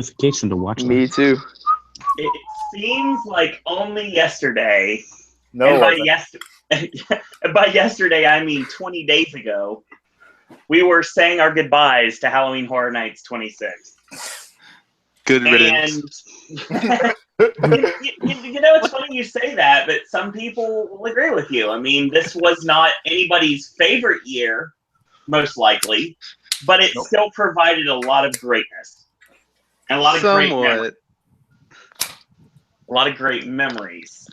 notification to watch. Me too. It seems like only yesterday. No, and by yesterday, I mean 20 days ago, we were saying our goodbyes to Halloween Horror Nights 26. Good riddance. And it's funny you say that, but some people will agree with you. I mean, this was not anybody's favorite year, most likely, but it still provided a lot of greatness and a lot of great memories. A lot of great memories.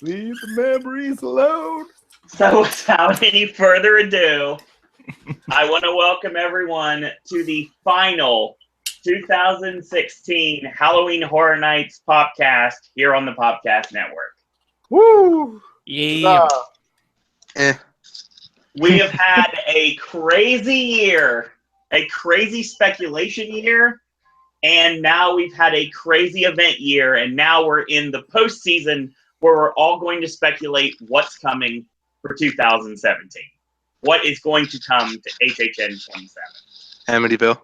Leave the memories alone. So without any further ado, I want to welcome everyone to the final 2016 Halloween Horror Nights Popcast here on the Popcast Network. Woo! Yeah. We have had a crazy year, a crazy speculation year, and now we've had a crazy event year, and now we're in the postseason where we're all going to speculate what's coming for 2017. What is going to come to HHN 27? Amityville.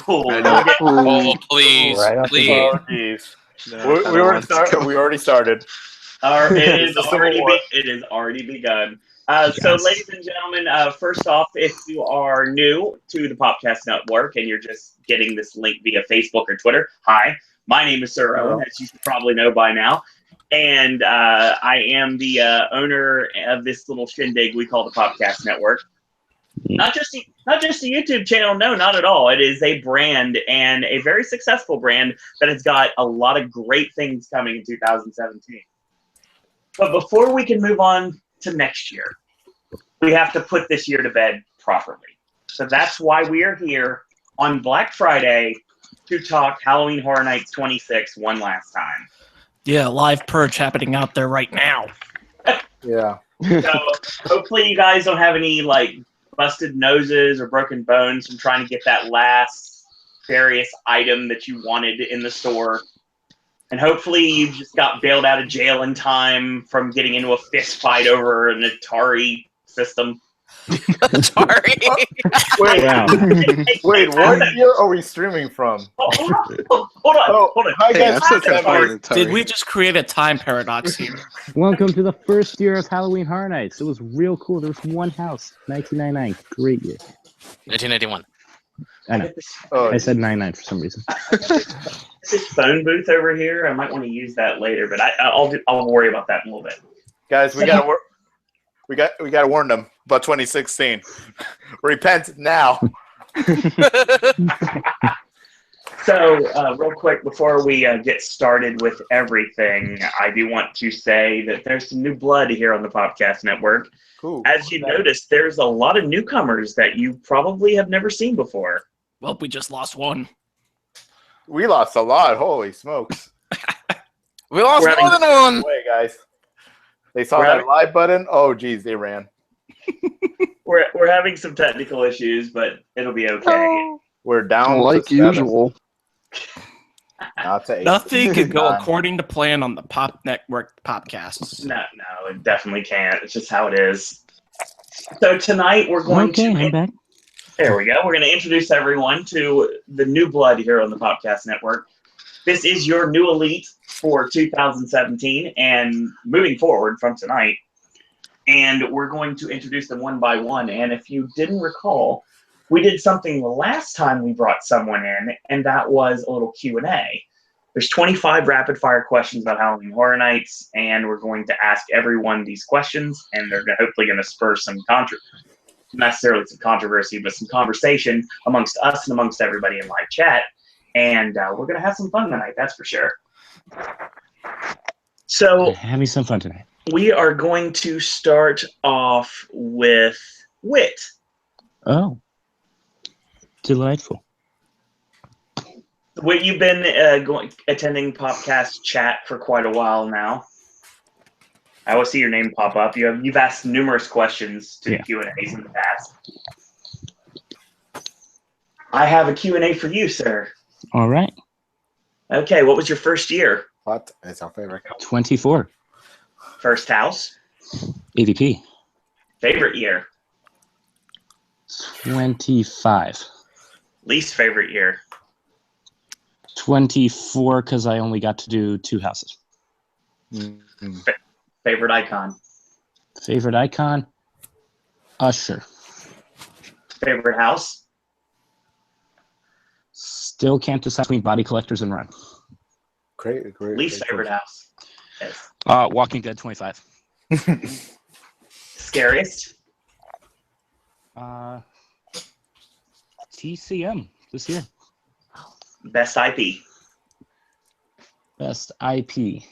Oh, please, please. Oh, geez. We already started. It has already begun. So, ladies and gentlemen, first off, if you are new to the Popcast Network and you're just getting this link via Facebook or Twitter, hi, my name is Sir Owen, as you should probably know by now. And I am the owner of this little shindig we call the Popcast Network. Not just a YouTube channel, no, not at all. It is a brand, and a very successful brand that has got a lot of great things coming in 2017. But before we can move on to next year, we have to put this year to bed properly. So that's why we are here on Black Friday to talk Halloween Horror Nights 26 one last time. Yeah, live purge happening out there right now. Yeah. So hopefully you guys don't have any busted noses or broken bones from trying to get that last various item that you wanted in the store. And hopefully you just got bailed out of jail in time from getting into a fist fight over an Atari system. Atari? Wait, what year are we streaming from? Hold on. Hi, guys. I'm still trying to find Atari. Did we just create a time paradox here? Welcome to the first year of Halloween Horror Nights. It was real cool. There was one house, 1999. Great year. 1991. I know. I said 99 for some reason. This phone booth over here, I might want to use that later, but I'll worry about that in a little bit. Guys, we gotta warn them about 2016. Repent now. So, real quick, before we get started with everything, I do want to say that there's some new blood here on the Popcast Network. Cool. As you noticed, there's a lot of newcomers that you probably have never seen before. Well, we just lost one. We lost a lot. Holy smokes. We lost more than one. Wait, guys. They saw that live button. Oh, geez, they ran. We're having some technical issues, but it'll be okay. We're down like usual. Not to 8. Nothing could go according to plan on the Pop Network podcasts. No, it definitely can't. It's just how it is. So tonight we're going to... I'm back. There we go. We're going to introduce everyone to the new blood here on the Popcast Network. This is your new elite for 2017 and moving forward from tonight. And we're going to introduce them one by one. And if you didn't recall, we did something the last time we brought someone in, and that was a little Q&A. There's 25 rapid-fire questions about Halloween Horror Nights, and we're going to ask everyone these questions, and they're hopefully going to spur some necessarily some controversy, but some conversation amongst us and amongst everybody in live chat. And we're going to have some fun tonight, that's for sure. So, having some fun tonight. We are going to start off with Wit. Oh. Delightful. Wit, you've been attending Popcast chat for quite a while now. I always see your name pop up. You've asked numerous questions to the Q&As in the past. I have a Q&A for you, sir. All right. Okay, what was your first year? What is our favorite? 24. First house? AVP. Favorite year? 25. Least favorite year? 24 because I only got to do 2 houses. Favorite icon. Favorite icon? Usher. Favorite house. Still can't decide between Body Collectors and Run. Great. Least favorite house. Yes. Walking Dead 25. Scariest. TCM this year. Best IP. Best IP.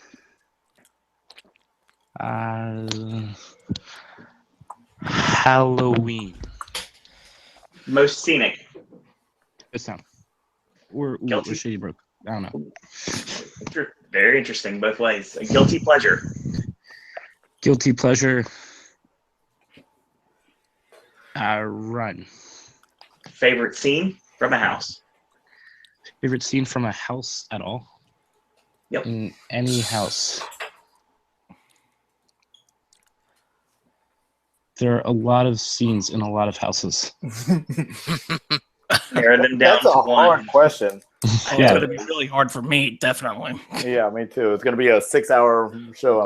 Halloween. Most scenic. This sound. Or Guilty. Shady Brook. I don't know. Very interesting both ways. A guilty pleasure. Guilty pleasure. Run. Favorite scene from a house. Favorite scene from a house at all? Yep. In any house. There are a lot of scenes in a lot of houses. Narrow them down That's to a one. hard question. It's Yeah. going to be really hard for me, definitely. Yeah, me too. It's gonna be a 6-hour show.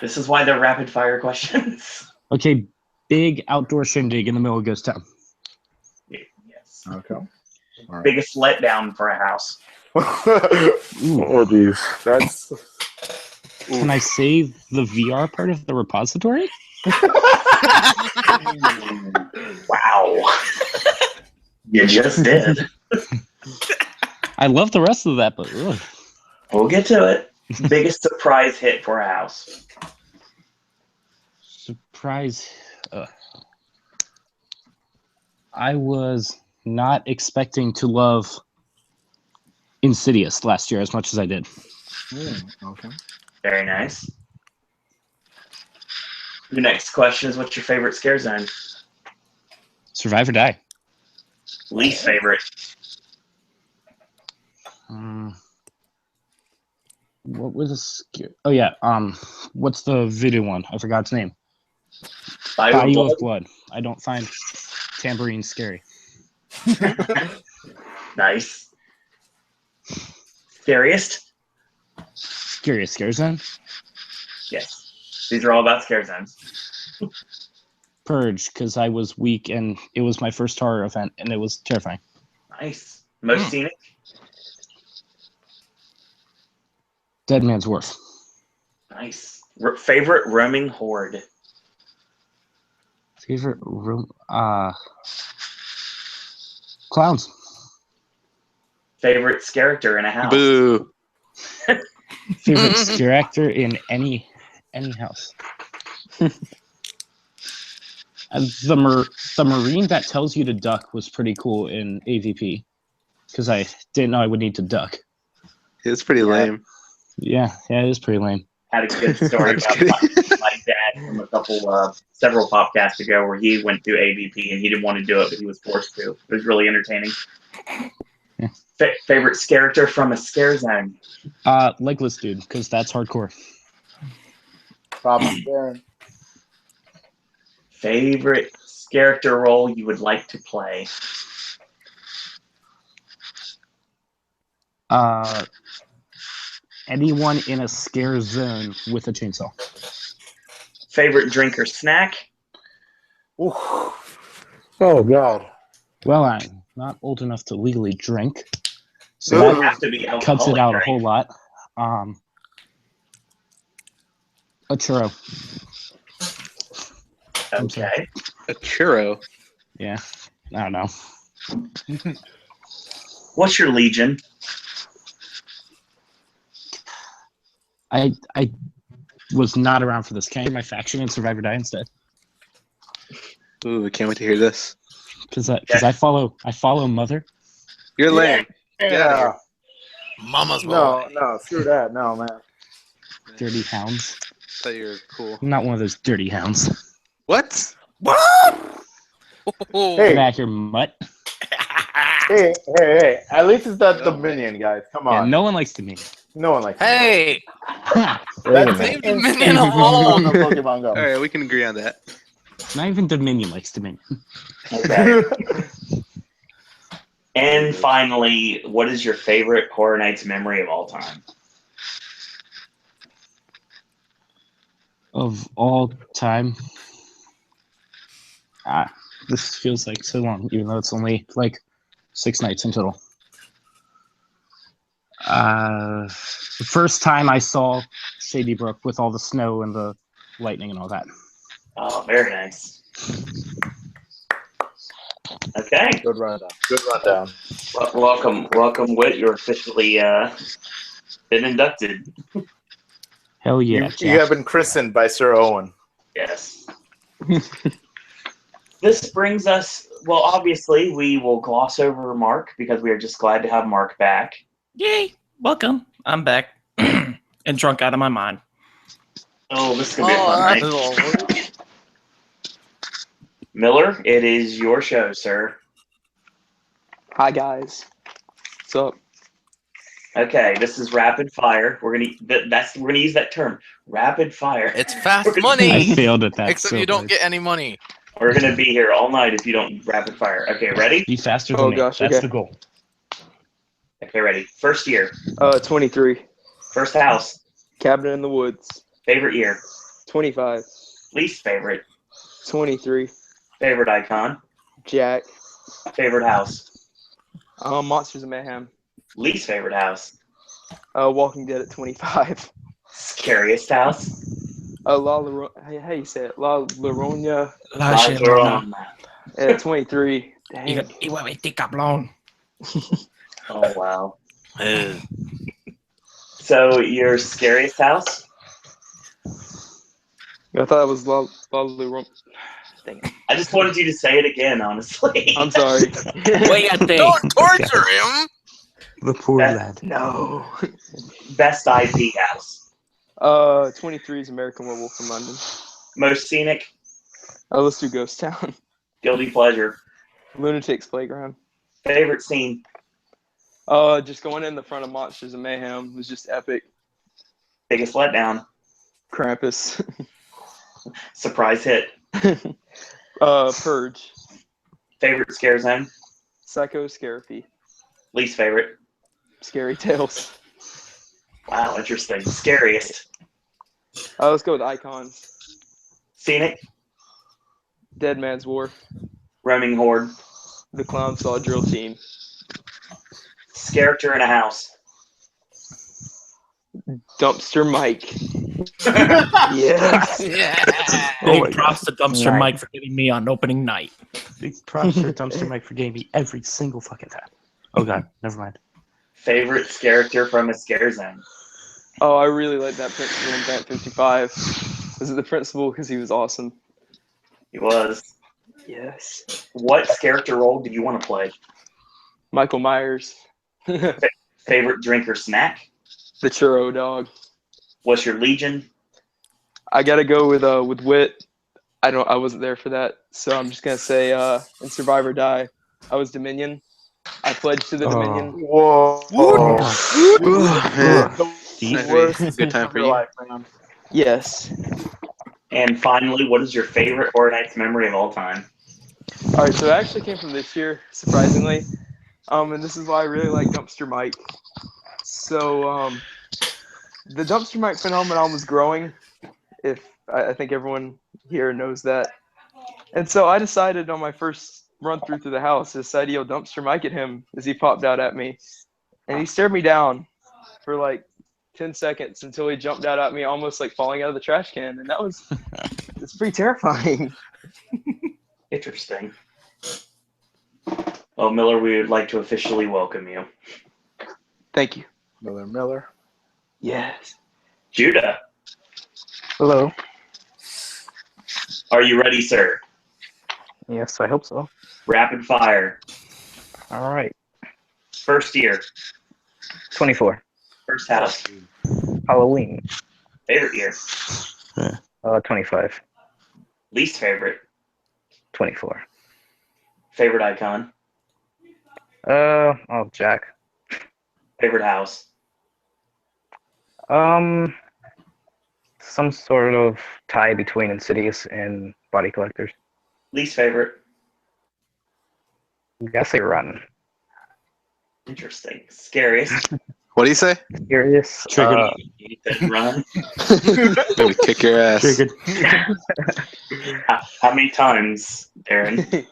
This is why they're rapid fire questions. Okay, big outdoor shindig in the middle of Ghost Town. Yes. Okay. Right. Biggest letdown for a house. Oh, geez. That's. Can I say the VR part of the repository? Wow. You just did. I love the rest of that, but ugh. We'll get to it. Biggest surprise hit for a house. Surprise. I was not expecting to love Insidious last year as much as I did. Okay. Very nice. The next question is, what's your favorite scare zone? Survive or Die. Least favorite. What was a scare? Oh yeah. What's the video one? I forgot its name. Bayou of Blood. I don't find tambourine scary. Nice. Scariest? Scariest scare zone? Yes. These are all about scare zones. Purge, because I was weak and it was my first horror event and it was terrifying. Nice. Most scenic? Dead Man's Wharf. Nice. Favorite roaming horde? Favorite room? Clowns. Favorite character in a house? Boo. Favorite scare actor in any house. The Marine that tells you to duck was pretty cool in AVP because I didn't know I would need to duck. It's pretty lame. Yeah, it is pretty lame. Had a good story I'm just about kidding. my dad from several podcasts ago where he went through AVP and he didn't want to do it, but he was forced to. It was really entertaining. Yeah. Favorite character from a scare zone? Legless Dude, because that's hardcore. Probably Darren. Favorite character role you would like to play? Anyone in a scare zone with a chainsaw. Favorite drink or snack? Ooh. Oh God. Well, I'm not old enough to legally drink, so It that would have to be cuts it out alcoholic a whole drink. lot. A churro. Okay. A churro. Yeah, I don't know. What's your legion? I was not around for this. Can I get my faction in Survivor Die instead? Ooh, I can't wait to hear this. Because I follow Mother. You're lame. Get out of here. Mama's boy. No, screw that. No, man. Dirty hounds. I thought you were cool. I'm not one of those dirty hounds. What? Oh. Hey. Get back here, mutt. Hey. At least it's the Dominion, guys. Come Yeah, on. no one likes Dominion. No one likes Hey, That's leave it. Dominion On alone. the Pokemon Go. All right, we can agree on that. Not even Dominion likes Dominion. Okay. And finally, what is your favorite Horror Nights memory of all time? Of all time. This feels like so long, even though it's only like 6 nights in total. The first time I saw Shady Brook with all the snow and the lightning and all that. Oh, very nice. Okay. Good rundown. Good rundown. Welcome, Whit. You're officially been inducted. Hell yeah. You have been christened by Sir Owen. Yes. This brings us, well, obviously, we will gloss over Mark because we are just glad to have Mark back. Yay! Welcome. I'm back and drunk out of my mind. Oh, this is going to be a fun night. Miller, it is your show, sir. Hi, guys. What's up? Okay, this is rapid fire. We're gonna use that term, rapid fire. It's fast I money. failed at that. Except so you don't hard. get any money. We're gonna be here all night if you don't rapid fire. Okay, ready? Be faster than me. Gosh, That's okay. the goal. Okay, ready. First year. 23. First house. Cabin in the Woods. Favorite year. 25. Least favorite. 23. Favorite icon. Jack. Favorite house. Monsters of Mayhem. Least favorite house. Walking Dead at 25. Scariest house. How you say it? La Llorona La Llorona. at 23. Dang. Igualmente cabrón. Oh wow. So your scariest house? I thought it was La Llorona. Dang it. I just wanted you to say it again, honestly. I'm sorry. Wait, Don't torture him. The poor That- lad. No. Best IP house. 23 is American Werewolf in London. Most scenic. Let's do Ghost Town. Guilty pleasure. Lunatic's Playground. Favorite scene. Just going in the front of Monsters of Mayhem was just epic. Biggest letdown. Krampus. Surprise hit. Purge. Favorite scare zone. Psycho Scarapy. Least favorite. Scary Tales. Wow, interesting. Scariest. Let's go with Icons. Scenic. Dead Man's War. Roaming horde. The Clown Saw Drill Team. Character in a house. Dumpster Mike. Yes. Yeah. Big props to Dumpster Nice. Mike for getting me on opening night. Big props for Dumpster Mike for getting me every single fucking time. Oh god, never mind. Favorite character from a scare zone. Oh, I really like that principal in Vent 55. Was it the principal? Because he was awesome. He was. Yes. What character role do you want to play? Michael Myers. Favorite drink or snack? The Churro Dog. What's your legion? I gotta go with Wit. I wasn't there for that, so I'm just gonna say in Survivor Die, I was Dominion. I pledged to the Dominion. Whoa. It's a good time for you. Yes. And finally, what is your favorite Horror Nights memory of all time? All right, so it actually came from this year, surprisingly, and this is why I really like Dumpster Mike. So the Dumpster Mike phenomenon was growing. I think everyone here knows that, and so I decided on my first run through the house to decide to yell Dumpster Mike at him as he popped out at me, and he stared me down for like 10 seconds until he jumped out at me, almost like falling out of the trash can, and it's pretty terrifying. Interesting. Well, Miller, we would like to officially welcome you. Thank you. Miller. Yes. Judah, Hello. are you ready, sir? Yes, I hope so. Rapid fire. All right. First year. 24. First house. Halloween. Favorite year. 25. Least favorite. 24. Favorite icon. Jack. Favorite house. Some sort of tie between Insidious and Body Collectors. Least favorite. I guess they run. Interesting. Scariest. What do you say? Curious. Triggered. You said run. Gonna kick your ass. Triggered. How many times, Darren?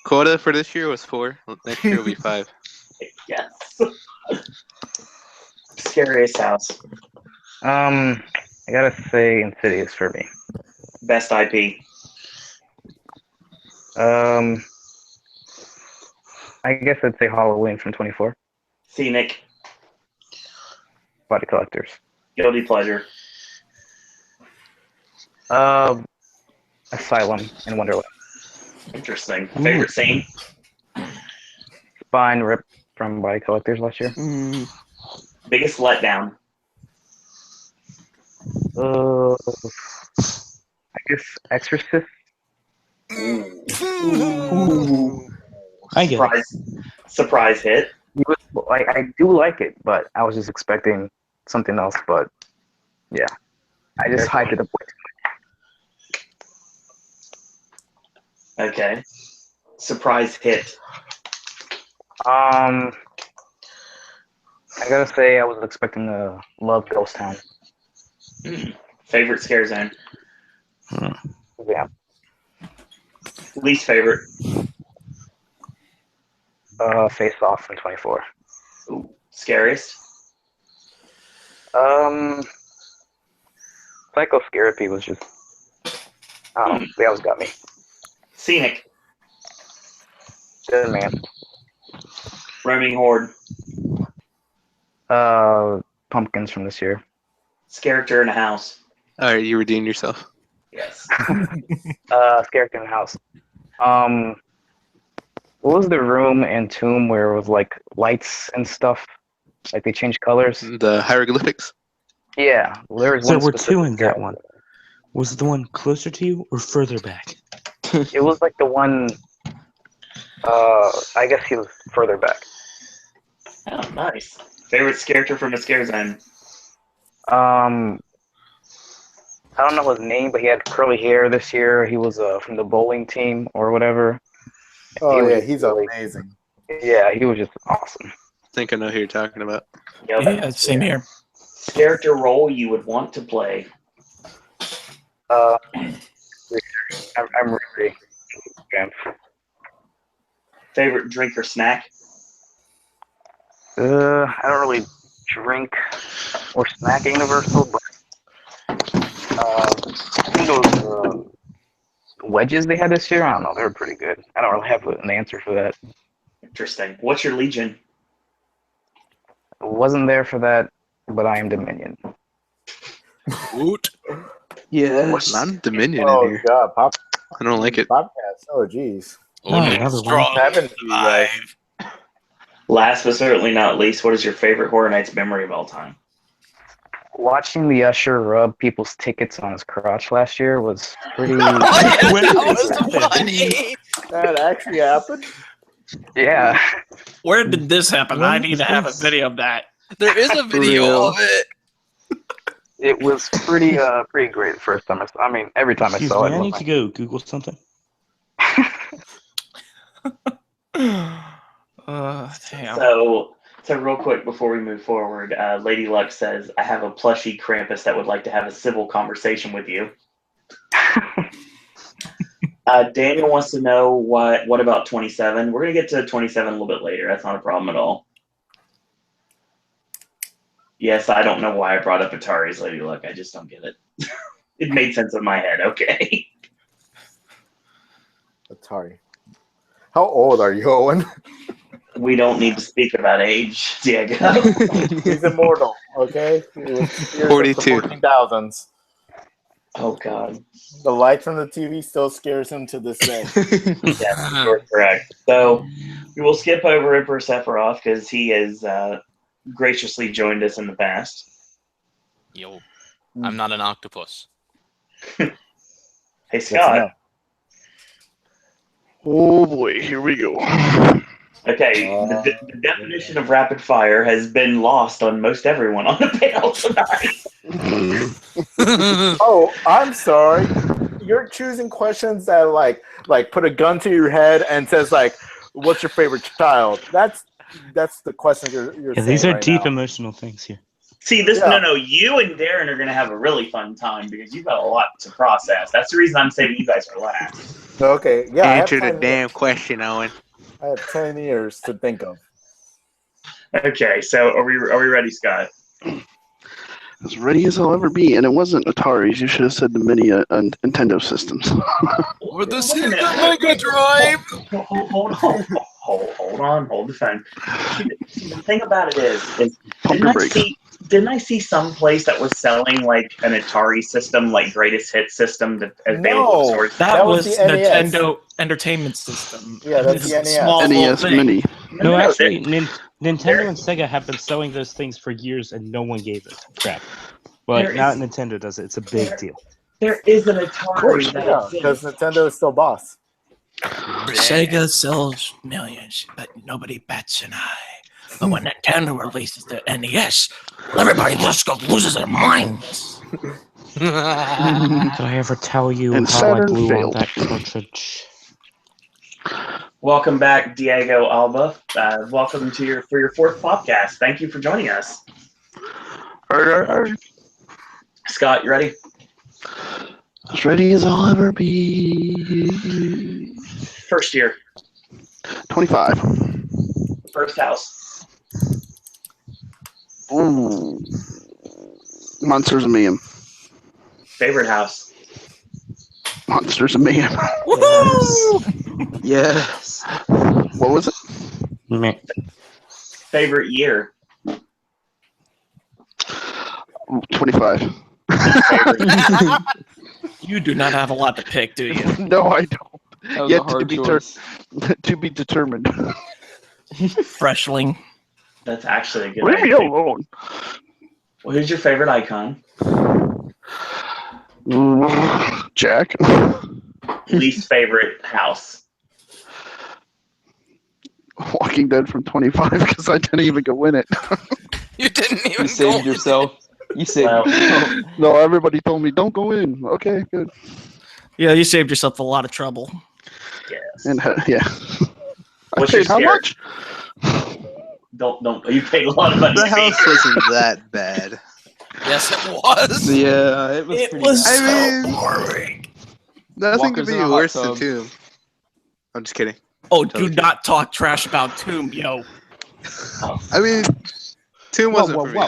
Quota for this year was 4. Next year will be 5. Yes. Scariest house. I gotta say Insidious for me. Best IP. I guess I'd say Halloween from 24. Scenic. Body Collectors. Guilty pleasure. Asylum in Wonderland. Interesting. Favorite scene. Spine ripped from Body Collectors last year. Biggest letdown. I guess Exorcist. I get it. Surprise hit. I do like it, but I was just expecting something else. But yeah, I just hyped it up way too Okay. Surprise hit. much. I gotta say I was expecting to love Ghost Town. Favorite scare zone. Yeah. Least favorite. Face Off in 24. Ooh. Scariest. Psychotherapy was just, I don't know, they always got me. Scenic. Dead Man. Roaming horde. Pumpkins from this year. Character in a house. Alright, you redeemed yourself. Yes. Character in the House. What was the room in Tomb where it was like lights and stuff? Like they changed colors? The hieroglyphics? Yeah. There was There one were specific two in that character. one. Was it the one closer to you or further back? It was like the one, I guess he was further back. Oh, nice. Favorite character from a scare zone. I don't know his name, but he had curly hair this year. He was from the bowling team or whatever. Oh, He was yeah, just he's really- amazing. Yeah, he was just awesome. I think I know who you're talking about. Yep. Yeah, same here. Character role you would want to play. I'm really fan. Favorite drink or snack. I don't really drink or snack at Universal, but I think those wedges they had this year, I don't know, they were pretty good. I don't really have an answer for that. Interesting. What's your Legion? Wasn't there for that, but I am Dominion. Woot. Yes. I'm Dominion Oh, in here. God. I don't like it. Popcast. Oh, jeez. Another one. What's happened to you guys? Last but certainly not least, what is your favorite Horror Nights memory of all time? Watching the usher rub people's tickets on his crotch last year was pretty. That was funny. That actually happened? Yeah. Where did this happen? What I need to have a is this? video of that. There is a video of it. It was pretty great the first time I saw. I mean, every time I Excuse saw me, it. I need to go Google something. Damn. So real quick before we move forward, Lady Luck says, I have a plushie Krampus that would like to have a civil conversation with you. Daniel wants to know what about 27? We're going to get to 27 a little bit later. That's not a problem at all. Yes, I don't know why I brought up Atari's, Lady Luck. I just don't get it. It made sense in my head. Okay. Atari. How old are you, Owen? We don't need to speak about age, Diego. He's immortal, okay? 42. 14,000s. Oh, God. The light from the TV still scares him to this day. Yes, you're correct. So we will skip over Emperor Sephiroth because he has graciously joined us in the past. Yo, I'm not an octopus. Hey, Scott. Oh boy, here we go. Okay, the definition of rapid fire has been lost on most everyone on the panel tonight. Oh, I'm sorry. You're choosing questions that like put a gun to your head and says like, "What's your favorite child?" That's that's the question you're Yeah, saying these are right deep now. emotional things here. See, this Yeah. no, you and Darren are gonna have a really fun time because you've got a lot to process. That's the reason I'm saving you guys for last. Okay, yeah. Answer the damn question, Owen. I have 10 years to think of. Okay, so are we ready, Scott? As ready as I'll ever be, and it wasn't Ataris. You should have said the mini Nintendo systems. Or the Wait a minute. Sega Mega Drive. Hold on, hold the phone. See, the thing about it is Pump your brakes. didn't I see some place that was selling like an Atari system, like greatest hit system that available in stores? That was the NES. Nintendo Entertainment System. Yeah, that's It's the a NES. small little NES thing. Mini. No, actually, Nintendo and Sega have been selling those things for years, and no one gave it crap. But now that Nintendo does it, it's a big deal. There is an Atari that Yeah, because exists. Nintendo is still boss. Sega sells millions, but nobody bats an eye. But when Nintendo releases their NES, everybody just loses their minds. Did I ever tell you And how Saturn I blew failed. on that cartridge? Welcome back, Diego Alba. Welcome to your fourth podcast. Thank you for joining us. Scott, you ready? As ready as I'll ever be. First year, 25. first house, Ooh. Monsters of Mayhem. favorite house, Monsters of Mayhem. Woohoo! Yes. What was it? Meh. favorite year, 25. favorite year. You do not have a lot to pick, do you? No, I don't. That was Yet a hard to be choice. to be determined. Freshling. That's actually a good Leave me idea. alone. Well, who's your favorite icon? Jack. Least favorite house. Walking Dead from 25 because I didn't even go in it. You didn't even You saved go. yourself. You saved Well, yourself. No, everybody told me don't go in. Okay, good. Yeah, you saved yourself a lot of trouble. Yes. And yeah, I What's your paid how scare? much? Don't. You paid a lot of money. The to be house here. wasn't that bad. Yes, it was. Yeah, it was It pretty was bad. I mean- boring. Nothing could Walkers be in a hot worse than tub. Tomb. I'm just kidding. Oh, Totally do true. not talk trash about Tomb, yo. I mean, Tomb wasn't for me.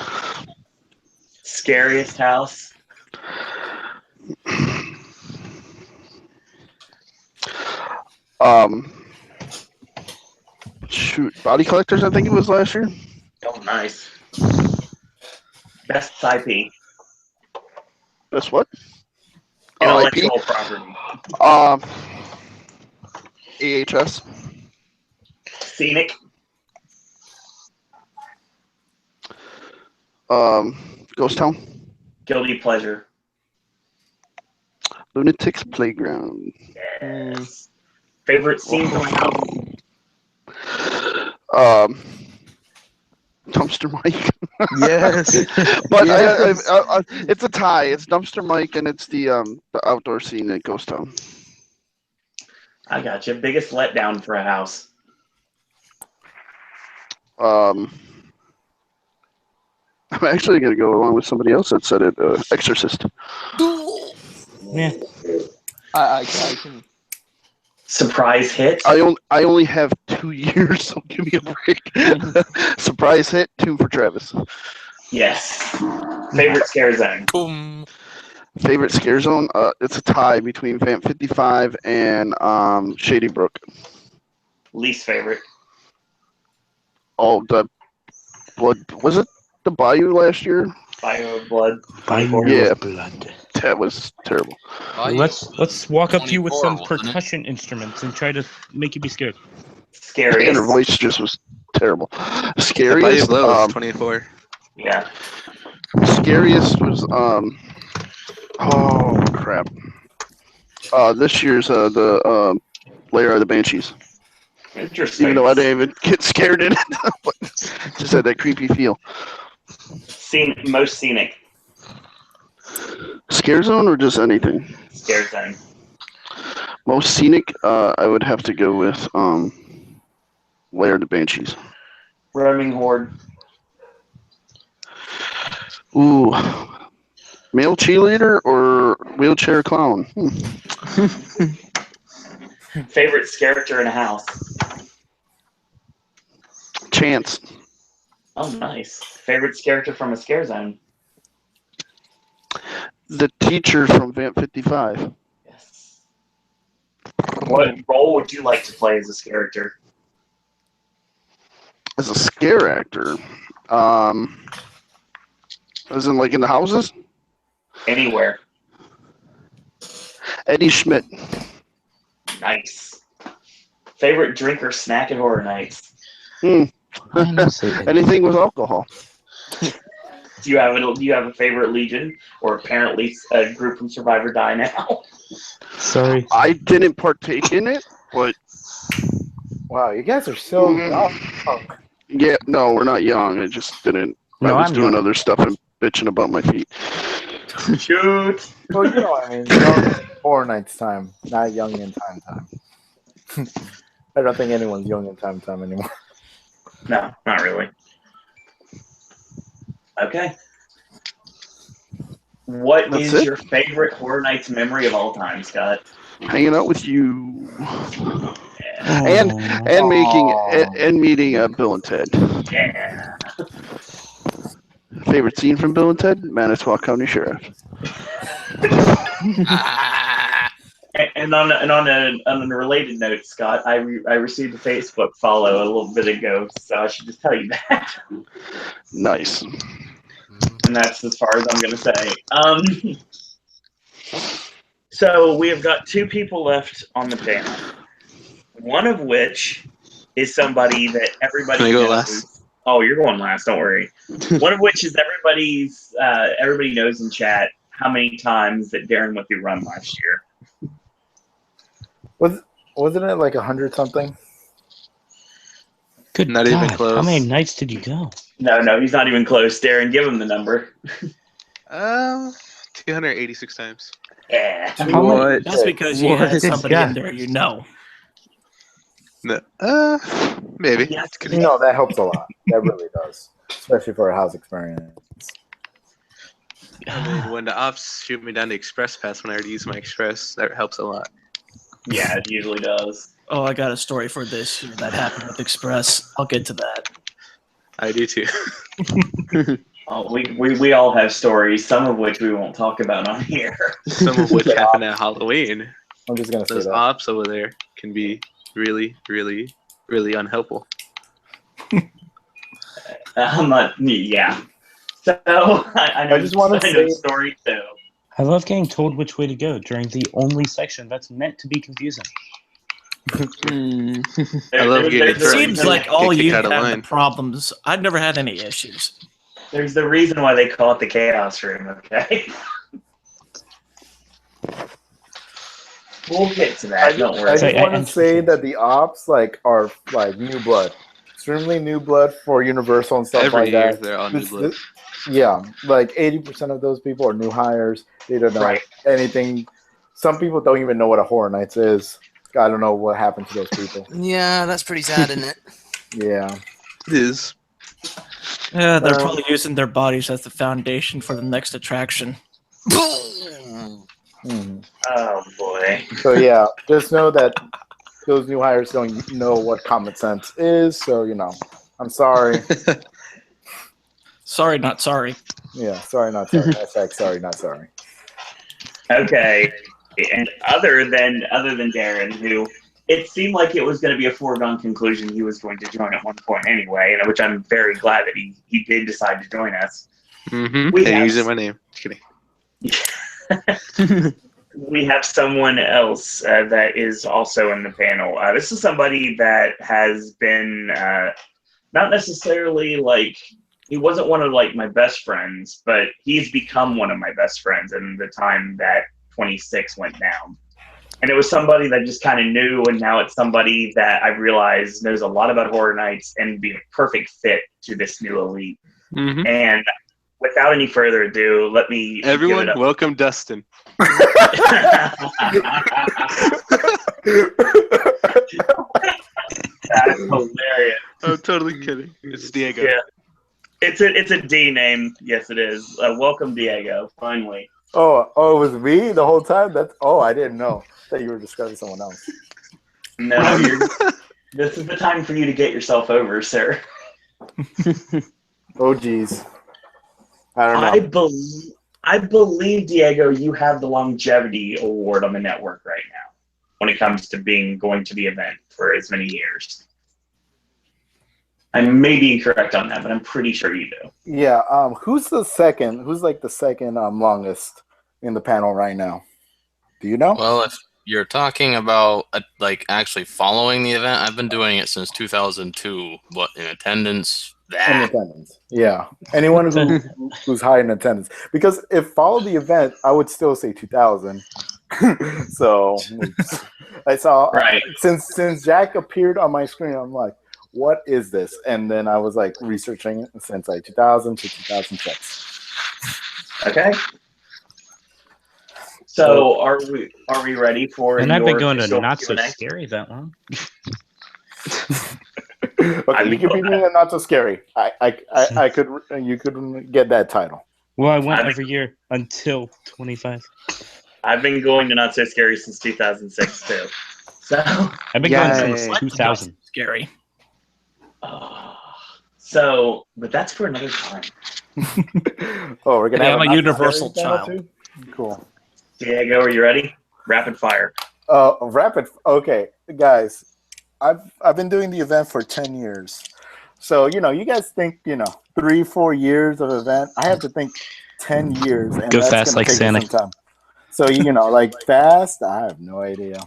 Scariest house. Shoot, Body Collectors. I think it was last year. Oh, nice. Best IP. That's what. Oh, IP. Intellectual property. AHS. Scenic. Ghost Town. Guilty pleasure. Lunatics Playground. Yes. Favorite scene from the house. Dumpster Mike. Yes. But Yes. it's a tie. It's Dumpster Mike and it's the outdoor scene at Ghost Town. I got you. Biggest letdown for a house. I'm actually going to go along with somebody else that said it. Exorcist. Yeah. I can. Surprise hit. I only have 2 years, so give me a break. Surprise hit, Tomb for Travis. Yes. Favorite scare zone. Boom. Favorite scare zone? It's a tie between Vamp 55 and Shady Brook. Least favorite. Oh, the blood. Was it the Bayou last year? Bio of blood. Yeah. Blood. That was terrible. Let's walk up to you with 24, some wasn't it? percussion instruments and try to make you be scared. And her Scariest. voice just was terrible. The Bayou Scariest, Blow was 24. Yeah. scariest was oh crap. This year's the Lair of the Banshees. Interesting. Even though I didn't even get scared in it, but just had that creepy feel. Most scenic. Scare zone or just anything? Scare zone. Most scenic, I would have to go with Lair of the Banshees. Roaming horde. Ooh. Male cheerleader or wheelchair clown? Favorite character in a house. Chance. Oh, nice. Favorite character from a scare zone. The teacher from Vamp 55. Yes. What role would you like to play as this character? As a scare actor. As in, like, in the houses? Anywhere. Eddie Schmidt. Nice. Favorite drink or snack at Horror Nights? Anything with alcohol. Do you have a favorite Legion, or apparently a group from Survivor Die Now? Sorry. I didn't partake in it, but Wow, you guys are so young. yeah, no, we're not young. I just didn't. No, I was I'm doing young. other stuff and bitching about my feet. Shoot. Well, you know what I mean. Young Horror Nights time, not young in time. I don't think anyone's young in time anymore. No, not really. Okay. What That's is it? your favorite Horror Nights memory of all time, Scott? Hanging out with you, and meeting Bill and Ted. Yeah. Favorite scene from Bill and Ted? Manitowoc County Sheriff. And on a related note, Scott, I received a Facebook follow a little bit ago, so I should just tell you that. Nice. And that's as far as I'm going to say. So we have got two people left on the panel. One of which is somebody that everybody Can I go knows. last? Oh, you're going last. Don't worry. One of which is everybody knows in chat how many times that Darren went through Run last year. Wasn't it like 100 something? Good Not God. even close. How many nights did you go? No, he's not even close. Darren, give him the number. 286 times. Yeah. What? That's because you had somebody in there you know. No, maybe. Yes. No, that helps a lot. That really does, especially for a house experience. I mean, when the ops shoot me down the express pass when I already use my express, that helps a lot. Yeah, it usually does. Oh, I got a story for this that happened with Express. I'll get to that. I do too. Oh, we all have stories, some of which we won't talk about on here. Some of which happened at Halloween. I'm just gonna say Those that. ops over there can be really, really, really unhelpful. I'm not. Yeah. So I know. I just want to say story too. I love getting told which way to go during the only section that's meant to be confusing. I love getting It seems like all kicked you out of have the line. problems. I've never had any issues. There's the reason why they call it the chaos room. Okay. We'll get to that. Don't worry. I just want to say that the ops are new blood, extremely new blood for Universal and stuff Every like year that. they're all new blood. Yeah, like 80% of those people are new hires. They don't know anything. Some people don't even know what a Horror Nights is. I don't know what happened to those people. Yeah, that's pretty sad, isn't it? Yeah. It is. Yeah, they're probably using their bodies as the foundation for the next attraction. Oh boy. So yeah, just know that those new hires don't know what common sense is. So I'm sorry. Sorry, not sorry. Yeah, sorry, not sorry. Hashtag sorry, not sorry. Okay. And other than Darren, who it seemed like it was going to be a foregone conclusion he was going to join at one point anyway, and which I'm very glad that he did decide to join us. Mm-hmm. And using my name. Just kidding. We have someone else that is also in the panel. This is somebody that has been not necessarily he wasn't one of my best friends, but he's become one of my best friends in the time that 26 went down. And it was somebody that just kind of knew, and now it's somebody that I realize knows a lot about Horror Nights and be a perfect fit to this new elite. Mm-hmm. And without any further ado, let me everyone welcome Dustin. That's hilarious. I'm totally kidding. It's Diego. Yeah. It's a D name. Yes, it is. Welcome, Diego. Finally. Oh, it was me the whole time. I didn't know that you were describing someone else. No, this is the time for you to get yourself over, sir. Oh, geez. I don't know. I believe, Diego, you have the longevity award on the network right now when it comes to going to the event for as many years. I may be incorrect on that, but I'm pretty sure you do. Yeah. Who's the second? Who's like the second longest in the panel right now? Do you know? Well, if you're talking about like actually following the event, I've been doing it since 2002. What in attendance? In attendance. Yeah. Anyone who's high in attendance. Because if follow the event, I would still say 2000. So I saw since Jack appeared on my screen, I'm like, what is this? And then I was like researching it since like 2000 to 2006. Okay. So are we ready for? And I've been going to not so scary that long. Okay, you could be me and not so scary. I could you could get that title. Well, I went every year until 25. I've been going to not so scary since 2006 too. So I've been going since 2000. Scary. But that's for another time. Oh, we're gonna have a universal child. Too? Cool. Diego, are you ready? Rapid fire. Okay, guys. I've been doing the event for 10 years. So, you guys think, 3-4 years of event. I have to think 10 years. And go that's fast like Sonic. So, like fast, I have no idea.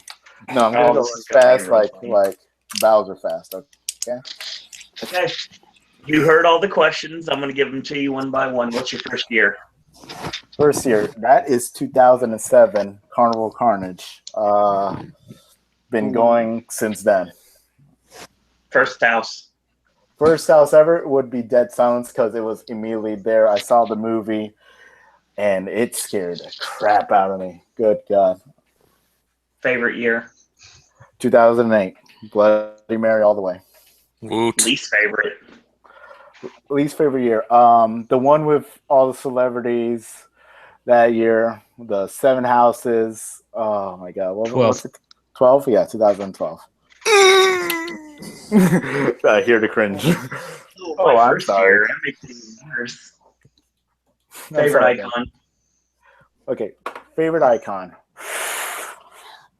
No, I'm going to go fast like Bowser fast. Okay? Okay. You heard all the questions. I'm going to give them to you one by one. What's your first year? First year. That is 2007, Carnival Carnage. Been going since then. First house. First house ever would be Dead Silence because it was immediately there. I saw the movie, and it scared the crap out of me. Good God. Favorite year? 2008. Bloody Mary all the way. Woot. Least favorite? Least favorite year. The one with all the celebrities that year. The 7 houses. Oh, my God. What was it? 12? Yeah, 2012. I hear the cringe. I'm sorry. That makes it worse. Favorite icon? Okay, favorite icon.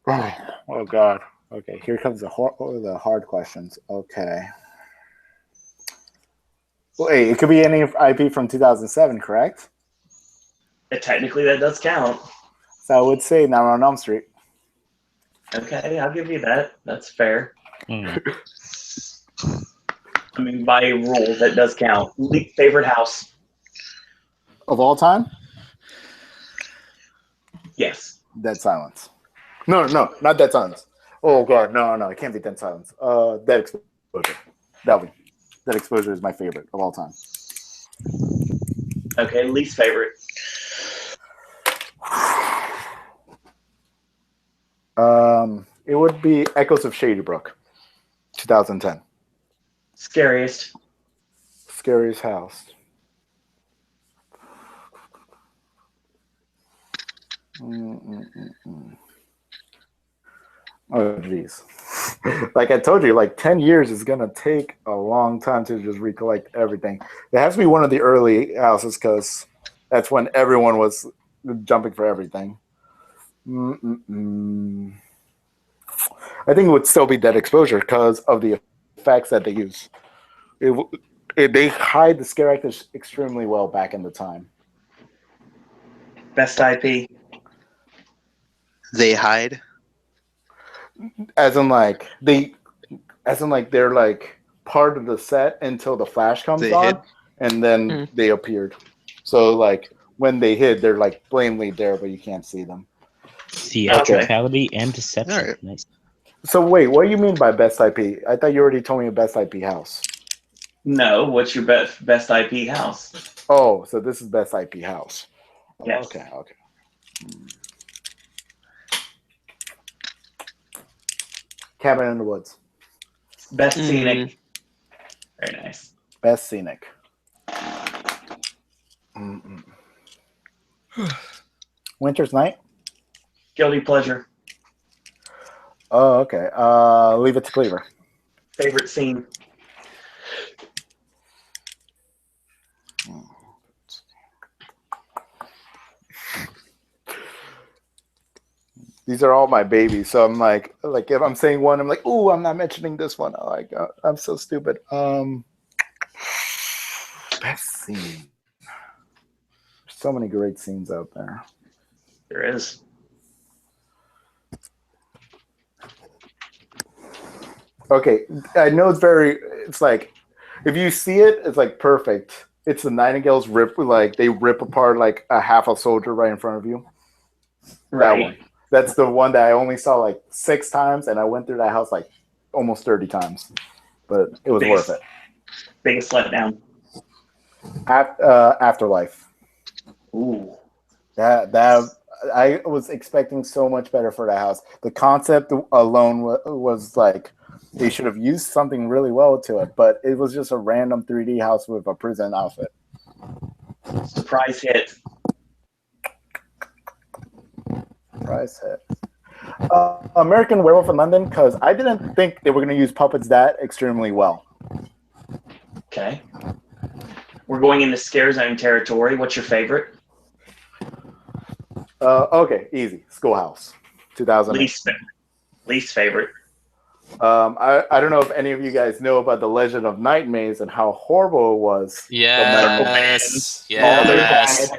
Oh, God. Okay, here comes the hard questions. Okay. Wait, it could be any IP from 2007, correct? Technically, that does count. So I would say Nightmare on Elm Street. Okay, I'll give you that. That's fair. Mm. I mean, by rules, that does count. Favorite house? Of all time? Yes. Dead Silence. No, not Dead Silence. Oh, God, no, it can't be Dead Silence. Dead Exposure. Dead Exposure is my favorite of all time. Okay, least favorite? It would be Echoes of Shady Brook, 2010. Scariest house. Oh, geez. Like I told you, 10 years is going to take a long time to just recollect everything. It has to be one of the early houses because that's when everyone was jumping for everything. I think it would still be Dead Exposure because of the effects that they use. They hide the scare actors extremely well back in the time. Best IP? They hide? As in they're like part of the set until the flash comes on, and then they appeared. So when they hid, they're blatantly there, but you can't see them. Theatricality and deception. Right. Nice. So wait, what do you mean by best IP? I thought you already told me a best IP house. No, what's your best IP house? Oh, so this is best IP house. Yes. Okay. Cabin in the Woods. Best scenic. Very nice. Best scenic. Winter's Night. Guilty pleasure. Oh, okay. Leave It to Cleaver. Favorite scene. These are all my babies, so I'm like if I'm saying one, I'm like, ooh, I'm not mentioning this one. I'm so stupid. Best scene. There's so many great scenes out there. There is. Okay, I know it's like, if you see it, it's like perfect. It's the Nightingales they rip apart like a half a soldier right in front of you. Right. That one. That's the one that I only saw like 6 times, and I went through that house like almost 30 times. But it was worth it. Biggest letdown. Afterlife. Ooh. That I was expecting so much better for that house. The concept alone was like, they should have used something really well to it, but it was just a random 3D house with a prison outfit. Surprise hit. Surprise hit. American Werewolf in London, because I didn't think they were going to use puppets that extremely well. Okay. We're going into scare zone territory. What's your favorite? Okay, easy. Schoolhouse, 2008. Least favorite. I don't know if any of you guys know about the Legend of Night Maze and how horrible it was. Yes. Yes.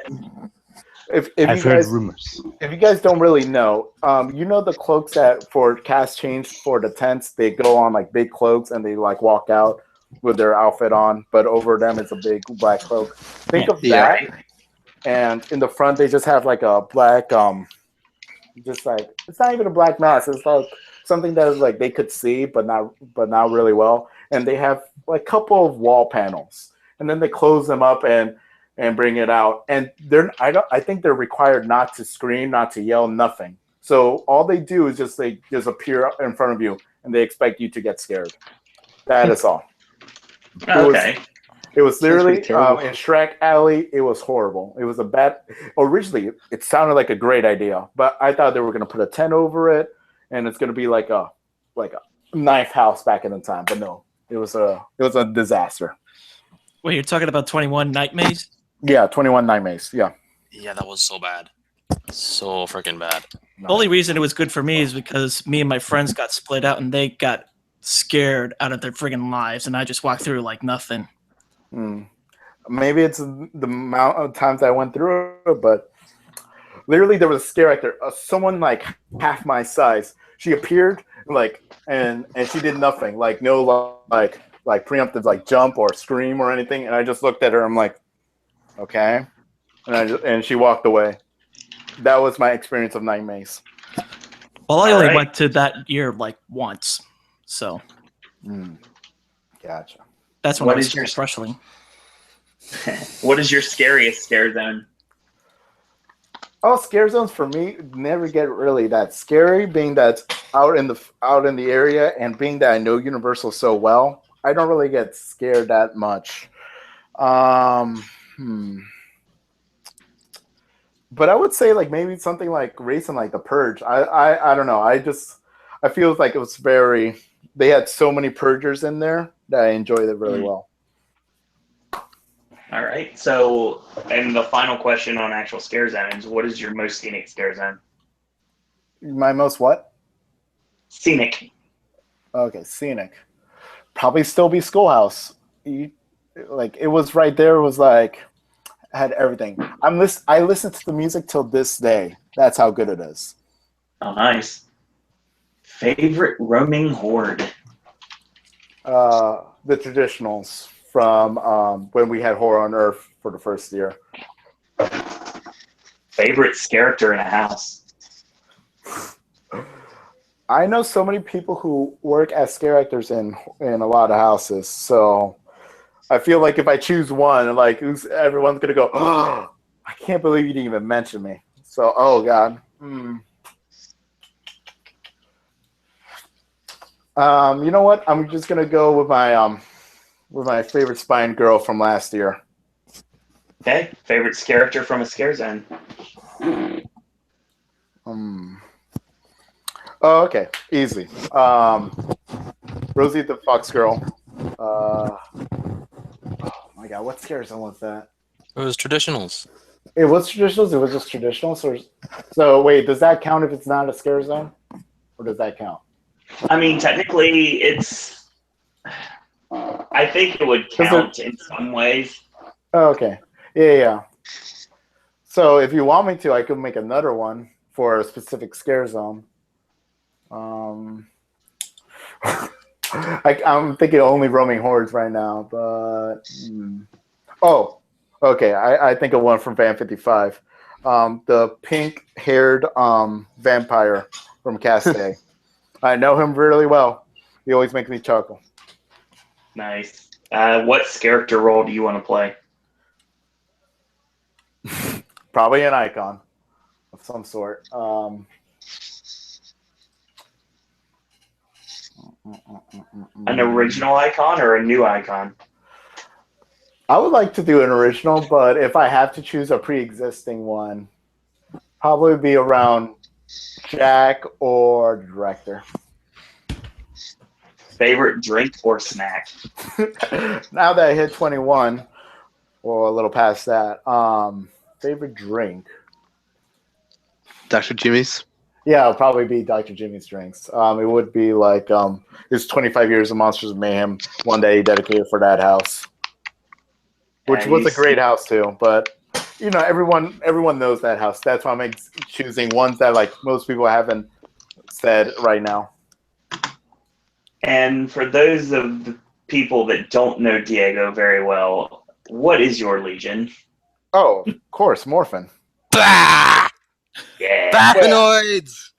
I've heard rumors. If you guys don't really know, you know the cloaks that for cast change for the tents, they go on like big cloaks and they like walk out with their outfit on, but over them it's a big black cloak. Think of that. And in the front they just have like a black just like, it's not even a black mask, it's like something that is like they could see but not really well. And they have like a couple of wall panels. And then they close them up and bring it out. And I think they're required not to scream, not to yell, nothing. So all they do is just appear in front of you and they expect you to get scared. That is all. Okay. It was literally in Shrek Alley. It was horrible. It was originally it sounded like a great idea, but I thought they were going to put a tent over it and it's going to be like a knife house back in the time. But no, it was a disaster. Wait, you're talking about 21 Night Maze? Yeah, 21 Night Maze. Yeah. Yeah, that was so bad. So freaking bad. The only reason it was good for me is because me and my friends got split out and they got scared out of their friggin' lives, and I just walked through like nothing. Maybe it's the amount of times I went through it, but literally there was a scare actor, someone like half my size. She appeared and she did nothing, like no like preemptive like jump or scream or anything, and I just looked at her. I'm like, okay, and she walked away. That was my experience of Night Maze. Well, I only went to that year like once, so gotcha. That's when I was just wrestling. What is your scariest scare zone? Oh, scare zones for me never get really that scary. Being that out in the area, and being that I know Universal so well, I don't really get scared that much. But I would say like maybe something like racing like The Purge. I don't know. I feel like it was they had so many purgers in there that I enjoyed it really well. All right. So, and the final question on actual scare zones, what is your most scenic scare zone? My most what? Scenic. Okay, scenic. Probably still be Schoolhouse. It was right there. It was like, had everything. I listen to the music till this day. That's how good it is. Oh, nice. Favorite roaming horde? The traditionals from when we had Horror on Earth for the first year. Favorite character in a house? I know so many people who work as scare actors in a lot of houses, so I feel like if I choose one, like everyone's gonna go, oh, I can't believe you didn't even mention me. So, oh god. You know what? I'm just gonna go with my favorite spine girl from last year. Okay, favorite character from a Scare Zone. Oh, okay, easy. Rosie the Fox Girl. Oh my God, what Scare Zone was that? It was traditionals. It was traditionals. It was just traditionals. So wait, does that count if it's not a Scare Zone, or does that count? I mean, technically, it's. I think it would count in some ways. Oh, okay. Yeah. So if you want me to, I could make another one for a specific Scare Zone. I'm thinking only Roaming Hordes right now, but oh, okay. I think of one from Van 55, the pink-haired vampire from Castay. I know him really well. He always makes me chuckle. Nice. What character role do you want to play? Probably an icon of some sort. An original icon or a new icon? I would like to do an original, but if I have to choose a pre-existing one, probably be around Jack or director. Favorite drink or snack? Now that I hit 21, or a little past that, favorite drink? Dr. Jimmy's? Yeah, it'll probably be Dr. Jimmy's drinks. It would be like his 25 years of Monsters of Mayhem, one day dedicated for that house, which was a great house too. But you know, everyone knows that house. That's why I'm choosing ones that like most people haven't said right now. And for those of the people that don't know Diego very well, what is your Legion? Oh, of course, Morphin. Yeah. Bacanoids!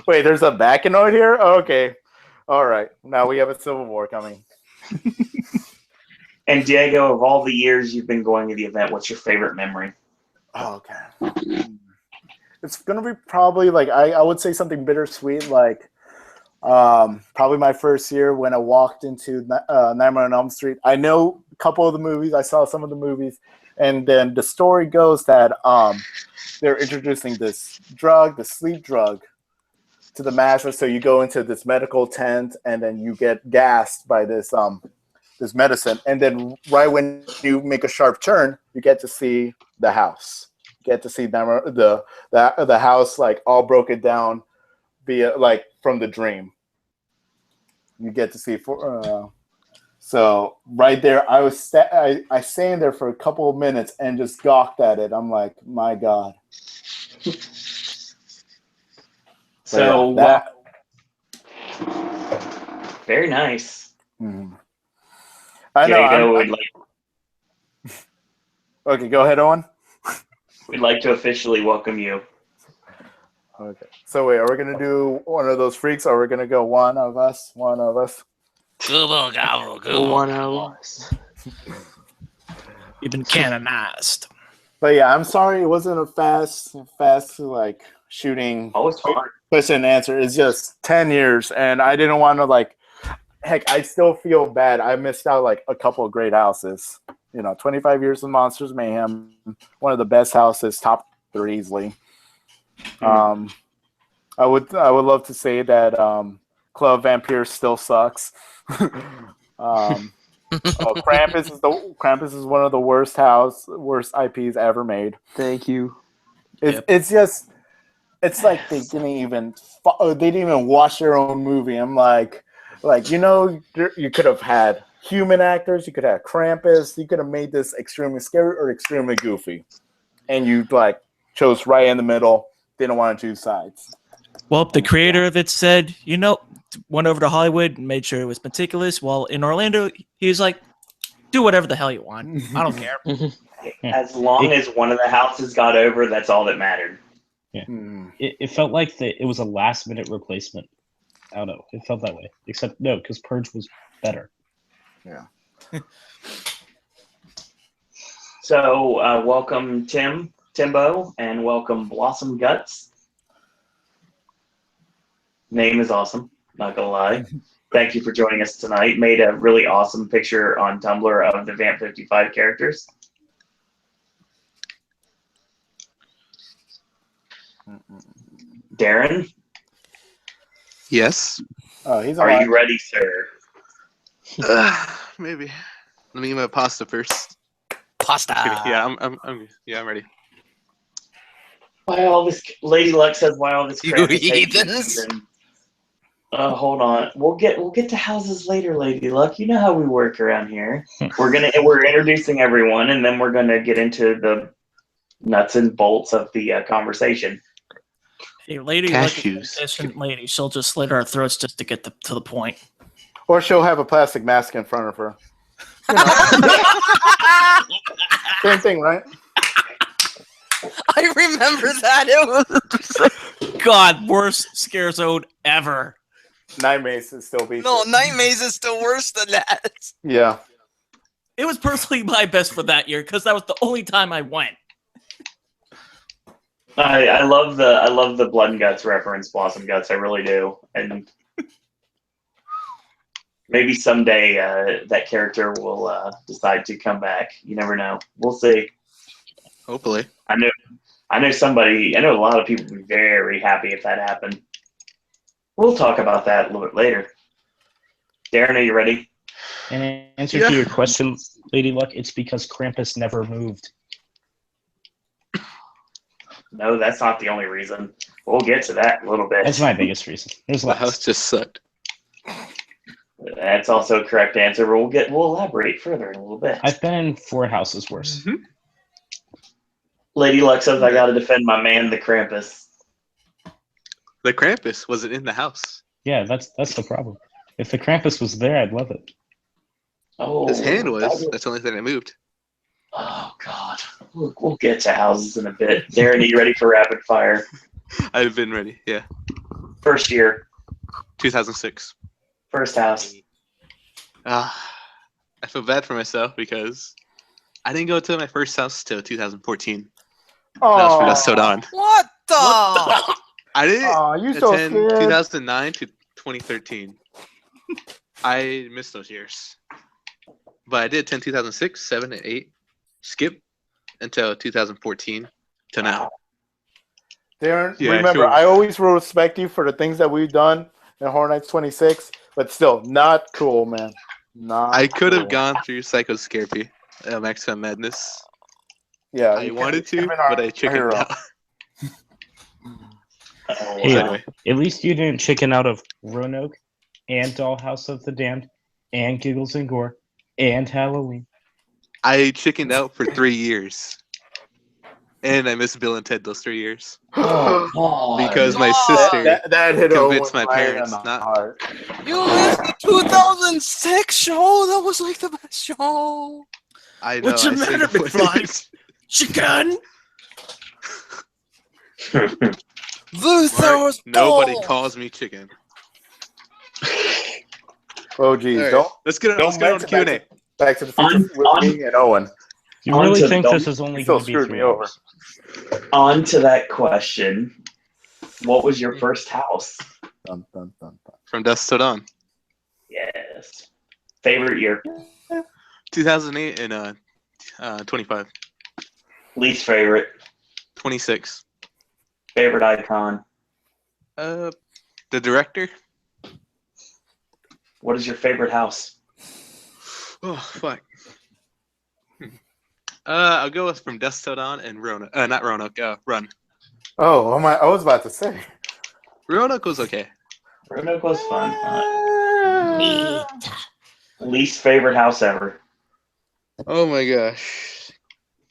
Wait, there's a Bacanoid here? Oh, okay. All right. Now we have a Civil War coming. And Diego, of all the years you've been going to the event, what's your favorite memory? Oh, okay. It's going to be probably like, I would say something bittersweet, like probably my first year when I walked into Nightmare on Elm Street. I know a couple of the movies. I saw some of the movies. And then the story goes that they're introducing this drug, the sleep drug, to the masses. So you go into this medical tent, and then you get gassed by this this medicine. And then right when you make a sharp turn, you get to see the house. You get to see the house like all broken down, via like from the dream. You get to see so right there, I was I stayed there for a couple of minutes and just gawked at it. I'm like, my God. So yeah, very nice. Mm-hmm. I know. Okay, go ahead, Owen. We'd like to officially welcome you. Okay. So wait, are we gonna do one of those freaks, or are we gonna go one of us? Gobble, gobble, gobble. One of us. You've been canonized. But yeah, I'm sorry it wasn't a fast like shooting question and answer. It's just 10 years, and I didn't want to like. Heck, I still feel bad. I missed out like a couple of great houses. You know, 25 years of Monsters Mayhem, one of the best houses, top 3 easily. I would love to say that Club Vampire still sucks. Krampus is one of the worst IPs ever made. Thank you. It's just like they didn't even watch their own movie. I'm like you know, you could have had human actors, you could have Krampus, you could have made this extremely scary or extremely goofy, and you like chose right in the middle. Didn't want to choose sides. Well, the creator of it said, you know, went over to Hollywood and made sure it was meticulous. While in Orlando, he was like, do whatever the hell you want. I don't care. As long as one of the houses got over, that's all that mattered. Yeah. It felt like it was a last-minute replacement. I don't know. It felt that way. Except, no, because Purge was better. Yeah. So, welcome Timbo, and welcome Blossom Guts. Name is awesome. not gonna lie. Thank you for joining us tonight. Made a really awesome picture on Tumblr of the Vamp 55 characters. Darren? Yes. Oh, he's Are alive. you ready, sir? Maybe. Let me get my pasta first. Pasta. Yeah, I'm ready. Why all this? Lady Luck says, "Why all this You crap?" is taking heathens. season?" Hold on. We'll get to houses later, Lady Luck. You know how we work around here. We're introducing everyone, and then we're gonna get into the nuts and bolts of the conversation. Hey, Lady Luck is a decent lady. She'll just slit our throats just to get to the point. Or she'll have a plastic mask in front of her. Same thing, right? I remember that. It was God, worst scare zone ever. Night Maze is still beats no. it. Night Maze is still worse than that. Yeah. It was personally my best for that year because that was the only time I went. I love the blood and guts reference, Blossom Guts. I really do, and maybe someday that character will decide to come back. You never know. We'll see. Hopefully. I know a lot of people would be very happy if that happened. We'll talk about that a little bit later. Darren, are you ready? In answer to your question, Lady Luck, it's because Krampus never moved. No, that's not the only reason. We'll get to that in a little bit. That's my biggest reason. There's The lots. house just sucked. That's also a correct answer, but we'll elaborate further in a little bit. I've been in 4 houses worse. Mm-hmm. Lady Luck says I gotta defend my man, the Krampus. The Krampus wasn't in the house. Yeah, that's the problem. If the Krampus was there, I'd love it. Oh, His hand was. That's the only thing that moved. Oh God, we'll get to houses in a bit. Darren, are you ready for rapid fire? I've been ready. Yeah. First year, 2006. first house. I feel bad for myself because I didn't go to my first house till 2014. That was for Dust Till Dawn. What the? I didn't you so attend scared. 2009 to 2013. I missed those years. But I did attend 2006, 7, and 8. Skip until 2014 to now. Darren, Yeah, remember, sure. I always will respect you for the things that we've done in Horror Nights 26, but still, not cool, man. Not I could have cool. gone through Psycho Scarpy, Maximum Madness. Yeah, I you wanted could've to, been our but I chickened hero. out. Hey, Anyway. at least you didn't chicken out of Roanoke and Dollhouse of the Damned and Giggles and Gore and Halloween. I chickened out for 3 years. And I missed Bill and Ted those 3 years. Because my sister that hit convinced Owen my right in parents the not. heart. You missed the 2006 show. That was like the best show. I know. What's the I matter, saved McFly? Chicken? Luther was Nobody balls. calls me chicken. Oh, geez. All right, Don't let's get on to Q&A. Back to the Future with me and Owen. You really think this is only still going to be screwed 3 me over. hours? On to that question. What was your first house? Dun, dun, dun, dun. From Dust Till Dawn. Yes. Favorite year? 2008 and 25. Least favorite? 26. Favorite icon? The director. What is your favorite house? Oh fuck. I'll go with From Dust Till Dawn and Roanoke. Not Roanoke. Run. Oh, I was about to say. Roanoke was okay. Roanoke was fun. Least favorite house ever? Oh my gosh.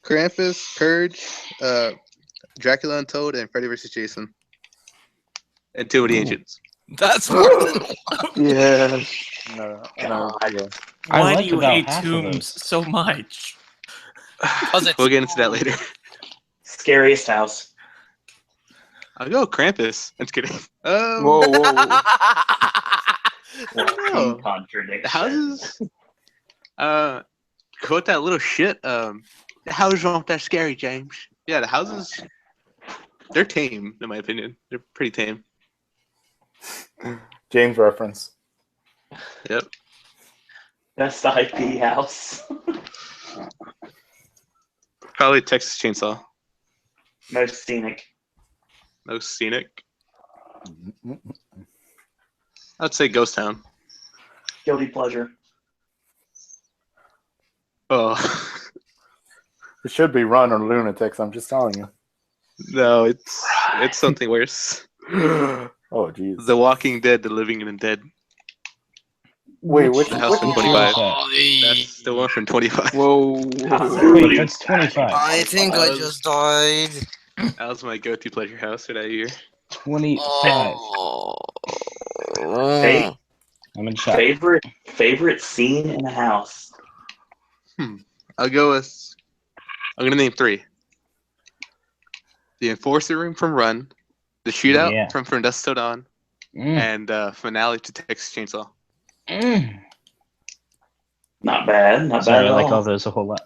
Krampus, Purge, Dracula Untold, and Freddy vs. Jason. And Two of the Ancients. That's more than Yeah. No. Why liked do you about hate half of Tombs those. so much? We'll get into that later. Scariest house? I'll go Krampus. I'm just kidding. Whoa. Walking contradiction. The houses. Quote that little shit. The houses aren't that scary, James. Yeah, the houses. They're tame, in my opinion. They're pretty tame. James reference. Yep. Best IP house. Probably Texas Chainsaw. Most scenic. Most scenic. I'd say Ghost Town. Guilty pleasure. Oh. It should be Run or Lunatics. I'm just telling you. No, it's something worse. Oh, jeez. The Walking Dead, The Living and the Dead. Wait, which The house from 25? That's the one from 25. Whoa. Wait, that's 25. I think I just died. That was my go-to pleasure house for that year. 25. I'm in shock. Favorite scene in a house. I'm gonna name 3. The Enforcer Room from Run, the Shootout from Dusk Till Dawn, and finale to Texas Chainsaw. Not bad. Not Sorry, bad. I like all all those a whole lot.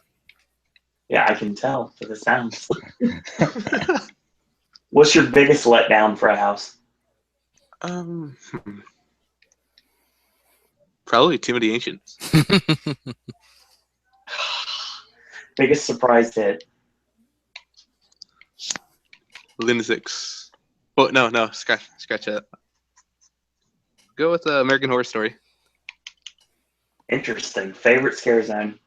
Yeah, I can tell for the sounds. What's your biggest letdown for a house? Probably Tomb of the Ancients. Biggest surprise hit. Lunatics. Oh no, scratch that. Go with American Horror Story. Interesting. Favorite scare zone.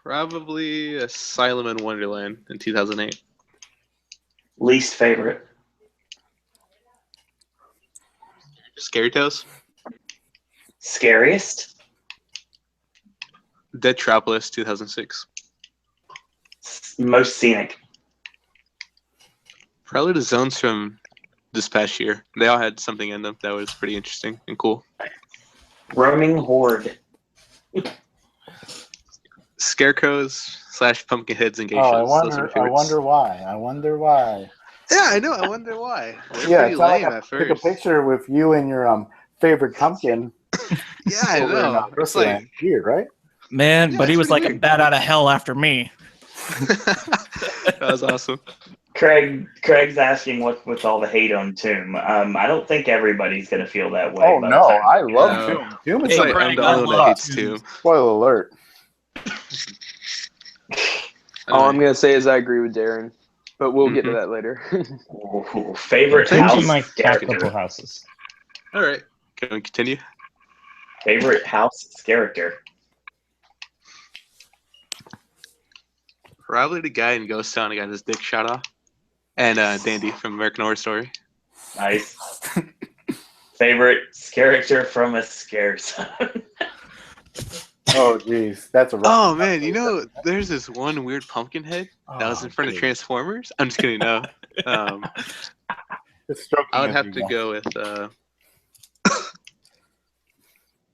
Probably Asylum in Wonderland in 2008. Least favorite. Scary Tales. Scariest. Dead Tropolis 2006. Most scenic. Probably the zones from this past year. They all had something in them that was pretty interesting and cool. Roaming Horde. Scarecrows / pumpkin heads and geishas. Oh, I Those are my wonder favorites. I wonder why. Yeah, I know. I wonder why. They're Yeah, pretty it's not lame like I at took a first. picture with you and your favorite pumpkin. Yeah, I over in, know. It's Brooklyn. like Weird, right? Man, Yeah, but he it's was like pretty a weird. bat out of hell after me. That was awesome. Craig's asking what's all the hate on Tomb. I don't think everybody's gonna feel that way. Oh by no, the time I you get love out. Tomb. Tomb is It's the like I'm best the only one that one. hates Tomb. Spoiler alert. All I'm gonna say is I agree with Darren, but we'll get to that later. Ooh, favorite Tomb's house in my top character. couple houses. All right. Can we continue? Favorite house character. Probably the guy in Ghost Town who got his dick shot off. And Dandy from American Horror Story. Nice. Favorite character from a scare zone. Oh jeez, that's a rough Oh man, you know, there's this one weird pumpkin head that was in front of dude. Transformers. I'm just kidding, no. It's stroking I would as have we to go. go with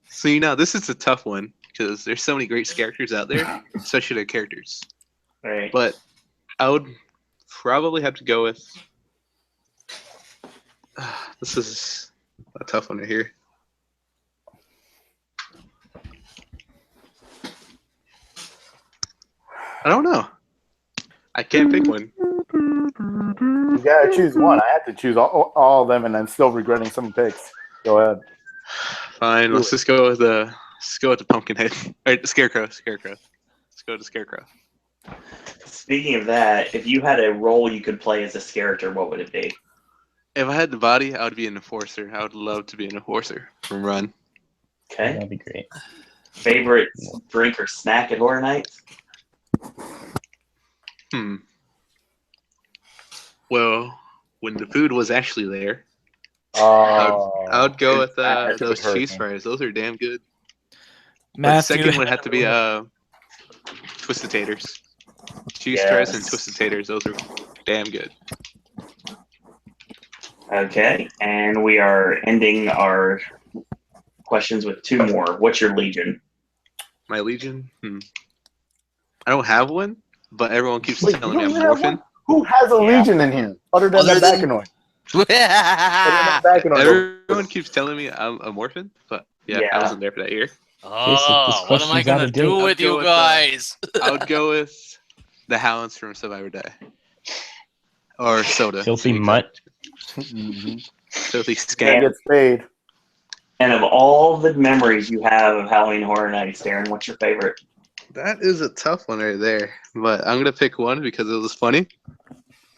So this is a tough one because there's so many great characters out there, especially their characters. Right. But I would probably have to go with this is a tough one right here. I don't know. I can't pick one. You gotta choose one. I had to choose all of them, and I'm still regretting some picks. Go ahead. Fine, let's just go with the Pumpkinhead. Or the Scarecrow. Let's go with the Scarecrow. Speaking of that, if you had a role you could play as a character, what would it be? If I had the body, I would be an enforcer. I would love to be an enforcer from Run. Okay. That'd be great. Favorite drink or snack at Horror Nights? Well, when the food was actually there, Oh, I would go with that those would hurt cheese me. fries. Those are damn good. But Matthew, second would have to be Twisted Taters. Cheese fries and Twisted Taters. Those are damn good. Okay, and we are ending our questions with two more. What's your Legion? My Legion? I don't have one, but everyone keeps Wait, telling you me don't I'm even have Morphin. Who has a Legion in here other than Other the than- Bakanoid? Other than the Bakanoid. Everyone keeps telling me I'm a Morphin, but yeah, Yeah. I wasn't there for that year. Oh, what am I question's out gonna of date. do I'll with go you with, guys? I would go with the Hounds from Survivor Die. Or Soda. Filthy mutt. Mhm. Filthy Guy scam. gets paid. And of all the memories you have of Halloween Horror Nights, Darren, what's your favorite? That is a tough one right there. But I'm gonna pick one because it was funny.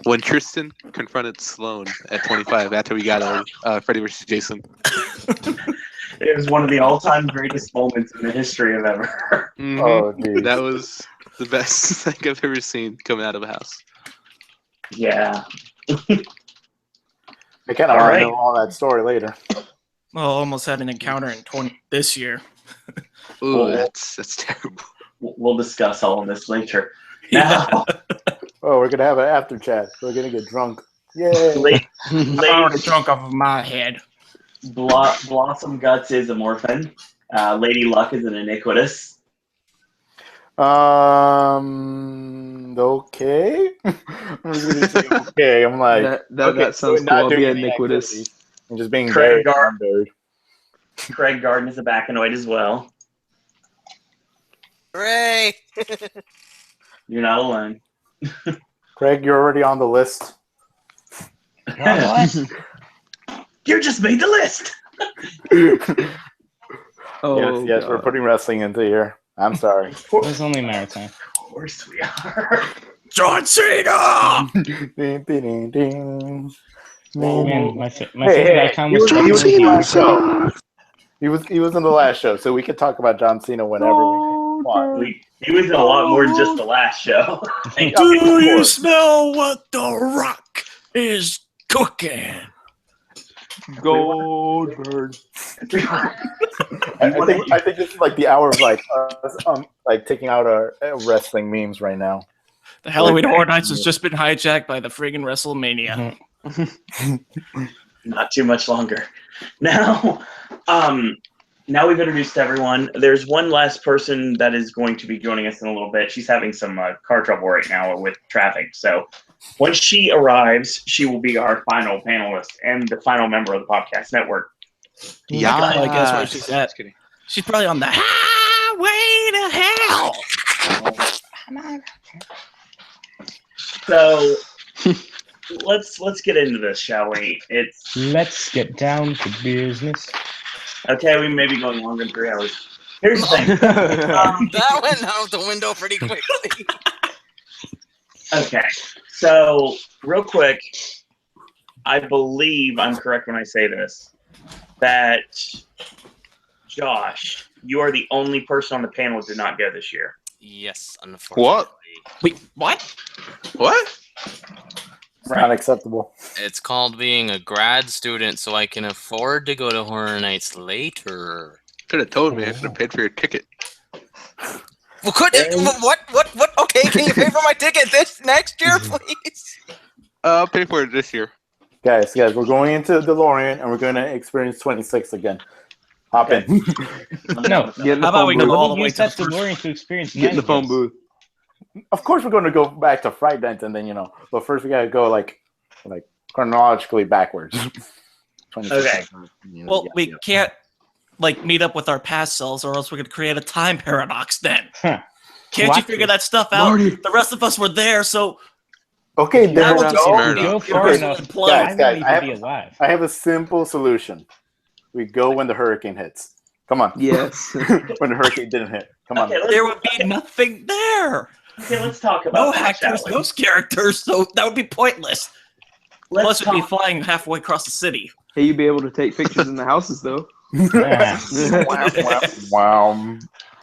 When Tristan confronted Sloan at 25 after we got Freddy vs. Jason. It was one of the all-time greatest moments in the history of ever. Mm-hmm. Oh, geez. That was the best thing I've ever seen coming out of a house. Yeah. I kind of want to know all that story later. Well, almost had an encounter in this year. Ooh, that's terrible. We'll discuss all of this later. Yeah. Now, Oh, we're gonna have an after chat. We're gonna get drunk. Yay! I'm already drunk off of my head. Blossom Guts is a morphin. Lady Luck is an iniquitous. Okay. I'm just gonna say okay. I'm like that sounds so cool. I'll not be doing any iniquitous. activities. I'm just being Craig very Craig Garden is a Bacanoid as well. Hooray! You're not alone. Craig, you're already on the list. You just made the list. Oh, yes, we're putting wrestling into here. I'm sorry. It was only maritime. Of course we are. John Cena! Ding, ding, ding. Man, my favorite icon was John Cena. He was in the last show, so we could talk about John Cena whenever we want. He was in a lot more than just the last show. Do you smell what The Rock is cooking? Goldberg. I think it's like the hour of like taking out our wrestling memes right now. The Halloween Horror Nights has just been hijacked by the friggin' WrestleMania. Not too much longer. Now we've introduced everyone. There's one last person that is going to be joining us in a little bit. She's having some car trouble right now with traffic. So once she arrives, she will be our final panelist and the final member of the Popcast Network. Yeah, I guess where she's at. She's probably on the highway to hell. So let's get into this, shall we? Let's get down to business. Okay, we may be going longer than 3 hours. Here's the thing. That went out the window pretty quickly. Okay, so real quick, I believe I'm correct when I say this, that Josh, you are the only person on the panel who did not go this year. Yes, unfortunately. What? Wait, what? What? It's not acceptable. It's called being a grad student, so I can afford to go to Horror Nights later. Could have told me. I should have paid for your ticket. Well, what? Okay, can you pay for my ticket this next year, please? I'll pay for it this year. Guys, we're going into DeLorean and we're going to experience 26 again. Hop in. No, Get in the How about phone we booth. go all the way use to that the first? DeLorean to experience Get in the phone 90s. booth. Of course, we're going to go back to Fright Night and then, but first we got to go like chronologically backwards. 26. Okay. Well, we can't meet up with our past selves, or else we're gonna create a time paradox. Then can't you figure that stuff out? Marty. The rest of us were there, so Okay, now there we'll we just go. Go far Guys, enough. guys, I guys, won't even be alive. I have a simple solution. We go when the hurricane hits. Come on. Yes. When the hurricane didn't hit. Come on. Okay, there would be nothing there. Okay, let's talk about No that, shall actors, we? no characters, so that would be pointless. Let's Plus, we'd be talk- flying halfway across the city. Hey, you'd be able to take pictures in the houses, though. Wow.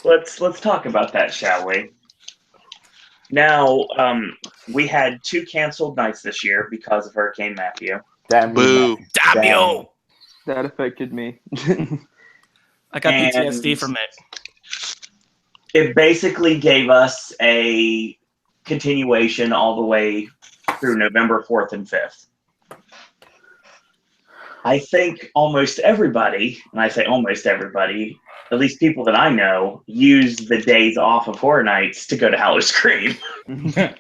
Let's talk about that, shall we? Now, we had 2 canceled nights this year because of Hurricane Matthew. Damn Boo. Damn you! That affected me. I got And- PTSD from it. It basically gave us a continuation all the way through November 4th and 5th. I think almost everybody, and I say almost everybody, at least people that I know, use the days off of Horror Nights to go to Hallow Scream. Nope.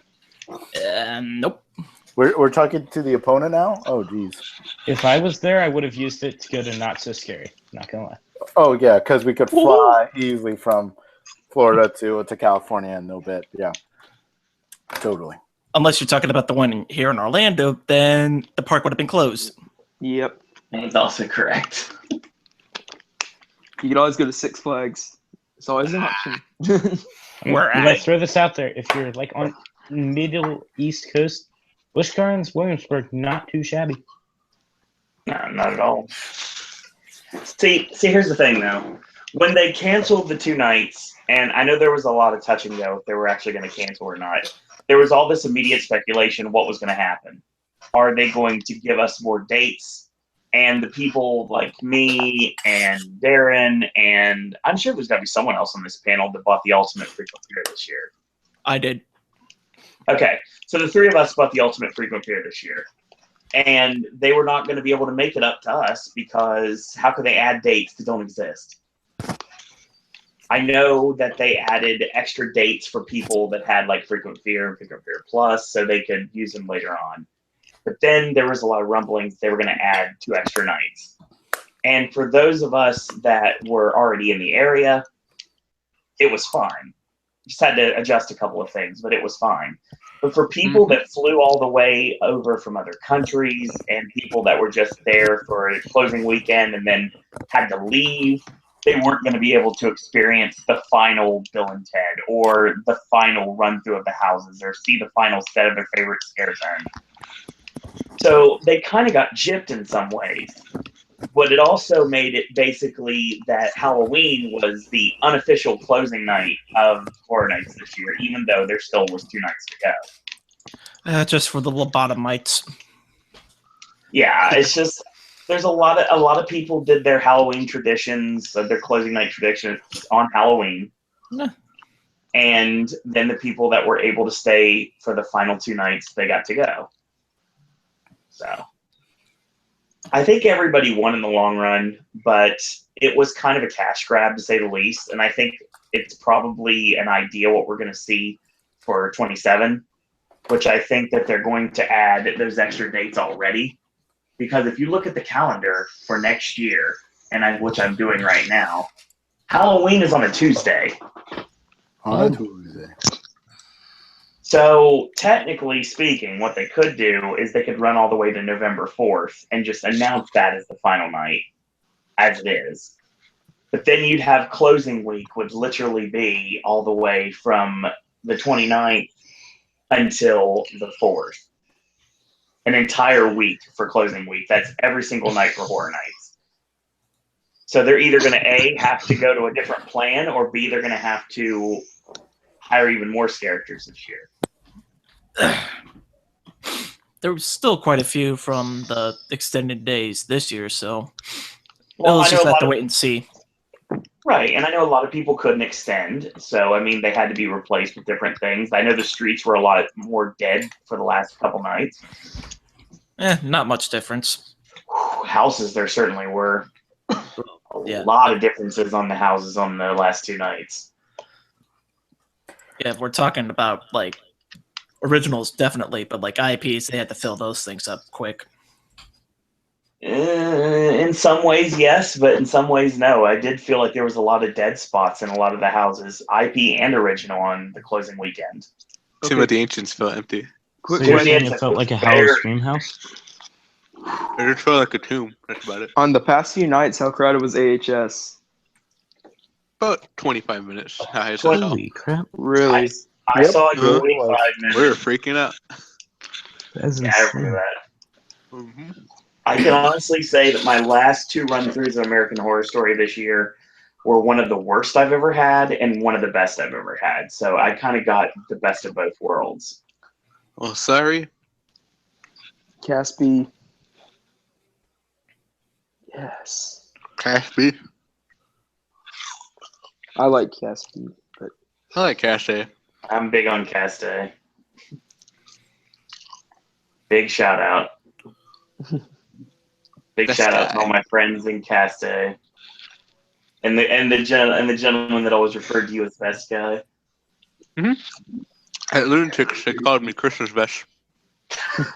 We're talking to the opponent now? Oh, geez. If I was there, I would have used it to go to Not So Scary. Not gonna lie. Oh, yeah, because we could fly easily from Florida to California in no bit. Yeah. Totally. Unless you're talking about the one here in Orlando, then the park would have been closed. Yep. That's also correct. You could always go to Six Flags. It's always an option. Let's throw this out there. If you're like on Middle East Coast, Busch Gardens, Williamsburg, not too shabby. No, not at all. See, here's the thing though. When they canceled the 2 nights, and I know there was a lot of touch and go if they were actually going to cancel or not, there was all this immediate speculation what was going to happen. Are they going to give us more dates? And the people like me and Darren, and I'm sure there's got to be someone else on this panel that bought the Ultimate Frequent Fear this year. I did. Okay, so the 3 of us bought the Ultimate Frequent Fear this year. And they were not going to be able to make it up to us because how could they add dates that don't exist? I know that they added extra dates for people that had like Frequent Fear and Frequent Fear Plus so they could use them later on. But then there was a lot of rumblings they were going to add 2 extra nights. And for those of us that were already in the area, it was fine. Just had to adjust a couple of things, but it was fine. But for people that flew all the way over from other countries and people that were just there for a closing weekend and then had to leave, they weren't going to be able to experience the final Bill and Ted or the final run through of the houses or see the final set of their favorite scare zone. So they kind of got gypped in some ways. But it also made it basically that Halloween was the unofficial closing night of Horror Nights this year, even though there still was 2 nights to go. Just for the lobotomites. Yeah, it's just there's a lot of people did their Halloween traditions, their closing night traditions on Halloween. Yeah. And then the people that were able to stay for the final 2 nights, they got to go. So I think everybody won in the long run, but it was kind of a cash grab to say the least. And I think it's probably an idea what we're going to see for 27, which I think that they're going to add those extra dates already. Because if you look at the calendar for next year, which I'm doing right now, Halloween is on a Tuesday. On a Tuesday. So technically speaking, what they could do is they could run all the way to November 4th and just announce that as the final night, as it is. But then you'd have closing week would literally be all the way from the 29th until the 4th. An entire week for closing week. That's every single night for Horror Nights. So they're either going to A, have to go to a different plan, or B, they're going to have to hire even more characters this year. There was still quite a few from the extended days this year, so Well, we'll I know just a have lot to of- wait and see. Right, and I know a lot of people couldn't extend, so I mean they had to be replaced with different things. I know the streets were a lot more dead for the last couple nights. Not much difference. Houses there certainly were. A lot of differences on the houses on the last 2 nights. Yeah, we're talking about like originals definitely, but like IPs, they had to fill those things up quick. In some ways, yes, but in some ways, no. I did feel like there was a lot of dead spots in a lot of the houses, IP and original, on the closing weekend. Some of the ancients felt empty. So you're saying it felt like a Halloween Scream house? It just felt like a tomb. That's about it. On the past few nights, how crowded was AHS? About 25 minutes. Holy crap. Really? I saw it 25 minutes. We were freaking out. That's Yeah, I remember that. Mm-hmm. I can honestly say that my last 2 run-throughs of American Horror Story this year were one of the worst I've ever had and one of the best I've ever had. So I kind of got the best of both worlds. Well, sorry. Caspi. Yes. Caspi. I like Caspi, but I like Cache. I'm big on Cast Day. Big shout out. Big Best shout out guy. to all my friends in Cast Day. And the gentleman that always referred to you as best guy. Mm-hmm. At Lunatics, they called me Christmas best.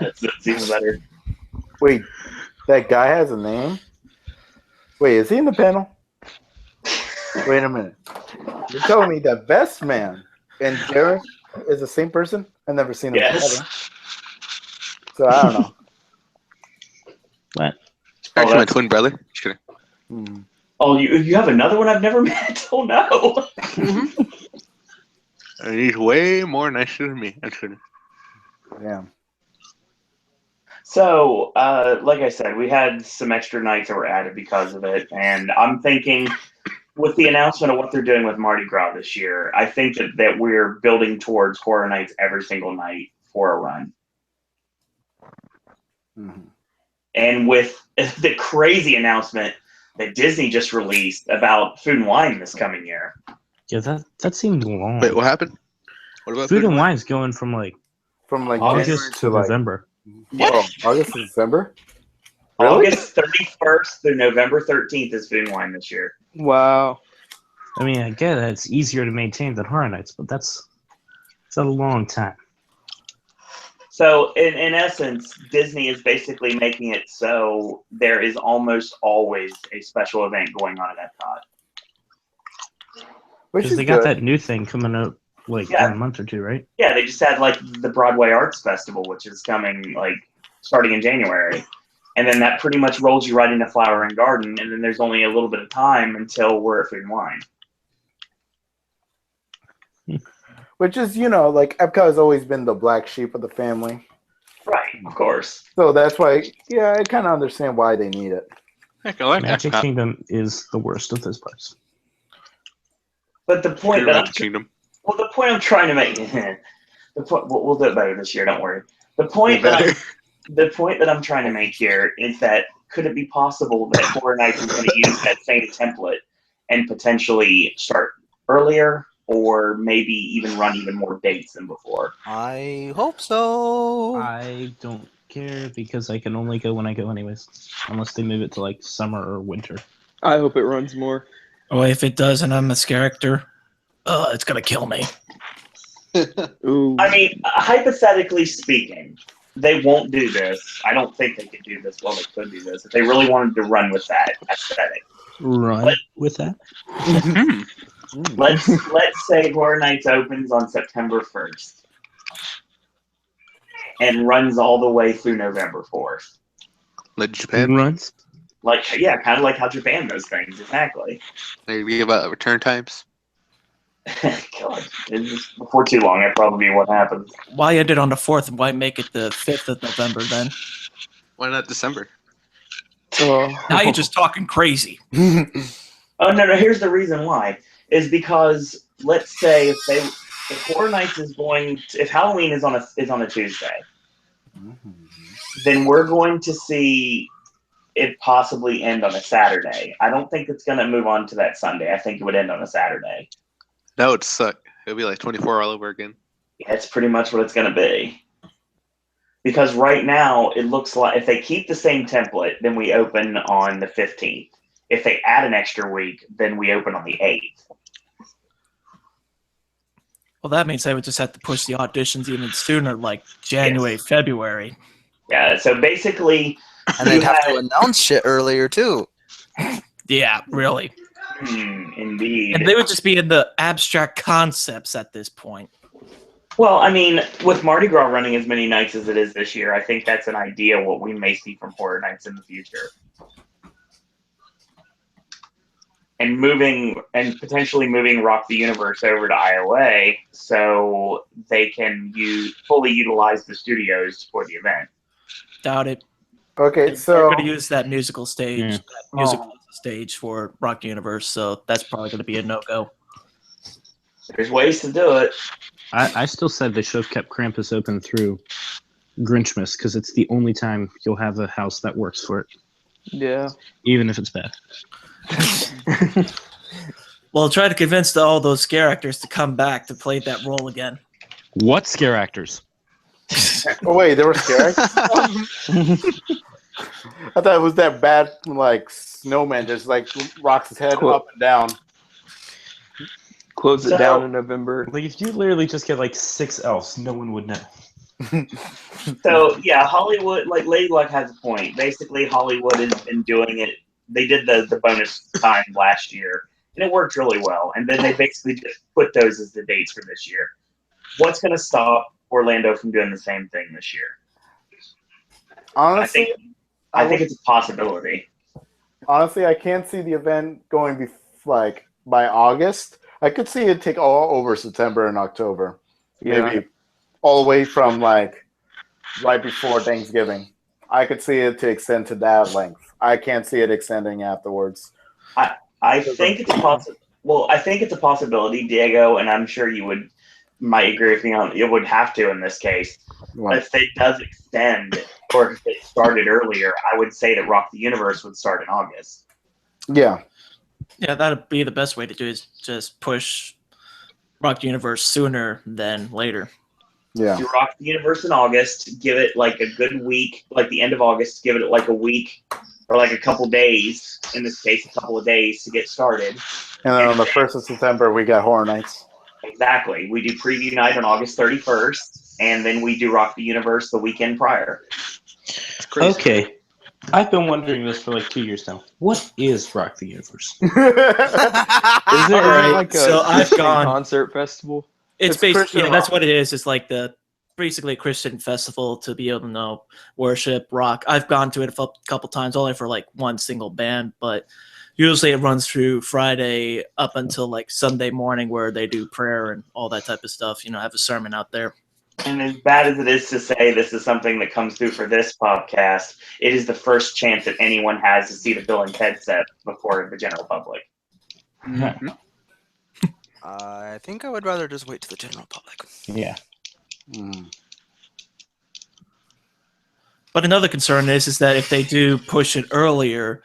That's even better. Wait, that guy has a name? Wait, is he in the panel? Wait a minute. You're telling me that Best Man and Darren is the same person? I've never seen them Yes. together. So I don't know. What? Actually, my twin brother. Sure. Oh, you have another one I've never met? Oh no. And he's way more nicer than me. Actually. Yeah. So, like I said, we had some extra nights that were added because of it, and I'm thinking, with the announcement of what they're doing with Mardi Gras this year, I think that we're building towards Horror Nights every single night for a run. And with the crazy announcement that Disney just released about Food and Wine this coming year. Yeah, that seemed long. Wait, what happened? What about Food and Wine's going from like August to November. Oh, August to December? Really? August 31st through November 13th is Food and Wine this year. Wow. I mean, I get it. It's easier to maintain than Horror Nights, but that's a long time. So, in essence, Disney is basically making it so there is almost always a special event going on at Epcot. Because they got that new thing coming up like in a month or two, right? Yeah, they just had like the Broadway Arts Festival, which is coming like starting in January. And then that pretty much rolls you right into Flower and Garden, and then there's only a little bit of time until we're at Food and Wine. Which is, like Epcot has always been the black sheep of the family. Right, of course. So that's why, I kind of understand why they need it. Heck, I like Magic Epcot. Kingdom is the worst of those parts. But the point Kingdom. the point I'm trying to make, we'll do it better this year. Don't worry. The point that I'm trying to make here is that could it be possible that Horror Nights is going to use that same template and potentially start earlier, or maybe even run even more dates than before? I hope so. I don't care because I can only go when I go anyways, unless they move it to like summer or winter. I hope it runs more. Oh, if it does and I'm this character, it's gonna kill me. Ooh. I mean, hypothetically speaking, they won't do this. I don't think they could do this. Well, they could do this if they really wanted to run with that aesthetic. With that? Let's say Horror Nights opens on September 1st and runs all the way through November 4th. Like Japan runs? Kind of like how Japan does things, exactly. Maybe about return times. God, before too long, that'd probably be what happens. Why end it on the 4th and why make it the 5th of November then? Why not December? Now you're just talking crazy. Oh no! Here's the reason why. Is because let's say if Horror Nights is if Halloween is on a Tuesday, then we're going to see it possibly end on a Saturday. I don't think it's going to move on to that Sunday. I think it would end on a Saturday. That would suck. It would be like 24 all over again. Yeah, it's pretty much what it's going to be. Because right now, it looks like if they keep the same template, then we open on the 15th. If they add an extra week, then we open on the 8th. Well, that means they would just have to push the auditions even sooner, like January, February. Yeah, so basically... And they'd have to announce shit earlier, too. Yeah, really. Indeed. And they would just be in the abstract concepts at this point. Well, I mean, with Mardi Gras running as many nights as it is this year, I think that's an idea what we may see from Horror Nights in the future. And potentially moving Rock the Universe over to IOA so they can fully utilize the studios for the event. Doubt it. Okay, so they're going to use that musical stage, stage for Rock the Universe, so that's probably going to be a no-go. There's ways to do it. I still said they should have kept Krampus open through Grinchmas because it's the only time you'll have a house that works for it. Yeah. Even if it's bad. Well, try to convince all those scare actors to come back to play that role again. What scare actors? Oh wait, there were scare actors? I thought it was that bad snowman just rocks his head up and down. Close it down in November. Like if you literally just get 6 elves, no one would know. So yeah, Hollywood, Lady Luck has a point. Basically, Hollywood has been doing it. They did the bonus time last year, and it worked really well. And then they basically just put those as the dates for this year. What's going to stop Orlando from doing the same thing this year? Honestly, I think it's a possibility. Honestly, I can't see the event going by August. I could see it take all over September and October. Yeah. Maybe all the way from right before Thanksgiving. I could see it to extend to that length. I can't see it extending afterwards. I think it's possible. Well, I think it's a possibility, Diego, and I'm sure you might agree with me on it. Would have to in this case. What? If it does extend, or if it started earlier, I would say that Rock the Universe would start in August. Yeah. Yeah, that'd be the best way to do it, is just push Rock the Universe sooner than later. Yeah. You Rock the Universe in August, give it like a good week, like the end of August, give it like a week or like a couple days, in this case, a couple of days to get started. And then on the 1st of September, we got Horror Nights. Exactly. We do Preview Night on August 31st, and then we do Rock the Universe the weekend prior. Okay. I've been wondering this for like 2 years now. What is Rock the Universe? Is there like a so I've Christian gone concert festival? It's basically Christian that's rock. what it is. It's like basically a Christian festival to be able to worship rock. I've gone to it a couple times, only for like one single band, but usually it runs through Friday up until like Sunday morning, where they do prayer and all that type of stuff. Have a sermon out there. And as bad as it is to say this is something that comes through for this podcast, it is the first chance that anyone has to see the Bill and Ted set before the general public. Mm-hmm. I think I would rather just wait to the general public. Yeah. But another concern is that if they do push it earlier,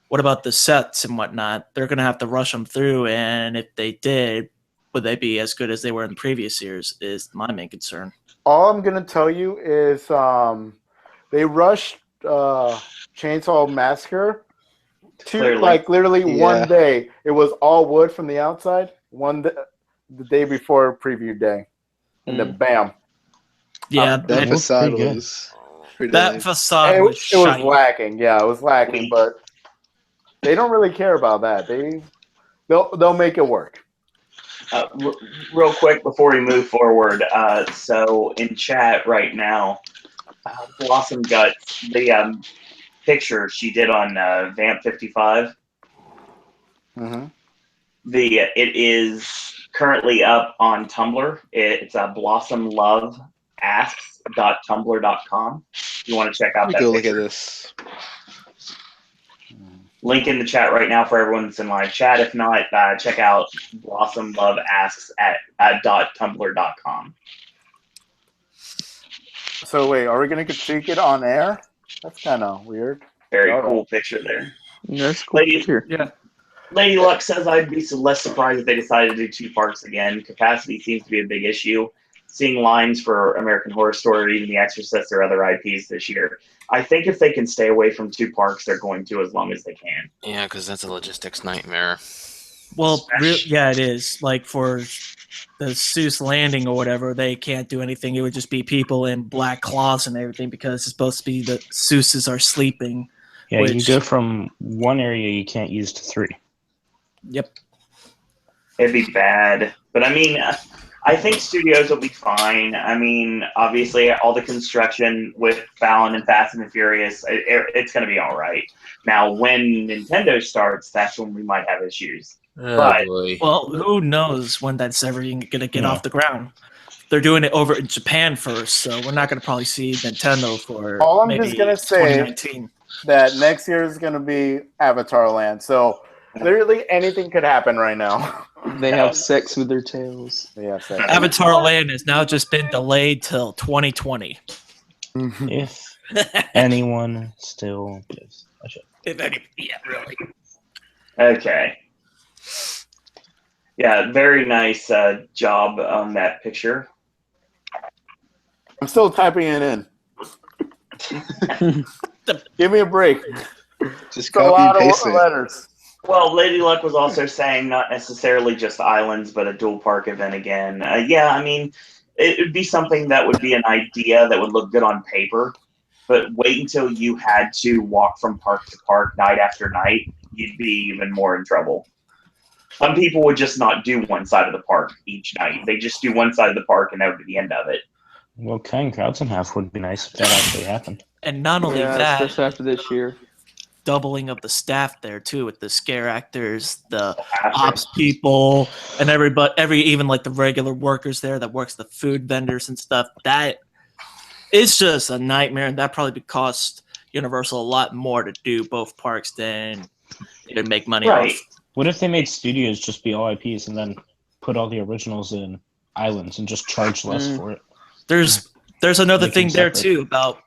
what about the sets and whatnot? They're going to have to rush them through, and if they did, would they be as good as they were in previous years is my main concern. All I'm going to tell you is they rushed Chainsaw Massacre to literally one day. It was all wood from the outside, the day before preview day. And then bam. Yeah, that facade was pretty that lame. facade it was was lacking. Yeah, it was lacking, but they don't really care about that. They'll make it work. Real quick before we move forward, so in chat right now, Blossom Guts, the picture she did on Vamp 55. Mm-hmm. It is currently up on Tumblr. It's blossomloveasks.tumblr.com. You want to check out that Go picture. look at this. Link in the chat right now for everyone that's in live chat. If not, check out blossomloveasks at .tumblr.com. So wait, are we going to critique it on air? That's kind of weird. Very cool picture there. That's cool. Lady Luck says I'd be less surprised if they decided to do 2 parks again. Capacity seems to be a big issue. Seeing lines for American Horror Story or even The Exorcist or other IPs this year. I think if they can stay away from 2 parks, they're going to as long as they can. Yeah, because that's a logistics nightmare. Well, yeah, it is. Like for the Seuss Landing or whatever, they can't do anything. It would just be people in black cloths and everything because it's supposed to be the Seuses are sleeping. Yeah, you go from one area you can't use to 3. Yep. It'd be bad. But I mean, I think studios will be fine. I mean, obviously, all the construction with Fallon and Fast and the Furious, it's going to be all right. Now, when Nintendo starts, that's when we might have issues. Well, who knows when that's ever going to get off the ground? They're doing it over in Japan first, so we're not going to probably see Nintendo for all I'm maybe just going to say 2019. That next year is going to be Avatar Land. So literally anything could happen right now. They have sex with their tails. They have sex. Avatar Land has now just been delayed till 2020. If anyone still gives a shit. If any, yeah, really. Okay. Yeah, very nice job on that picture. I'm still typing it in. Give me a break. Just a lot of letters. Well, Lady Luck was also saying not necessarily just islands, but a dual park event again. Yeah, I mean, it would be something that would be an idea that would look good on paper, but wait until you had to walk from park to park night after night, you'd be even more in trouble. Some people would just not do one side of the park each night. They just do one side of the park and that would be the end of it. Well, cutting crowds in half would be nice if that actually happened. And not only that, especially after this year. Doubling of the staff there too, with the scare actors, the ops people, and even like the regular workers there that works the food vendors and stuff. That it's just a nightmare, and that probably cost Universal a lot more to do both parks than it would make money off. What if they made studios just be all IPs and then put all the originals in islands and just charge less for it? There's another thing there too about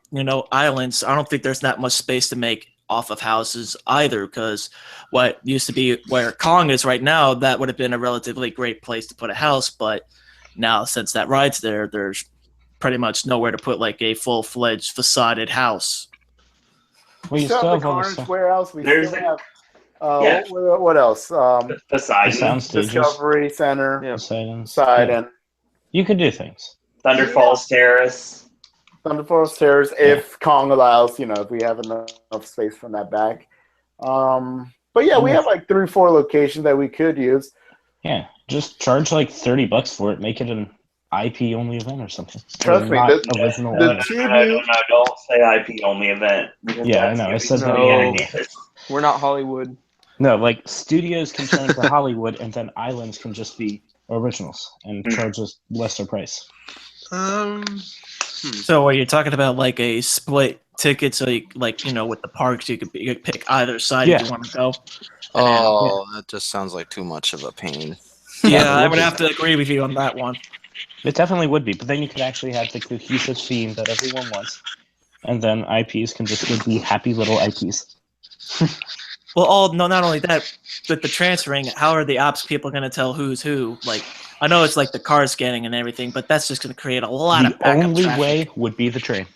islands. I don't think there's that much space to make off of houses either, because what used to be where Kong is right now, that would have been a relatively great place to put a house, but now since that ride's there, there's pretty much nowhere to put like a full-fledged facaded house. We still have the Carnage Warehouse. We still have what else? Poseidon, Discovery Center, Poseidon. You could do things. Thunder Falls Terrace. Thunder Falls Terrace, if Kong allows, if we have enough space from that back. But yeah, we have like 3 or 4 locations that we could use. Yeah, just charge like $30 for it. Make it an IP only event or something. Trust me, original. Don't say IP only event. Yeah, I know. I said that. We're not Hollywood. No, like studios can turn into Hollywood, and then islands can just be originals and charge a lesser price. So are you talking about like a split ticket? So you, with the parks, you could pick either side if you want to go. That just sounds like too much of a pain. Yeah, I would have to agree with you on that one. It definitely would be, but then you could actually have the cohesive theme that everyone wants, and then IPs can just be happy little IPs. Well, not only that, with the transferring, how are the ops people going to tell who's who? Like, I know it's like the card scanning and everything, but that's just going to create a lot of backup only traffic. way would be the train.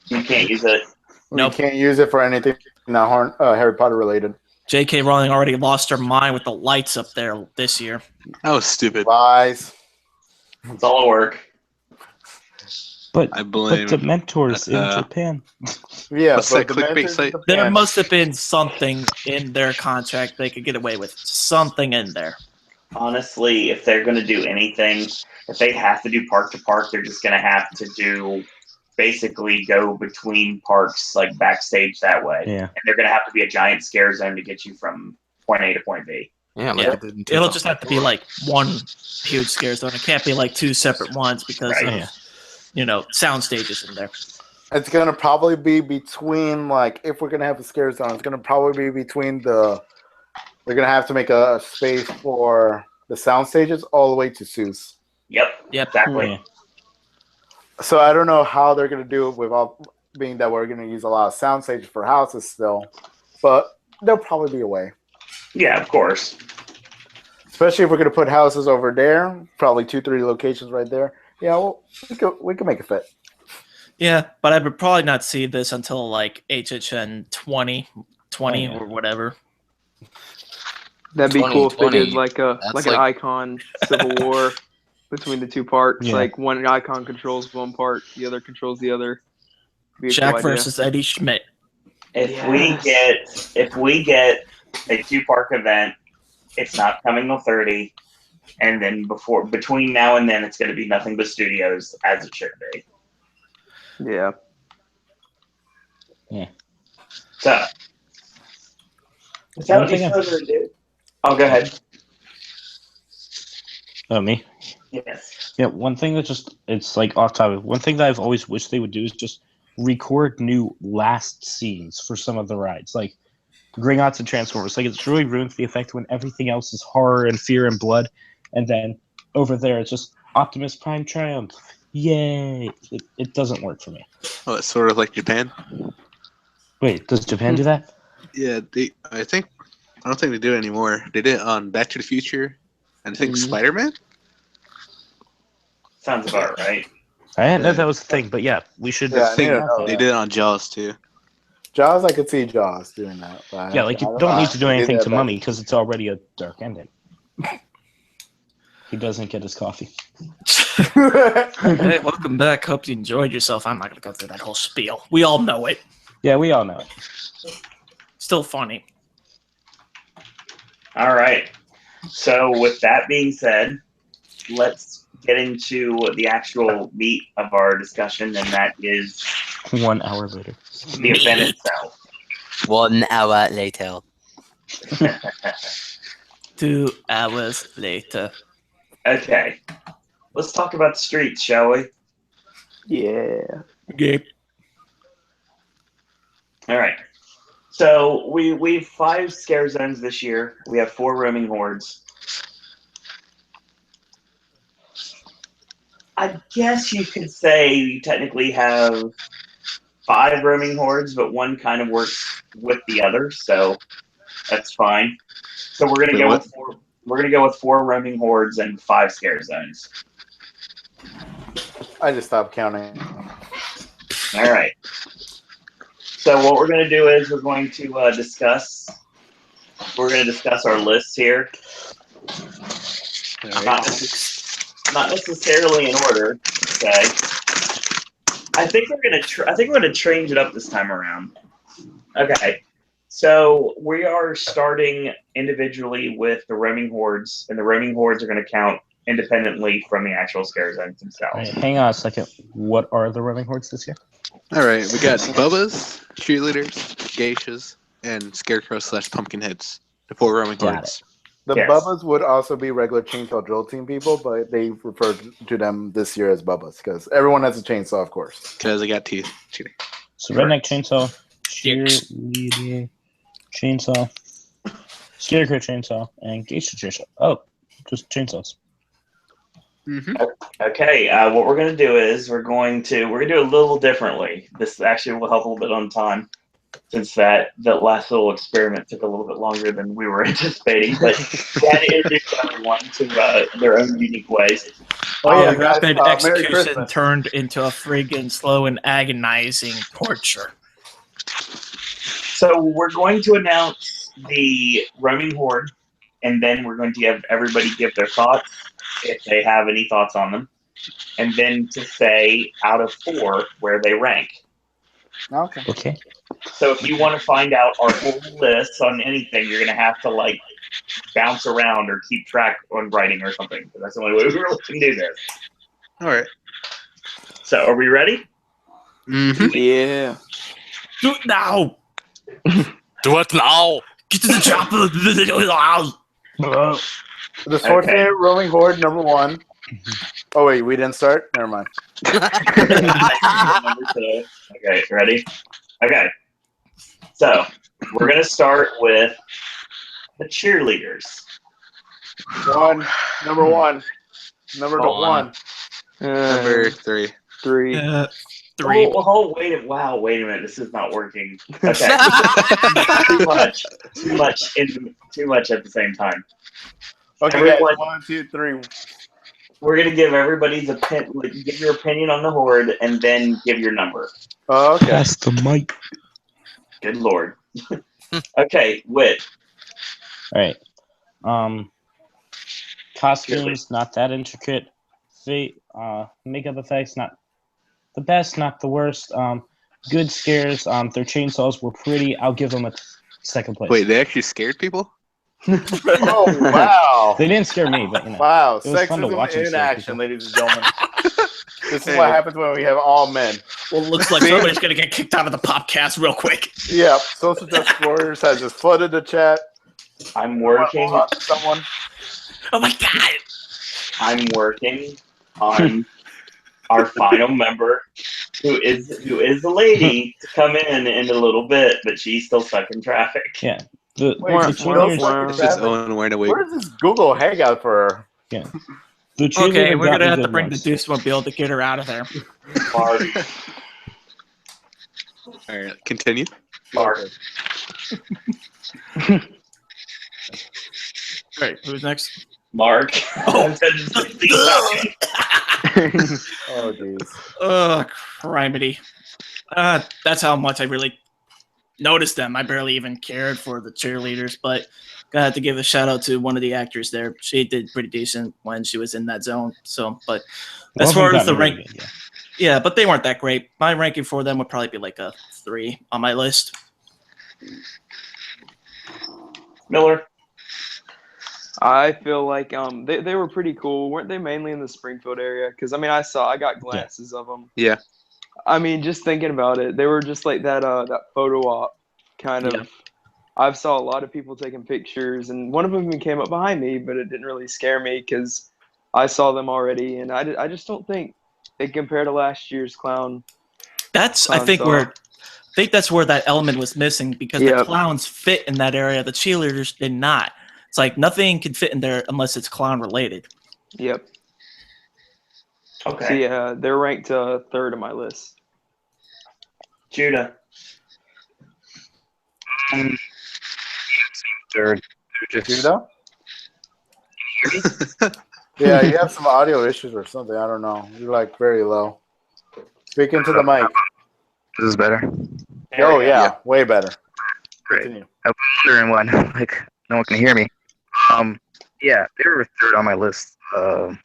You can't use it. You can't use it for anything not Harry Potter related. J.K. Rowling already lost her mind with the lights up there this year. That was stupid. Lies. It's all work. But I blame the mentors in Japan. Yeah, what's that clickbait site? There must have been something in their contract they could get away with. Something in there. Honestly, if they're going to do anything, if they have to do park to park, they're just going to have to basically go between parks, like backstage that way. Yeah. And they're going to have to be a giant scare zone to get you from point A to point B. Yeah, it'll just have to be like one huge scare zone. It can't be like 2 separate ones because of, sound stages in there. It's going to probably be between, like, if we're going to have a scare zone, it's going to probably be between they're going to have to make a space for the sound stages all the way to Seuss. Yep, exactly. Yeah. So I don't know how they're going to do it without being that we're going to use a lot of sound stages for houses still, but there'll probably be a way. Yeah, of course. Especially if we're going to put houses over there, probably 2-3 locations right there. Yeah, well, we could make it fit. Yeah, but I would probably not see this until like HHN 2020 or whatever. That'd be cool if they did like an icon Civil War between the 2 parks. Yeah. Like one icon controls one part, the other controls the other. Jack versus Eddie Schmidt. If we get a 2-park event, it's not coming till 30, and then between now and then, it's going to be nothing but studios, as it should be. Yeah. Yeah. So, without any further ado, go ahead. Oh, me? Yes. Yeah, one thing that it's like off topic. One thing that I've always wished they would do is just record new last scenes for some of the rides. Like Gringotts and Transformers. Like, it's really ruined the effect when everything else is horror and fear and blood. And then over there, it's just Optimus Prime Triumph. Yay! It doesn't work for me. Oh, it's sort of like Japan. Wait, does Japan do that? Yeah, I don't think they do it anymore. They did it on Back to the Future, and I think Spider-Man. Sounds about right. I didn't know that was a thing, but yeah, we should. They did it on Jaws too. Jaws, I could see Jaws doing that. Yeah, like you don't need to do anything to Mummy because it's already a dark ending. He doesn't get his coffee. Hey, welcome back. Hope you enjoyed yourself. I'm not going to go through that whole spiel. We all know it. Yeah, we all know it. Still funny. All right. So with that being said, let's get into the actual meat of our discussion, and that is 1 hour later. the event itself. 1 hour later. 2 hours later. Okay, let's talk about the streets, shall we? Yeah. Okay. All right. So we've 5 scare zones this year. We have 4 roaming hordes. I guess you could say you technically have 5 roaming hordes, but one kind of works with the other, so that's fine. So we're gonna go with 4. We're gonna go with 4 roaming hordes and 5 scare zones. I just stopped counting. All right. So what we're gonna do is we're going to discuss. We're gonna discuss our lists here. Not necessarily in order. Okay. I think we're gonna change it up this time around. Okay. So we are starting individually with the roaming hordes, and the roaming hordes are going to count independently from the actual scare zones themselves. All right, hang on a second. What are the roaming hordes this year? All right, we got Bubba's, cheerleaders, geishas, and scarecrow/pumpkinheads. The 4 roaming hordes. The Bubbas would also be regular chainsaw drill team people, but they referred to them this year as Bubbas because everyone has a chainsaw, of course. Because they got teeth. So redneck chainsaw, cheerleader chainsaw, scarecrow chainsaw, and geisha chainsaw. Oh, just chainsaws. Mm-hmm. Okay, what we're going to do is we're going to do it a little differently. This actually will help a little bit on time, since that last little experiment took a little bit longer than we were anticipating. But we had to introduce everyone to their own unique ways. Rapid execution turned into a friggin' slow and agonizing torture. So we're going to announce the roaming horde, and then we're going to have everybody give their thoughts, if they have any thoughts on them, and then to say out of 4 where they rank. Okay. So if you want to find out our whole list on anything, you're going to have to bounce around or keep track on writing or something. Because that's the only way we really can do this. All right. So are we ready? Mm-hmm. Yeah. Do it now. Do it now. Get to the chopper. The Fortnite roaming horde number 1. Oh wait, we didn't start. Never mind. Okay, ready? Okay. So we're gonna start with the cheerleaders. Number 1. Number 1. Number 3. 3. 3. Wait a minute. This is not working. Okay. Too much at the same time. Okay, Everyone, 1, 2, 3. We're gonna give everybody's give your opinion on the horde, and then give your number. Oh, okay. Pass the mic. Good lord. Okay, Wit. All right. Costumes not that intricate. Makeup effects not the best, not the worst. Good scares. Their chainsaws were pretty. I'll give them a second place. Wait, they actually scared people? Oh wow! They didn't scare me, but wow, it was fun to watch sexism in action, people. ladies and gentlemen. This is what happens when we have all men. Well, it looks like somebody's gonna get kicked out of the Popcast real quick. Yeah, Social Justice Warriors has just flooded the chat. I'm working. Someone. Oh my god! I'm working on our final member, who is a lady, to come in a little bit, but she's still stuck in traffic. Yeah. Just Owen wearing a wig. Where's this Google Hangout for her? Yeah. Okay, we're gonna have to bring the Deuce Mobile to get her out of there. All right, continue. Mark. Alright, who's next? Mark. Oh, oh jeez. Criminy. That's how much I really noticed them. I barely even cared for the cheerleaders, but gotta have to give a shout out to one of the actors there. She did pretty decent when she was in that zone. So, but as far as the rank, yeah, but they weren't that great. My ranking for them would probably be like a 3 on my list. Miller. I feel like they were pretty cool. Weren't they mainly in the Springfield area? Because I mean, I got glances of them. Yeah. I mean, just thinking about it, they were just like that photo op kind of. I've saw a lot of people taking pictures, and one of them even came up behind me, but it didn't really scare me because I saw them already, and I just don't think they compare to last year's clown. I think that's where that element was missing because the clowns fit in that area, the cheerleaders did not. It's like nothing can fit in there unless it's clown related. Yep. Okay. So yeah, they're ranked third on my list. Judah. Third. Judah? Yeah, you have some audio issues or something. I don't know. You're like very low. Speak into the mic. This is better. Oh yeah, way better. Great. Continue. I was wondering why no one can hear me. Yeah, they were third on my list. Sorry.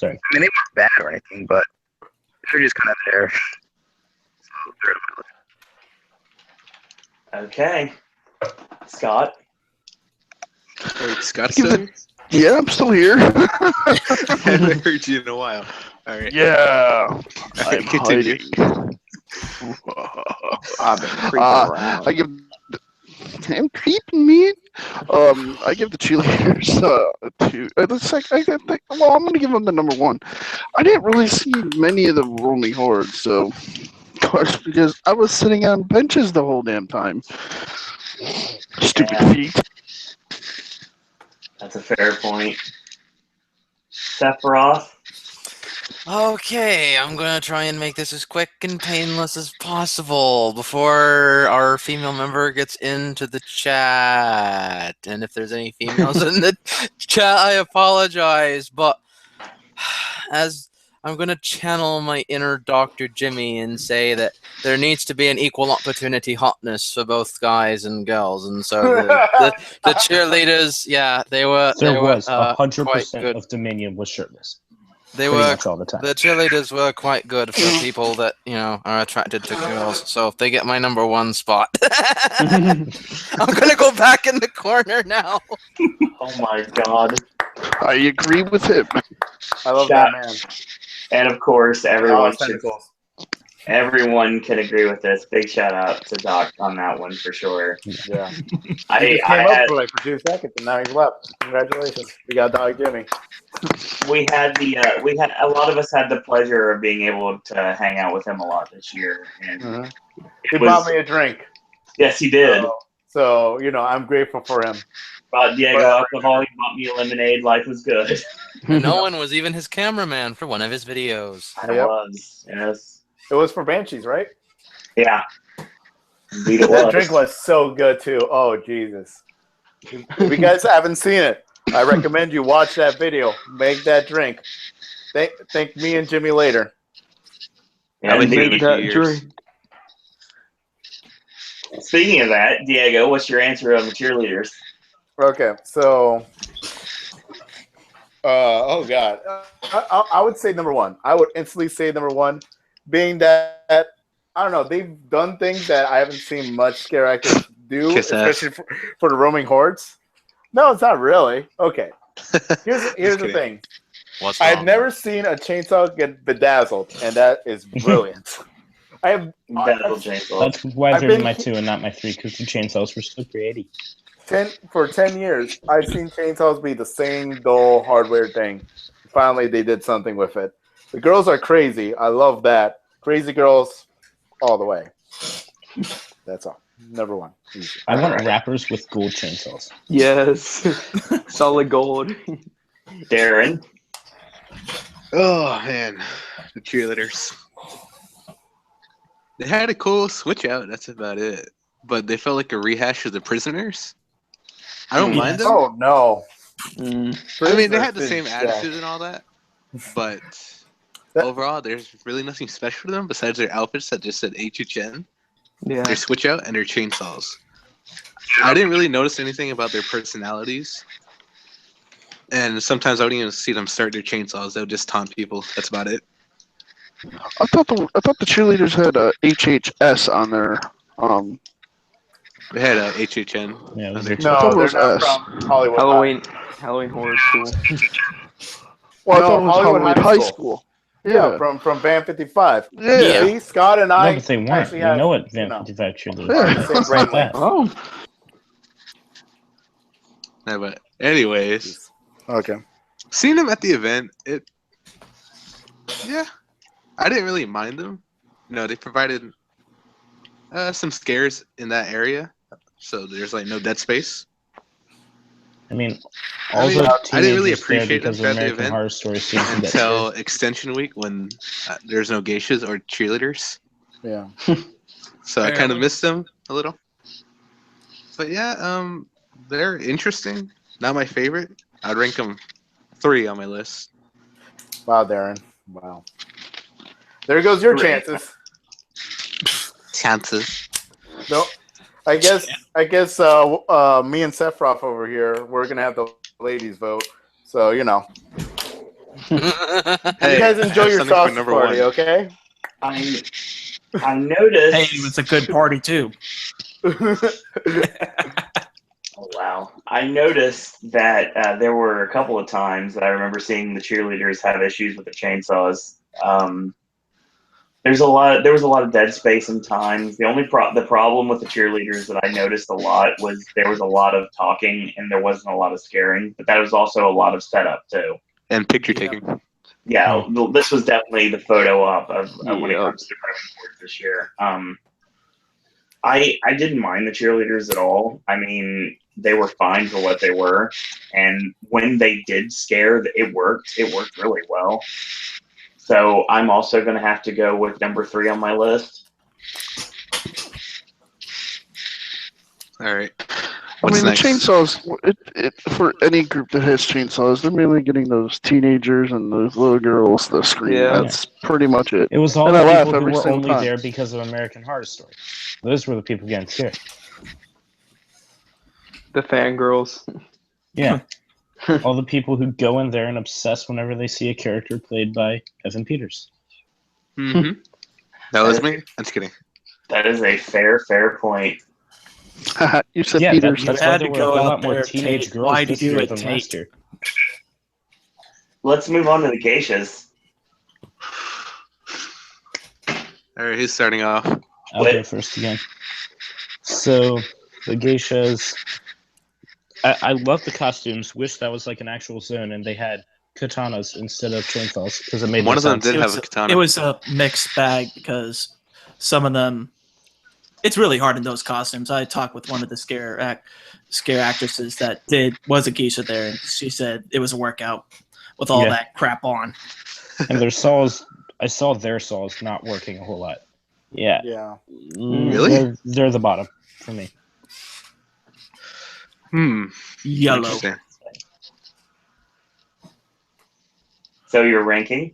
I mean, they weren't bad or anything, but they're just kind of there. So third on my list. Okay. Scott. Wait, Scott's still here? Yeah, I'm still here. I haven't heard you in a while. All right. Yeah, I'm Continue. hiding. I've been creeping around. I'm creeping, man. I give the cheerleaders well, I'm gonna give them the number one. I didn't really see many of the roaming hordes, so because I was sitting on benches the whole damn time. Stupid feet. That's a fair point. Sephiroth. Okay, I'm gonna try and make this as quick and painless as possible before our female member gets into the chat. And if there's any females in the chat, I apologize, but as I'm gonna channel my inner Dr. Jimmy and say that there needs to be an equal opportunity hotness for both guys and girls, and so the cheerleaders, yeah, they were 100% of Dominion was shirtless. They Pretty were much all the time. The cheerleaders were quite good for people that are attracted to girls. So if they get my number one spot, I'm gonna go back in the corner now. Oh my God. I agree with him. I love that man. And of course, everyone can agree with this. Big shout out to Doc on that one for sure. Yeah. He just came up for 2 seconds and now he's left. Congratulations. We got Doc Jimmy. We had a lot of us had the pleasure of being able to hang out with him a lot this year, and he bought me a drink. Yes, he did. So I'm grateful for him. Bought Diego alcohol. He bought me a lemonade. Life was good. No one was even his cameraman for one of his videos. I was. Yes. It was for Banshees, right? Yeah. That drink was so good too. Oh Jesus! If you guys haven't seen it, I recommend you watch that video. Make that drink. Thank me and Jimmy later. Yeah, make that drink. Speaking of that, Diego, what's your answer on the cheerleaders? Okay, so, oh God, I would say number one. I would instantly say number one, being that I don't know, they've done things that I haven't seen much scare actors do, especially for the roaming hordes. No, it's not really. Okay, here's the thing. I've never seen a chainsaw get bedazzled, and that is brilliant. I have bedazzled chainsaws. That's why they're in my 2 and not my 3, because the chainsaws were so creative. For 10 years, I've seen chainsaws be the same dull hardware thing. Finally, they did something with it. The girls are crazy. I love that. Crazy girls, all the way. That's all. Number one. Easy. I want rappers with gold chainsaws. Yes. Solid gold. Darren. Oh, man. The cheerleaders. They had a cool switch out. That's about it. But they felt like a rehash of the prisoners. I don't mind them. Oh, no. I mean, they had the same attitude and all that. But overall, there's really nothing special to them besides their outfits that just said HHN. Yeah. Their switch out and their chainsaws. I didn't really notice anything about their personalities. And sometimes I wouldn't even see them start their chainsaws. They'll just taunt people. That's about it. I thought the cheerleaders had HHS on their We had a HHN. Yeah, it was under- I thought No, it they're was not us. from Hollywood. Halloween Horror School. Well, I No, thought it was Hollywood Hollywood High High School. School. Yeah, from Band 55. Yeah. See, Scott and No, I but they weren't. actually We have, know what you know, 55 cheerleaders Yeah. are are. the same It's not brainwave. that. Oh. Yeah, but anyways, Okay. seeing them at the event, yeah, I didn't really mind them. No, they provided some scares in that area, so there's like no dead space. I mean, I all mean, the I didn't really teenagers there appreciate them because of throughout the American event Horror Story seems to get until scared. Extension Week when there's no geishas or cheerleaders. Yeah. So I kind of missed them a little. But yeah, they're interesting. Not my favorite. I'd rank them 3 on my list. Wow, Darren. Wow. There goes your chances. Chances. No, I guess me and Sephiroth over here, we're gonna have the ladies vote. So you know, Hey, you guys enjoy I have your something for sausage number party, 1. okay? I noticed. Hey, it was a good party too. Oh, wow. I noticed that there were a couple of times that I remember seeing the cheerleaders have issues with the chainsaws. There was a lot of dead space in times. The problem with the cheerleaders that I noticed a lot was there was a lot of talking and there wasn't a lot of scaring, but that was also a lot of setup too. And picture taking. Yeah, this was definitely the photo op of when it Yep. comes to Driving Force this year. I didn't mind the cheerleaders at all. I mean, they were fine for what they were, and when they did scare, it worked. It worked really well. So I'm also going to have to go with number 3 on my list. All right. I What's mean, next? the chainsaws, for any group that has chainsaws, they're mainly getting those teenagers and those little girls that scream. Yeah. That's pretty much it. It was all And the I laugh people who every were single only time. there because of American Horror Story. Those were the people getting scared. The fangirls. Yeah. All the people who go in there and obsess whenever they see a character played by Evan Peters. Mm-hmm. That was me. I'm just kidding. That is a fair point. You said Yeah, Peters. that's why there were a lot more teenage girls Why'd you this do year it, than Tate? last year. Let's move on to the geishas. All right, who's starting off? I'll go first again. So, the geishas... I love the costumes. Wish that was like an actual zone and they had katanas instead of chainsaws because it made One no of them sense. did It have was a katana. It was a mixed bag because some of them, it's really hard in those costumes. I talked with one of the scare actresses that was a geisha there, and she said it was a workout with all that crap on. And their saws, I saw their saws not working a whole lot. Yeah. Yeah. Really? They're the bottom for me. Yellow. Interesting. So you're ranking?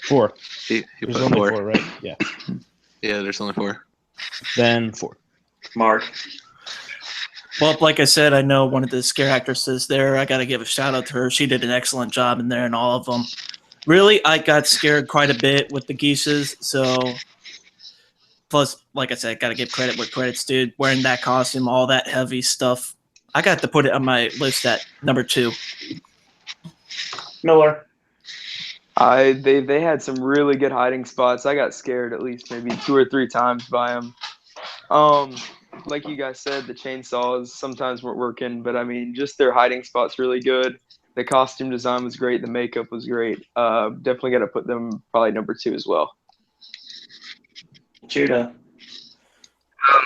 4. He There's put only 4. 4, right? Yeah. Yeah, there's only 4. Then 4. Mark. Well, like I said, I know one of the scare actresses there. I got to give a shout out to her. She did an excellent job in there in all of them. Really, I got scared quite a bit with the geishas. So, plus, like I said, got to give credit where credit's due. Wearing that costume, all that heavy stuff. I got to put it on my list at number 2. Miller. They had some really good hiding spots. I got scared at least maybe 2 or 3 times by them. Like you guys said, the chainsaws sometimes weren't working, but I mean, just their hiding spots really good. The costume design was great. The makeup was great. Definitely got to put them probably number 2 as well. Judah.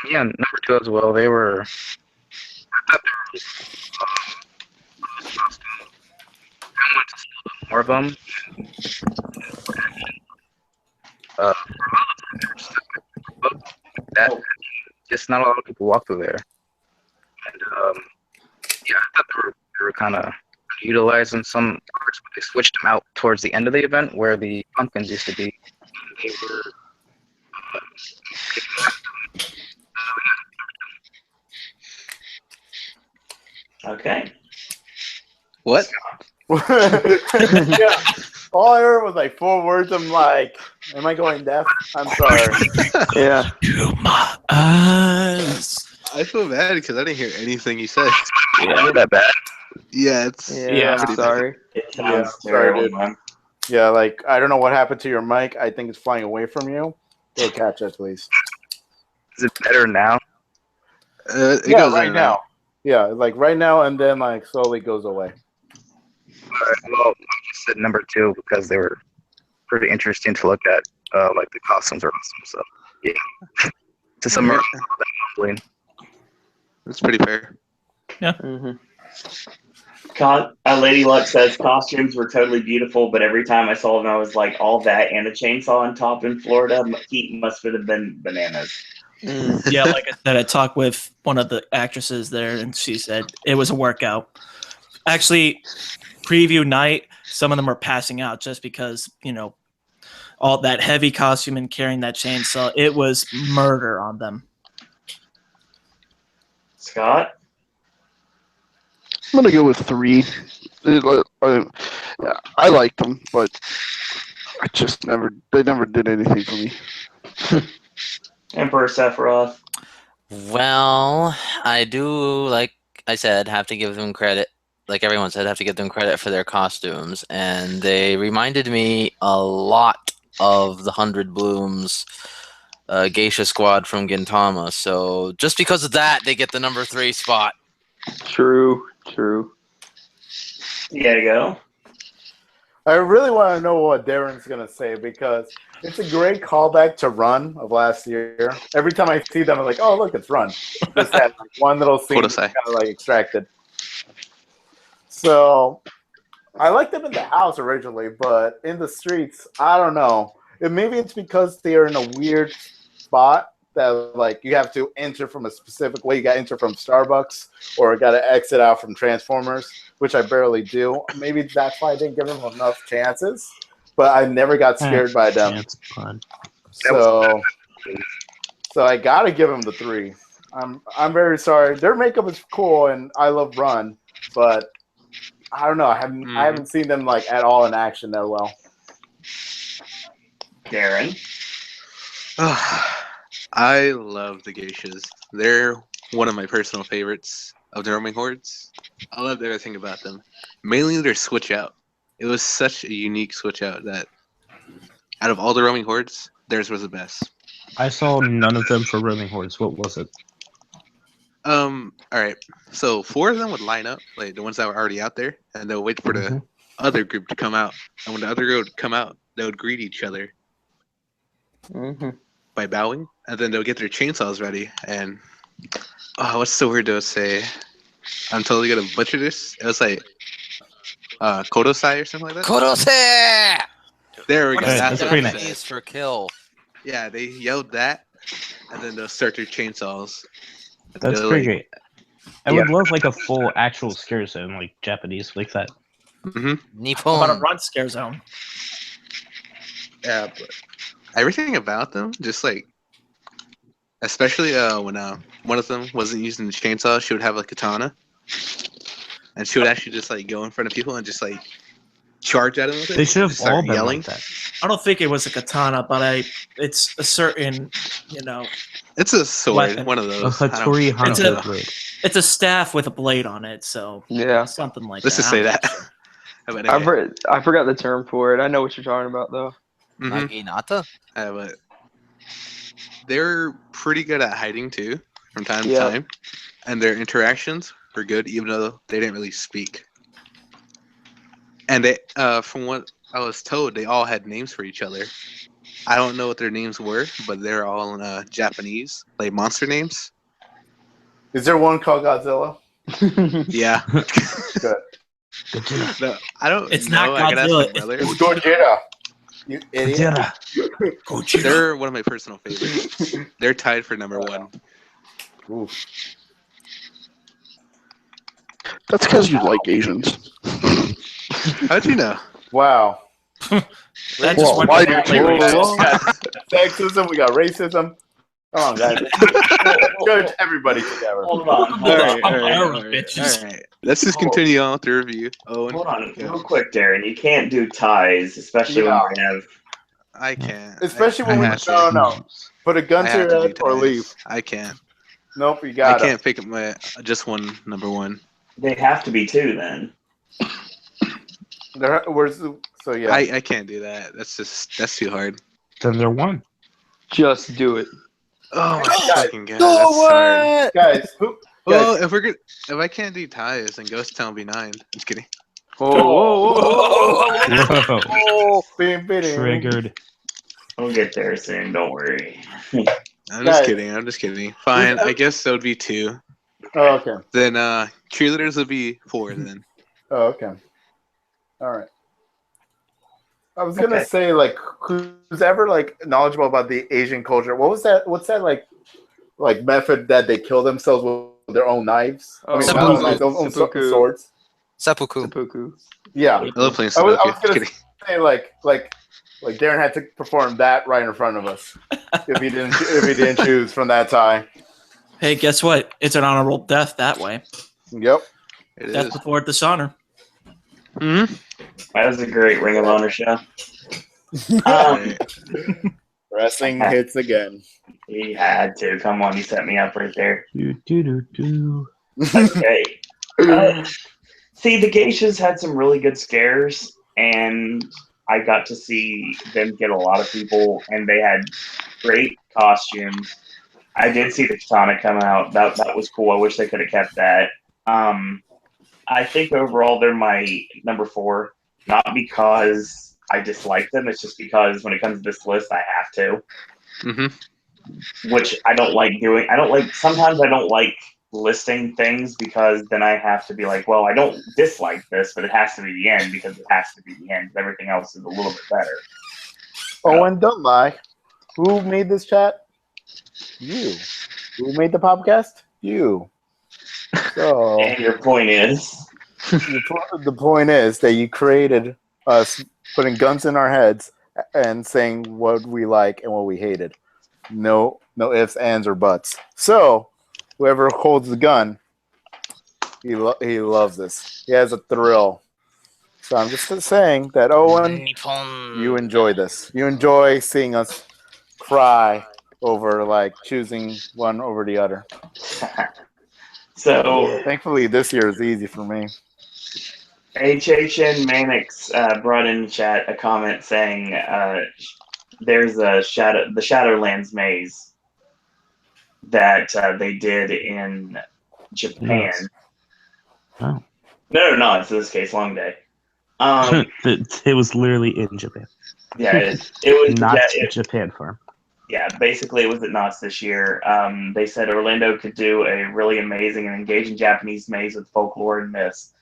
Yeah, number 2 as well. They were. I thought there was more of them. That just not a lot of people walk through there, and yeah, I thought they were kind of utilizing some parts, but they switched them out towards the end of the event where the pumpkins used to be. They were. Okay. What? Yeah. All I heard was like 4 words. I'm like, am I going deaf? I'm sorry. Yeah. To my eyes. I feel bad because I didn't hear anything you said. Yeah, that bad. Yeah, it's Yeah, I'm pretty sorry. It sounds sorry, terrible, dude. man. Yeah, like I don't know what happened to your mic. I think it's flying away from you. Go catch it, please. Is it better now? It Yeah, goes in right and now. out. Yeah, like right now, and then like slowly goes away. Well, I just said number 2 because they were pretty interesting to look at. Like the costumes are awesome. So yeah, to summarize, humbling. It's pretty fair. Yeah. Lady Luck says costumes were totally beautiful, but every time I saw them, I was like, all that and a chainsaw on top in Florida, heat must have been bananas. Yeah, like I said, I talked with one of the actresses there, and she said it was a workout. Actually, preview night, some of them were passing out just because, all that heavy costume and carrying that chainsaw. It was murder on them. Scott? I'm gonna go with 3. I liked them, but they never did anything for me. Emperor Sephiroth. Well, I do, like I said, have to give them credit. Like everyone said, have to give them credit for their costumes. And they reminded me a lot of the 100 Blooms Geisha Squad from Gintama. So just because of that, they get the number 3 spot. True. You gotta go. I really want to know what Darren's gonna say because it's a great callback to Run of last year. Every time I see them, I'm like, "Oh, look, it's Run." Just had like one little scene kind of like extracted. So I liked them in the house originally, but in the streets, I don't know. Maybe it's because they are in a weird spot that like you have to enter from a specific way. You got to enter from Starbucks or got to exit out from Transformers, which I barely do. Maybe that's why I didn't give them enough chances, but I never got scared by them. So I got to give them the 3. I'm very sorry. Their makeup is cool, and I love Run, but I don't know. I haven't seen them like at all in action that well. Darren? I love the geishas. They're one of my personal favorites of the roaming hordes. I loved everything about them. Mainly their switch out. It was such a unique switch out that out of all the roaming hordes, theirs was the best. I saw none of them for roaming hordes. What was it? Alright. So 4 of them would line up, like the ones that were already out there, and they'll wait for the other group to come out. And when the other group would come out, they would greet each other by bowing, and then they'll get their chainsaws ready. And what's the word to say? I'm totally gonna butcher this. It was like Kodosai or something like that. Kodosai! There we go. That's pretty nice for kill. Yeah, they yelled that, and then they'll start their chainsaws. That's pretty great. I would love like a full actual scare zone, like Japanese, like that. Nippon. How about a Run scare zone? Yeah, but everything about them, just like, especially when one of them wasn't using the chainsaw, she would have a katana, and she would actually just like go in front of people and just like charge at them with it. They should have all been yelling. like that. I don't think it was a katana, but it's a certain, It's a sword, weapon. one of those. A Hattori Hanzo blade. It's a staff with a blade on it, so yeah, something like Let's that. just say that. I forgot the term for it. I know what you're talking about though. Naginata? But they're pretty good at hiding too, from time to time, and their interactions were good, even though they didn't really speak. And they, from what I was told, they all had names for each other. I don't know what their names were, but they're all in Japanese, like monster names. Is there one called Godzilla? Yeah. Good. No, I don't. It's know. not I can ask Godzilla. my brother. It's Gojira. You idiot. Gojira. They're one of my personal favorites. They're tied for number 1. Oof. That's because you like Asians. How'd you know? Wow. That just went why to do you- We got sexism. We got racism. Come on, guys. Judge everybody together. Hold on. All right. Let's just continue on with the review. Owen. Hold on, real quick, Darren. You can't do ties, especially when we have. I can't. Especially when I we have to. no. Put a gun I to have your to head do or ties. leave. I can't. Nope, you I got it. can't pick my just one number one. They have to be two then. So yeah. I can't do that. That's too hard. Then they're one. Just do it. Oh my Guys, fucking god, that's hard. Guys, Well, if I can't do ties, then Ghost Town will be 9. Just kidding. Whoa. Triggered. We'll get there soon. Don't worry. I'm just kidding. Fine, I guess that would be 2. Oh, okay. Then cheerleaders would be 4 then. Oh, okay. All right. I was gonna say, like, who's ever like knowledgeable about the Asian culture? What's that like method that they kill themselves with their own knives? Oh, own swords. Seppuku. Yeah. I love playing I Sudoku. was gonna say like Darren had to perform that right in front of us if he didn't choose from that tie. Hey, guess what? It's an honorable death that way. Yep. Death before dishonor. Mm-hmm. That was a great Ring of Honor show. Wrestling hits again. He had to. Come on, he set me up right there. Do. Okay. See, the geishas had some really good scares, and I got to see them get a lot of people, and they had great costumes. I did see the katana come out. That was cool. I wish they could have kept that. I think overall they're my number 4, not because I dislike them. It's just because when it comes to this list, I have to. Mm-hmm. Which I don't like doing. Sometimes I don't like listing things because then I have to be like, well, I don't dislike this, but it has to be the end because it has to be the end. Everything else is a little bit better. Oh, and don't lie. Who made this chat? You. Who made the podcast? You. So, and your point is? The point is that you created us putting guns in our heads and saying what we like and what we hated. No ifs, ands, or buts. So, whoever holds the gun, he loves this. He has a thrill. So I'm just saying that, Owen, you enjoy this. You enjoy seeing us cry over like choosing one over the other. So thankfully this year is easy for me. HHN Manix brought in the chat a comment saying there's the Shadowlands maze that they did in Japan. Yes. Oh. No, it's in this case Long Day. It was literally in Japan. Yeah, it was not Japan Farm. Yeah, basically it was at Knott's this year. They said Orlando could do a really amazing and engaging Japanese maze with folklore and myths.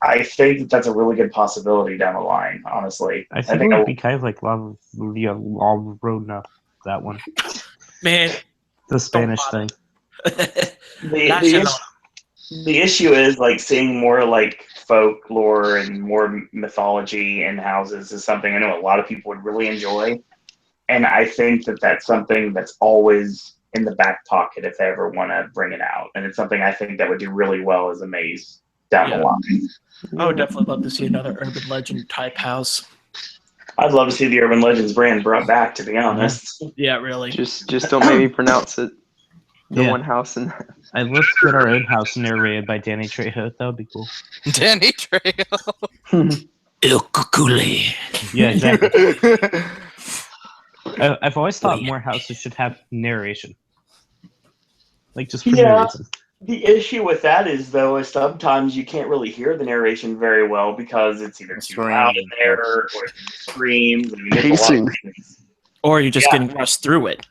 I think that's a really good possibility down the line, honestly. I think it would be kind of like Lava Road, no, that one. Man. The Spanish thing. The issue is like seeing more like folklore and more mythology in houses is something I know a lot of people would really enjoy. And I think that that's something that's always in the back pocket if they ever want to bring it out. And it's something I think that would do really well as a maze down the line. I would definitely love to see another urban legend type house. I'd love to see the Urban Legends brand brought back, to be honest. Yeah, really. Just don't make me pronounce it. The one house in I'd love to get our own house narrated by Danny Trejo. That would be cool. Danny Trejo. Il Cuculi. Yeah, exactly. I've always thought more houses should have narration. Like, just for no reason. The issue with that is, though, is sometimes you can't really hear the narration very well because it's either too loud in there or it screams. Pacing. Or you're just getting rushed through it.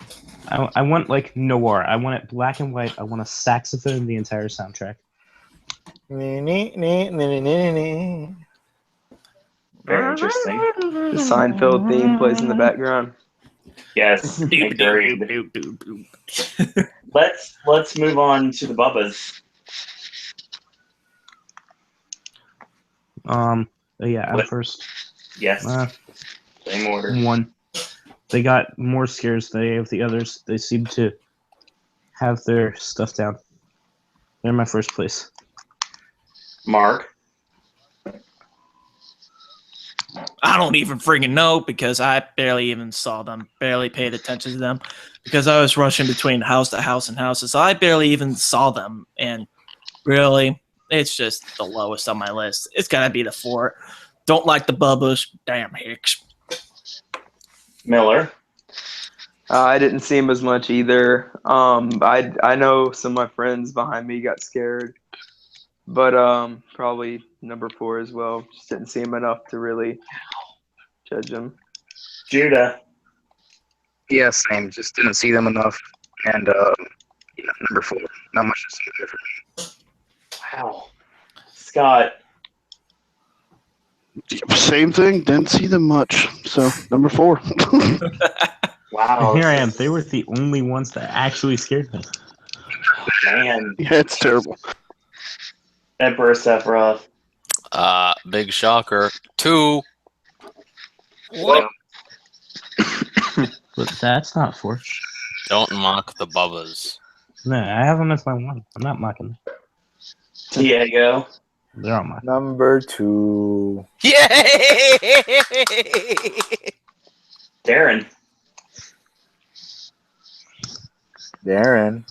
I want, like, noir. I want it black and white. I want a saxophone in the entire soundtrack. Very interesting. The Seinfeld theme plays in the background. Yes, agreed. Let's move on to the Bubbas. Yeah, I'm first. Yes. Same order. 1. They got more scares than any of the others. They seem to have their stuff down. They're in my first place. Mark. I don't even freaking know because I barely even saw them, barely paid attention to them because I was rushing between house to house and houses. So I barely even saw them. And really, it's just the lowest on my list. It's got to be the 4. Don't like the Bubbas. Damn Hicks. Miller. I didn't see him as much either. I know some of my friends behind me got scared, but probably number 4 as well. Just didn't see him enough to really judge him. Judah. Yeah, same. Just didn't see them enough. And number 4. Not much to see there for me. Wow. Scott. Same thing. Didn't see them much. So number 4. Wow. And here I am. They were the only ones that actually scared me. Man. Yeah, it's terrible. Emperor Sephiroth. Big shocker. 2. What? But that's not 4. Don't mock the Bubbas. No, I have them as my 1. I'm not mocking them. Diego. They're on my Number 2. Yay! Darren. Darren.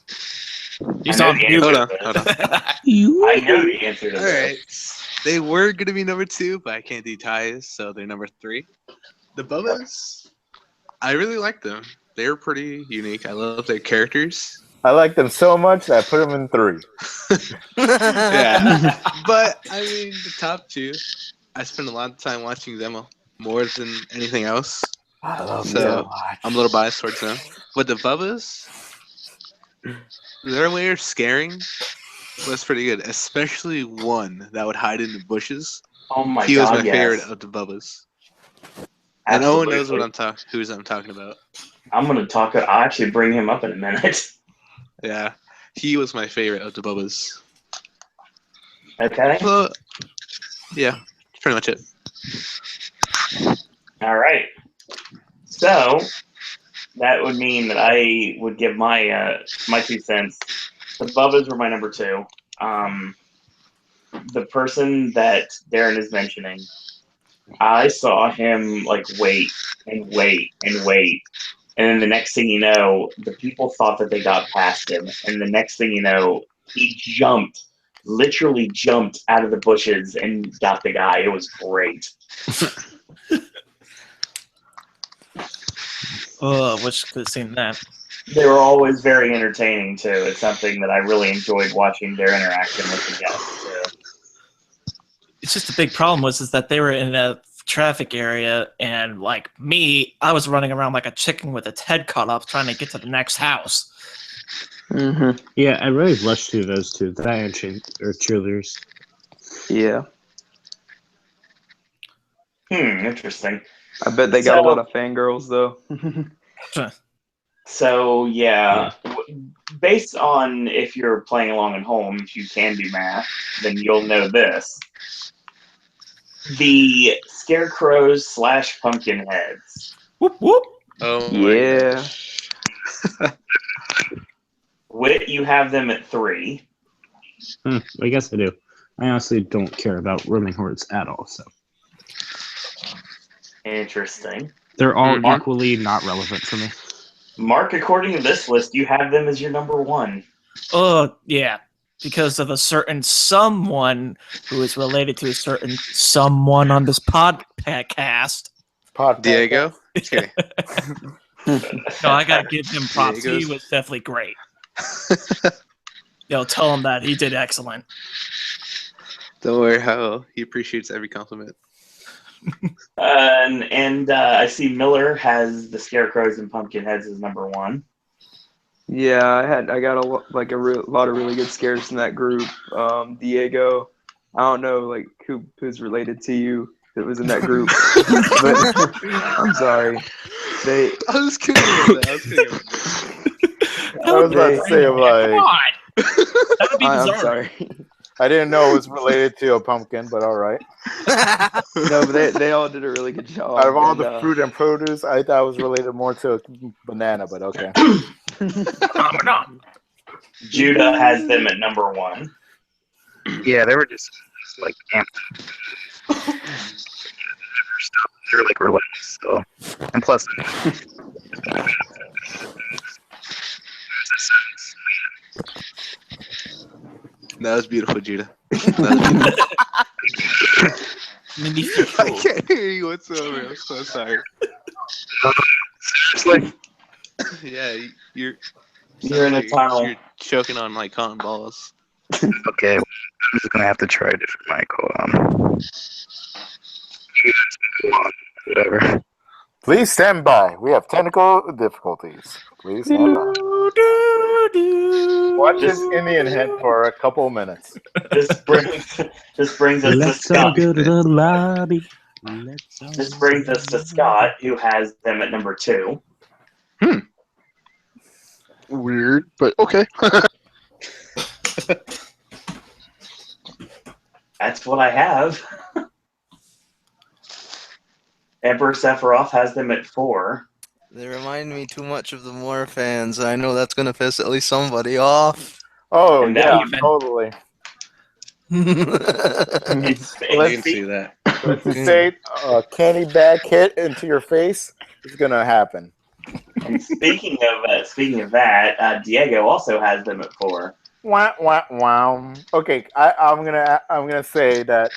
He's on mute. Hold on. I know the answer to All this. right. They were going to be number 2, but I can't do ties, so they're number 3. The Bubbas, I really like them. They're pretty unique. I love their characters. I like them so much that I put them in 3. Yeah. But, I mean, the top 2, I spend a lot of time watching them more than anything else. I love So, them. I'm a little biased towards them. But the Bubbas, their way of scaring was pretty good, especially one that would hide in the bushes. Oh my He god, was my yes. favorite of the Bubbas. And no one knows Absolutely. what who's I'm talking about. I'm gonna talk. I'll actually bring him up in a minute. Yeah, he was my favorite of the Bubbas. Okay. Well, yeah, that's pretty much it. All right. So that would mean that I would give my my 2 cents. The Bubbas were my number 2. The person that Darren is mentioning, I saw him like wait and wait and wait. And then the next thing you know, the people thought that they got past him. And the next thing you know, he literally jumped out of the bushes and got the guy. It was great. Oh, wish I could have seen that. They were always very entertaining, too. It's something that I really enjoyed watching their interaction with the guests, too. It's just the big problem was that they were in a traffic area, and like me, I was running around like a chicken with its head cut off trying to get to the next house. Mm-hmm. Yeah, I really rushed through those 2. That and cheerleaders. Yeah. Interesting. I bet they got a lot of fangirls, though. So, yeah, based on if you're playing along at home, if you can do math, then you'll know this. The scarecrows / pumpkin heads. Whoop, whoop. Oh, Yeah. Wit, you have them at 3. I guess I do. I honestly don't care about roaming hordes at all, so. Interesting. They're all equally not relevant for me. Mark, according to this list, you have them as your number 1. Oh, yeah. Because of a certain someone who is related to a certain someone on this podcast. Diego? Just kidding. No, I gotta give him props. He was definitely great. Tell him that he did excellent. Don't worry, how he appreciates every compliment. And I see Miller has the scarecrows and pumpkin heads as number 1. Yeah, I got a lot of really good scares in that group. Diego, I don't know like who's related to you that was in that group, but I'm sorry. I was kidding about that. I was about to say, That would be I'm bizarre. sorry. I didn't know it was related to a pumpkin, but all right. No, but they all did a really good job. Out of all the fruit and produce, I thought it was related more to a banana, but okay. Judah has them at number 1. Yeah, they were just like amped. they're like relentless. So, and plus, That was beautiful, Judah. That was beautiful. I can't hear you whatsoever. I'm so sorry. Seriously? Yeah, you're in a tunnel. You're choking on like cotton balls. Okay, I'm just gonna have to try a different mic. Hold on. Whatever. Please stand by. We have technical difficulties. Please stand by. Watch this Indian hit for a couple minutes. This brings us to Let's all Scott. go to the lobby. This brings us to Scott, who has them at number 2. Weird, but okay. That's what I have. Emperor Sephiroth has them at 4. They remind me too much of the Moore fans. I know that's gonna piss at least somebody off. Oh, And yeah, that- totally. I can see that. Let's just say a candy bag hit into your face is going to happen. And speaking of that, Diego also has them at 4. Wow. Okay, I'm gonna say that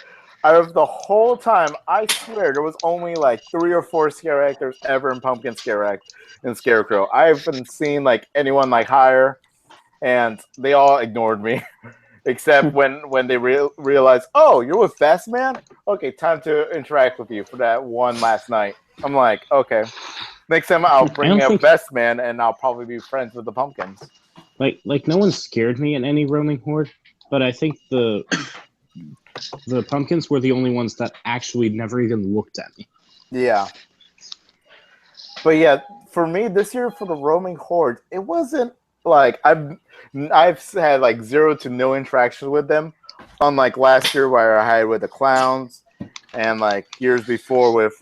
out of the whole time, I swear there was only like 3 or 4 scare actors ever in Pumpkin Scare Act and Scarecrow. I haven't seen like anyone like higher, and they all ignored me, except when they realized, oh, you're with Best Man. Okay, time to interact with you for that one last night. I'm like, okay, next time I'll bring up Best Man, and I'll probably be friends with the pumpkins. Like no one scared me in any roaming horde, but I think the pumpkins were the only ones that actually never even looked at me. Yeah. But yeah, for me this year for the roaming horde, it wasn't like I've had like 0 to no interaction with them, unlike last year where I had with the clowns, and like years before with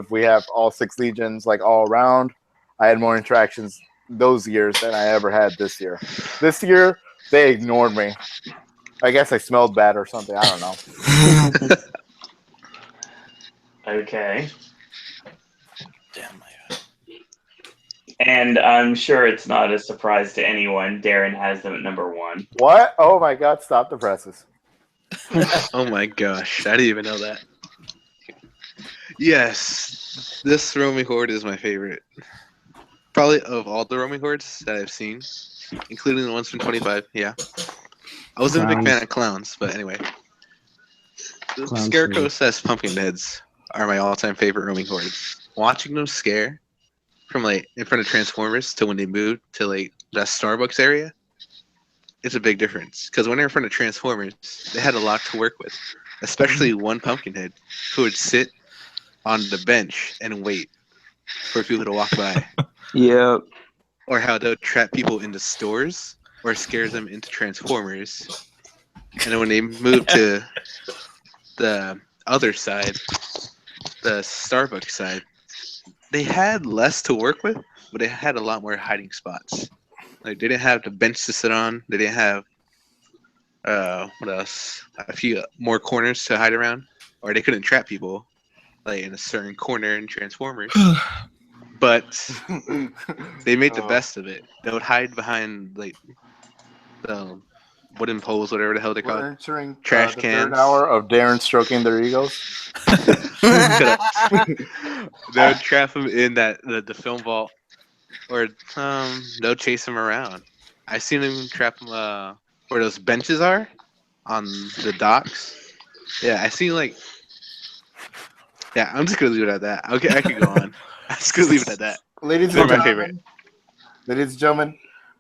we have all 6 legions like all around. I had more interactions those years than I ever had this year. This year they ignored me. I guess I smelled bad or something. I don't know. Okay. Damn. And I'm sure it's not a surprise to anyone. Darren has them at number 1. What? Oh my God! Stop the presses. Oh my gosh, I didn't even know that. Yes, this roaming horde is my favorite. Probably of all the roaming hordes that I've seen, including the ones from 25. Yeah, I wasn't a big fan of clowns, but anyway. The Scarecrow / Pumpkinheads are my all-time favorite roaming hordes. Watching them scare from like in front of Transformers to when they moved to like that Starbucks area, it's a big difference. Because when they're in front of Transformers, they had a lot to work with, especially one Pumpkinhead who would sit on the bench and wait for people to walk by. Yeah. Or how they'll trap people into stores or scares them into Transformers. And then when they move to the other side, the Starbucks side, they had less to work with, but they had a lot more hiding spots. Like they didn't have the bench to sit on. They didn't have what else? A few more corners to hide around, or they couldn't trap people like in a certain corner in Transformers. But they made the best of it. They would hide behind like the wooden poles, whatever the hell they call it. Entering Trash the cans. 3rd hour of Darren stroking their egos. They would trap them in the film vault, or they'll chase them around. I've seen them trap them where those benches are on the docks. Yeah, I seen like. Yeah, I'm just gonna leave it at that. Okay, I could go on. I'm just gonna leave it at that. Ladies They're and my gentlemen, favorite. ladies and gentlemen,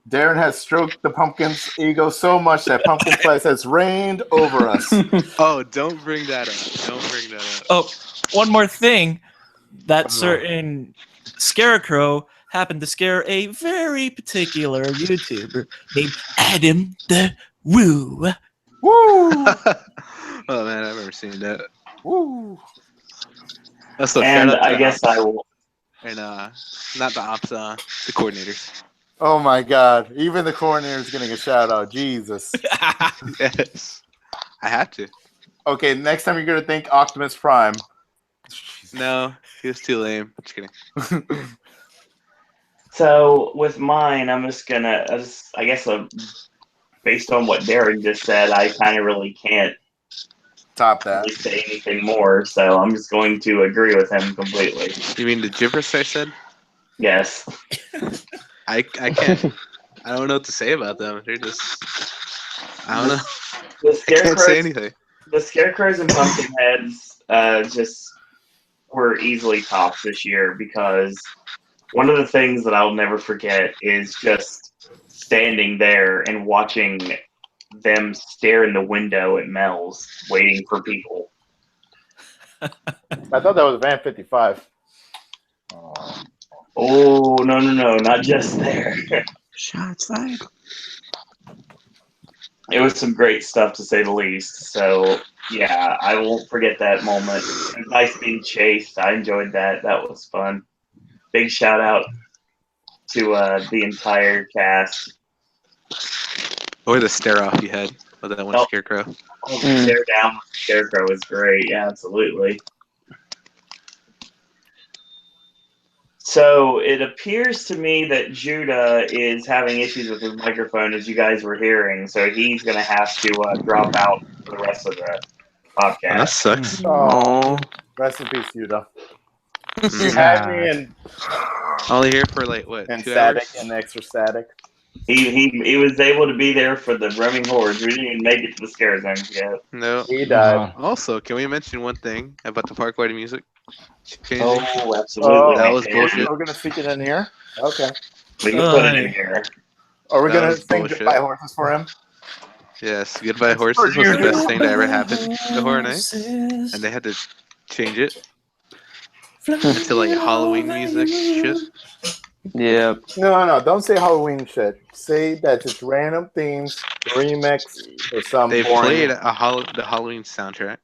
Darren has stroked the pumpkin's ego so much that pumpkin spice has reigned over us. Oh, don't bring that up. Don't bring that up. Oh, one more thing. That certain Scarecrow happened to scare a very particular YouTuber named Adam the Woo. Woo! Oh man, I've never seen that. Woo! Also, And shout out to I guess I will. And not the ops, the coordinators. Oh my God! Even the coordinator is getting a shout out. Jesus. Yes, I have to. Okay, next time you're gonna think Optimus Prime, No, he was too lame. Just kidding. So with mine, I'm just gonna, I guess, based on what Darren just said, I kind of really can't top that. really say anything more. So I'm just going to agree with him completely. You mean the gibberish I said? Yes. I can't. I don't know what to say about them. They're just. I don't know. The I can't say scarecrows, anything. the scarecrows and pumpkin heads just were easily tops this year because one of the things that I'll never forget is just standing there and watching them stare in the window at Mel's, waiting for people. I thought that was Van 55. Oh, no, not just there. Shots fired. It was some great stuff, to say the least. So, yeah, I won't forget that moment. It was nice being chased. I enjoyed that. That was fun. Big shout out to the entire cast. Or the stare off you had with that one scarecrow. Oh, the stare down with the scarecrow was great. Yeah, absolutely. So it appears to me that Judah is having issues with his microphone, as you guys were hearing. So he's going to have to drop out for the rest of the podcast. Oh, that sucks. Oh, rest in peace, Judah. You had me in only here for like what? and 2 static hours? and extra static. He was able to be there for the roaming hordes. We didn't even make it to the scare zones yet. No. He died. Also, can we mention one thing about the park-wide music changing? Oh, absolutely. That was bullshit. We're gonna speak it in here. Okay. We can put it in here. Are we That gonna was sing bullshit. Goodbye Horses for him? Yes, Goodbye Horses was the best thing that ever happened to Horror Nights, and they had to change it to like Halloween music shit. Yeah. No, don't say Halloween shit. Say that it's random themes, remix, or some They boring. played the Halloween soundtrack.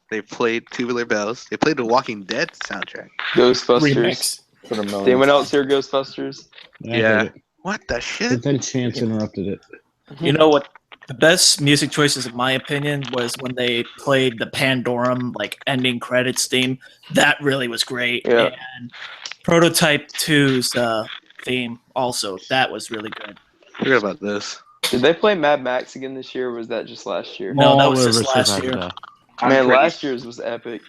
They played Tubular Bells. They played the Walking Dead soundtrack. Ghostbusters. For the Did anyone else hear Ghostbusters? Yeah. What the shit? But then Chance interrupted it. You know what? The best music choices, in my opinion, was when they played the Pandorum like ending credits theme. That really was great. Yeah. And Prototype 2's theme also, that was really good. Forget about this. Did they play Mad Max again this year, or was that just last year? No, that All was just over last Survivor year. Die. Man, last year's was epic.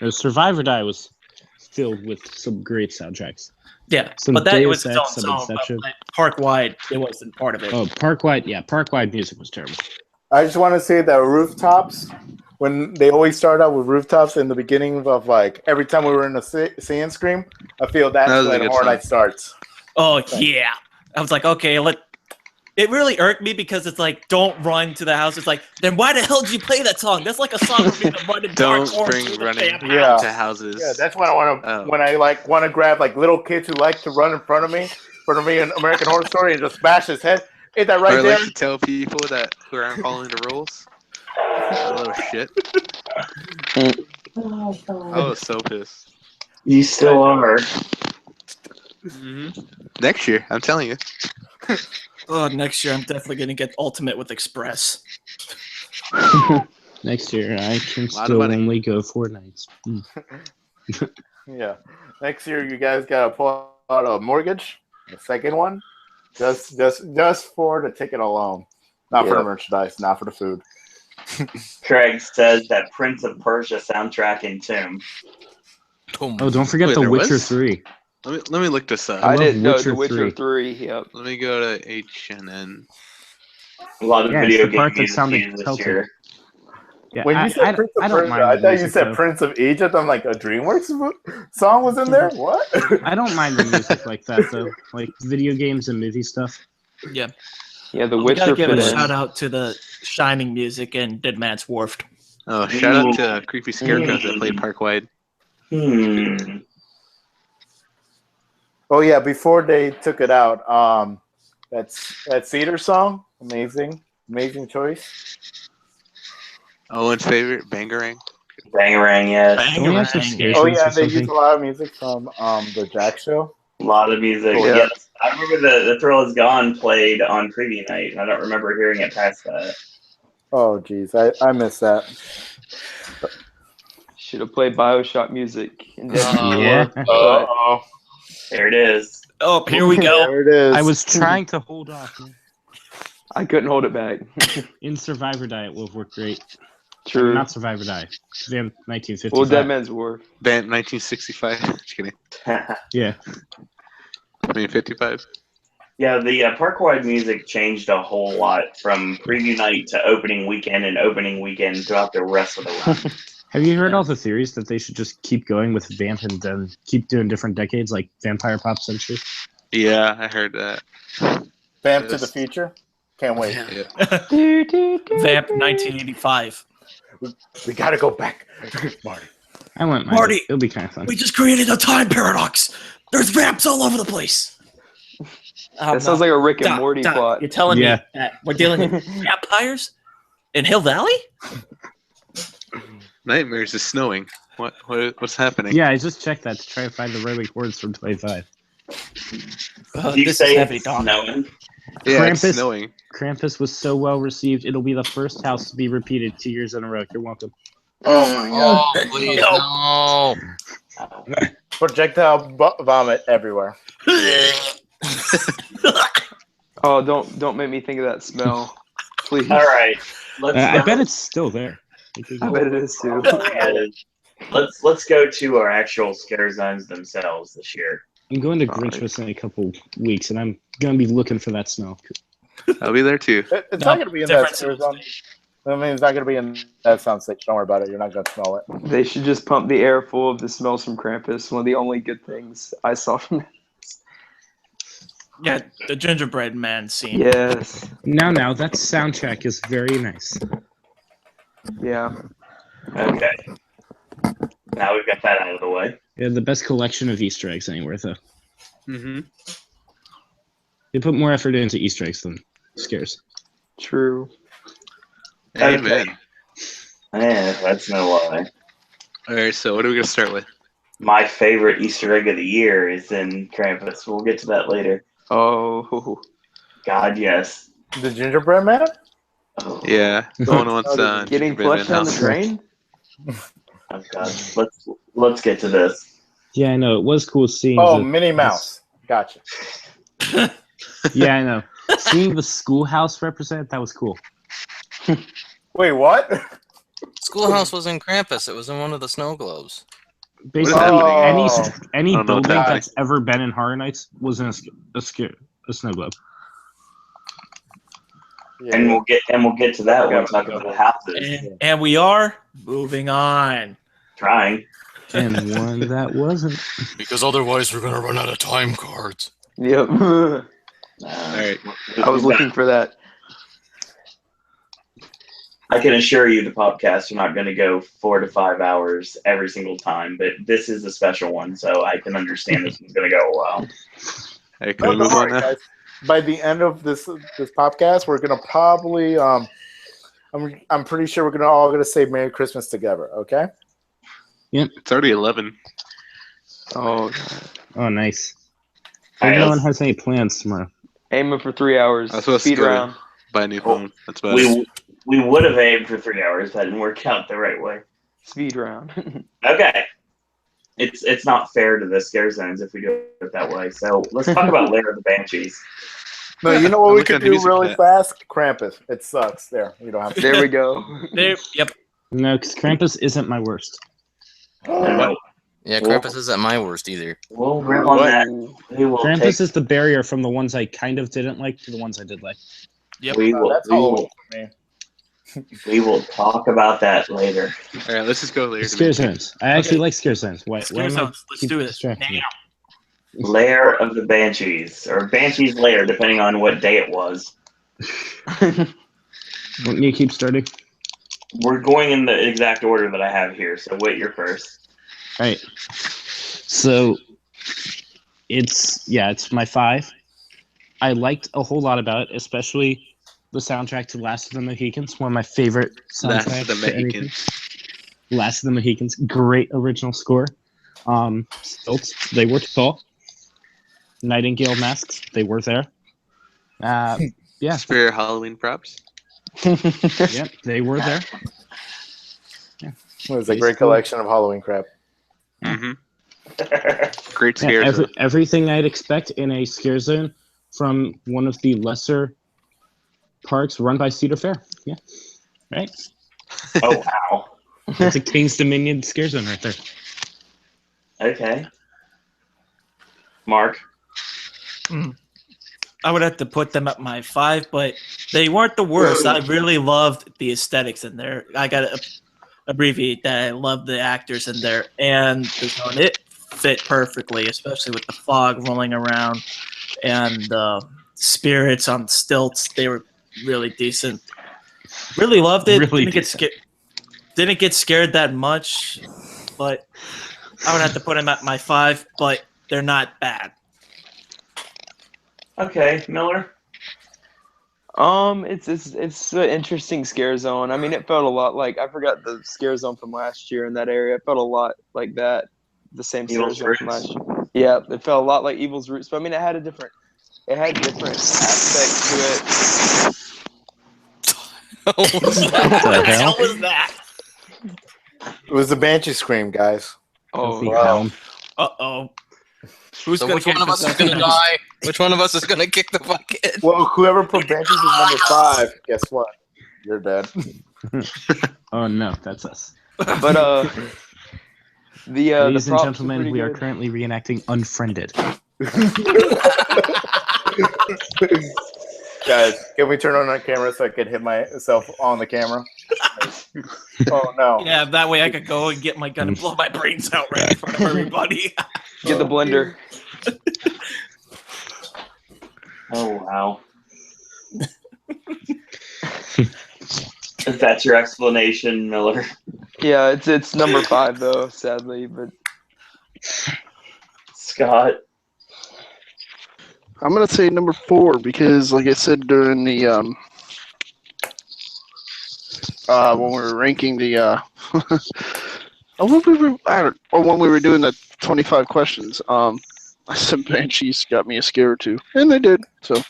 Survivor Die was filled with some great soundtracks. Yeah, Some but that Deus was its own Ex, some song. Inception. But Park-wide, it wasn't part of it. Oh, Park-wide music was terrible. I just want to say that Rooftops, when they always start out with Rooftops in the beginning of like every time we were in a sand scream, I feel That was that's a when good Horror song. Night starts. Oh yeah, I was like, okay, It really irked me because it's like, don't run to the house. It's like, then why the hell did you play that song? That's like a song for me to run and Don't parkour bring to the running damn Yeah. house. to houses. Yeah, that's when I want to. Oh. When I like want to grab like little kids who like to run in front of me in American Horror Story and just bash his head. Ain't that right or there? like to tell people that who aren't following the rules. A little shit. I was so pissed. You still are. Next year, I'm telling you. Oh, next year I'm definitely gonna get Ultimate with Express. Next year, I can Lot of still money. only go 4 nights. Yeah. Next year, you guys gotta pull out a mortgage, the second one, just for the ticket alone, not for the merchandise, not for the food. Craig says that Prince of Persia soundtrack in Tomb. Oh, don't forget Wait, The there Witcher was? 3. Let me look this up. I I love did. No, Witcher The Witcher 3. 3. Yep. Let me go to HNN. A lot of Yeah, it's video the game part that music sounded used this Telltale. year. Yeah, When you said Prince of I don't Persia, mind I the thought you music, said though. Prince of Egypt. I'm like, a DreamWorks song was in there? What? I don't mind the music like that, though. Like video games and movie stuff. Yeah. Yeah, The We gotta Witcher give a finished. shout out to the Shining music and Dead Man's Wharf. Oh, shout out to Creepy Scarecrows that played Parkwide. Oh yeah, before they took it out, that Cedar song, amazing choice. Owen's favorite, Bangarang. Bangarang, yes. Don't we have some scare Oh shows yeah, or they use something? a lot of music from the Jack Show. A lot of music. Oh, yeah. Yes. I remember the Thrill Is Gone played on preview night, and I don't remember hearing it past that. Oh geez, I miss that. Should have played Bioshock music. Yeah. Oh, there it is. Oh, here we go. There it is. I was trying to hold off. Man. I couldn't hold it back. In Survivor Die, it will work great. True. Not Survivor Die. Van 1955. Well, Dead Man's War. Band 1965. Just kidding. Yeah. I mean 55. Yeah, the park-wide music changed a whole lot from preview night to opening weekend and opening weekend throughout the rest of the run. Have you heard all the theories that they should just keep going with Vamp and then keep doing different decades like Vampire Pop Century? Yeah, I heard that. Vamp to the future. Can't wait. Yeah. Vamp 1985. We gotta go back, Marty. I want Marty, it'll be kind of fun. We just created a time paradox. There's vamps all over the place. That sounds like a Rick and Morty plot. You're telling me that we're dealing with vampires in Hill Valley? Nightmares is snowing. What's happening? Yeah, I just checked that to try to find the rolling hordes from 25. You say it's snowing? Yeah, it's snowing. Krampus was so well received, it'll be the first house to be repeated 2 years in a row. You're welcome. Oh my god. Oh, please, no. Projectile vomit everywhere. Oh, don't make me think of that smell, please. All right, I bet it's still there. I bet it is too. Let's go to our actual scare zones themselves this year. I'm going to Grinchmas in a couple weeks, and I'm going to be looking for that smell. I'll be there too. It's not going to be in that scare zone. I mean, it's not going to be in that sound station. Don't worry about it. You're not going to smell it. They should just pump the air full of the smells from Krampus. One of the only good things I saw from that. Yeah, the gingerbread man scene. Yes. Now, that soundtrack is very nice. Yeah. Okay. Now we've got that out of the way. Yeah, the best collection of Easter eggs anywhere, though. Mm-hmm. They put more effort into Easter eggs than scares. True. Amen. That's no lie. All right, so what are we gonna start with? My favorite Easter egg of the year is in Krampus. We'll get to that later. Oh. God, yes. The gingerbread man? Oh. Yeah, the one wants getting flushed down the drain. Oh God, let's get to this. Yeah, I know. It was cool seeing. Oh, Minnie Mouse. Gotcha. Yeah, I know. Seeing the schoolhouse represented, that was cool. Wait, what? Schoolhouse was in Krampus. It was in one of the snow globes. Basically, any I don't know building that. that's ever been in Horror Nights was in a snow globe. Yeah. And we'll get to that when we talk about the houses. And we are moving on. Trying. And one that wasn't. Because otherwise we're going to run out of time cards. Yep. All right. I was looking for that. I can assure you the podcasts are not going to go 4 to 5 hours every single time, but this is a special one, so I can understand this one's going to go a while. Hey, can we move on now? Guys. By the end of this podcast, we're gonna probably I'm pretty sure we're all gonna say Merry Christmas together. Okay. Yep. It's already 11. Oh. Oh, nice. All right, No one has any plans tomorrow. Aiming for 3 hours. I was supposed Speed to go round. buy a new phone. That's about we it. we would have aimed for 3 hours. That didn't work out the right way. Speed round. Okay. It's not fair to the scare zones if we do it that way. So let's talk about Lair of the Banshees. No, you know what I'm we looking could at the do music really for fast? Krampus. It sucks. There, you don't have to. There we go. Yep. No, because Krampus isn't my worst. No, Yeah, Krampus isn't my worst either. we'll rip on that. We will Krampus take, is the barrier from the ones I kind of didn't like to the ones I did like. Yep. we will, That's we all will, for me. we will talk about that later. All right, let's just go later. Scare zones. I actually like scare zones. Why Scare am I zones. Let's keep do this distracting me? now. Lair of the Banshees, or Banshees Lair, depending on what day it was. Won't you keep starting? We're going in the exact order that I have here, so wait, you're first. All right. So it's my 5. I liked a whole lot about it, especially the soundtrack to Last of the Mohicans, one of my favorite soundtracks. Last of the to anything. Mohicans. Last of the Mohicans, great original score. Stilts, they were tall. Nightingale masks, they were there. Yeah, Spare Halloween props. yep, they were there. Yeah. It was a great collection of Halloween crap. Mm-hmm. Great scare Yeah, zone. everything I'd expect in a scare zone from one of the lesser parks run by Cedar Fair. Yeah, right. Oh wow. That's a King's Dominion scare zone right there. Okay. Mark. I would have to put them at my 5, but they weren't the worst. I really loved the aesthetics in there. I gotta abbreviate that. I love the actors in there, and the zone, it fit perfectly, especially with the fog rolling around and the spirits on stilts. They were really decent. Really loved it. Really Didn't get scared that much, but I would have to put them at my 5. But they're not bad. Okay, Miller. It's an interesting scare zone. I mean, it felt a lot like, I forgot the scare zone from last year in that area. It felt a lot like that. The same scare Evil's zone from last year. Yeah, it felt a lot like Evil's Roots. But I mean, it had different aspects to it. What the hell was that? It was the Banshee scream, guys. Oh, wow. Uh-oh. Who's So gonna which one of us is gonna die? Which one of us is gonna kick the bucket? Well, whoever put Banshees as number 5, guess what? You're dead. Oh no, that's us. But Ladies the and props gentlemen, were we are pretty currently reenacting Unfriended. Guys, can we turn on our camera so I can hit myself on the camera? Oh no. Yeah, that way I could go and get my gun and blow my brains out right in front of everybody. Get the blender. Oh wow. If that's your explanation, Miller. Yeah, it's number 5 though, sadly. But Scott. I'm gonna say number 4 because, like I said during the when we were ranking the when we were doing the 25 questions, I said Banshees got me a scare or two, and they did. So,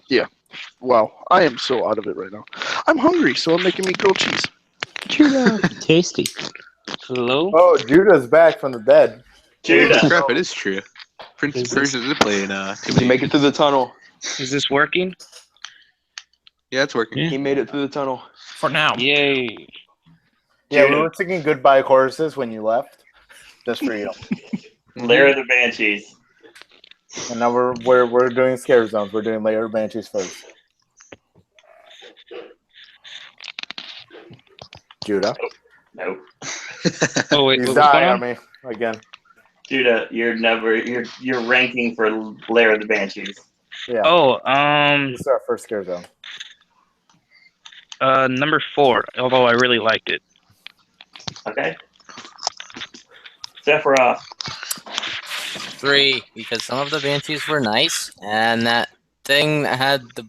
yeah. Wow, I am so out of it right now. I'm hungry, so I'm making me grilled cheese. Judah, tasty. Hello. Oh, Judah's back from the dead. Judah. Crap, it is true. Prince Persia is playing Did you make it through the tunnel? Is this working? Yeah, it's working. He made it through the tunnel. For now. Yay. Yeah, we were singing Goodbye Choruses when you left. Just for you. Lair of the Banshees. And now we're doing scare zones. We're doing Lair of Banshees first. Judah. Nope. Oh wait, He's what's going dying on? on me again. Judah, you're ranking for Lair of the Banshees. Yeah. Oh, This is our first scare zone. number 4. Although I really liked it. Okay. Sephiroth. 3, because some of the Banshees were nice, and that thing that had the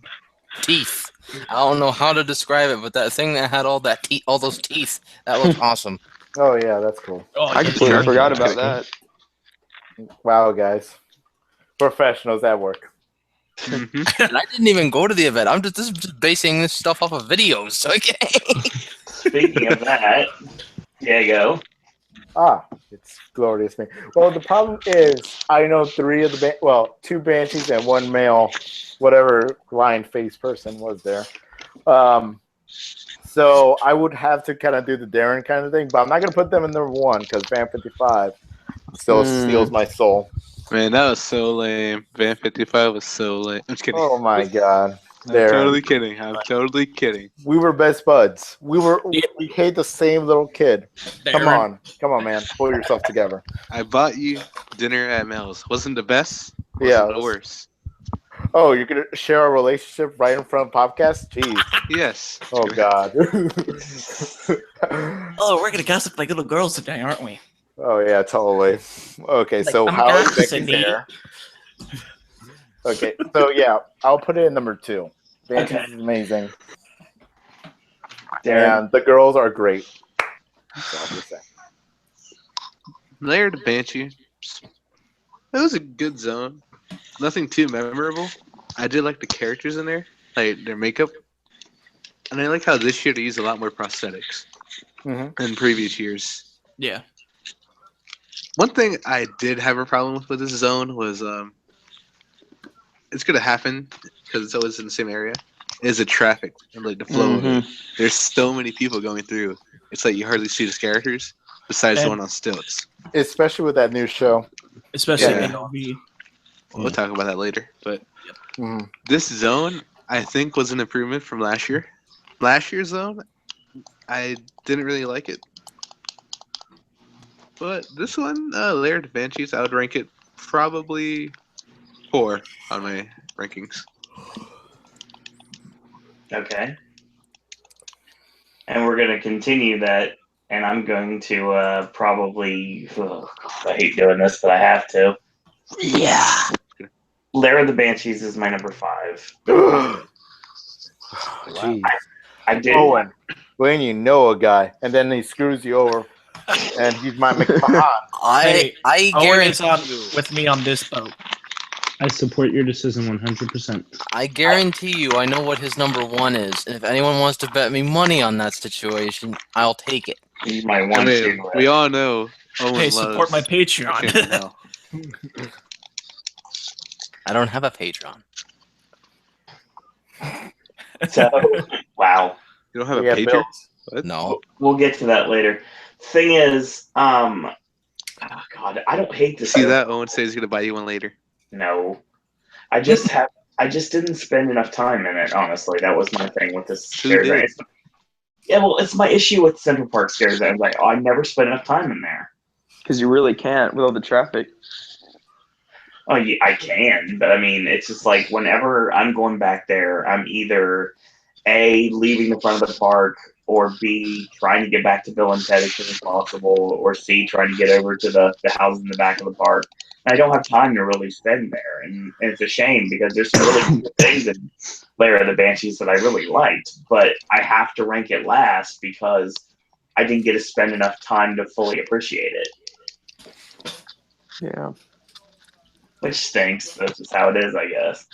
teeth. I don't know how to describe it, but that thing that had all those teeth, that was awesome. Oh yeah, that's cool. Oh, I completely forgot about that. Wow, guys, professionals at work. And I didn't even go to the event. I'm just basing this stuff off of videos. Okay. Speaking of that, Diego. It's glorious thing. Well, the problem is I know 3 of the 2 Banshees and 1 male, whatever lion-faced person was there. So I would have to kind of do the Darren kind of thing, but I'm not going to put them in number 1 because Van 55 still steals my soul. Man, that was so lame. Van 55 was so lame. I'm just kidding. Oh my god. I'm totally kidding. I'm totally kidding. We were best buds. We hate the same little kid. Darren. Come on, man. Pull yourself together. I bought you dinner at Mel's. Wasn't the best? Yeah. Wasn't the worst. Oh, you're gonna share our relationship right in front of Popcast? Jeez. Yes. Oh god. Oh, we're gonna gossip like little girls today, aren't we? Oh yeah, totally. Okay, Like, so I'm how is gossiping. Becky's hair? Okay, so yeah, I'll put it in number 2. Banshees is amazing. Darren. And the girls are great. That's all I'm gonna say. Lair of the Banshee. It was a good zone. Nothing too memorable. I did like the characters in there, like their makeup. And I like how this year they use a lot more prosthetics. in previous years. Yeah. One thing I did have a problem with this zone was it's gonna happen because it's always in the same area. Is the traffic and like the flow of it? There's so many people going through. It's like you hardly see the characters besides the one on stilts. Especially with that new show. Especially Yeah. AOV. We'll talk about that later. But this zone, I think, was an improvement from last year. Last year's zone, I didn't really like it. But this one, Layered Banshees, I would rank it probably 4 on my rankings. Okay. And we're going to continue that, and I'm going to probably... Oh, God, I hate doing this, but I have to. Yeah. Lair of the Banshees is my number 5. Jeez. I did. Owen, when you know a guy, and then he screws you over, and he's my McMahon. I Owen is guarantee on with me on this boat. I support your decision 100%. I guarantee you I know what his number 1 is, and if anyone wants to bet me money on that situation, I'll take it. He's my I 1, mean, 2. we all know Owen Hey, loves support my Chains in Patreon. Hell. I don't have a Patreon. So, wow. You don't have Yeah, a Patreon? Bill. What? No. We'll get to that later. Thing is, oh God, I don't hate this. See that? Owen says he's going to buy you one later. No. I just didn't spend enough time in it, honestly. That was my thing with this Who scare did? zone. Yeah, well, it's my issue with Central Park scare zone. Like, I never spent enough time in there. Because you really can't with all the traffic. Oh, yeah, I can, but I mean, it's just like whenever I'm going back there, I'm either A, leaving the front of the park, or B, trying to get back to Bill and Ted as soon as possible, or C, trying to get over to the house in the back of the park. And I don't have time to really spend there, and it's a shame because there's some really good things in Lair of the Banshees that I really liked, but I have to rank it last because I didn't get to spend enough time to fully appreciate it. Yeah. Which stinks. That's just how it is, I guess.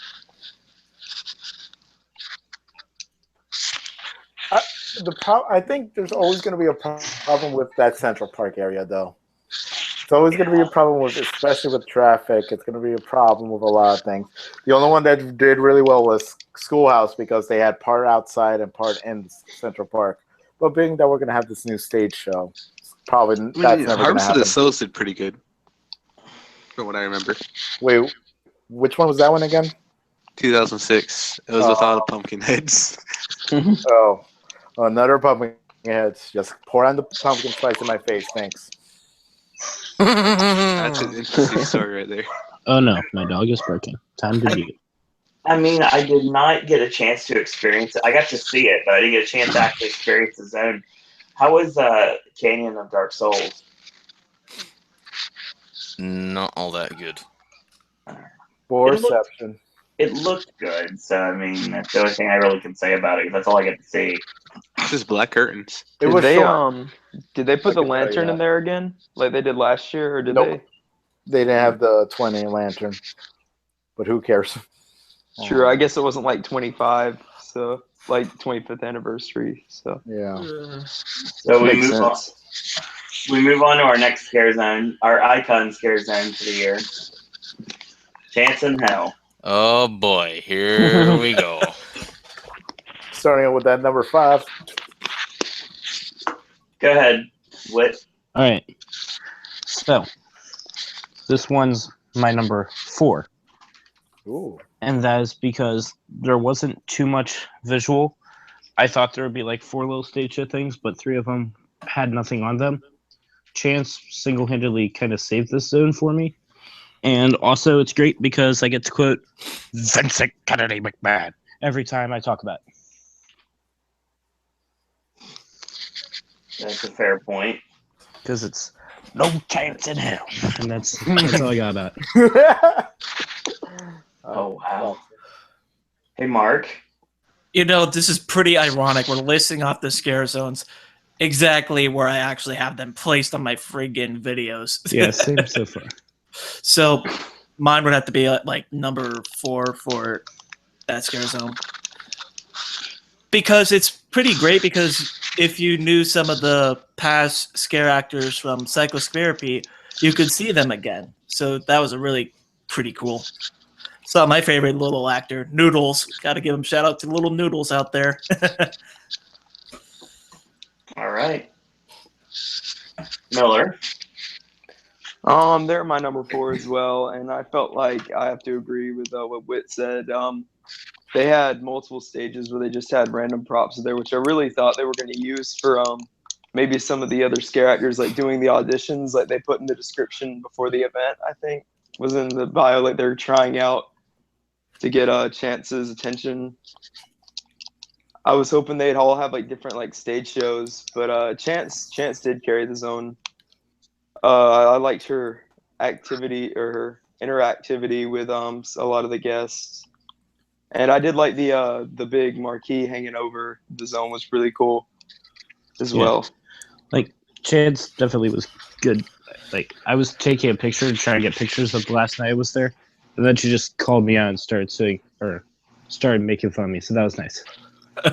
I think there's always going to be a problem with that Central Park area, though. It's always going to be a problem with, especially with traffic. It's going to be a problem with a lot of things. The only one that did really well was Schoolhouse because they had part outside and part in Central Park. But being that we're going to have this new stage show, probably that's never going to Harvest of happen. the Souls did pretty good, from what I remember. Wait, which one was that one again? 2006. It was with all the pumpkin heads. Oh, another pumpkin heads. Just pour on the pumpkin spice in my face. Thanks. That's an interesting story right there. Oh no, my dog is barking. Time to beat it. I mean, I did not get a chance to experience it. I got to see it, but I didn't get a chance to actually experience the zone. How was Canyon of Dark Souls? Not all that good. Reception. It looked good, so I mean, that's the only thing I really can say about it. 'Cause that's all I get to see. Just black curtains. Did they put the can tell you lantern in that. there again, like they did last year, or did Nope. they? They didn't have the 20 lantern, but who cares? True. I guess it wasn't like 25, so like 25th anniversary. So Yeah. So we Makes move on. sense. We move on to our next scare zone, our icon scare zone for the year. Chance in Hell. Oh boy, here we go. Starting out with that number 5. Go ahead, Whit. All right. So, this one's my number 4. Ooh. And that is because there wasn't too much visual. I thought there would be like 4 little stage show things, but 3 of them had nothing on them. Chance single-handedly kind of saved this zone for me. And also, it's great because I get to quote Vincent Kennedy McMahon every time I talk about it. That's a fair point. Because it's no chance in hell. And that's all I got about it. Oh, wow. Hey, Mark. You know, this is pretty ironic. We're listing off the scare zones exactly where I actually have them placed on my friggin' videos. Yeah, same so far. So mine would have to be like number 4 for that scare zone. Because it's pretty great because if you knew some of the past scare actors from Psychotherapy, you could see them again. So that was a really pretty cool. So my favorite little actor, Noodles. Got to give him shout out to little Noodles out there. All right. Miller. They're my number 4 as well, and I felt like I have to agree with what Whit said. They had multiple stages where they just had random props there, which I really thought they were going to use for maybe some of the other scare actors, like doing the auditions, like they put in the description before the event. I think was in the bio, like they're trying out to get Chance's attention. I was hoping they'd all have like different like stage shows, but Chance did carry the zone. I liked her activity or her interactivity with a lot of the guests, and I did like the big marquee hanging over the zone was really cool as well. Like Chance definitely was good. Like I was taking a picture and trying to get pictures of the last night I was there, and then she just called me out and started making fun of me. So that was nice.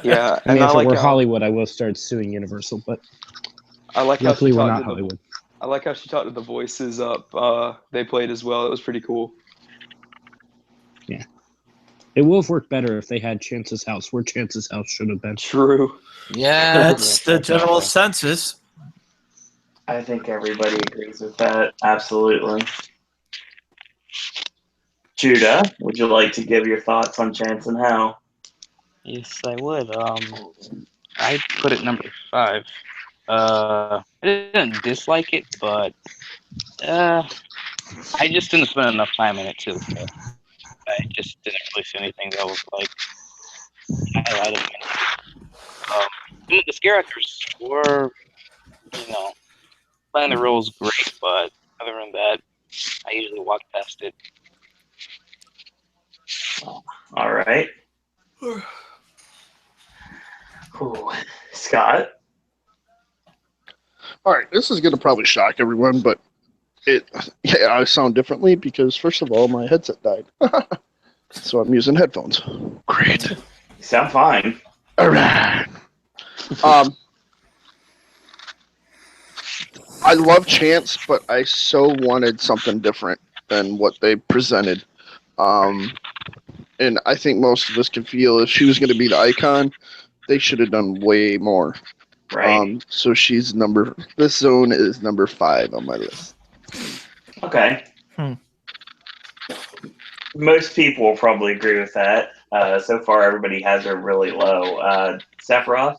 Yeah, I mean, and if it were Hollywood, I will start suing Universal, but I like luckily we're not Hollywood. I like how she talked to the voices up. They played as well. It was pretty cool. Yeah, it would have worked better if they had Chance's house where Chance's house should have been. True. Yeah, that's the general census. I think everybody agrees with that. Absolutely. Judah, would you like to give your thoughts on Chance and Hal? Yes, I would. I'd put it number 5. I didn't dislike it, but I just didn't spend enough time in it too. So I just didn't really see anything that was like highlighted. Some of the scare actors were, playing the roles great, but other than that, I usually walk past it. All right. Ooh. Scott? All right, this is going to probably shock everyone, but I sound differently because, first of all, my headset died. So I'm using headphones. Great. You sound fine. All right. I love Chance, but I so wanted something different than what they presented. And I think most of us can feel if she was going to be the icon, they should have done way more. Right. So this zone is number 5 on my list. Okay. Most people will probably agree with that. So far, everybody has her really low. Sephiroth?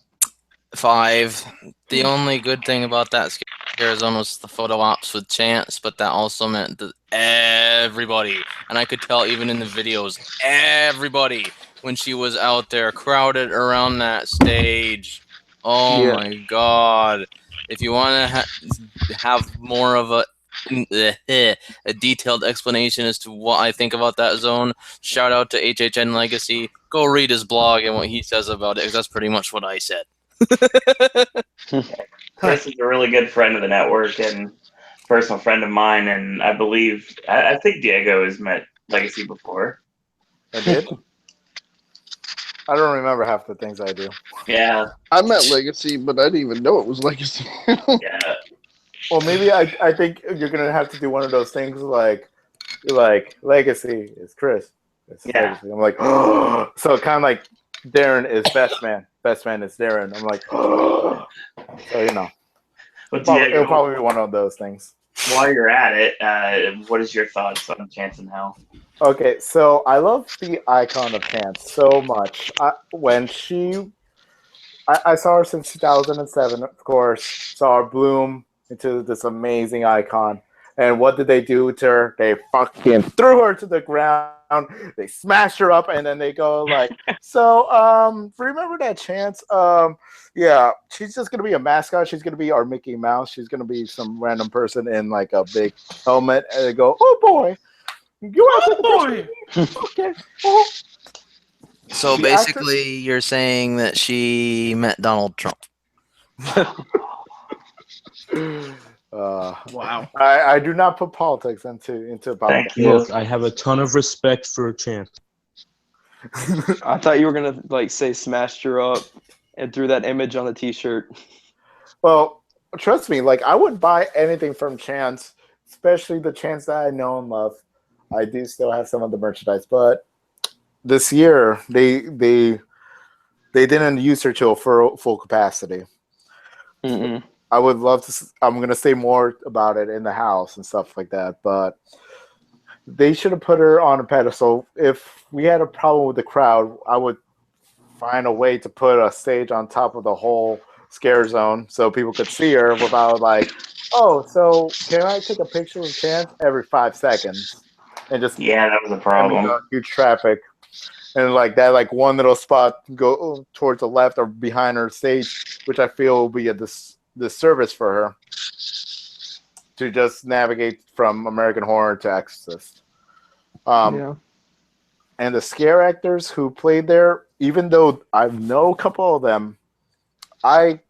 5. The only good thing about that scare zone was the photo ops with Chance, but that also meant that everybody, and I could tell even in the videos, everybody, when she was out there, crowded around that stage. Oh Yeah. my god. If you want to have more of a detailed explanation as to what I think about that zone, shout out to HHN Legacy. Go read his blog and what he says about it, because that's pretty much what I said. Chris is a really good friend of the network and personal friend of mine, and I think Diego has met Legacy before. I did? I don't remember half the things I do. Yeah. I met Legacy, but I didn't even know it was Legacy. Yeah. Well, maybe I think you're gonna have to do one of those things like Legacy is Chris. It's Legacy. I'm like, oh. So kind of like Darren is best man. Best man is Darren. I'm like, oh. So it'll probably be one of those things. While you're at it, what is your thoughts on Chance and Hal? Okay, so I love the icon of Chance so much. I saw her since 2007, of course. Saw her bloom into this amazing icon. And what did they do to her? They fucking threw her to the ground. They smashed her up, and then they go like, so, remember that Chance? Yeah, she's just going to be a mascot. She's going to be our Mickey Mouse. She's going to be some random person in like a big helmet. And they go, oh boy. Okay. Oh. So basically, you're saying that she met Donald Trump. Wow. I do not put politics into politics. Look, I have a ton of respect for Chance. I thought you were gonna like say smashed her up and threw that image on the T-shirt. Well, trust me, like I would buy anything from Chance, especially the Chance that I know and love. I do still have some of the merchandise, but this year they didn't use her to full capacity. Mm-mm. I would love to. I'm gonna say more about it in the house and stuff like that, but they should have put her on a pedestal. If we had a problem with the crowd, I would find a way to put a stage on top of the whole scare zone so people could see her without like, oh, so can I take a picture with Chance every 5 seconds and just that was a make problem. a huge traffic. And like that, like one little spot go towards the left or behind her stage, which I feel will be a disservice for her to just navigate from American Horror to Exorcist. Yeah. And the scare actors who played there, even though I know a couple of them, I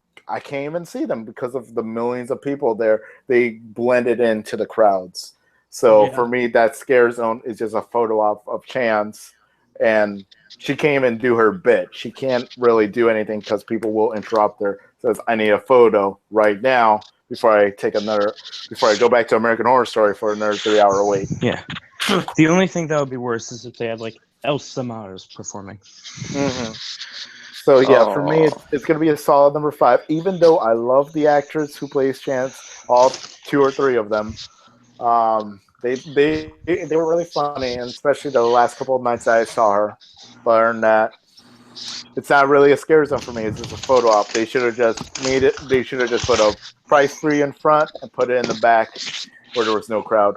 can't even see them because of the millions of people there. They blended into the crowds. So for me, that scare zone is just a photo op of Chance. And she can't even do her bit. She can't really do anything because people will interrupt her. Says, I need a photo right now before I go back to American Horror Story for another 3-hour wait. Yeah. The only thing that would be worse is if they had like Elsa Mars performing. Mm-hmm. So yeah, for me, it's going to be a solid number 5. Even though I love the actress who plays Chance, all 2 or 3 of them. They were really funny, and especially the last couple of nights I saw her. But other than that, it's not really a scare zone for me. It's just a photo op. They should have just made it. They should have just put a price free in front and put it in the back where there was no crowd.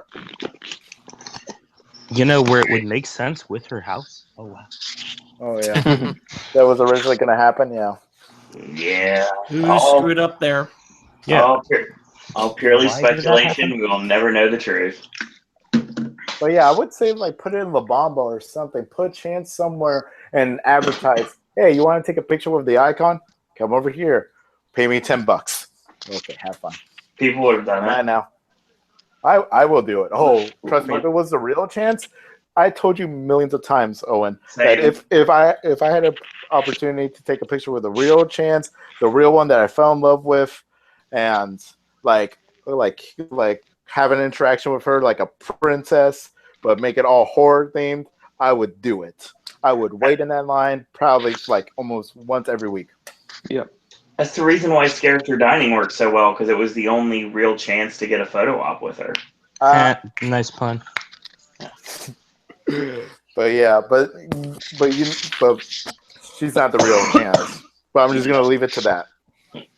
You know where it would make sense with her house? Oh wow. Oh yeah, that was originally going to happen. Yeah. Yeah. Who screwed up there? Yeah. All purely Why did that speculation. happen? We will never know the truth. But yeah, I would say like put it in La Bamba or something. Put Chance somewhere and advertise. Hey, you want to take a picture with the icon? Come over here. Pay me $10. Okay, have fun. People would have done I that. know. I will do it. Oh, trust me, if it was the real Chance, I told you millions of times, Owen, that if I had an opportunity to take a picture with a real Chance, the real one that I fell in love with, and like have an interaction with her like a princess, but make it all horror themed, I would do it. I would wait in that line probably like almost once every week. Yep. That's the reason why Scare Through Dining worked so well, because it was the only real chance to get a photo op with her. Nice pun. But yeah, but she's not the real Chance. But I'm just gonna leave it to that.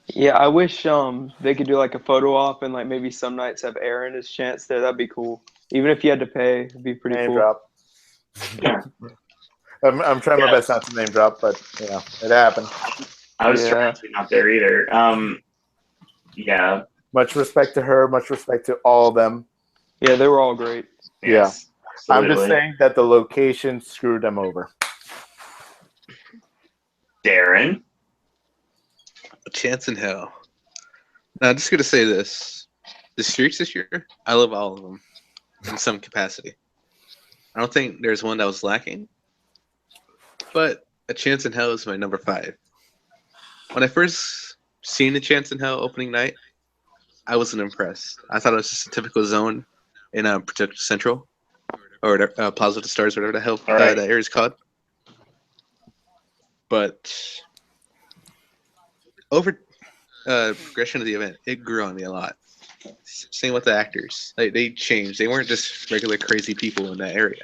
Yeah, I wish they could do like a photo op and like maybe some nights have Aaron as Chance there. That'd be cool. Even if you had to pay, it'd be pretty Name cool. drop. I'm trying my best not to name drop, but yeah, it happened. I was trying to be not there either. Yeah. Much respect to her. Much respect to all of them. Yeah, they were all great. Yes, yeah, I'm just saying that the location screwed them over. Darren, A Chance in Hell. Now, I'm just gonna say this: the streaks this year, I love all of them in some capacity. I don't think there's one that was lacking, but A Chance in Hell is my number 5. When I first seen A Chance in Hell opening night, I wasn't impressed. I thought it was just a typical zone in Protect Central or Plaza to Stars, whatever the hell that area is called. But over progression of the event, it grew on me a lot. Same with the actors. Like, they changed. They weren't just regular crazy people in that area.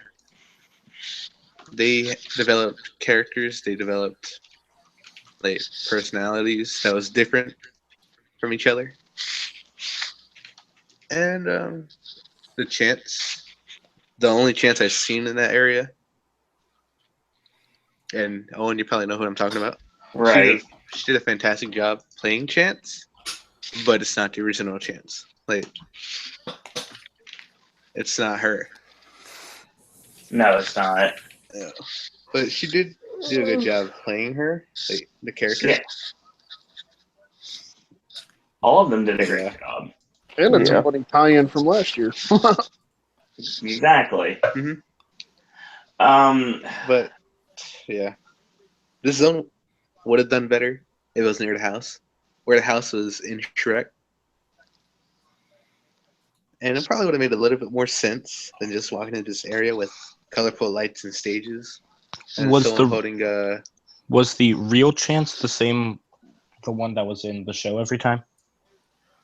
They developed characters. They developed like personalities that was different from each other. And the Chance, the only Chance I've seen in that area, and Owen, you probably know who I'm talking about. Right. She did a fantastic job playing Chance, but it's not the original Chance. Like, it's not her. No, it's not. Yeah. But she did do a good job playing her, like the character. Yeah. All of them did a great job. And it's a funny tie-in from last year. Exactly. Mm-hmm. But yeah, this zone would have done better It was near the house, where the house was in Shrek. And it probably would have made a little bit more sense than just walking into this area with colorful lights and stages. And Was someone the holding was the real Chance the same, the one that was in the show every time?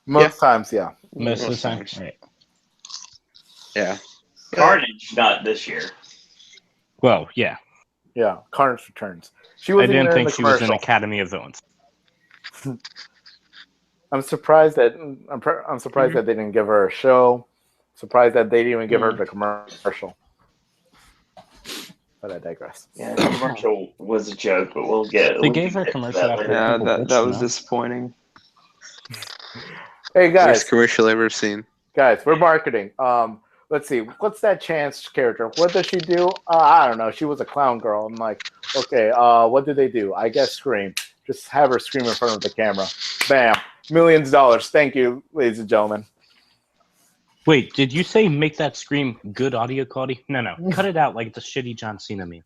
Most times, yeah. Most of the Most time, times. right? Yeah. Carnage, not this year. Well, yeah. Yeah, Carnage returns. She I wasn't didn't even in think the she was in commercial. Academy of Villains. I'm surprised that I'm surprised that they didn't give her a show. Surprised that they didn't even give her the commercial. But I digress. Yeah, the commercial was a joke, but we'll get. They we gave can her a get to commercial that after later. Yeah, people that bitched, was you know? disappointing. Hey guys, Worst commercial I've ever seen. guys, we're marketing. Let's see. What's that Chance character? What does she do? I don't know. She was a clown girl. I'm like, okay. What do they do? I guess scream. Just have her scream in front of the camera. Bam. $millions. Thank you, ladies and gentlemen. Wait, did you say make that scream good audio quality? No. Cut it out like the shitty John Cena meme.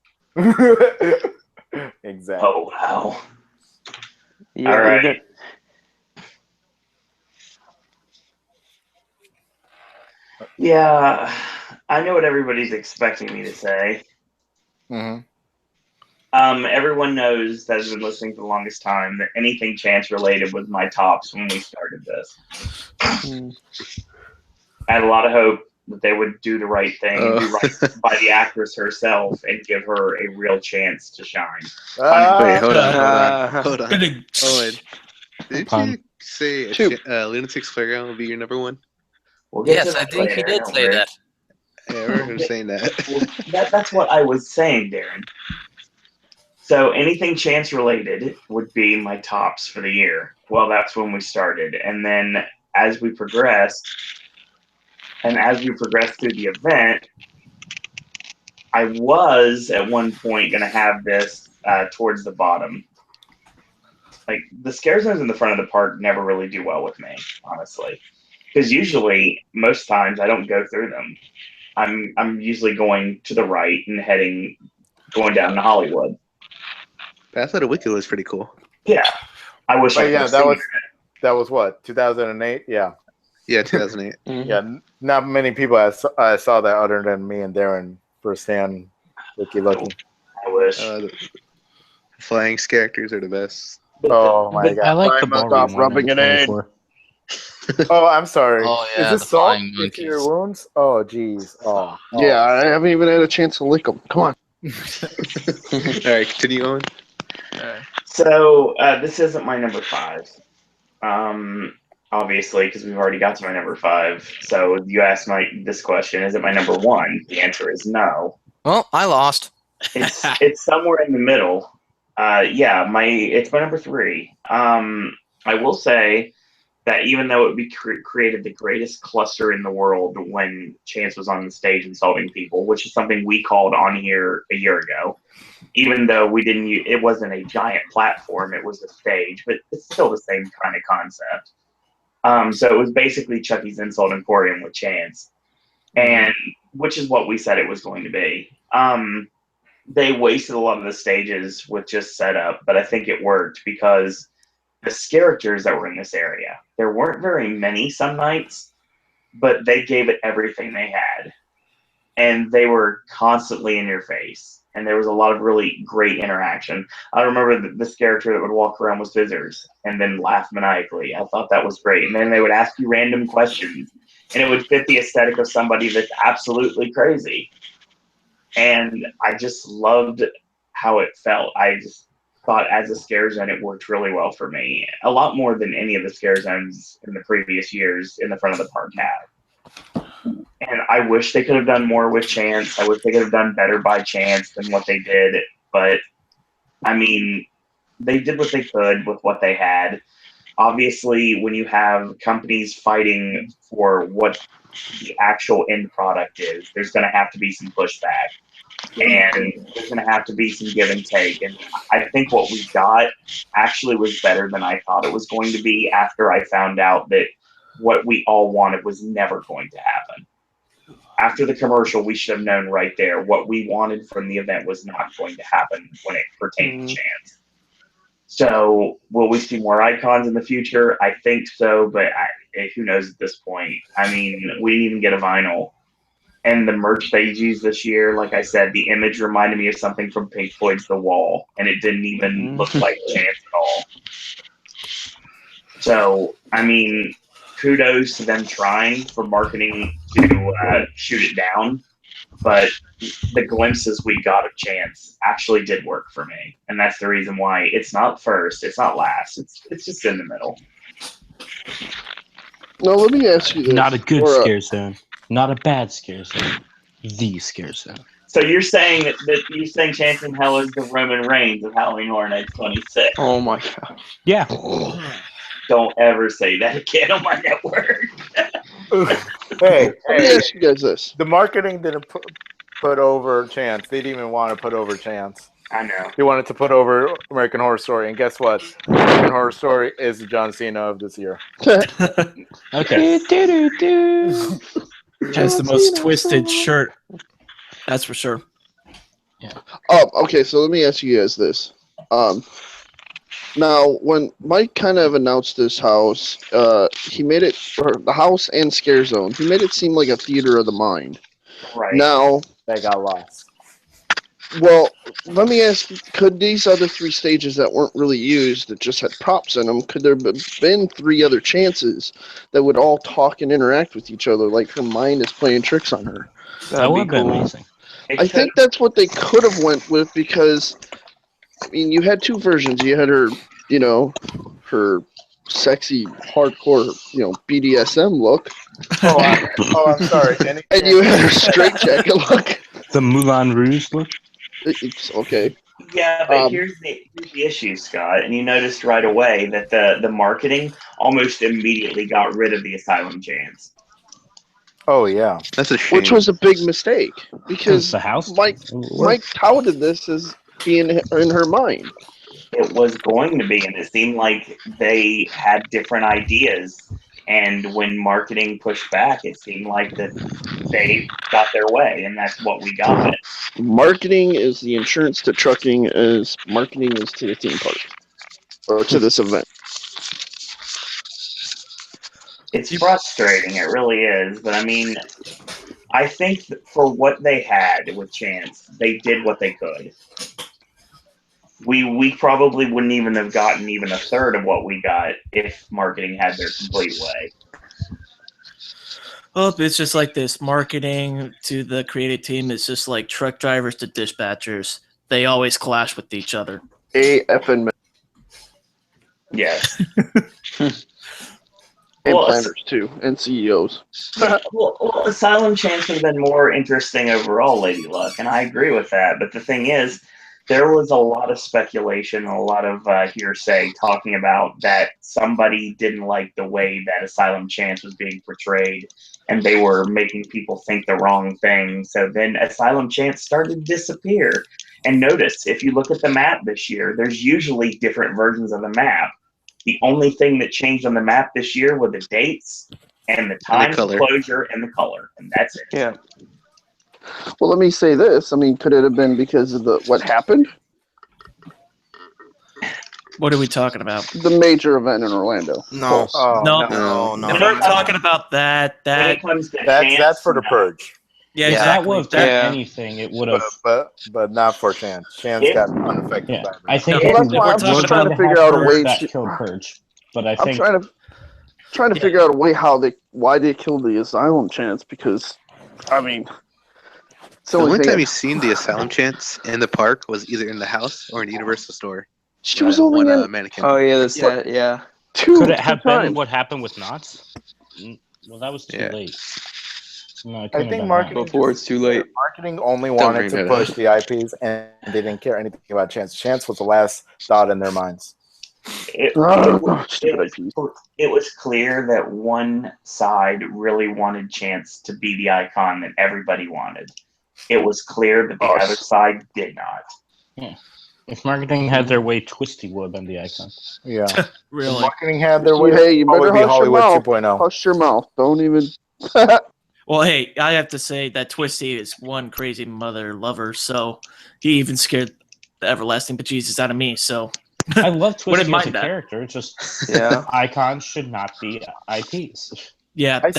Exactly. Oh wow! Yeah, All you're right. good. Yeah, I know what everybody's expecting me to say. Mm-hmm. Everyone knows that has been listening for the longest time that anything Chance related was my tops when we started this. I had a lot of hope that they would do the right thing, do right by the actress herself, and give her a real chance to shine. Wait, hold on. Owen, did Pun. you say Lunatic's Playground will be your number one? We'll get to Yes, I that think he later, did don't say worry. that. Yeah, I remember him saying that. Well, that's what I was saying, Darren. So anything Chance related would be my tops for the year. Well, that's when we started. And then as we progressed, through the event, I was at one point going to have this towards the bottom. Like the scare zones in the front of the park never really do well with me, honestly. Because usually, most times, I don't go through them. I'm usually going to the right and going down to Hollywood. Path of the Wicked was pretty cool. Yeah, I wish I could have seen it. That was what, 2008? Yeah. Yeah, 2008. Yeah, not many people I saw that other than me and Darren firsthand. Lucky. I wish. The flying characters are the best. Oh my god! I like the Stop ballroom one rubbing in it in. 24. Oh, I'm sorry. Oh, yeah, Is this the salt flying for your monkeys. wounds? Oh, jeez. Oh. Yeah, I haven't even had a chance to lick them. Come on. All right, continue on. So this isn't my number 5. Obviously, because we've already got to my number 5. So you asked this question: is it my number 1? The answer is no. Well, I lost. It's somewhere in the middle. It's my number 3. I will say that even though we created the greatest cluster in the world when Chance was on the stage insulting people, which is something we called on here a year ago, even though we didn't, it wasn't a giant platform, it was a stage, but it's still the same kind of concept. So it was basically Chucky's Insult Emporium with Chance, and which is what we said it was going to be. They wasted a lot of the stages with just setup, but I think it worked because the characters that were in this area, there weren't very many some nights, but they gave it everything they had. And they were constantly in your face. And there was a lot of really great interaction. I remember this character that would walk around with scissors and then laugh maniacally. I thought that was great. And then they would ask you random questions. And it would fit the aesthetic of somebody that's absolutely crazy. And I just loved how it felt. I just thought as a scare zone, it worked really well for me. A lot more than any of the scare zones in the previous years in the front of the park have. And I wish they could have done more with Chance. I wish they could have done better by Chance than what they did. But, I mean, they did what they could with what they had. Obviously, when you have companies fighting for what the actual end product is, there's going to have to be some pushback. And there's going to have to be some give and take. And I think what we got actually was better than I thought it was going to be after I found out that what we all wanted was never going to happen. After the commercial, we should have known right there what we wanted from the event was not going to happen when it pertained to Chance. So will we see more icons in the future? I think so, but who knows at this point? I mean, we didn't even get a vinyl. And the merch they used this year, like I said, the image reminded me of something from Pink Floyd's The Wall, and it didn't even look like Chance at all. So, I mean, kudos to them trying for marketing to shoot it down, but the glimpses we got of Chance actually did work for me, and that's the reason why it's not first, it's not last, it's just in the middle. Now let me ask you this. Not a good scare zone. Not a bad scare zone. The scare zone. So you're saying that you're saying Chance in Hell is the Roman Reigns of Halloween Horror Nights 26. Oh my god. Yeah. Don't ever say that again on my network. Hey, let me ask you guys this. The marketing didn't put over Chance. They didn't even want to put over Chance. I know. They wanted to put over American Horror Story, and guess what? American Horror Story is the John Cena of this year. Okay. Has the most twisted shirt. That's for sure. Yeah. Oh, okay. So let me ask you guys this. Now, when Mike kind of announced this house, he made it for the house and Scare Zone. He made it seem like a theater of the mind. Right. Now, they got lost. Well, let me ask you, could these other 3 stages that weren't really used, that just had props in them, could there have been 3 other chances that would all talk and interact with each other, like her mind is playing tricks on her? That would be amazing. I think that's what they could have went with, because, I mean, you had 2 versions. You had her, her sexy, hardcore, BDSM look. I'm sorry. And you had her straitjacket look. The Moulin Rouge look? It's okay. Yeah, but here's the issue, Scott, and you noticed right away that the marketing almost immediately got rid of the Asylum Chance. Oh yeah, that's a shame. Which was a big mistake, because the house Mike touted this as being in her mind. It was going to be, and it seemed like they had different ideas. And when marketing pushed back, it seemed like that they got their way, and that's what we got. Marketing is the insurance to trucking, as marketing is to the theme park, or to this event. It's frustrating, it really is. But I mean, I think that for what they had with Chance, they did what they could. We probably wouldn't even have gotten even a third of what we got if marketing had their complete way. Well, it's just like this. Marketing to the creative team is just like truck drivers to dispatchers. They always clash with each other. AFN. Yes. And planners too, and CEOs. Well, Asylum Chance would have been more interesting overall, Lady Luck, and I agree with that. But the thing is, there was a lot of speculation, a lot of hearsay talking about that somebody didn't like the way that Asylum Chance was being portrayed, and they were making people think the wrong thing. So then Asylum Chance started to disappear. And notice, if you look at the map this year, there's usually different versions of the map. The only thing that changed on the map this year were the dates and the time of closure and the color, and that's it. Yeah. Well, let me say this. I mean, could it have been because of what happened? What are we talking about? The major event in Orlando. No. No. We're not talking about that. That's for the purge. Yeah, exactly. That would have done Yeah. anything. It would have, but not for Chance. Chance got unaffected by it. I think Well, that's why I'm just trying to figure out a way that killed Purge. But I think I'm trying to figure out a way why they killed the Asylum Chance, because I mean, the only time you've seen the Asylum Chance in the park was either in the house or in the Universal store. She was only in mannequin. Oh yeah, that's that. Yeah. Could it have been what happened with Knott's? Well, that was too late. No, I think marketing before it's too late. Marketing only wanted to push the IPs, and they didn't care anything about Chance. Chance was the last thought in their minds. It was clear that one side really wanted Chance to be the icon that everybody wanted. It was clear that the other side did not. Yeah. If marketing had their way, Twisty would have been the icon. Yeah. Really? If marketing had their way, Hey, you better be hush Hollywood your mouth. 2.0. Hush your mouth. Don't even. Well, hey, I have to say that Twisty is one crazy mother lover, so he even scared the everlasting bejesus out of me. So I love Twisty Wouldn't as a mind that. character. It's just Yeah. icons should not be IPs. Yeah, I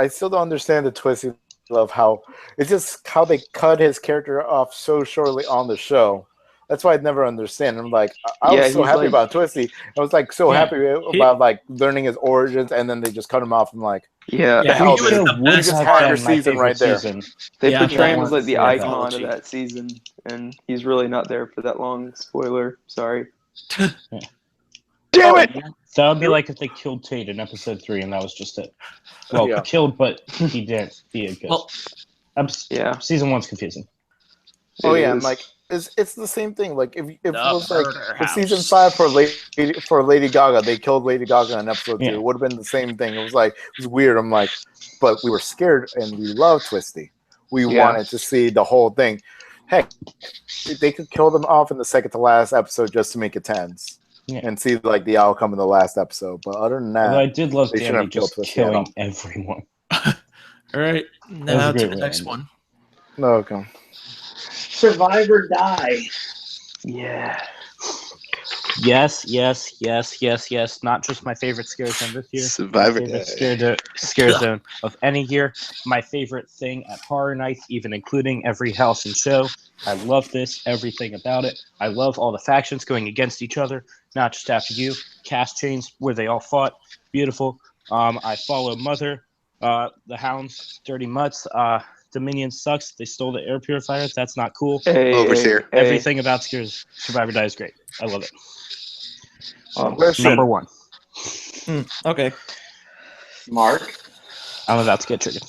still don't understand the Twisty love. How it's just how they cut his character off so shortly on the show. That's why I'd never understand. I'm like, I was so happy about Twisty. I was like so happy about like learning his origins, and then they just cut him off. I'm like, Yeah, the hell, he was dude? the You best just part. had your season right there. They Yeah, portray that him as like the one- icon of that season, and he's really not there for that long. Spoiler, sorry. Damn it! That would be like if they killed Tate in episode 3, and that was just it. Well, Yeah. killed, but he didn't be a ghost. Yeah. Season 1's confusing. Oh It yeah, is. and like it's the same thing. Like if it The was like murder if house. season 5 for Lady Gaga, they killed Lady Gaga in episode 2. Yeah. It would have been the same thing. It was weird. I'm like, but we were scared and we loved Twisty. We wanted to see the whole thing. Heck, they could kill them off in the second to last episode just to make it tense. Yeah. And see like the outcome of the last episode. But other than that, Although I did love they shouldn't Danny have killed just Twisty at all. killing everyone. All right, was now a to great the way next to end one. No, okay. Survive or die. Yeah. Yes. Not just my favorite scare zone this year. Survivor My favorite scare zone of any year. My favorite thing at Horror Nights, even including every house and show. I love this, everything about it. I love all the factions going against each other, not just after you. Cast chains where they all fought. Beautiful. I follow Mother, the Hounds, Dirty Mutts. Dominion sucks. They stole the air purifier. That's not cool. Overseer. Everything about Scares Survivor Die is great. I love it. Question. Number 1. Okay. Mark. I'm about to get triggered.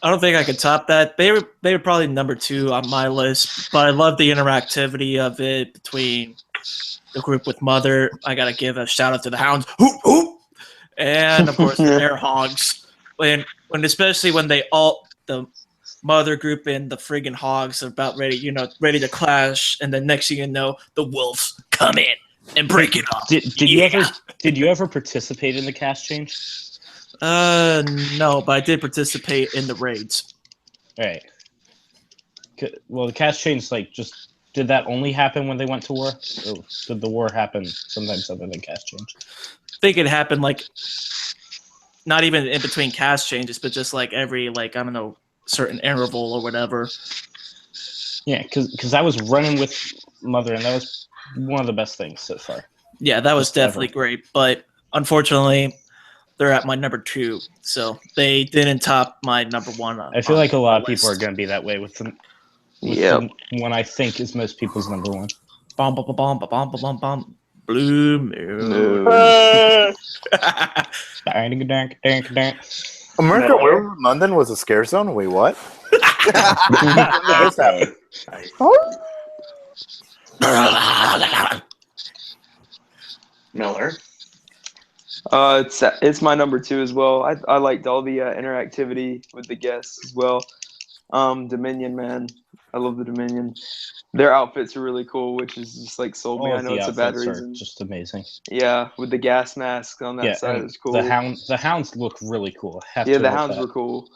I don't think I could top that. They were probably number 2 on my list, but I love the interactivity of it between the group with Mother. I gotta give a shout out to the Hounds, hoop hoop, and of course the Air Hogs. When especially when the Mother group and the friggin' Hogs are about ready to clash, and then next thing you know, the Wolves come in and break it up. Did you ever participate in the cast change? No, but I did participate in the raids. Right. Well, the cast change, did that only happen when they went to war? Or did the war happen sometimes other than cast change? I think it happened not even in between cast changes, but just every I don't know, certain interval or whatever. Yeah, because I was running with Mother, and that was one of the best things so far. Yeah, that was definitely great, but unfortunately, they're at my number 2, so they didn't top my number 1. I feel like a lot of people are going to be that way with the one I think is most people's number 1. Bom, bom, bom, bom, bom, bom, bom. Blue Moon. America, where London was a scare zone? Wait, what? When did this happen? Miller. It's my number 2 as well. I liked all the interactivity with the guests as well. Dominion, man, I love the Dominion. Their outfits are really cool, which is just sold me. I know it's a bad reason. Just amazing. Yeah, with the gas mask on that side, it's cool. The hounds look really cool. The hounds were cool.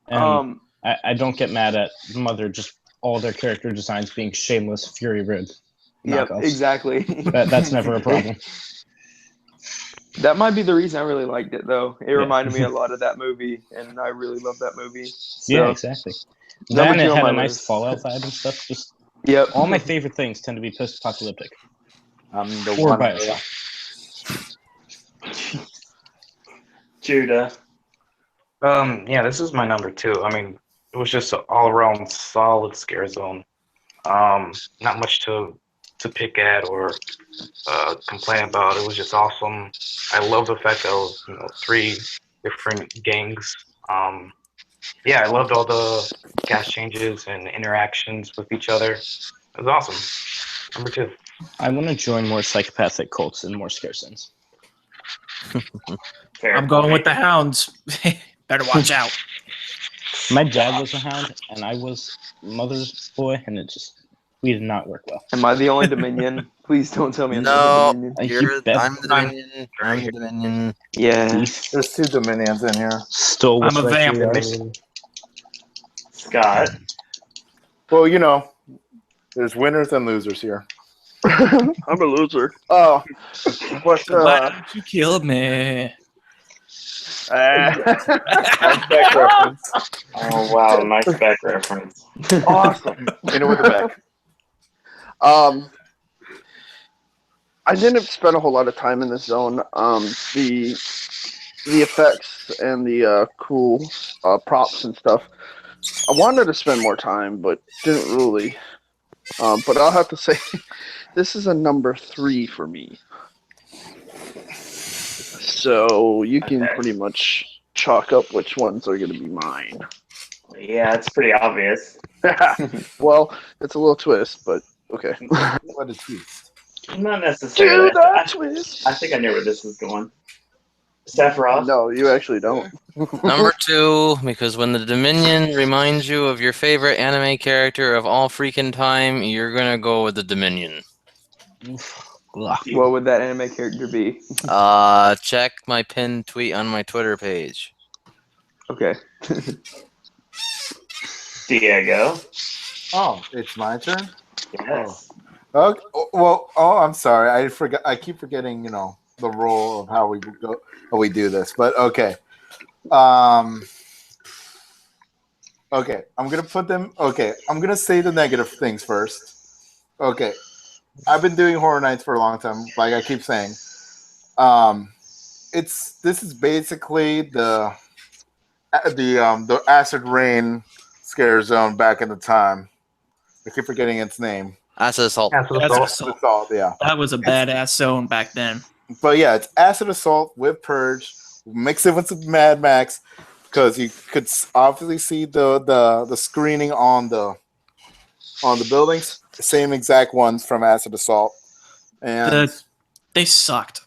And I don't get mad at Mother. Just all their character designs being shameless Fury Road. Yep, knockoffs. exactly. That's never a problem. That might be the reason I really liked it, though. It reminded me a lot of that movie, and I really love that movie. So, yeah, exactly. Then it had a nice Fallout vibe and stuff. Just all my favorite things tend to be post-apocalyptic. Or Bioshock. Judah. Yeah, this is my number 2. I mean, it was just an all-around solid scare zone. Not much to pick at or complain about. It was just awesome. I love the fact that it was 3 different gangs. Yeah, I loved all the cast changes and interactions with each other. It was awesome. Number 2. I want to join more psychopathic cults and more scare zones. I'm going with the Hounds. Better watch out. My dad was a Hound, and I was Mother's boy, and we did not work well. Am I the only Dominion? Please don't tell me I'm the No, Dominion. I'm the Dominion. I'm the Dominion. Yeah. There's 2 Dominions in here. Still, I'm a vamp. Scott. Well, There's winners and losers here. I'm a loser. Oh, but Why don't you kill me? Nice back reference. Oh wow, nice back reference. awesome. In it with the back. I didn't spend a whole lot of time in this zone. The effects and the cool props and stuff. I wanted to spend more time, but didn't really. But I'll have to say, this is a number 3 for me. So you can pretty much chalk up which ones are going to be mine. Yeah, it's pretty obvious. Well, it's a little twist, but okay. What a twist. Not necessarily. Do that twist. I think I know where this is going. Sephiroth? No, you actually don't. Number 2, because when the Dominion reminds you of your favorite anime character of all freaking time, you're gonna go with the Dominion. What would that anime character be? Check my pinned tweet on my Twitter page. Okay. Diego? Oh, it's my turn? Yes. Oh. Okay. Well, I'm sorry. I forgot. I keep forgetting, the role of how we do this. But okay. Okay, I'm going to put them. Okay, I'm going to say the negative things first. Okay. I've been doing Horror Nights for a long time, like I keep saying. This is basically the Acid Rain scare zone back in the time. I keep forgetting its name. Acid Assault. Acid Assault, yeah. That was a badass zone back then. But yeah, it's Acid Assault with Purge. Mix it with some Mad Max, because you could obviously see the screening on the buildings. The same exact ones from Acid Assault. And they sucked.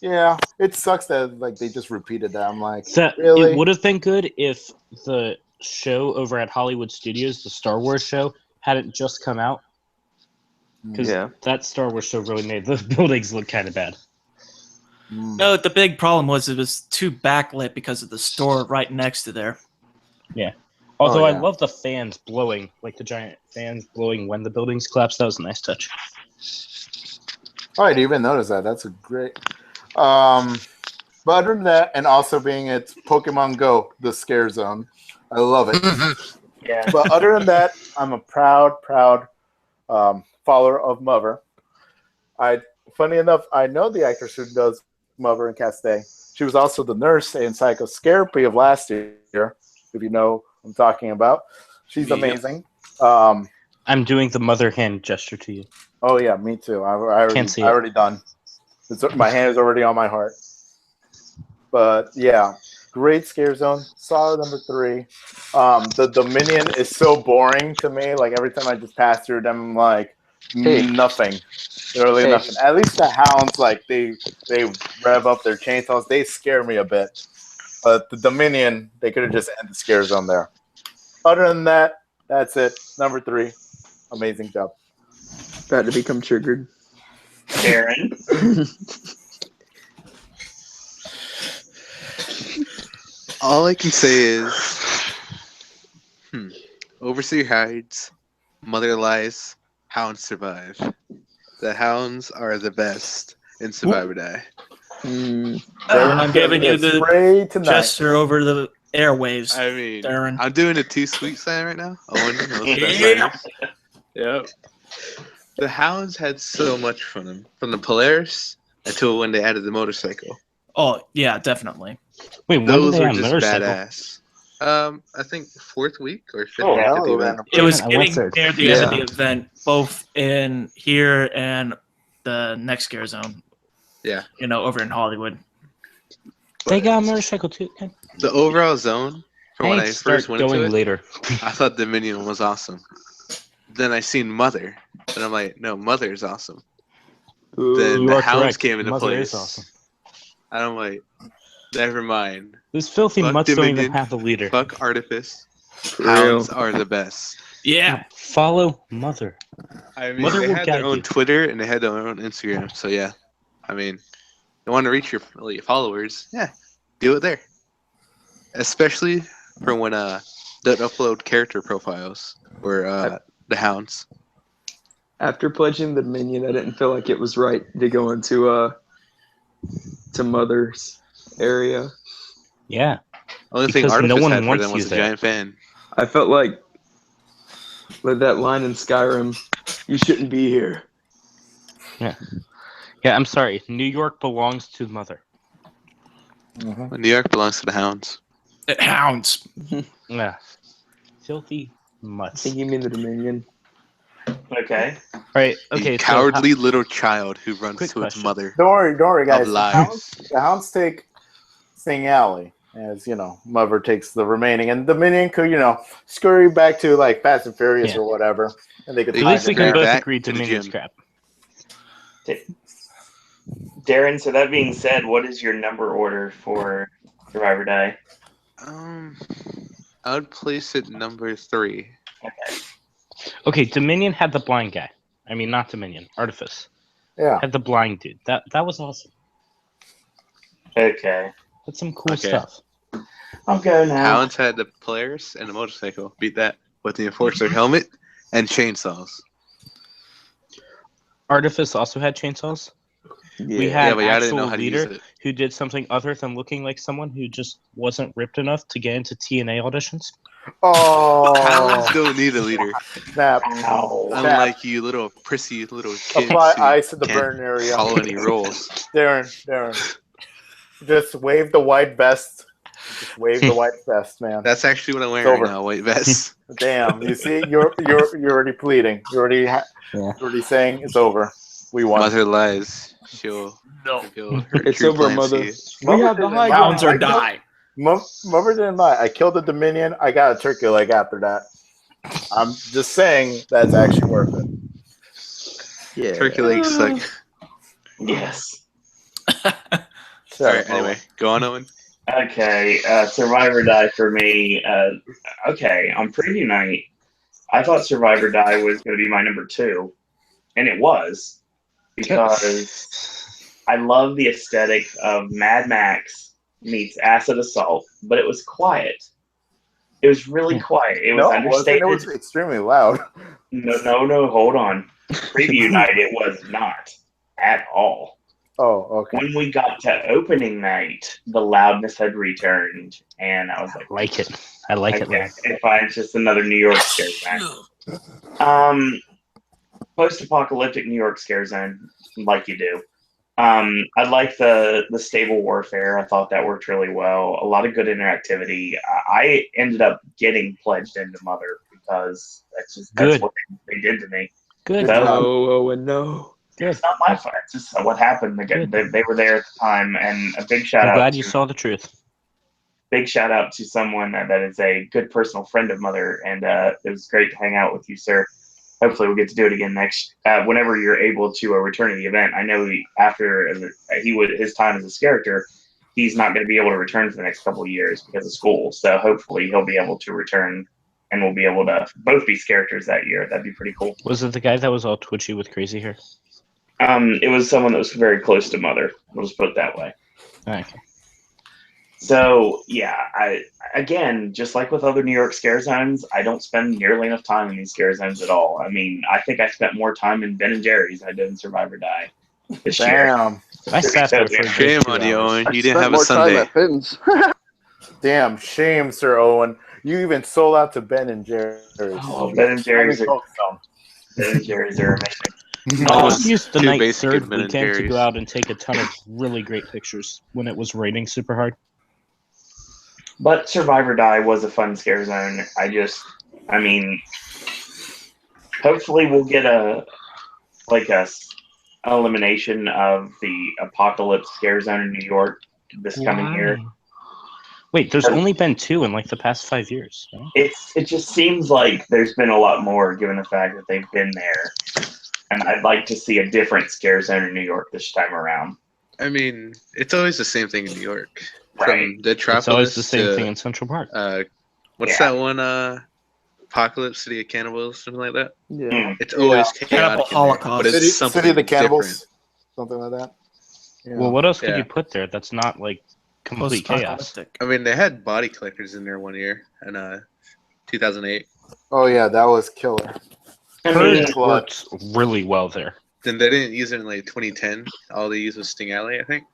Yeah, it sucks that they just repeated that. I'm like, really? It would have been good if the show over at Hollywood Studios, the Star Wars show, hadn't just come out. Because that Star Wars show really made the buildings look kind of bad. No, the big problem was it was too backlit because of the store right next to there. Yeah. Although I love the fans blowing, like the giant fans blowing when the buildings collapse. That was a nice touch. Oh, I didn't even notice that. That's a great. But other than that, and also being it's Pokemon Go, the scare zone, I love it. Yeah. But other than that, I'm a proud follower of Mother. Funny enough, I know the actress who does Mother and Castay. She was also the nurse in Psycho Scarapy of last year, if you know what I'm talking about. She's amazing. I'm doing the mother hand gesture to you. Oh yeah, me too. I already done. My hand is already on my heart. But yeah, great scare zone. Solid number 3. The Dominion is so boring to me. Like every time I just pass through them, I'm like nothing. Literally nothing. At least the hounds, like they rev up their chainsaws. They scare me a bit. But the Dominion, they could have just ended the scare zone there. Other than that, that's it. Number 3. Amazing job. About to become triggered. Aaron. All I can say is, Overseer hides, Mother lies, Hounds survive. The Hounds are the best in Survive or Die. I'm giving you the gesture over the airwaves. I mean, Darren. I'm doing a too sweet sign right now. Yep. The Hounds had so much from the Polaris until when they added the motorcycle. Oh yeah, definitely. Wait, those were just badass. I think 4th week or 5th week of the event. It was getting near the end of the event, both in here and the next scare zone. Yeah. Over in Hollywood. They got a motorcycle too. The overall zone, from when I first went into it, later. I thought Dominion was awesome. Then I seen Mother, and I'm like, no, Mother is awesome. Then the Hounds came into Mother place. Is awesome. And I'm like, never mind. Those filthy mutts don't even have a leader. Fuck Artifice. Hounds are the best. Yeah. Follow Mother. I mean, Mother they will had guide their own you. Twitter and they had their own Instagram. So yeah, I mean, you want to reach your followers? Yeah, do it there. Especially for when don't upload character profiles or the Hounds. After pledging the Dominion, I didn't feel like it was right to go into to Mother's area. Yeah. Only thing Because no Artifice one had for wants them was you a there. giant fan. I felt like that line in Skyrim, you shouldn't be here. Yeah. Yeah, I'm sorry. New York belongs to Mother. Well, New York belongs to the Hounds. Hounds. Yeah. Filthy I mutts. think you mean the Dominion. Okay. All right. Okay. The cowardly little child who runs Quick to its question. mother. Don't worry, guys. Of lies. The Hounds take Sing Alley, as Mother takes the remaining, and Dominion could scurry back to like Fast and Furious or whatever, and they could. At least we can both back agree to the Dominion's gym. crap. Darren, so that being said, what is your number order for Survivor Die? I would place it number 3. Okay, Dominion had the blind guy. I mean, not Dominion. Artifice. Yeah. Had the blind dude. That was awesome. Okay. That's some cool stuff. I'll go now. Hounds had the players and the motorcycle. Beat that with the Enforcer helmet and chainsaws. Artifice also had chainsaws. Yeah. We had but an I didn't know actual how to use leader it. who did something other than looking like someone who just wasn't ripped enough to get into TNA auditions. Oh. Hounds don't need a leader. Snap. Unlike you little prissy little kids Apply who ice to the can't burn area. follow any rules. Darren. Just wave the white vest. Just wave the white vest, man. That's actually what I'm It's wearing over. now, white vest. Damn, you see, you're already pleading. You're already saying it's over. We won. Mother lies. She'll reveal her It's true over, plans Mother. to you. We have the high Hounds ground. or die. Mother didn't lie. I killed the Dominion. I got a turkey leg after that. I'm just saying that's actually worth it. Yeah. Turkey legs suck. Yes. Alright, anyway, go on, Owen. Okay, Survivor Die for me. Okay, on preview night, I thought Survivor Die was going to be my number 2, and it was, because I love the aesthetic of Mad Max meets Acid Assault, but it was quiet. It was really quiet. It was understated. It was extremely loud. No, hold on. Preview night, it was not at all. Oh, okay. When we got to opening night, the loudness had returned, and I was like, I like it. If it's just another New York scare zone. Post-apocalyptic New York scare zone, like you do. I like the stable warfare. I thought that worked really well. A lot of good interactivity. I ended up getting pledged into Mother because that's what they did to me. Good. No. It's not my fault. It's just what happened. They were there at the time, and a big shout out. I'm glad you saw the truth. Big shout out to someone that is a good personal friend of Mother, and it was great to hang out with you, sir. Hopefully, we'll get to do it again whenever you're able to return to the event. I know after his time as a character, he's not going to be able to return for the next couple of years because of school. So hopefully, he'll be able to return, and we'll be able to both be characters that year. That'd be pretty cool. Was it the guy that was all twitchy with crazy hair? It was someone that was very close to Mother. We'll just put it that way. Okay. So yeah, again, just like with other New York scare zones, I don't spend nearly enough time in these scare zones at all. I mean, I think I spent more time in Ben and Jerry's than I did in Survivor Die this year. I sat there for shame on you, Owen. You didn't have a Sunday. Damn, shame, Sir Owen. You even sold out to Ben and Jerry's. Oh, Ben and Jerry's are amazing. I just used the too night basic third in Ben and weekend to Jerry's. go out and take a ton of really great pictures when it was raining super hard. But Survivor Die was a fun scare zone. I mean, hopefully we'll get an elimination of the apocalypse scare zone in New York this coming year. Wait, there's only been 2 in like the past 5 years. Right? It just seems like there's been a lot more given the fact that they've been there. And I'd like to see a different scare zone in New York this time around. I mean, it's always the same thing in New York. Right. From Detropolis It's always the same to, thing in Central Park. What's that one? Apocalypse City of Cannibals, something like that. Yeah. It's always chaotic. Cannibal in there, Holocaust. but it's something City of the Cannibals. different. Something like that. Yeah. Well, what else could Yeah. you put there that's not like complete chaos? Post-apocalyptic. I mean, they had body collectors in there one year in 2008. Oh yeah, that was killer. Heard works really well there. Then they didn't use it in like 2010. All they used was Sting Alley, I think.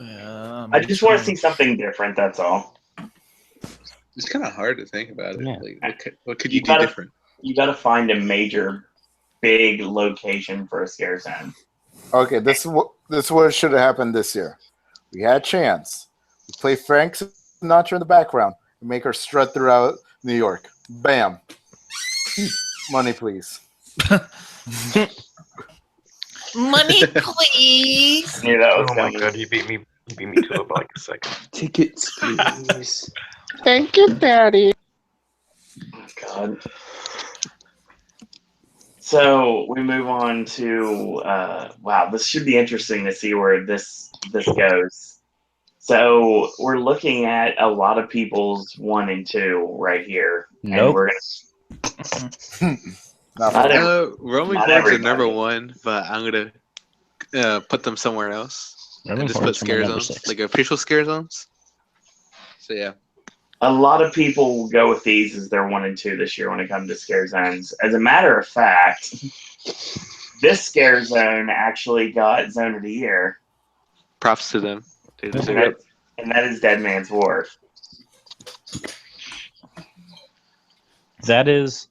I just want to see something different. That's all. It's kind of hard to think about it. Yeah. Like, what could you do different? You got to find a major, big location for a scare zone. Okay, this is what should have happened this year. We had a chance. We play Frank Sinatra in the background and make her strut throughout New York. Bam. Money, please. Money, please. Yeah, that was Oh my coming. god, you beat me to it by like a second. Tickets, please. Thank you, Daddy. Oh, God. So we move on to wow. This should be interesting to see where this goes. So we're looking at a lot of people's 1 and 2 right here, and Nope. we're gonna. Not every- Roman not Guards are everybody. number 1, but I'm gonna put them somewhere else Roman and just Guards put are my scare number zones, 6. like official scare zones. So yeah, A lot of people go with these as their 1 and 2 this year when it comes to scare zones. As a matter of fact, this scare zone actually got Zone of the Year, props to them. They and deserve it. that is Dead Man's Wharf. That is,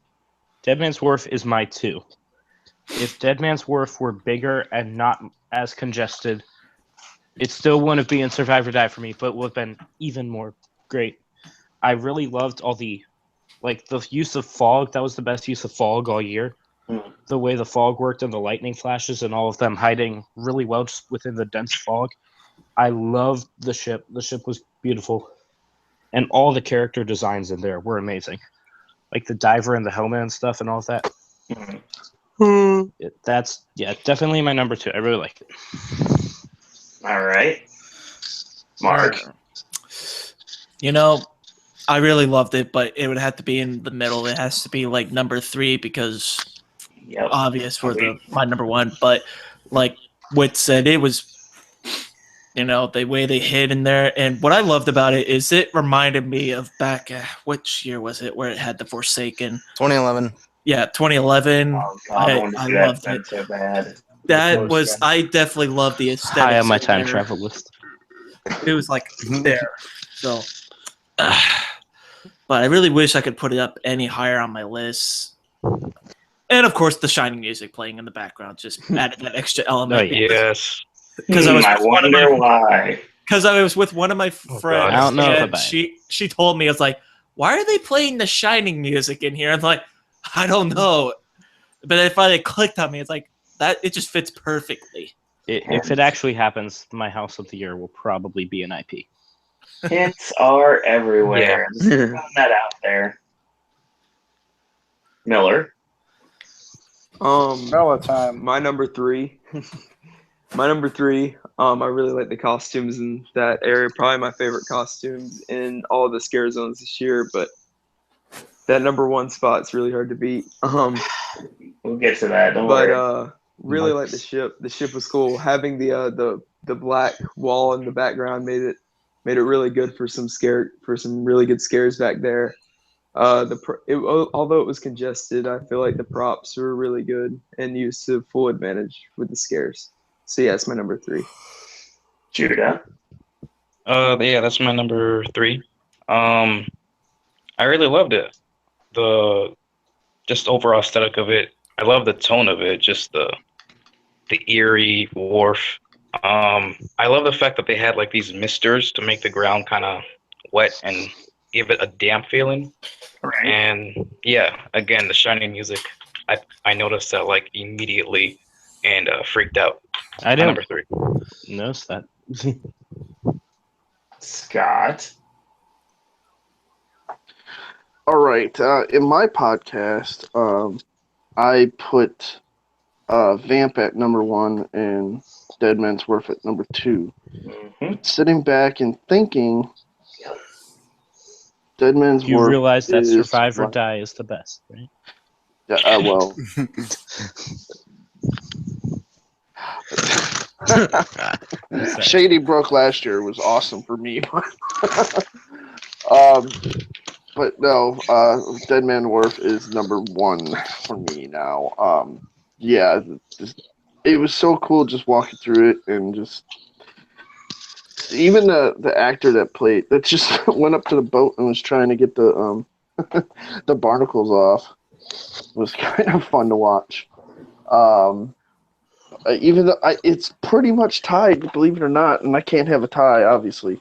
Dead Man's Wharf is my 2. If Dead Man's Wharf were bigger and not as congested, it still wouldn't be in Survive or Die for me, but would have been even more great. I really loved all the use of fog. That was the best use of fog all year. The way the fog worked and the lightning flashes and all of them hiding really well just within the dense fog. I loved the ship. The ship was beautiful. And all the character designs in there were amazing. Like the diver and the helmet and stuff and all of that. That's definitely my number 2. I really like it. All right, Mark. You know, I really loved it, but it would have to be in the middle. It has to be like number 3 because obvious for my number 1. But like Whit said, it was, the way they hid in there. And what I loved about it is it reminded me of back, which year was it, where it had the Forsaken? 2011. Yeah, 2011. Oh, God, I loved it. So bad. That was, I definitely loved the aesthetics. High on my in time there. travel list. It was like there. So, but I really wish I could put it up any higher on my list. And of course, the Shining music playing in the background just added that extra element. Oh, yes. Because I was I wonder why. Because I was with one of my friends, I don't know if I and buy it. she told me, I was like, "Why are they playing the Shining music in here?" I'm like, I don't know, but it finally clicked on me. It's like that; it just fits perfectly. If it actually happens, my House of the Year will probably be an IP. Hints are everywhere. Yeah. Just throwing that out there. Miller. Miller time. My number 3. My number 3. I really like the costumes in that area. Probably my favorite costumes in all of the scare zones this year. But that number 1 spot's really hard to beat. We'll get to that. Don't worry. Really like the ship. The ship was cool. Having the black wall in the background made it really good for some really good scares back there. Although it was congested, I feel like the props were really good and used to full advantage with the scares. So yeah, it's my number 3. Judah. Yeah, that's my number 3. I really loved it. The just overall aesthetic of it. I love the tone of it. Just the eerie wharf. I love the fact that they had like these misters to make the ground kind of wet and give it a damp feeling. Right. And yeah, again, the Shining music. I noticed that like immediately and freaked out. I didn't Number 3. notice that. Scott. All right. In my podcast, I put Vamp at number 1 and Dead Man's Wharf at number 2. Mm-hmm. Sitting back and thinking, Dead Man's You Wharf realize that is Survive or Die is the best, right? Yeah, well. Shady Brook last year was awesome for me. But no, Dead Man Wharf is number 1 for me now. Yeah, it was so cool just walking through it and just even the actor that just went up to the boat and was trying to get the the barnacles off was kind of fun to watch. Even though it's pretty much tied, believe it or not, and I can't have a tie, obviously.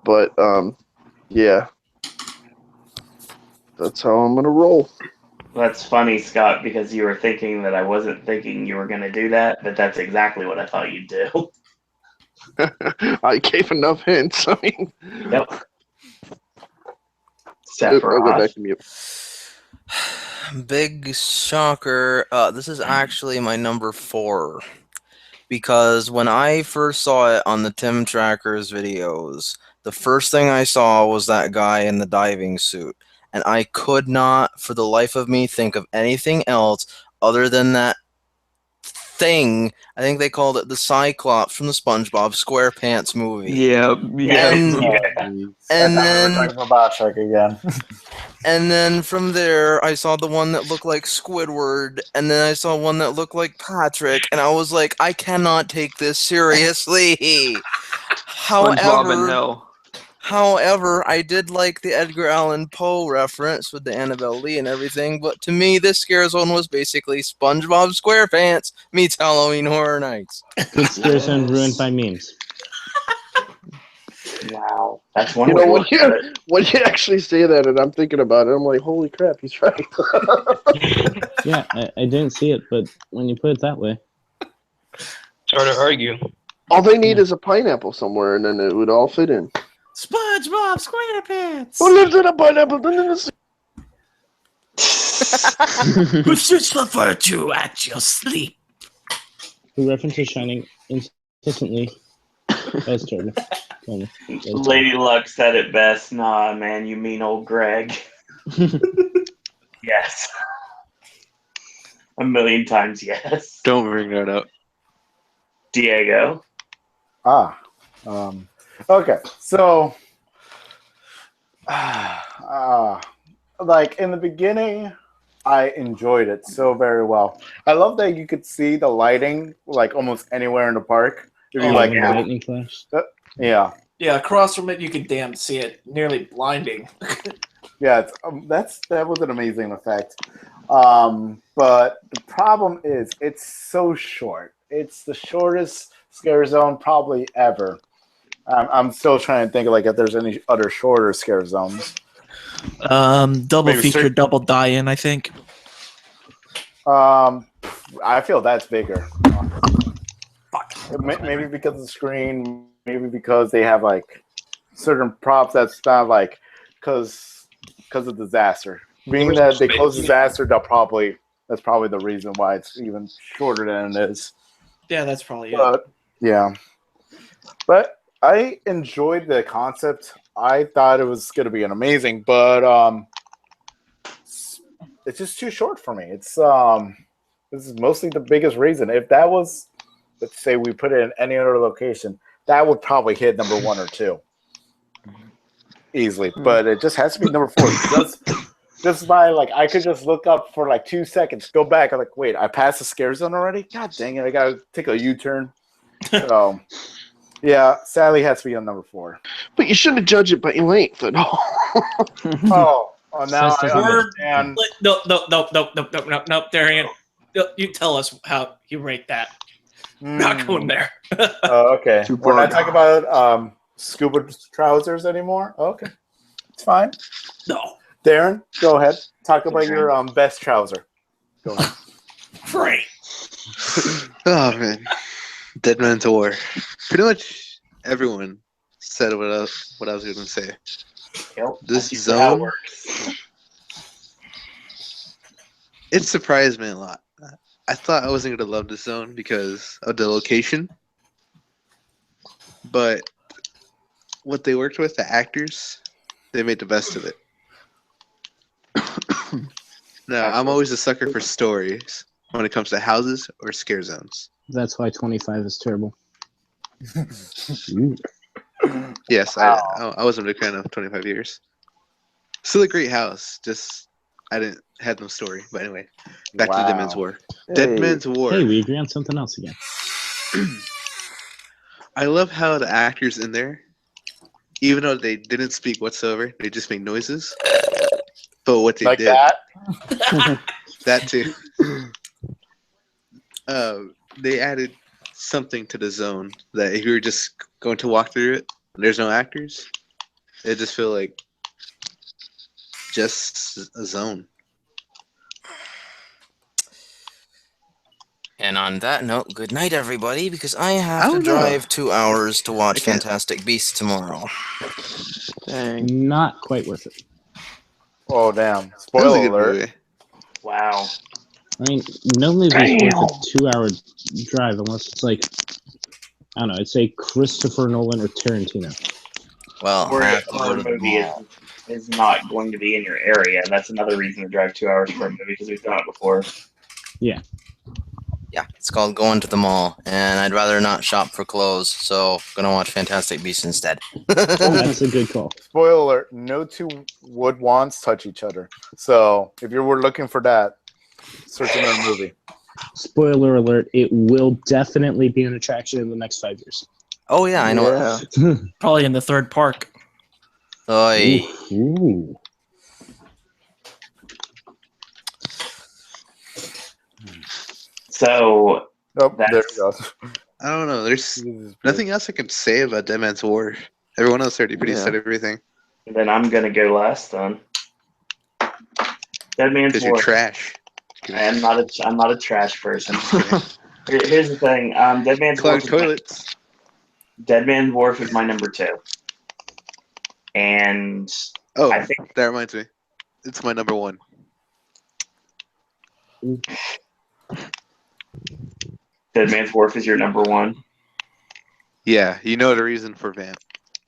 But yeah, that's how I'm gonna roll. That's funny, Scott, because you were thinking that I wasn't thinking you were going to do that, but that's exactly what I thought you'd do. I gave enough hints. I mean, yep. I'll go back to mute. Big shocker. This is actually my number 4. Because when I first saw it on the Tim Trackers videos, the first thing I saw was that guy in the diving suit. And I could not, for the life of me, think of anything else other than that thing. I think they called it the Cyclops from the SpongeBob SquarePants movie. Yeah. And then we're talking about Shark again. And then from there, I saw the one that looked like Squidward, and then I saw one that looked like Patrick, and I was like, I cannot take this seriously. SpongeBob in hell. However, I did like the Edgar Allan Poe reference with the Annabelle Lee and everything, but to me, this Scare Zone was basically SpongeBob SquarePants meets Halloween Horror Nights. Good Scare Zone ruined by memes. Wow, that's one. You know, when you actually say that, and I'm thinking about it, I'm like, holy crap, he's right. Yeah, I didn't see it, but when you put it that way, it's hard to argue. All they need is a pineapple somewhere, and then it would all fit in. SpongeBob SquarePants. Who lives in a pineapple? Who shoots the virtue at your sleep? who references Shining incessantly. That's terrible. Lady Luck said it best. Nah, man, you mean old Greg. Yes. 1,000,000 times yes. Don't bring that up. Diego. Okay, so like in the beginning, I enjoyed it so very well. I love that you could see the lighting like almost anywhere in the park. If you lightning flash. Yeah. Yeah, across from it, you can damn see it, nearly blinding. Yeah, that was an amazing effect. But the problem is, it's so short. It's the shortest Scare Zone probably ever. I'm still trying to think like if there's any other shorter Scare Zones. Double feature, double die-in, I think. I feel that's bigger. Maybe because of the screen, maybe because they have like certain props that's not like because of disaster. Being that they closed disaster, that's probably the reason why it's even shorter than it is. Yeah, that's probably it. Yeah, but I enjoyed the concept. I thought it was going to be an amazing, but it's just too short for me. It's this is mostly the biggest reason. If that was, let's say, we put it in any other location, that would probably hit number 1 or 2 easily. But it just has to be number 4. Just by like, I could just look up for like 2 seconds, go back. I'm like, wait, I passed the Scare Zone already? God dang it! I gotta take a U-turn. So. Yeah, sadly, it has to be on number 4. But you shouldn't judge it by length at all. Oh, now I understand. No, Darian. You tell us how you rate that. Not going there. Okay. We're not talking about scuba trousers anymore? Okay. It's fine. No. Darren, go ahead. Talk about your best trouser. Go ahead. Great. Oh, man. Dead Man's War. Pretty much everyone said what I was going to say. Yep, this zone, it surprised me a lot. I thought I wasn't going to love this zone because of the location. But what they worked with, the actors, they made the best of it. Now, I'm always a sucker for stories when it comes to houses or scare zones. That's why 25 is terrible. Yes, I wasn't a big fan of 25 years. Still a great house. Just I didn't have no story. But anyway, back to Dead Man's War. Dead Man's War. Hey, we agree on something else again. I love how the actors in there, even though they didn't speak whatsoever, they just made noises. But what they Like did, that? that too. They added something to the zone that if you were just going to walk through it, and there's no actors, it just feel like just a zone. And on that note, good night, everybody, because I have to drive 2 hours to watch Fantastic Beasts tomorrow. Dang. Not quite worth it. Oh, damn. That was a Spoiler good alert. movie. Wow. I mean, no movie is worth a 2-hour drive unless it's like, I don't know, I'd say Christopher Nolan or Tarantino. Well, Or I a have to go horror to the movie mall. is not going to be in your area. That's another reason to drive 2 hours for a movie because we've done it before. Yeah. Yeah, it's called Going to the Mall, and I'd rather not shop for clothes, so gonna watch Fantastic Beasts instead. That's a good call. Spoiler alert, no two wood wands touch each other. So if you were looking for that, search another movie. Spoiler alert, it will definitely be an attraction in the next 5 years. Oh yeah, I know. Yeah. Probably in the third park. Oy. Ooh. So Nope, there that's you go. I don't know. There's nothing else I can say about Dead Man's War. Everyone else already pretty said everything. then I'm gonna go last then. Dead Man's Because War. you're trash. I'm not a trash person. Here's the thing. Dead Man's War. Clogged toilets. Dead Man's Wharf is my number 2. And Oh, I think that reminds me. It's my number 1. Dead Man's Wharf is your number 1. Yeah, you know the reason for Vamp.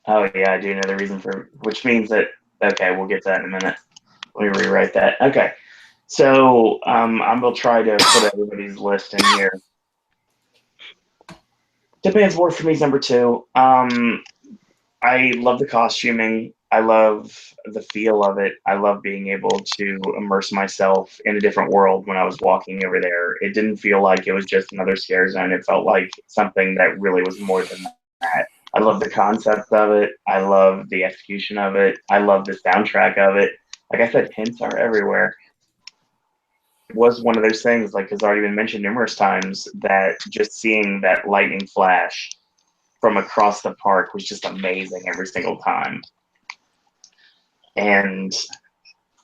Oh yeah, I do know the reason for, which means that, okay, we'll get to that in a minute. Let me rewrite that. Okay. So I'm going to try to put everybody's list in here. Dead Man's Wharf for me is number 2. I love the costuming. I love the feel of it. I love being able to immerse myself in a different world when I was walking over there. It didn't feel like it was just another scare zone. It felt like something that really was more than that. I love the concept of it. I love the execution of it. I love the soundtrack of it. Like I said, hints are everywhere. It was one of those things, like has already been mentioned numerous times, that just seeing that lightning flash from across the park was just amazing every single time. And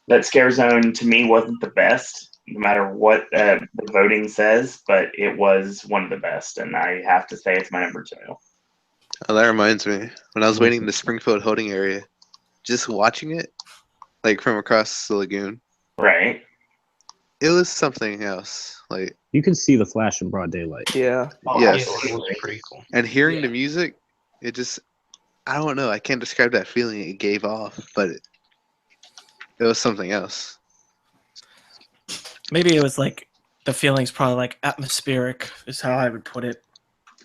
that scare zone to me wasn't the best, no matter what the voting says, but it was one of the best, and I have to say it's my number 2. Oh, that reminds me. When I was waiting in the Springfield holding area, just watching it, like from across the lagoon. Right. It was something else. Like You can see the flash in broad daylight. Yeah. Oh, yes. It was pretty cool. And hearing the music, it just, I don't know. I can't describe that feeling it gave off, but it was something else. Maybe it was like the feeling's probably like atmospheric is how I would put it.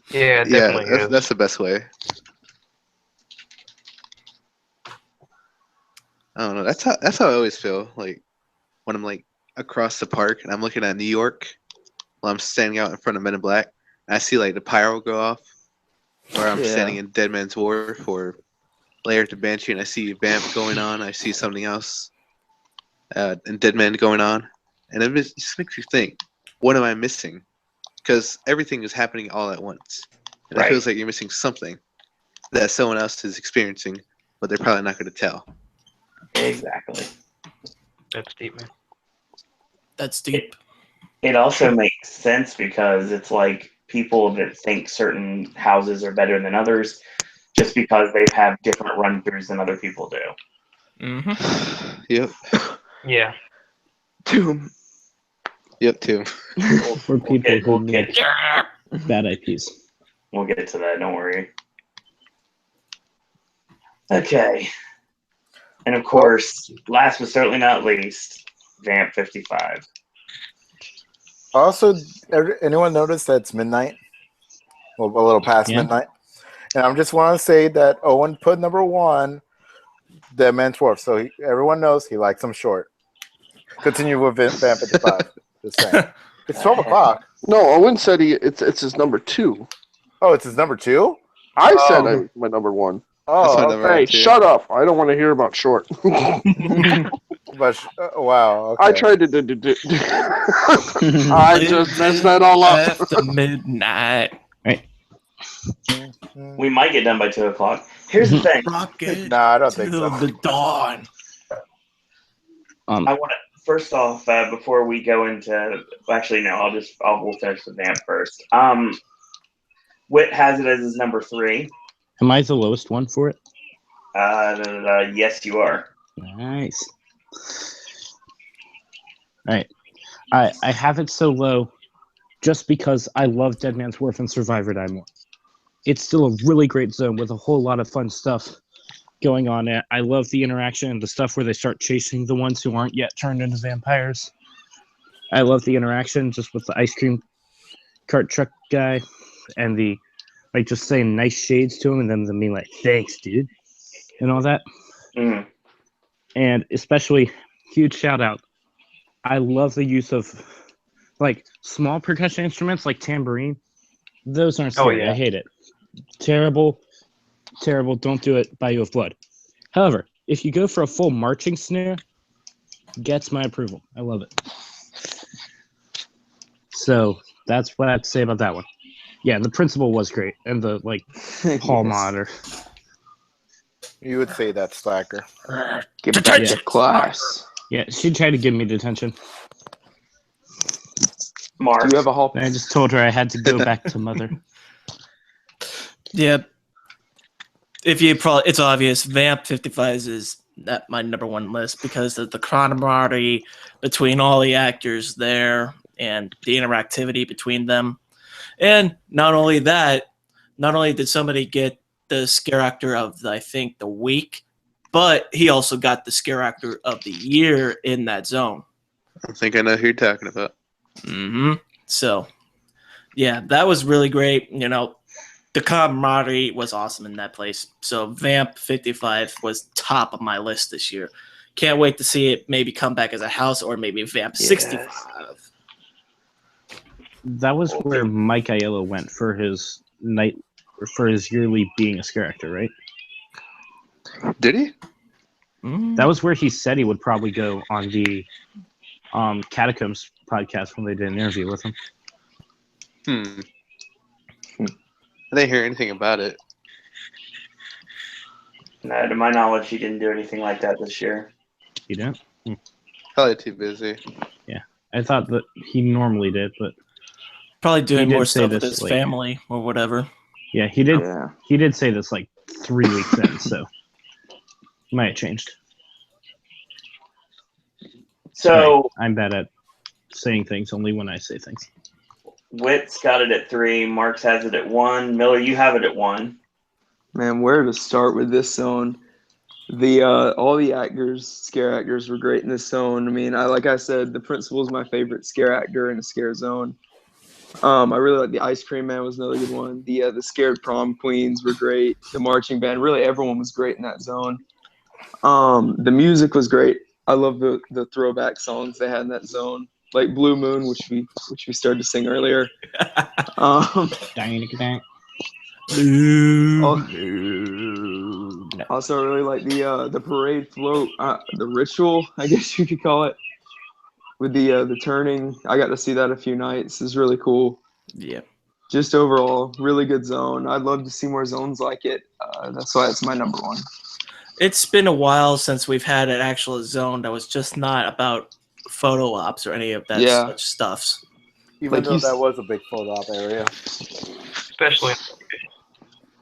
Yeah, it definitely is. That's the best way. I don't know. That's how I always feel. Like when I'm like across the park and I'm looking at New York while I'm standing out in front of Men in Black, and I see like the pyro go off, or I'm standing in Dead Man's Wharf or Lair to Banshee, and I see Vamp going on. I see something else, and Dead Man going on, and it just makes you think, what am I missing? Because everything is happening all at once, and it feels like you're missing something that someone else is experiencing, but they're probably not going to tell. Exactly. That's deep, man. That's deep. It also makes sense because it's like people that think certain houses are better than others just because they've had different run-throughs than other people do. Mm-hmm. Yep. Yeah. Tomb. Yep, Tomb. For people who make bad IPs. We'll get to that, don't worry. Okay. And of course, last but certainly not least, Vamp 55. Also, anyone notice that it's midnight? Well, a little past midnight. And I just want to say that Owen put number 1 Dead Man's Wharf. So everyone knows he likes them short. Continue with Van 55. Just saying. It's 12 o'clock. No, Owen said it's his number 2. Oh, it's his number 2? I said my number 1. Oh, okay. Hey, shut up. I don't want to hear about short. But, wow. Okay. I tried to do. I just messed that all up. After midnight. Right. We might get done by 2 o'clock. Here's the thing. Rocket Nah, I don't think till so. the dawn. I want to first off before we go into actually no, we'll finish the vamp first. Wit has it as his number 3. Am I the lowest one for it? Yes, you are. Nice. All right. I have it so low just because I love Dead Man's Wharf and Survivor Die more. It's still a really great zone with a whole lot of fun stuff going on. I love the interaction and the stuff where they start chasing the ones who aren't yet turned into vampires. I love the interaction just with the ice cream cart truck guy and the just saying nice shades to him and then them being like, thanks, dude, and all that. Mm. And especially, huge shout out. I love the use of small percussion instruments like tambourine. Those aren't scary. I hate it. Terrible. Don't do it. Bayou of Blood. However, if you go for a full marching snare, gets my approval. I love it. So that's what I have to say about that one. Yeah, the principal was great, and the hall monitor. You would say that, Slacker. Give it back to class. Yeah, she tried to give me detention. Mark, do you have a hall? I just told her I had to go back to mother. Yeah. It's obvious. Vamp 55 is at my number 1 list because of the camaraderie between all the actors there and the interactivity between them. And not only did somebody get the scare actor of the week, but he also got the scare actor of the year in that zone. I think I know who you're talking about. Mm-hmm. So, yeah, that was really great. The camaraderie was awesome in that place. So Vamp 55 was top of my list this year. Can't wait to see it maybe come back as a house or maybe Vamp 65. That was where Mike Aiello went for his yearly being a scare actor, right? Did he? That was where he said he would probably go on the Catacombs podcast when they did an interview with him. I didn't hear anything about it. No, to my knowledge, he didn't do anything like that this year. You didn't? Probably too busy. Yeah, I thought that he normally did, but probably doing more stuff with his family or whatever. Yeah, he did. Yeah. He did say this 3 weeks in, so it might have changed. So I'm bad at saying things only when I say things. Witt's got it at 3. Marks has it at 1. Miller, you have it at 1. Man, where to start with this zone? All the scare actors were great in this zone. I mean, like I said, the principal is my favorite scare actor in a scare zone. I really like the Ice Cream Man was another good one. The Scared Prom Queens were great. The marching band, really everyone was great in that zone. The music was great. I love the throwback songs they had in that zone, like Blue Moon, which we started to sing earlier. Also, I really like the parade float, the ritual, I guess you could call it, with the turning. I got to see that a few nights. It's really cool. Yeah. Just overall, really good zone. I'd love to see more zones like it. That's why it's my number 1. It's been a while since we've had an actual zone that was just not about photo ops or any of that such stuffs. Even though that was a big photo op area. Especially.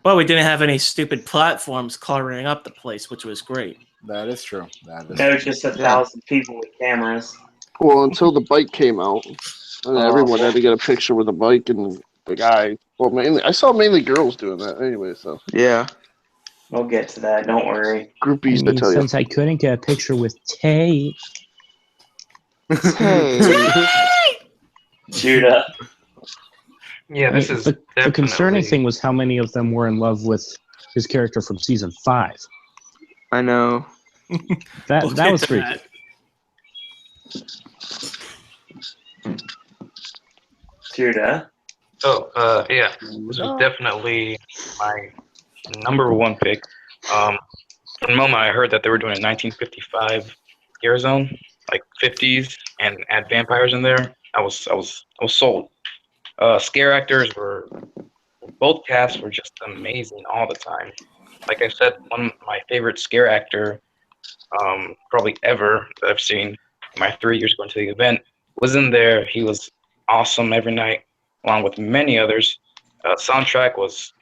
Well, we didn't have any stupid platforms covering up the place, which was great. That is true. There's just 1,000 people with cameras. Well, until the bike came out, and everyone had to get a picture with the bike and the guy. Well, I saw mainly girls doing that anyway. So yeah, we'll get to that. Don't worry. Groupies, I tell you. Since I couldn't get a picture with Tate. Judah. Yeah, this is the concerning thing was how many of them were in love with his character from season 5. I know. That was great. Tierda. Oh, yeah. This was definitely my number one pick. From the moment I heard that they were doing a 1955 year zone, like 50s, and add vampires in there, I was sold. Scare actors both casts were just amazing all the time. Like I said, one of my favorite scare actor, probably ever that I've seen in my 3 years going to the event, was in there. He was awesome every night, along with many others. Soundtrack was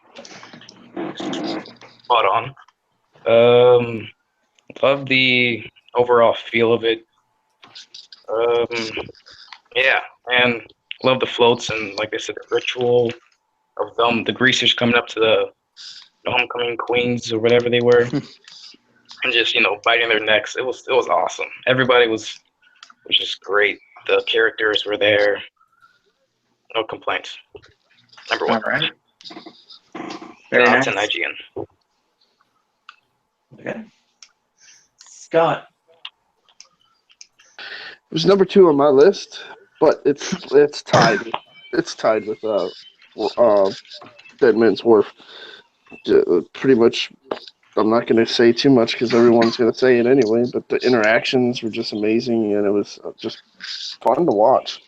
spot on. Love the overall feel of it. Yeah, and love the floats and, like I said, the ritual of them, the greasers coming up to the homecoming queens or whatever they were, and just biting their necks. It was awesome. Everybody was just great. The characters were there. No complaints. Number one. All right. Very nice. nice. IGN. Okay. Scott. It was number 2 on my list, but it's tied. It's tied with Dead Man's Wharf. Pretty much, I'm not going to say too much because everyone's going to say it anyway. But the interactions were just amazing, and it was just fun to watch.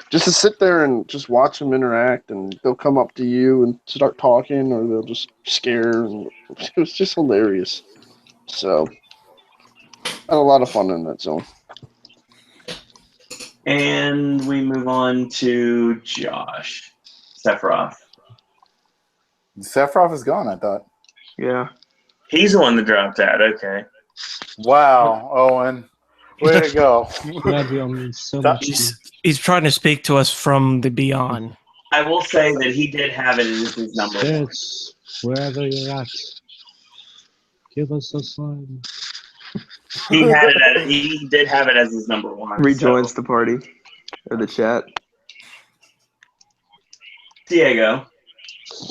Just to sit there and just watch them interact, and they'll come up to you and start talking, or they'll just scare. And it was just hilarious. So, I had a lot of fun in that zone. And we move on to Josh Sephiroth. Sephiroth is gone, I thought. Yeah. He's the one that dropped out. Okay. Wow, Owen. Way to go. Glad we all mean so much. He's trying to speak to us from the beyond. I will say that he did have it as his number one. It's wherever you're at. Give us a sign. He did have it as his number one. Rejoins the party or the chat. Diego.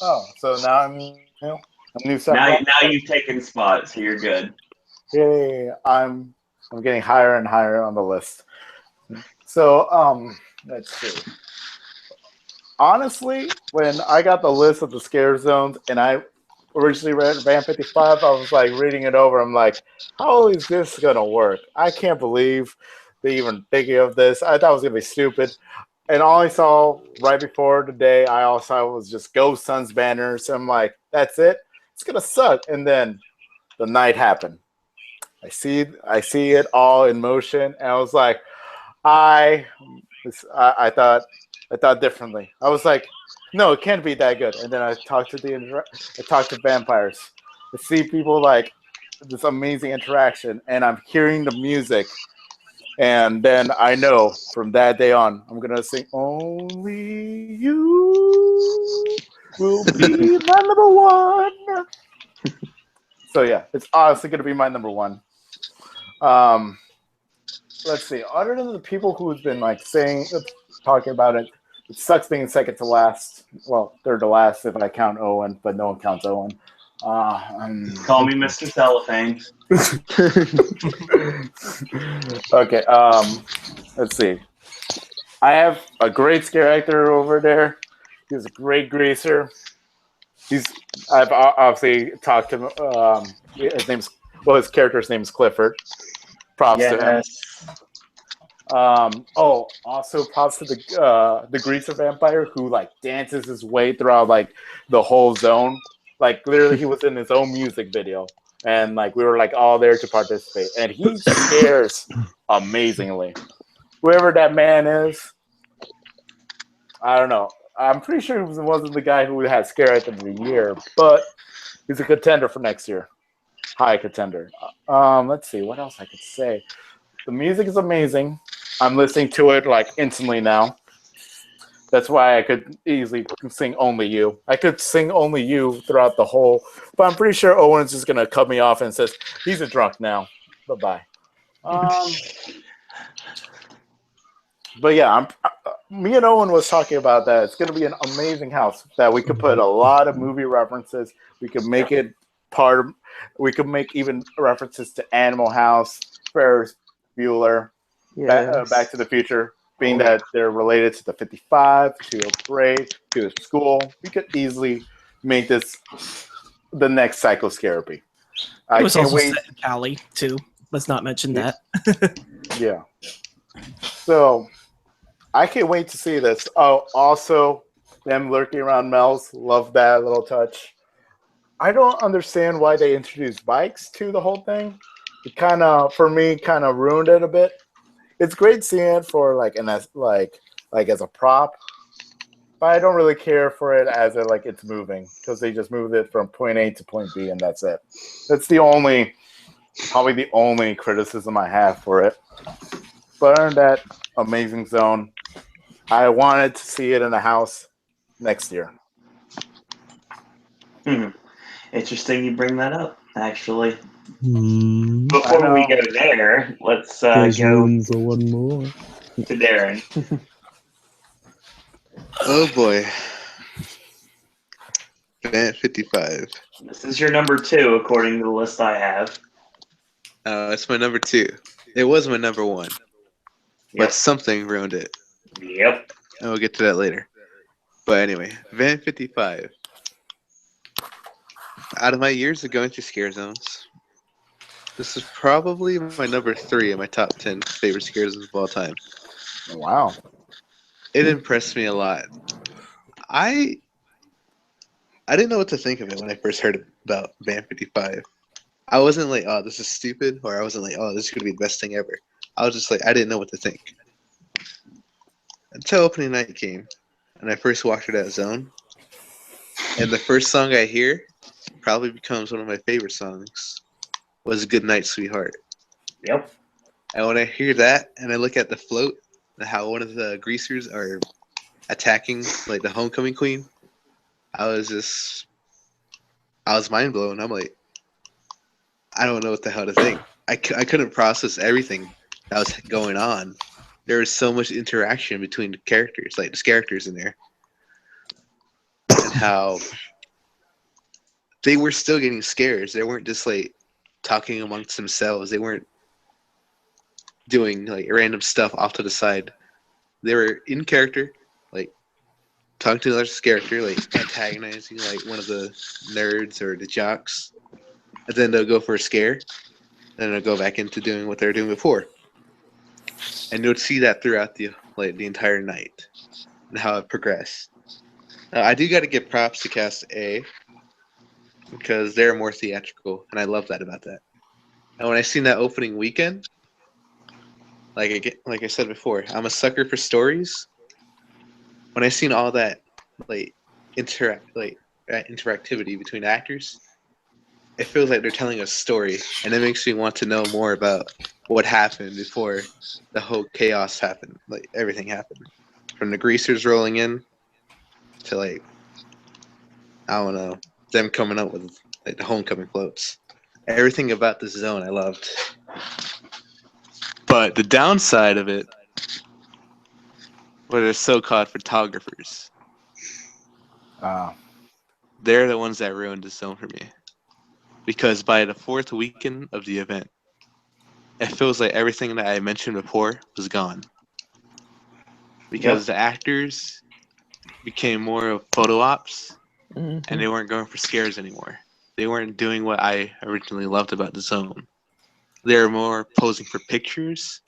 Oh, so now I'm new Sephiroth. Now you've taken spots, so you're good. Yay! I'm getting higher and higher on the list. So let's see. Honestly, when I got the list of the scare zones and I originally read Van 55, I was like reading it over. I'm like, how is this gonna work? I can't believe they even thinking of this. I thought it was gonna be stupid. And all I saw right before the day I all saw was just Ghost Sons banners. So I'm like, that's it. It's gonna suck. And then the night happened. I see it all in motion, and I was like, I thought differently. I was like, no, it can't be that good. And then I talked to vampires. I see people like this amazing interaction, and I'm hearing the music, and then I know from that day on, I'm gonna sing "Only You Will Be My Number One." So yeah, it's honestly gonna be my number one. Let's see. Other than the people who've been like talking about it, it sucks being second to last. Well, third to last if I count Owen, but no one counts Owen. Call me Mr. Cellophane. Okay. Let's see. I have a great scare actor over there. He's a great greaser. I've obviously talked to him. His character's name is Clifford. Props to him. Also props to the greaser vampire who like dances his way throughout like the whole zone. Like literally, he was in his own music video, and like we were like all there to participate. And he scares amazingly. Whoever that man is, I don't know. I'm pretty sure he wasn't the guy who had scare at the end of the year, but he's a contender for next year. High contender. Let's see what else I could say. The music is amazing. I'm listening to it like instantly now. That's why I could easily sing Only You. I could sing Only You throughout the whole, but I'm pretty sure Owen's just gonna cut me off and says he's a drunk now. Bye-bye. But yeah, me and Owen was talking about that. It's gonna be an amazing house that we could put a lot of movie references. We could make it part of. We could make even references to Animal House, Ferris Bueller, Yes. Back to the Future, being that they're related to the 55, to a parade, to a school. We could easily make this the next Psycho Scarabee. It was I can't also wait. set in Cali too. Let's not mention that. Yeah. So I can't wait to see this. Oh, also them lurking around Mel's. Love that little touch. I don't understand why they introduced bikes to the whole thing. It kind of, for me, kind of ruined it a bit. It's great seeing it for like as a prop, but I don't really care for it as it's moving because they just moved it from point A to point B and that's it. That's probably the only criticism I have for it. But other than that, amazing zone. I wanted to see it in the house next year. Interesting you bring that up, actually. Hmm. Before we go there, let's There's go room for one more. to Darren. Oh boy. Event 55. This is your number 2, according to the list I have. It's my number 2. It was my number 1. But something ruined it. Yep. And we'll get to that later. But anyway, Van 55. Out of my years of going through scare zones, this is probably my number 3 in my top 10 favorite scare zones of all time. Wow. It impressed me a lot. I didn't know what to think of it when I first heard about Van 55. I wasn't like, oh, this is stupid, or I wasn't like, oh, this is going to be the best thing ever. I was just like, I didn't know what to think. Until opening night came, and I first walked through that zone, and the first song I hear probably becomes one of my favorite songs, was Good Night, Sweetheart. Yep. And when I hear that, and I look at the float, and how one of the greasers are attacking, like, the homecoming queen, I was mind blown. I'm like, I don't know what the hell to think. I couldn't process everything that was going on. There was so much interaction between the characters, like the characters in there, and how they were still getting scares. They weren't just like talking amongst themselves. They weren't doing like random stuff off to the side. They were in character, like talking to another character, like antagonizing like one of the nerds or the jocks, and then they'll go for a scare, and then they'll go back into doing what they were doing before. And you'll see that throughout the entire night and how it progressed. I do got to give props to Cast A because they're more theatrical, and I love that about that. And when I seen that opening weekend, like I said before, I'm a sucker for stories. When I seen all that interactivity between actors, it feels like they're telling a story, and it makes me want to know more about what happened before the whole chaos happened. Like everything happened, from the greasers rolling in to I don't know, them coming up with like the homecoming floats. Everything about this zone I loved. But the downside of it were the so-called photographers. They're the ones that ruined the zone for me. Because by the 4th weekend of the event, it feels like everything that I mentioned before was gone. Because the actors became more of photo ops, and they weren't going for scares anymore. They weren't doing what I originally loved about the zone. They were more posing for pictures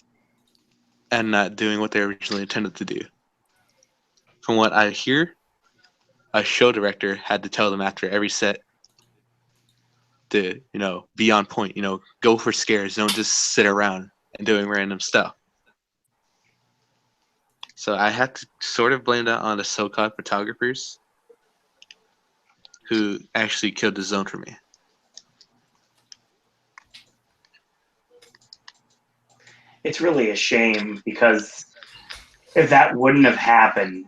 and not doing what they originally intended to do. From what I hear, a show director had to tell them after every set to, be on point, go for scares. Don't just sit around and doing random stuff. So I had to sort of blame that on the so-called photographers who actually killed the zone for me. It's really a shame because if that wouldn't have happened,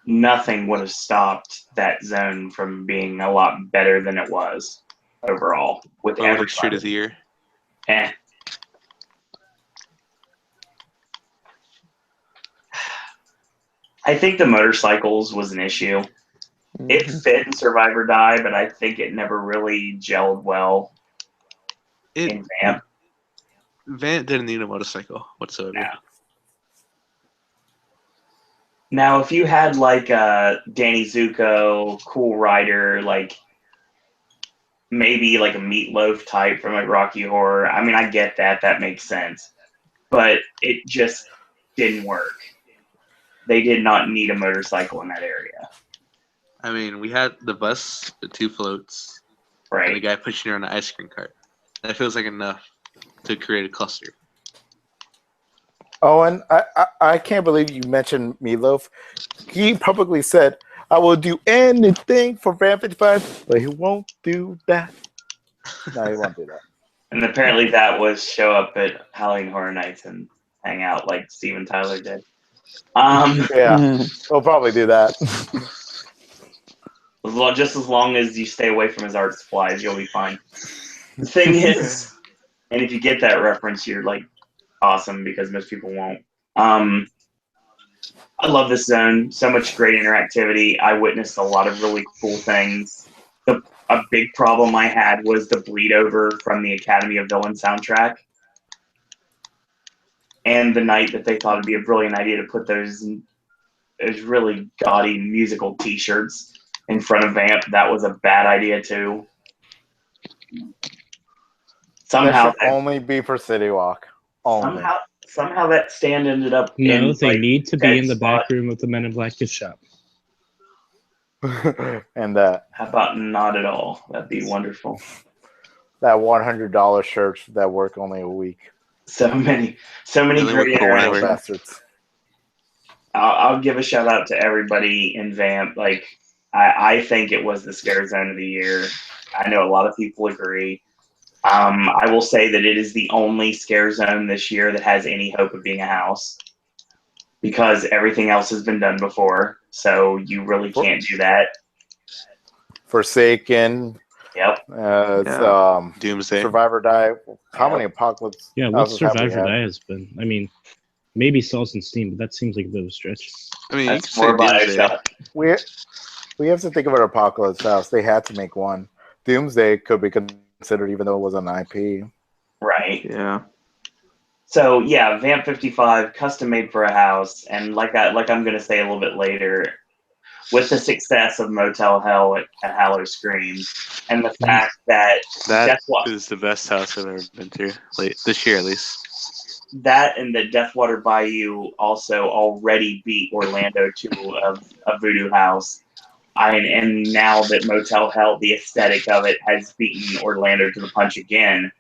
nothing would have stopped that zone from being a lot better than it was overall with every Street of the Year. I think the motorcycles was an issue. It fit in Survive or Die, but I think it never really gelled well in Vamp. Vamp didn't need a motorcycle whatsoever. No. Now, if you had like Danny Zuko, Cool Rider, like maybe like a Meatloaf type from like Rocky Horror, I mean, I get that. That makes sense. But it just didn't work. They did not need a motorcycle in that area. I mean, we had the bus, the 2 floats, right, and the guy pushing her on an ice cream cart. That feels like enough to create a cluster. Oh, and I can't believe you mentioned Meatloaf. He publicly said, "I will do anything for Van 55, but he won't do that." No, he won't do that. And apparently that was show up at Halloween Horror Nights and hang out like Steven Tyler did. Yeah, he'll probably do that. Just as long as you stay away from his art supplies, you'll be fine. The thing is, and if you get that reference, you're like awesome because most people won't. I love this zone. So much great interactivity. I witnessed a lot of really cool things. A big problem I had was the bleed over from the Academy of Villain soundtrack. And the night that they thought it'd be a brilliant idea to put those really gaudy musical T-shirts in front of Vamp, that was a bad idea too. Somehow that should only be for City Walk. Only. Somehow that stand ended up. No, they like, need to be in the spot. back room of the Men in Black gift shop. And that. How about not at all? That'd be wonderful. That $100 shirts that work only a week. So many great bastards. I'll give a shout out to everybody in Vamp. Like, I think it was the scare zone of the year. I know a lot of people agree. I will say that it is the only scare zone this year that has any hope of being a house because everything else has been done before. So you really can't do that. Forsaken. Yep. Doomsday. Survivor Die. How many Apocalypse? Yeah, what Survivor Die has been? I mean, maybe Souls and Steam, but that seems like a bit of a stretch. I mean, that's more about yourself. We have to think about Apocalypse House. They had to make one. Doomsday could be considered, even though it was an IP. Right. Yeah. So yeah, Vamp 55, custom made for a house, and like I'm gonna say a little bit later, with the success of Motel Hell at Hallow Screams, and the fact that is the best house I've ever been to, this year at least. That and the Deathwater Bayou also already beat Orlando to a voodoo house. And now that Motel Hell, the aesthetic of it, has beaten Orlando to the punch again,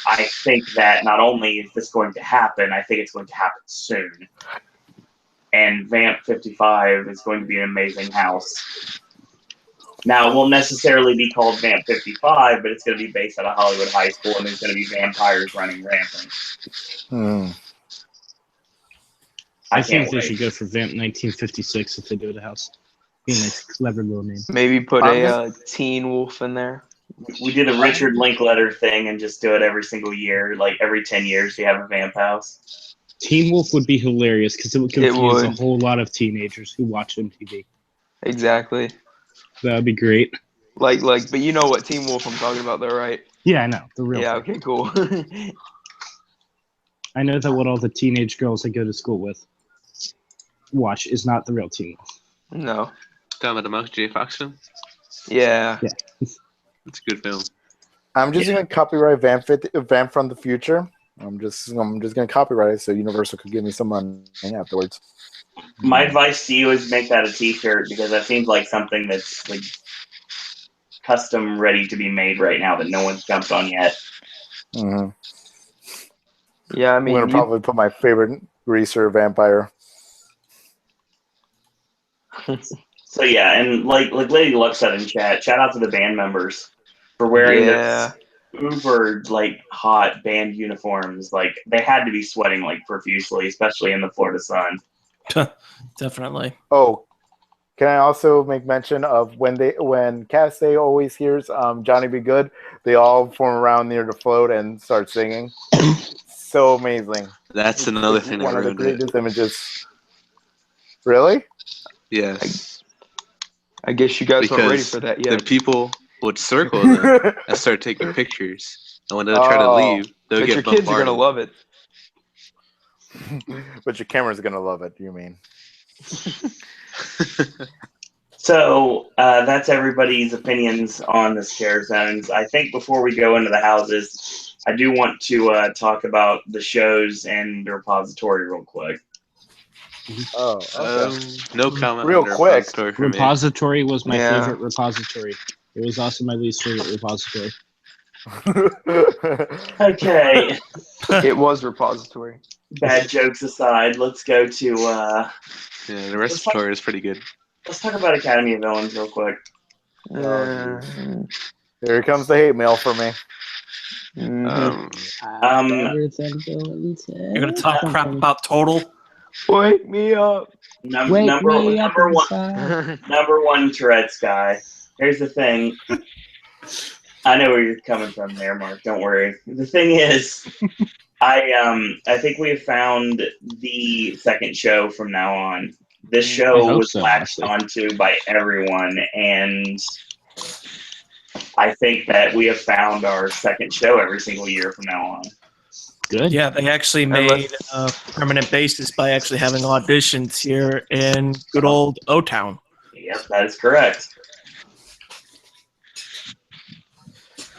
I think that not only is this going to happen, I think it's going to happen soon. And Vamp 55 is going to be an amazing house. Now, it won't necessarily be called Vamp 55, but it's going to be based at a Hollywood high school, and there's going to be vampires running rampant. I think they should go for Vamp 1956 if they do the house. Be a nice, clever little name. Maybe put a Teen Wolf in there. We did a Richard Linkletter thing and just do it every single year. Like every 10 years, you have a Vamp house. Teen Wolf would be hilarious because it would confuse a whole lot of teenagers who watch MTV. Exactly. That would be great. Like, but you know what Teen Wolf I'm talking about, though, right? Yeah, I know. The real. Yeah. Okay. Cool. I know that what all the teenage girls I go to school with watch is not the real Teen Wolf. No. Talking about the Michael J. Fox film? Yeah. Yeah. It's a good film. I'm just gonna copyright Vamp from the future. I'm just gonna copyright it so Universal could give me some money afterwards. My advice to you is make that a T-shirt because that seems like something that's like custom, ready to be made right now that no one's jumped on yet. Mm-hmm. Yeah, I mean, I'm gonna probably put my favorite greaser vampire. So yeah, and like Lady Luck said in chat, shout out to the band members for wearing their uber like hot band uniforms. Like they had to be sweating like profusely, especially in the Florida sun. Definitely. Oh, can I also make mention of when Cass Day always hears Johnny Be Good, they all form around near the float and start singing. So amazing. That's another thing. One of the greatest images. Really? Yes. I guess you guys aren't ready because for that the yet. people would circle them and start taking pictures. And when they'll try to leave, they'll But get your kids are gonna bombarded. love it. But your camera's gonna love it. You mean? So that's everybody's opinions on the scare zones. I think before we go into the houses, I do want to talk about the shows and the repository real quick. Oh, okay. No comment Real on the quick. repository for me. Repository was my Yeah. favorite repository. It was also my least favorite repository. Okay, It was repository. bad jokes aside, let's go to Yeah, the repository is pretty good. let's talk about Academy of Villains real quick. Uh, Here comes the hate mail for me. mhm. You're gonna talk crap about Total. Wake me up. Number one Tourette's guy. Here's the thing. I know where you're coming from there, Mark. Don't worry. The thing is, I think we have found the second show from now on. This show was latched onto by everyone, and I think that we have found our second show every single year from now on. Good. Yeah, they actually made a permanent basis by actually having auditions here in good old O-Town. Yep, that is correct.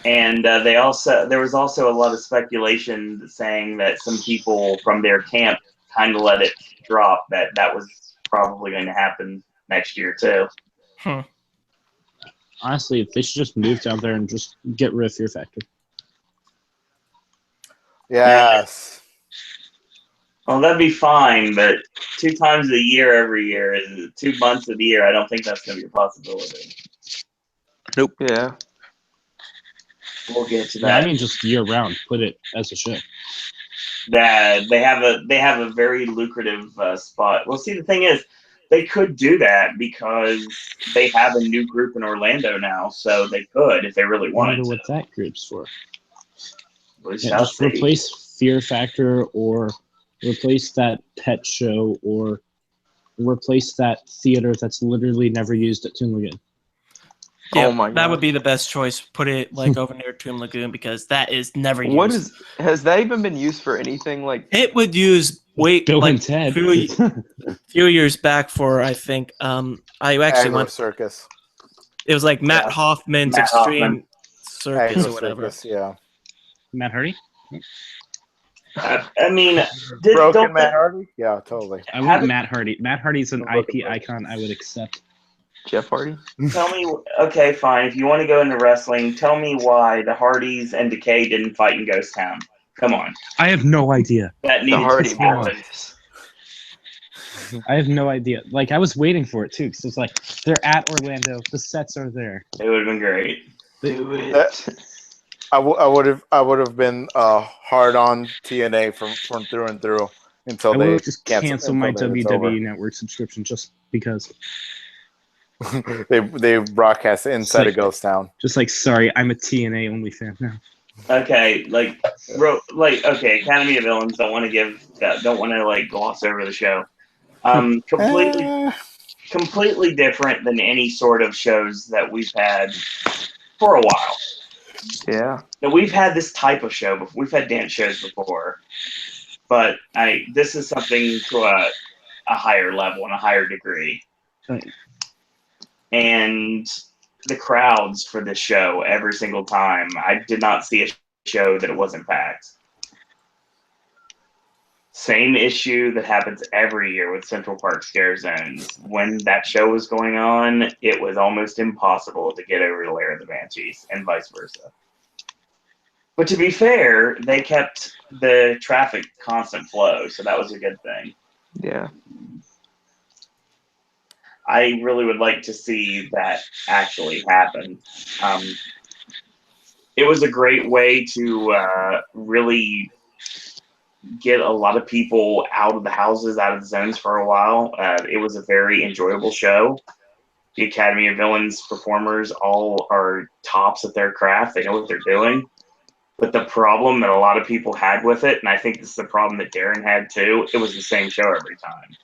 And there was also a lot of speculation saying that some people from their camp kind of let it drop that was probably going to happen next year too. Honestly, they should just move down there and just get rid of Fear Factor. Yes. Well, that'd be fine, but 2 times a year every year, 2 months of the year, I don't think that's going to be a possibility. Nope. Yeah. We'll get to Yeah, that. I mean just year round. Put it as a show. That they have a very lucrative spot. Well, see, the thing is, they could do that because they have a new group in Orlando now, so they could if they really I wanted wonder to. what that group's for. We Yeah, shall just see. replace Fear Factor or replace that pet show or replace that theater that's literally never used at Toon Lagoon. Yeah, Oh my that God. would be the best choice. Put it like over near Toon Lagoon because that is never used. What is? Has that even been used for anything? Like It would use Bill and Ted. few years back for I think I actually Agro went. Circus. It was like Matt Hoffman's Matt Extreme Hoffman. Circus Agro or whatever. Circus, yeah. Matt Hardy? I mean, Broken Matt Hardy? Yeah, totally. I want Matt Hardy. Matt Hardy's an IP icon I would accept. Jeff Hardy? Tell me, okay, fine. If you want to go into wrestling, tell me why the Hardys and Decay didn't fight in Ghost Town. Come on. I have no idea. That needed Hardy to happen. I have no idea. Like, I was waiting for it, too, because it's like, they're at Orlando. The sets are there. It would have been great. Do it. I would have been hard on TNA from through and through until I they would just cancel my WWE Network subscription just because. they broadcast inside of Ghost Town. Just like, sorry, I'm a TNA only fan now. Okay, okay, Academy of Villains don't want to gloss over the show. Completely different than any sort of shows that we've had for a while. Yeah. Now, we've had this type of show before. We've had dance shows before, but this is something to a higher level and a higher degree. Right. And the crowds for this show every single time, I did not see a show that it wasn't packed. Same issue that happens every year with Central Park Scare Zones. When that show was going on, it was almost impossible to get over to Lair of the Banshees, and vice versa. But to be fair, they kept the traffic constant flow, so that was a good thing. Yeah. I really would like to see that actually happen. It was a great way to really get a lot of people out of the houses, out of the zones for a while. It was a very enjoyable show. The Academy of Villains performers all are tops at their craft. They know what they're doing. But the problem that a lot of people had with it, and I think this is the problem that Darren had too, it was the same show every time.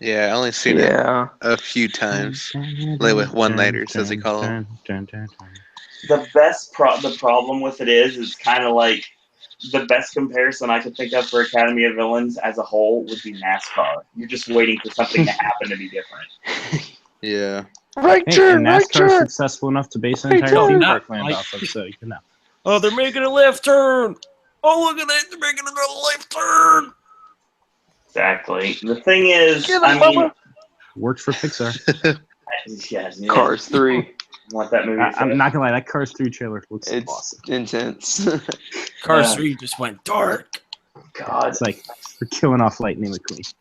Yeah, I only seen it a few times. Like with one-nighters, as they call them. The the problem with it is it's kind of like the best comparison I could think of for Academy of Villains as a whole would be NASCAR. You're just waiting for something to happen to be different. Yeah. Right Hey, turn, and right NASCAR is turn. successful enough to base an Right entire theme turn. park land off of, so you know. Oh, they're making a left turn. Oh, look at that! They're making another left turn. Exactly. The thing is, Get him, I mean, Bubba. Worked for Pixar. yeah, Cars 3. I want that movie. I'm not gonna lie, that Cars 3 trailer looks It's awesome. intense. Cars 3 just went dark. God, It's like we're killing off Lightning McQueen.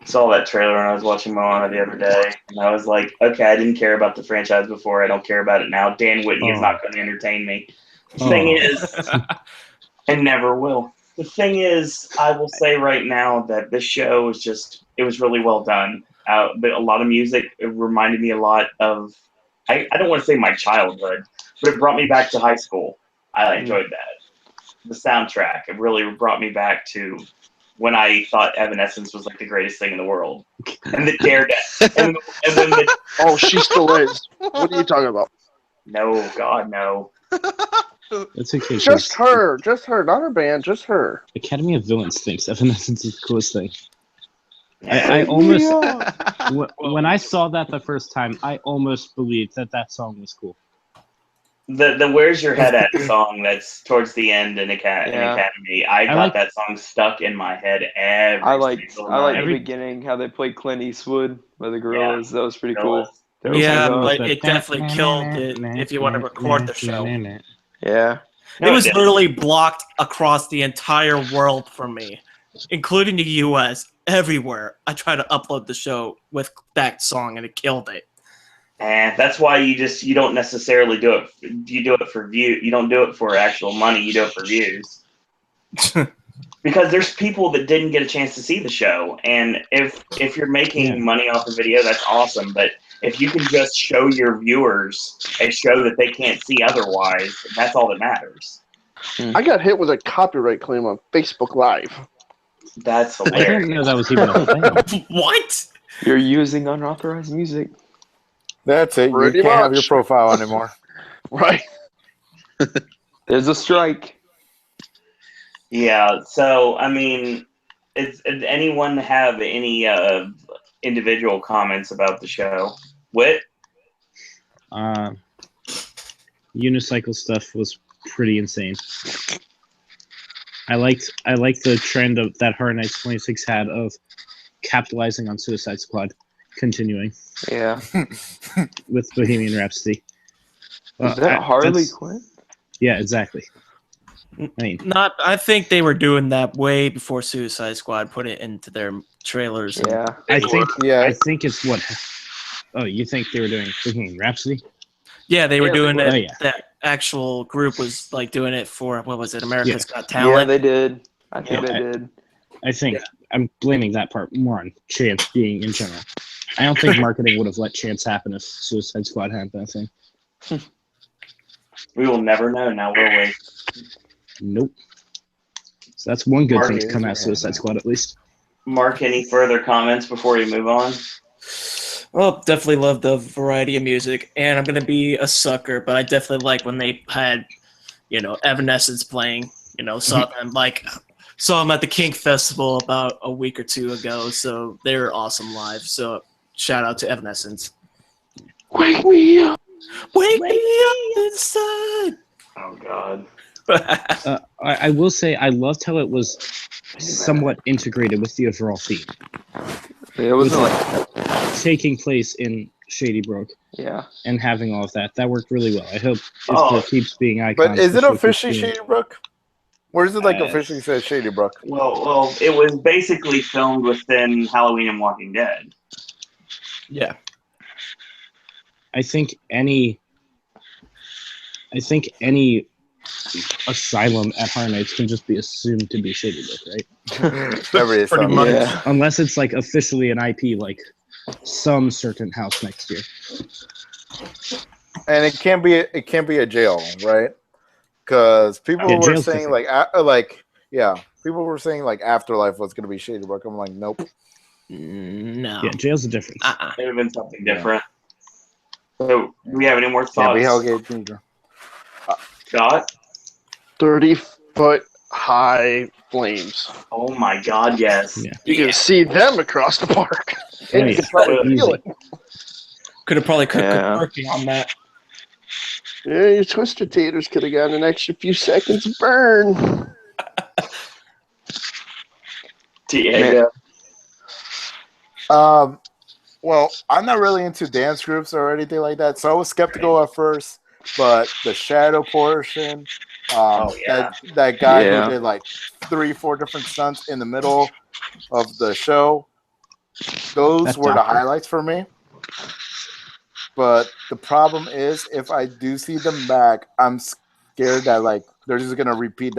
saw that trailer when I was watching Moana the other day, and I was like, okay, I didn't care about the franchise before. I don't care about it now. Dan Whitney is not going to entertain me. The thing is, and never will. The thing is, I will say right now that this show is just, it was really well done. But a lot of music, it reminded me a lot of, I don't want to say my childhood, but it brought me back to high school. I enjoyed that. The soundtrack, it really brought me back to when I thought Evanescence was like the greatest thing in the world. And the Daredevil. and then the, Oh, she still is. What are you talking about? no, God, no. That's okay. Just her, not her band, just her. Academy of Villains thinks Evanescence is the coolest thing. I almost, when I saw that the first time, I almost believed that song was cool. The Where's Your Head At song that's towards the end in Academy, I got that song stuck in my head I like night. the beginning, how they played Clint Eastwood by the Gorillas. That was pretty cool. Yeah, but it definitely killed it if you want to record the show. Yeah. It was literally blocked across the entire world from me, including the US, everywhere. I tried to upload the show with that song and it killed it. And that's why you don't necessarily do it. You do it for view. You don't do it for actual money. You do it for views. Because there's people that didn't get a chance to see the show, and if you're making money off a video, that's awesome. But if you can just show your viewers a show that they can't see otherwise, that's all that matters. I got hit with a copyright claim on Facebook Live. That's hilarious. I didn't know that was even a thing. What? You're using unauthorized music. That's it. Pretty you can't have much. your profile anymore. Right. There's a strike. Yeah. So I mean, does anyone have any individual comments about the show? Whit? Unicycle stuff was pretty insane. I liked the trend of that Horror Nights 26 had of capitalizing on Suicide Squad, continuing. Yeah. With Bohemian Rhapsody. Is that Harley Quinn? Yeah, exactly. I mean, I think they were doing that way before Suicide Squad put it into their trailers. Yeah. I think it's what. Oh, you think they were doing Bohemian Rhapsody? Yeah, they were doing it. Oh, yeah. That actual group was like doing it for, what was it, America's Got Talent? Yeah, they did. I think they did. I think I'm blaming that part more on Chance being in general. I don't think marketing would have let Chance happen if Suicide Squad hadn't been a thing. We will never know now, will we? Nope. So that's one good thing to come out of Suicide Squad, at least. Mark, any further comments before we move on? Well, definitely love the variety of music, and I'm gonna be a sucker, but I definitely like when they had, Evanescence playing. Saw them at the Kink Festival about a week or two ago, so they're awesome live. So shout out to Evanescence. Wake me up! Wake me up inside! Oh God. I will say I loved how it was somewhat integrated with the overall theme. It wasn't like taking place in Shady Brook. Yeah. And having all of that. That worked really well. I hope it keeps being icons. But is it officially Shady Brook? Where is it officially says Shady Brook? Well, it was basically filmed within Halloween and Walking Dead. Yeah. I think any asylum at Horror Nights can just be assumed to be Shady Brook, right? Pretty much. Yeah. Unless it's like officially an IP, like some certain house next year. And it can't be a jail, right? Because people were saying people were saying like Afterlife was going to be Shady Brook. I'm like, nope. No. Yeah, jail's a difference. It would have been something different. So, do we have any more thoughts? Yeah, we Hellgate Junior. Scott? 30-foot high flames. Oh my God, yes. Yeah. You can see them across the park. And you can probably feel it. Could have probably cooked Yeah. a turkey on that. Yeah, your Twister taters could have gotten an extra few seconds of burn. Diego. Well, I'm not really into dance groups or anything like that, so I was skeptical at first. But the shadow portion, that guy Yeah. who did like 3-4 different stunts in the middle of the show, those That were the doctor. highlights for me. But the problem is, if I do see them back, I'm scared that like they're just gonna repeat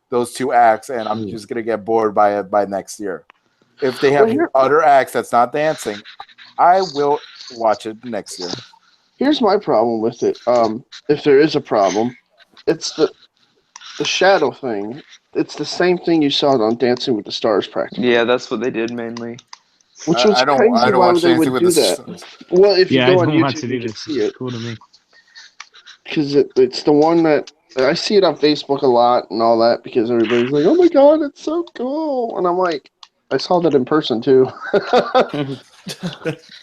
those 2 acts, and I'm just gonna get bored by it by next year. If they have other acts that's not dancing, I will watch it next year. Here's my problem with it. If there is a problem, it's the shadow thing. It's the same thing you saw on Dancing with the Stars practically. Yeah, that's what they did mainly. Which was crazy why they would do that. Well, if you go on YouTube, you can see it. Cool to me. Because it's the one that I see it on Facebook a lot and all that because everybody's like, "Oh my God, it's so cool!" And I'm like, I saw that in person too.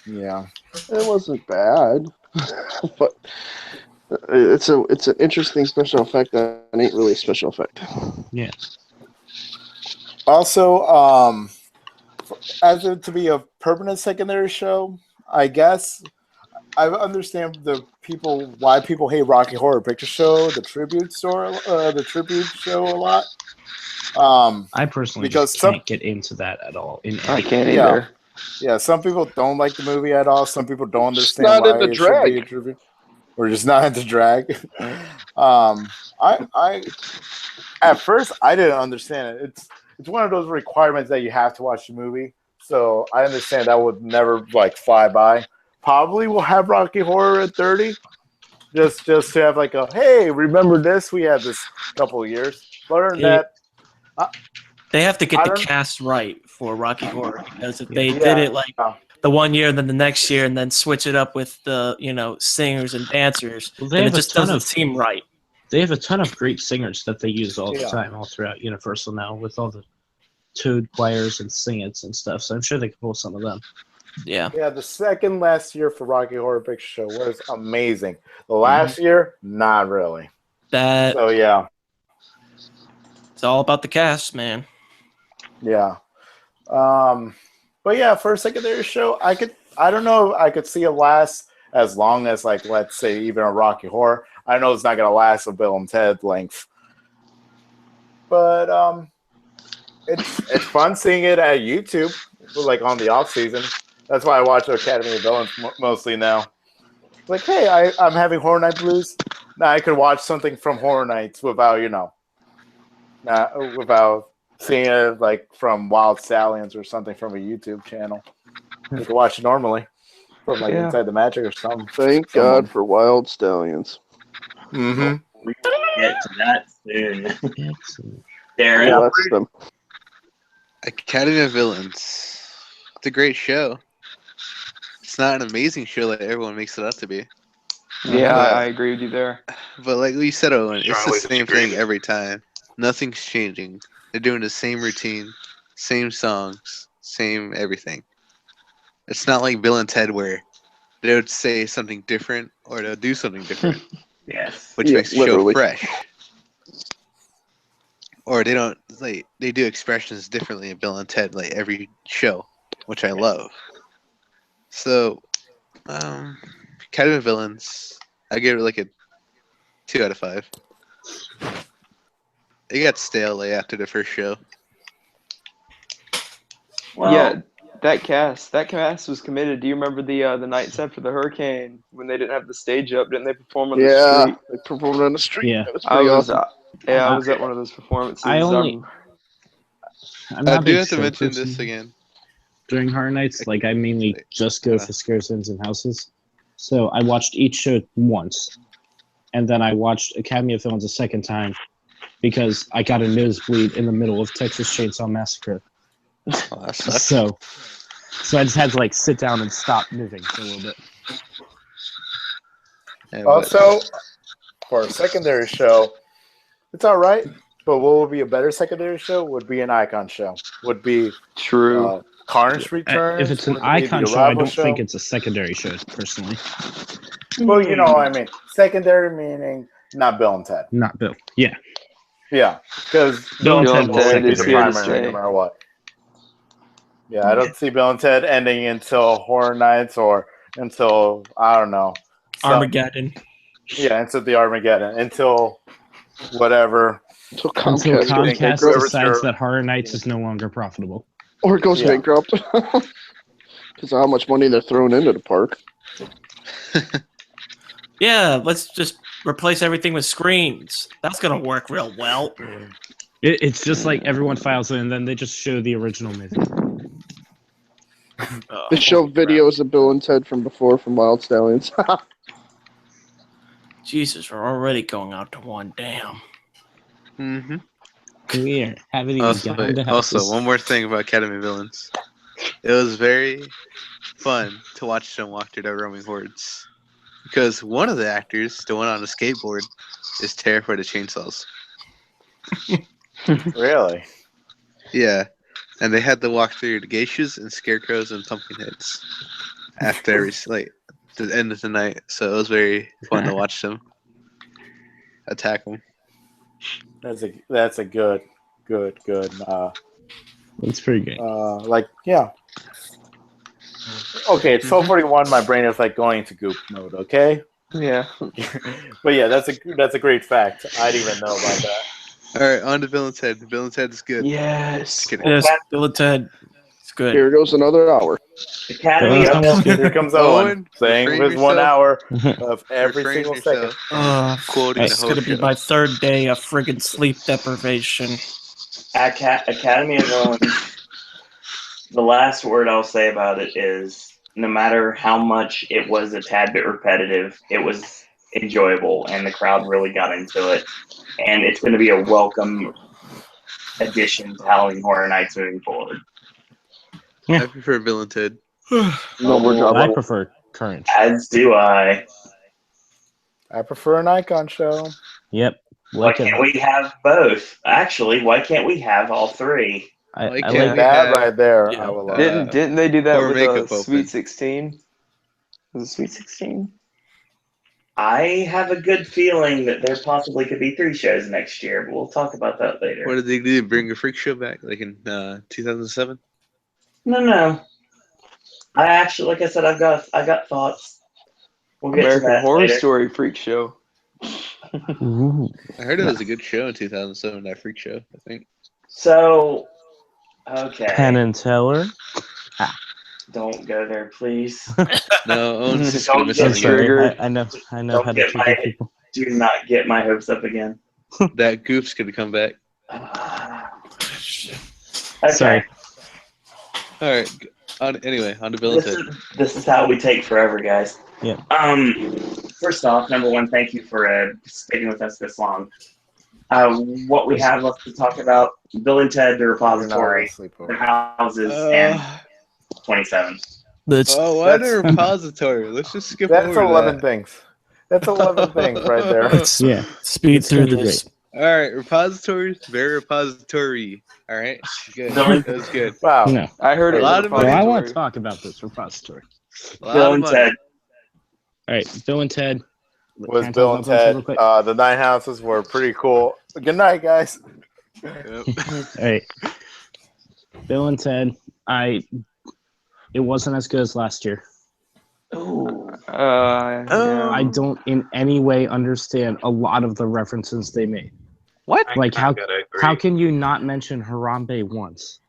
Yeah, it wasn't bad, but it's an interesting special effect that ain't really a special effect. Yeah. Also, as it to be a permanent secondary show, I guess I understand why people hate Rocky Horror Picture Show, the tribute show a lot. I personally because just can't get into that at all. I can't either. Yeah, some people don't like the movie at all. Some people don't understand not why into it should be a drag. tribute. Or just not into drag. I at first I didn't understand it. It's one of those requirements that you have to watch the movie. So I understand that would never like fly by. Probably we'll have Rocky Horror at 30. Just to have like a hey, remember this? We had this couple of years. Learn that. They have to get the cast right for Rocky Horror, because if they did it like the one year, then the next year, and then switch it up with the singers and dancers, then it just doesn't seem right. They have a ton of great singers that they use all the time, all throughout Universal now, with all the toad choirs and sing-its and stuff. So I'm sure they can pull some of them. Yeah. Yeah, the second last year for Rocky Horror Picture Show was amazing. The last year, not really. So yeah. It's all about the cast, man. Yeah. But yeah, for a secondary show, I don't know if I could see it last as long as, like, let's say even a Rocky Horror. I know it's not gonna last a Bill and Ted length. But it's fun seeing it at YouTube, like on the off season. That's why I watch Academy of Villains mostly now. Like, hey, I'm having Horror Night Blues. Now I could watch something from Horror Nights without, without seeing it like from Wild Stallions or something from a YouTube channel. You can watch it normally from like Inside the Magic or something. Thank God for Wild Stallions. Mm-hmm. We can get to that soon. Darren. Yeah, that's them. Academy of Villains. It's a great show. It's not an amazing show like everyone makes it out to be. Yeah, I agree with you there. But like you said, Owen, it's the same thing every time. Nothing's changing. They're doing the same routine, same songs, same everything. It's not like Bill and Ted where they would say something different or they'll do something different. Yes. Which makes the show fresh. Or they don't they do expressions differently in Bill and Ted like every show, which I love. So Academy of Villains, I give it like a 2 out of 5. It got stale after the first show. Well, yeah, that cast was committed. Do you remember the nights after the hurricane when they didn't have the stage up? Didn't they perform on the street? They performed on the street. Yeah, that was pretty awesome. I was at one of those performances. I do have to mention this again. During Horror Nights, like I mainly just go for scares, ins, and houses. So I watched each show once, and then I watched Academy of Villains a second time because I got a nosebleed in the middle of Texas Chainsaw Massacre. Oh, that sucks. So So I just had to like sit down and stop moving for a little bit. Also, for a secondary show, it's all right. But what would be a better secondary show would be an icon show. Would be True. Carnage Returns. If it's an would be icon the show, I Arrival don't think it's a secondary show, personally. Well, you know what I mean. Secondary meaning not Bill and Ted. Not Bill. Yeah. Yeah, because Bill and Ted will always be is the here to primary no stay. matter what. Yeah, I don't see Bill and Ted ending until Horror Nights or until, I don't know. Armageddon. Yeah, until the Armageddon. Until whatever. Until Until Comcast, Comcast whoever's decides your- that Horror Nights is no longer profitable. or it goes Yeah. bankrupt because of how much money they're throwing into the park. Yeah, let's just replace everything with screens. That's gonna work real well. It's just like everyone files in, and then they just show the original movie. They show videos of Bill and Ted from before from Wild Stallions. Jesus, we're already going out to one. Damn. Mm-hmm. We haven't even gotten to houses. Also, one more thing about Academy Villains. It was very fun to watch them walk through their roaming hordes. Because one of the actors, the one on the skateboard, is terrified of chainsaws. Really? Yeah. And they had to walk through the geishas and scarecrows and pumpkin heads after every the end of the night. So it was very fun to watch them attack them. That's a good. It's pretty good. Yeah. Okay, it's 12:41. My brain is like going into goop mode. Okay. Yeah. But yeah, that's a great fact. I didn't even know about that. All right, on to Bill and Ted. Bill and Ted is good. Yes. Yes, Bill and Ted. It's good. Here goes another hour. Academy Here comes Owen saying refrain his 1 yourself. hour of every Refrain single yourself. second. Quoting It's the gonna whole be show. my third day of friggin' sleep deprivation. Academy of Villains. The last word I'll say about it is, no matter how much it was a tad bit repetitive, it was enjoyable, and the crowd really got into it. And it's going to be a welcome addition to Halloween Horror Nights moving forward. I prefer Bill and Ted. No more job. I prefer current. As do I. I prefer an icon show. Yep. Why can't we have both? Actually, why can't we have all three? I Like like it. That right there, Yeah. I will love. Didn't they do that Or with makeup the open. Sweet 16? Was it Sweet 16? I have a good feeling that there possibly could be 3 shows next year, but we'll talk about that later. What did they do? Bring a freak show back, like in 2007? No. I actually, like I said, I got thoughts. We'll get to American that Horror later. Story Freak Show. Ooh. I heard it was a good show in 2007. That freak show, I think. So, okay. Penn and Teller. Don't go there, please. No, Owen's just Don't gonna miss get something. Good. triggered. I know Don't how to get trigger my- people. Do not get my hopes up again. That goof's gonna come back. Okay. Sorry. All right. Anyway, on to Bill and This Ted. this is how we take forever, guys. Yeah. First off, number one, thank you for sticking with us this long. What we have left to talk about: Bill and Ted, the repository, their houses, and 27. Oh, why the repository? Let's just skip That's over 11 that. things. That's 11 things right there. Yeah. Speed through gonna be this. All right, repositories, very repository. All right, good. Bill- That was good. Wow. No. I heard A it. lot of Well, I money. want to talk about this repository. A lot Bill of and money. Ted. All right, Bill and Ted. Was Can I Bill talk and about this real Ted. quick? The 9 houses were pretty cool. Good night, guys. Yep. All right. Bill and Ted. It wasn't as good as last year. Ooh. Yeah. I don't in any way understand a lot of the references they made. What? Like how can you not mention Harambe once?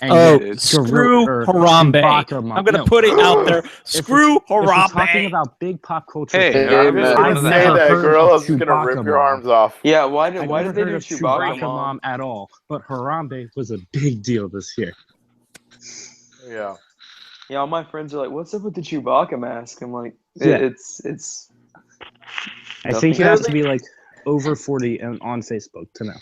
And Oh, yet screw or Harambe. Chewbacca Mom- I'm gonna No. put it out there. Screw If we're talking Harambe. about big pop culture, Hey, things, I If remember you one didn't of say never that, heard Gorilla's of just gonna rip Chewbacca your Mom. arms off. Yeah, why I've did never they heard do of Chewbacca Mom? Mom at all, but Harambe was a big deal this year. Yeah. Yeah, all my friends are like, "What's up with the Chewbacca mask?" I'm like, Yeah. "It's." I think you have to be like over 40 and on Facebook to know.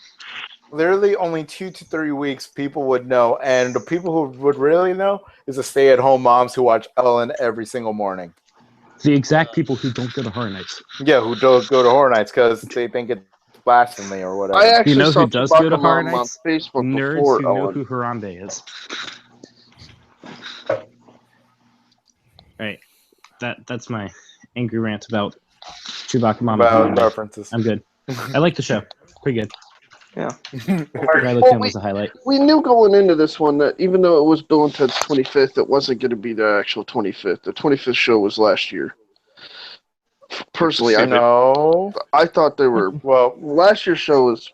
literally only 2 to 3 weeks people would know, and the people who would really know is the stay-at-home moms who watch Ellen every single morning. The exact people who don't go to Horror Nights. Yeah, who don't go to Horror Nights because they think it's blasphemy or whatever. I actually You know saw who does go to Chewbacca Horror Mom on Nights? Facebook Nerds before who know Ellen. who Harambe is. Right. That's my angry rant about Chewbacca Mama About Harambe. references. I'm good. I like the show. Pretty good. Yeah. Riley Well, Kim was a highlight. We knew going into this one that even though it was Bill and Ted's 25th, it wasn't going to be the actual 25th. The 25th show was last year. Personally, I thought they were. Well, last year's show was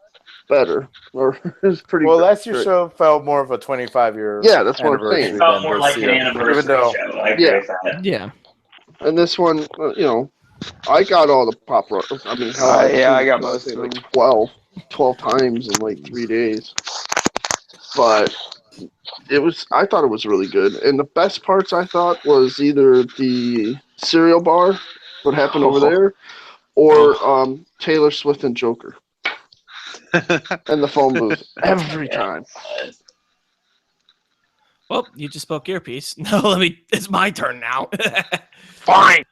better. Or it was pretty. Well, last year's great. show felt more of a 25-year. Yeah, that's what I'm saying. It felt more like an anniversary show. I agree with that. Yeah. And this one, I got all the pop. I mean, hell, I got most of of them. like 12 times in like 3 days. But I thought it was really good. And the best parts I thought was either the cereal bar, what happened over there, or Taylor Swift and Joker. And the phone booth. Every time. Well, you just spoke earpiece. No, it's my turn now. Fine.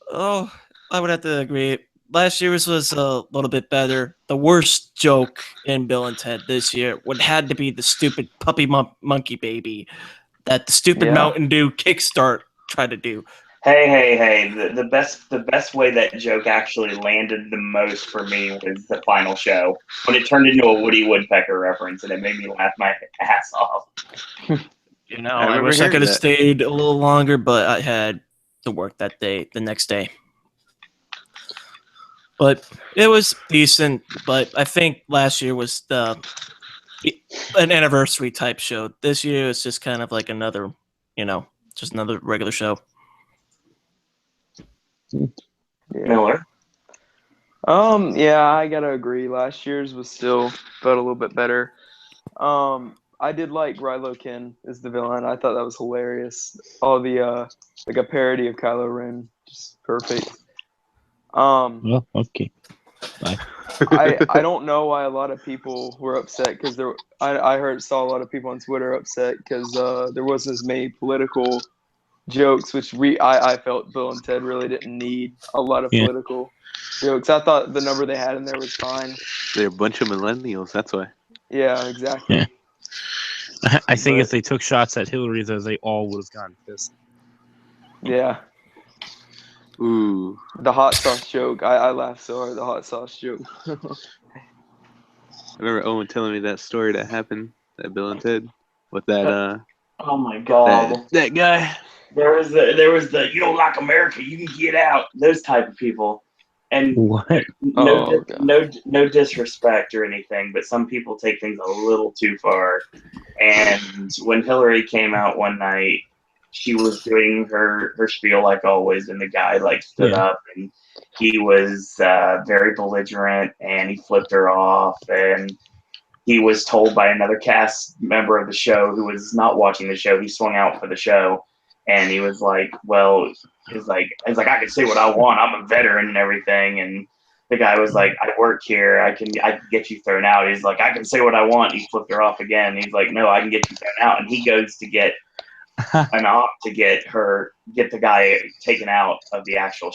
Oh, I would have to agree. Last year's was a little bit better. The worst joke in Bill and Ted this year had to be the stupid puppy monkey baby that the stupid Mountain Dew Kickstart tried to do. Hey! The best way that joke actually landed the most for me was the final show when it turned into a Woody Woodpecker reference, and it made me laugh my ass off. I wish I could have stayed a little longer, but I had to work the next day. But it was decent. But I think last year was an anniversary type show. This year is just kind of like another, just another regular show. Miller. Yeah, I gotta agree. Last year's was still felt a little bit better. I did like Rilo Ken as the villain. I thought that was hilarious. All the like a parody of Kylo Ren, just perfect. Well, okay. Bye. I don't know why a lot of people were upset because I saw a lot of people on Twitter upset because there wasn't as many political jokes, which I felt Bill and Ted really didn't need a lot of political jokes. I thought the number they had in there was fine. They're a bunch of millennials, that's why. Yeah, exactly. Yeah. I think if they took shots at Hillary, though, they all would have gone pissed. Yeah. Ooh. The hot sauce joke. I laughed so hard. The hot sauce joke. I remember Owen telling me that story that happened at Bill and Ted with that. Oh my God. That guy. There was the you don't like America, you can get out. Those type of people. And what? No disrespect or anything, but some people take things a little too far. And when Hillary came out one night, she was doing her spiel like always, and the guy stood up and he was very belligerent and he flipped her off, and he was told by another cast member of the show who was not watching the show. He swung out for the show, and he was like, "Well, he's like I can say what I want. I'm a veteran and everything." And the guy was like, "I work here. I can get you thrown out." He's like, "I can say what I want." He flipped her off again. He's like, "No, I can get you thrown out." And he goes to get an op to get the guy taken out of the actual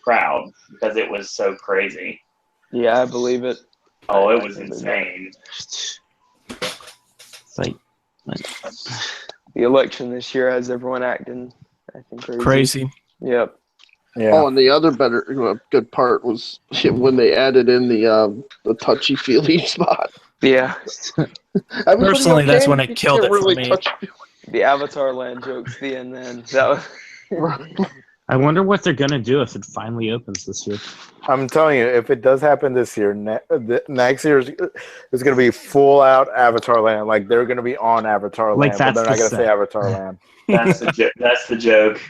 crowd because it was so crazy. Yeah, I believe it. Oh, it was insane. It's like the election this year has everyone acting crazy. Yep. Yeah. Oh, and the other good part was when they added in the touchy feely spot. Yeah. Personally, that's when it killed it really for me. The Avatar Land jokes, the end. Then that was. I wonder what they're gonna do if it finally opens this year. I'm telling you, if it does happen this year, next year is going to be full out Avatar Land. Like they're going to be on Avatar Land, but they're not going to say Avatar Land. That's the joke.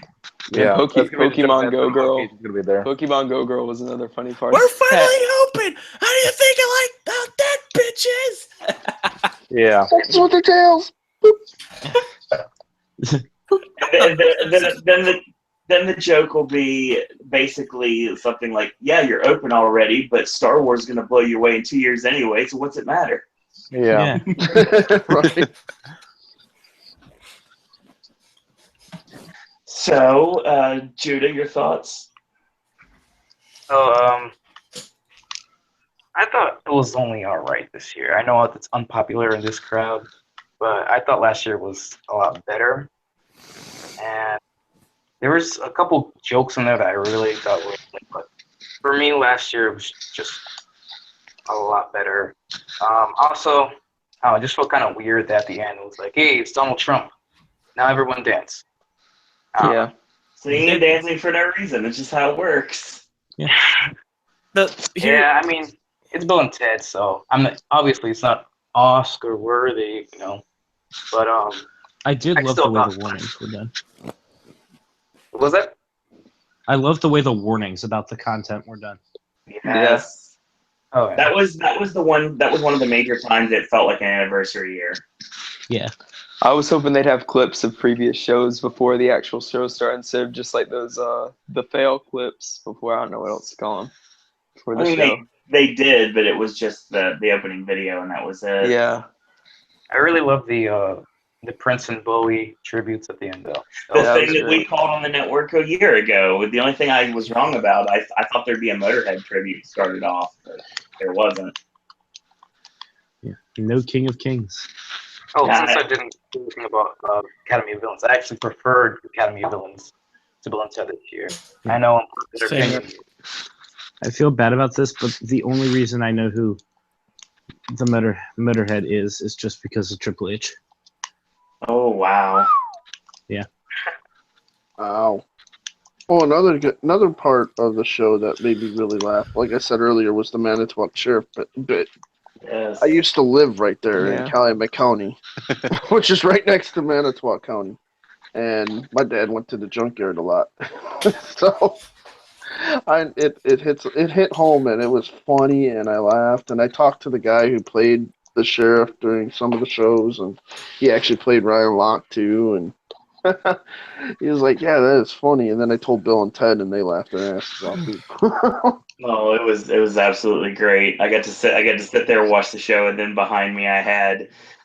Yeah, Pokemon Go Girl. Going to be there. Pokemon Go Girl was another funny part. We're finally open. How do you think I like how that bitches? Yeah. That's what the tails. then the joke will be basically something like, "Yeah, you're open already, but Star Wars is going to blow you away in 2 years anyway. So what's it matter?" Yeah. Right. So, Judah, your thoughts? So, I thought it was only alright this year. I know it's unpopular in this crowd, but I thought last year was a lot better. And there was a couple jokes in there that I really thought were funny, but for me last year it was just a lot better. Also, it just felt kind of weird that at the end it was like, "Hey, it's Donald Trump. Now everyone dance." Yeah. Singing and dancing for no reason. It's just how it works. Yeah, I mean, it's Bill and Ted, so obviously it's not Oscar worthy, you know. But I did love still the way thought- the warnings were done. What was that? I love the way the warnings about the content were done. Yes. Oh, yeah. That was one of the major times it felt like an anniversary year. Yeah. I was hoping they'd have clips of previous shows before the actual show started instead of just like those the fail clips before. I don't know what else to call them for the show. They did, but it was just the opening video, and that was it. Yeah. I really love the Prince and Bowie tributes at the end, though. The thing that we called on the network a year ago. The only thing I was wrong about, I thought there'd be a Motorhead tribute started off, but there wasn't. Yeah. No King of Kings. Oh, since I didn't do anything about Academy of Villains, I actually preferred Academy of Villains to Bill and Ted this year. I know their opinion. I feel bad about this, but the only reason I know who the Motorhead is just because of Triple H. Oh, wow. Yeah. Wow. Oh, another part of the show that made me really laugh, like I said earlier, was the Manitowoc Sheriff bit. Yes. I used to live right there in Yeah. Calumet County, which is right next to Manitowoc County. And my dad went to the junkyard a lot. So it hit home, and it was funny, and I laughed, and I talked to the guy who played the sheriff during some of the shows, and he actually played Ryan Locke too, and he was like, "Yeah, that is funny." And then I told Bill and Ted, and they laughed their asses off too. Oh, it was absolutely great. I got to sit there and watch the show, and then behind me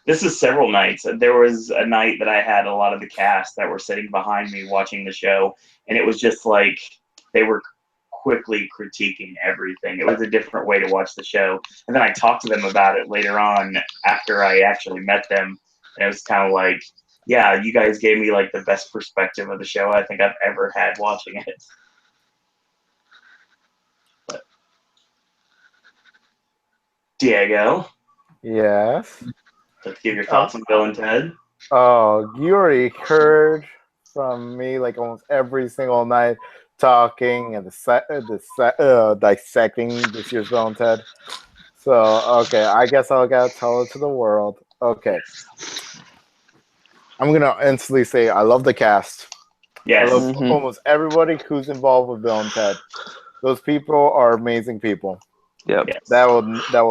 this is several nights. There was a night that I had a lot of the cast that were sitting behind me watching the show, and it was just like they were quickly critiquing everything. It was a different way to watch the show. And then I talked to them about it later on after I actually met them, and it was kind of like, yeah, you guys gave me like the best perspective of the show I think I've ever had watching it. Diego? Yes? Let's give your thoughts on Bill and Ted. Oh, you already heard from me like almost every single night talking and dissecting this year's Bill and Ted. So, okay, I guess I'll gotta tell it to the world. Okay. I'm gonna instantly say I love the cast. Yes. I love almost everybody who's involved with Bill and Ted. Those people are amazing people. Yep. Yes. That will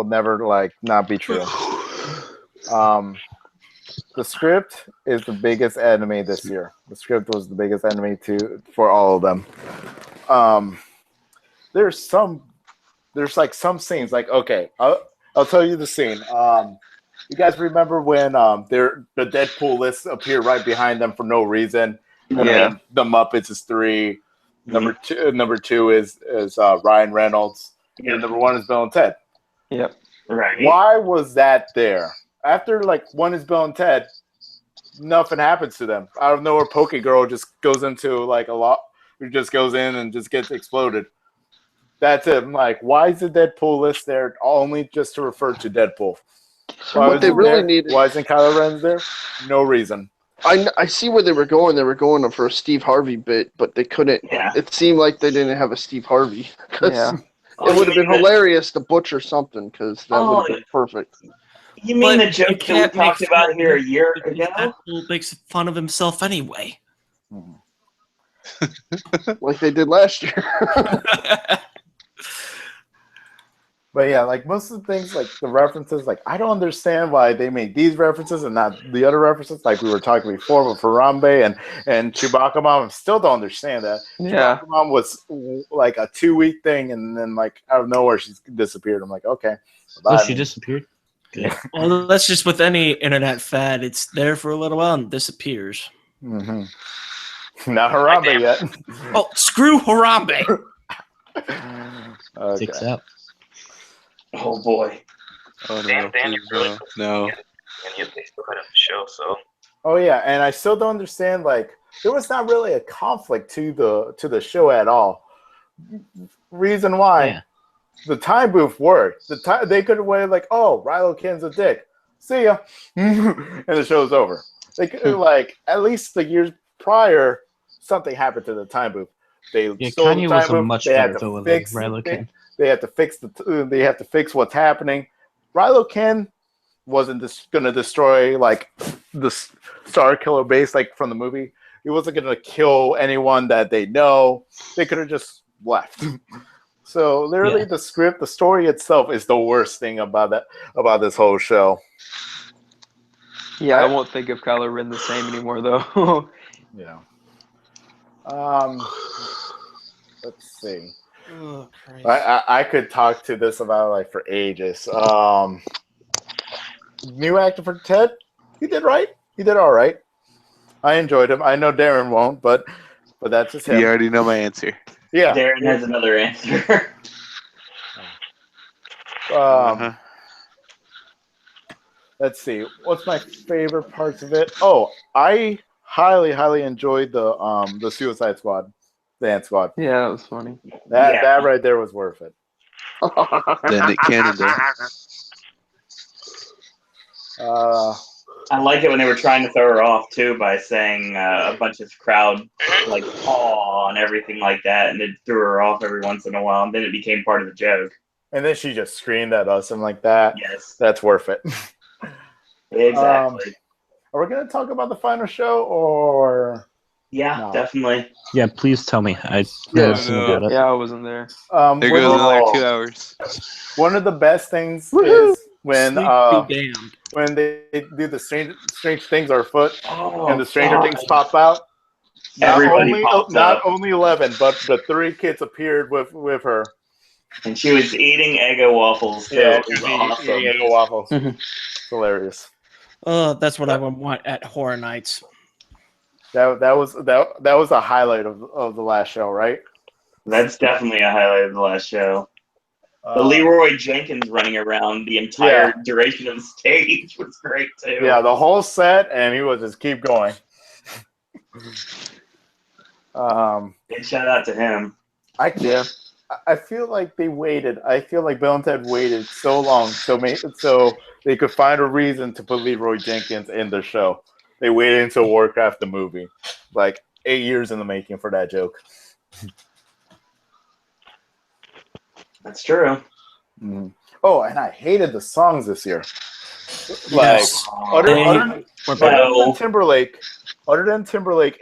never not be true. The script is the biggest enemy this year. The script was the biggest enemy for all of them. There's like some scenes like, okay, I'll tell you the scene. You guys remember when the Deadpool list appeared right behind them for no reason? Yeah. The Muppets is 3. Number two is Ryan Reynolds. And number 1 is Bill and Ted. Yep. Right. Why was that there? After 1 is Bill and Ted, nothing happens to them. Out of nowhere, Poke Girl just goes into just goes in and just gets exploded. That's it. I'm like, why is the Deadpool list there only just to refer to Deadpool? What they really needed. Why isn't Kylo Ren there? No reason. I see where they were going. They were going for a Steve Harvey bit, but they couldn't. Yeah. It seemed like they didn't have a Steve Harvey. Yeah. It would have been hilarious to butcher something, because that would have been perfect. You mean But the joke you that we can't talked make about fun here a of year because ago? Deadpool makes fun of himself anyway. Like they did last year. But yeah, like most of the things, like the references, like I don't understand why they made these references and not the other references, like we were talking before with Harambe and Chewbacca Mom. I still don't understand that. Yeah. Chewbacca Mom was like a 2-week thing, and then like out of nowhere she disappeared. I'm like, okay. Oh, she disappeared? Good. Well, that's just with any internet fad. It's there for a little while and disappears. Mm-hmm. Not Harambe yet. Oh, screw Harambe. Okay. Sticks out. Oh boy. Oh Damn, no, Danny please, really no. No. And yet they still had a show, so. Oh yeah, and I still don't understand. Like, there was not really a conflict to the show at all. Reason why? Yeah. The time booth worked. They could have waited like, oh, Rilo Ken's a dick. See ya, and the show's over. They could, like at least the years prior, something happened to the time booth. They stole Kanye the was time a booth. much They had better to villain than fix. Rilo Ken. They had to fix They have to fix what's happening. Rilo Ken wasn't just gonna destroy like the Star Killer base like from the movie. He wasn't gonna kill anyone that they know. They could have just left. So literally, the script, the story itself, is the worst thing about this whole show. Yeah, I won't think of Kylo Ren the same anymore, though. Yeah. Let's see. Oh, Christ. I could talk to this about like for ages. New actor for Ted, he did right. He did all right. I enjoyed him. I know Darren won't, but that's just him. You already know my answer. Yeah. Darren has another answer. Let's see. What's my favorite parts of it? Oh, I highly enjoyed the Suicide Squad, Dance Squad. Yeah, that was funny. That right there was worth it. Then Nick Cannon though. I like it when they were trying to throw her off too by saying a bunch of crowd like "aw" and everything like that, and it threw her off every once in a while, and then it became part of the joke. And then she just screamed at us and like that. Yes, that's worth it. Exactly. Are we gonna talk about the final show or? Yeah, No. definitely. Yeah, please tell me. I never seen about it. Yeah, I wasn't there. There goes another 2 hours. One of the best things is when Sweet be damned. when they do the strange things are afoot Oh, and the stranger God. things pop out. Everybody pops not up. only 11, but the 3 kids appeared with her. And she was eating Eggo waffles too. Yeah, It she was was awesome. eating Eggo waffles. It's hilarious. Oh, that's what I would want at Horror Nights. That was a highlight of the last show, right? That's definitely a highlight of the last show. The Leroy Jenkins running around the entire duration of the stage was great too. Yeah, the whole set, and he would just keep going. Big shout out to him. I feel like they waited. I feel like Bill and Ted waited so long so they could find a reason to put Leroy Jenkins in the show. They waited until Warcraft the movie, like 8 years in the making for that joke. That's true. Mm. Oh, and I hated the songs this year. Like other than Timberlake,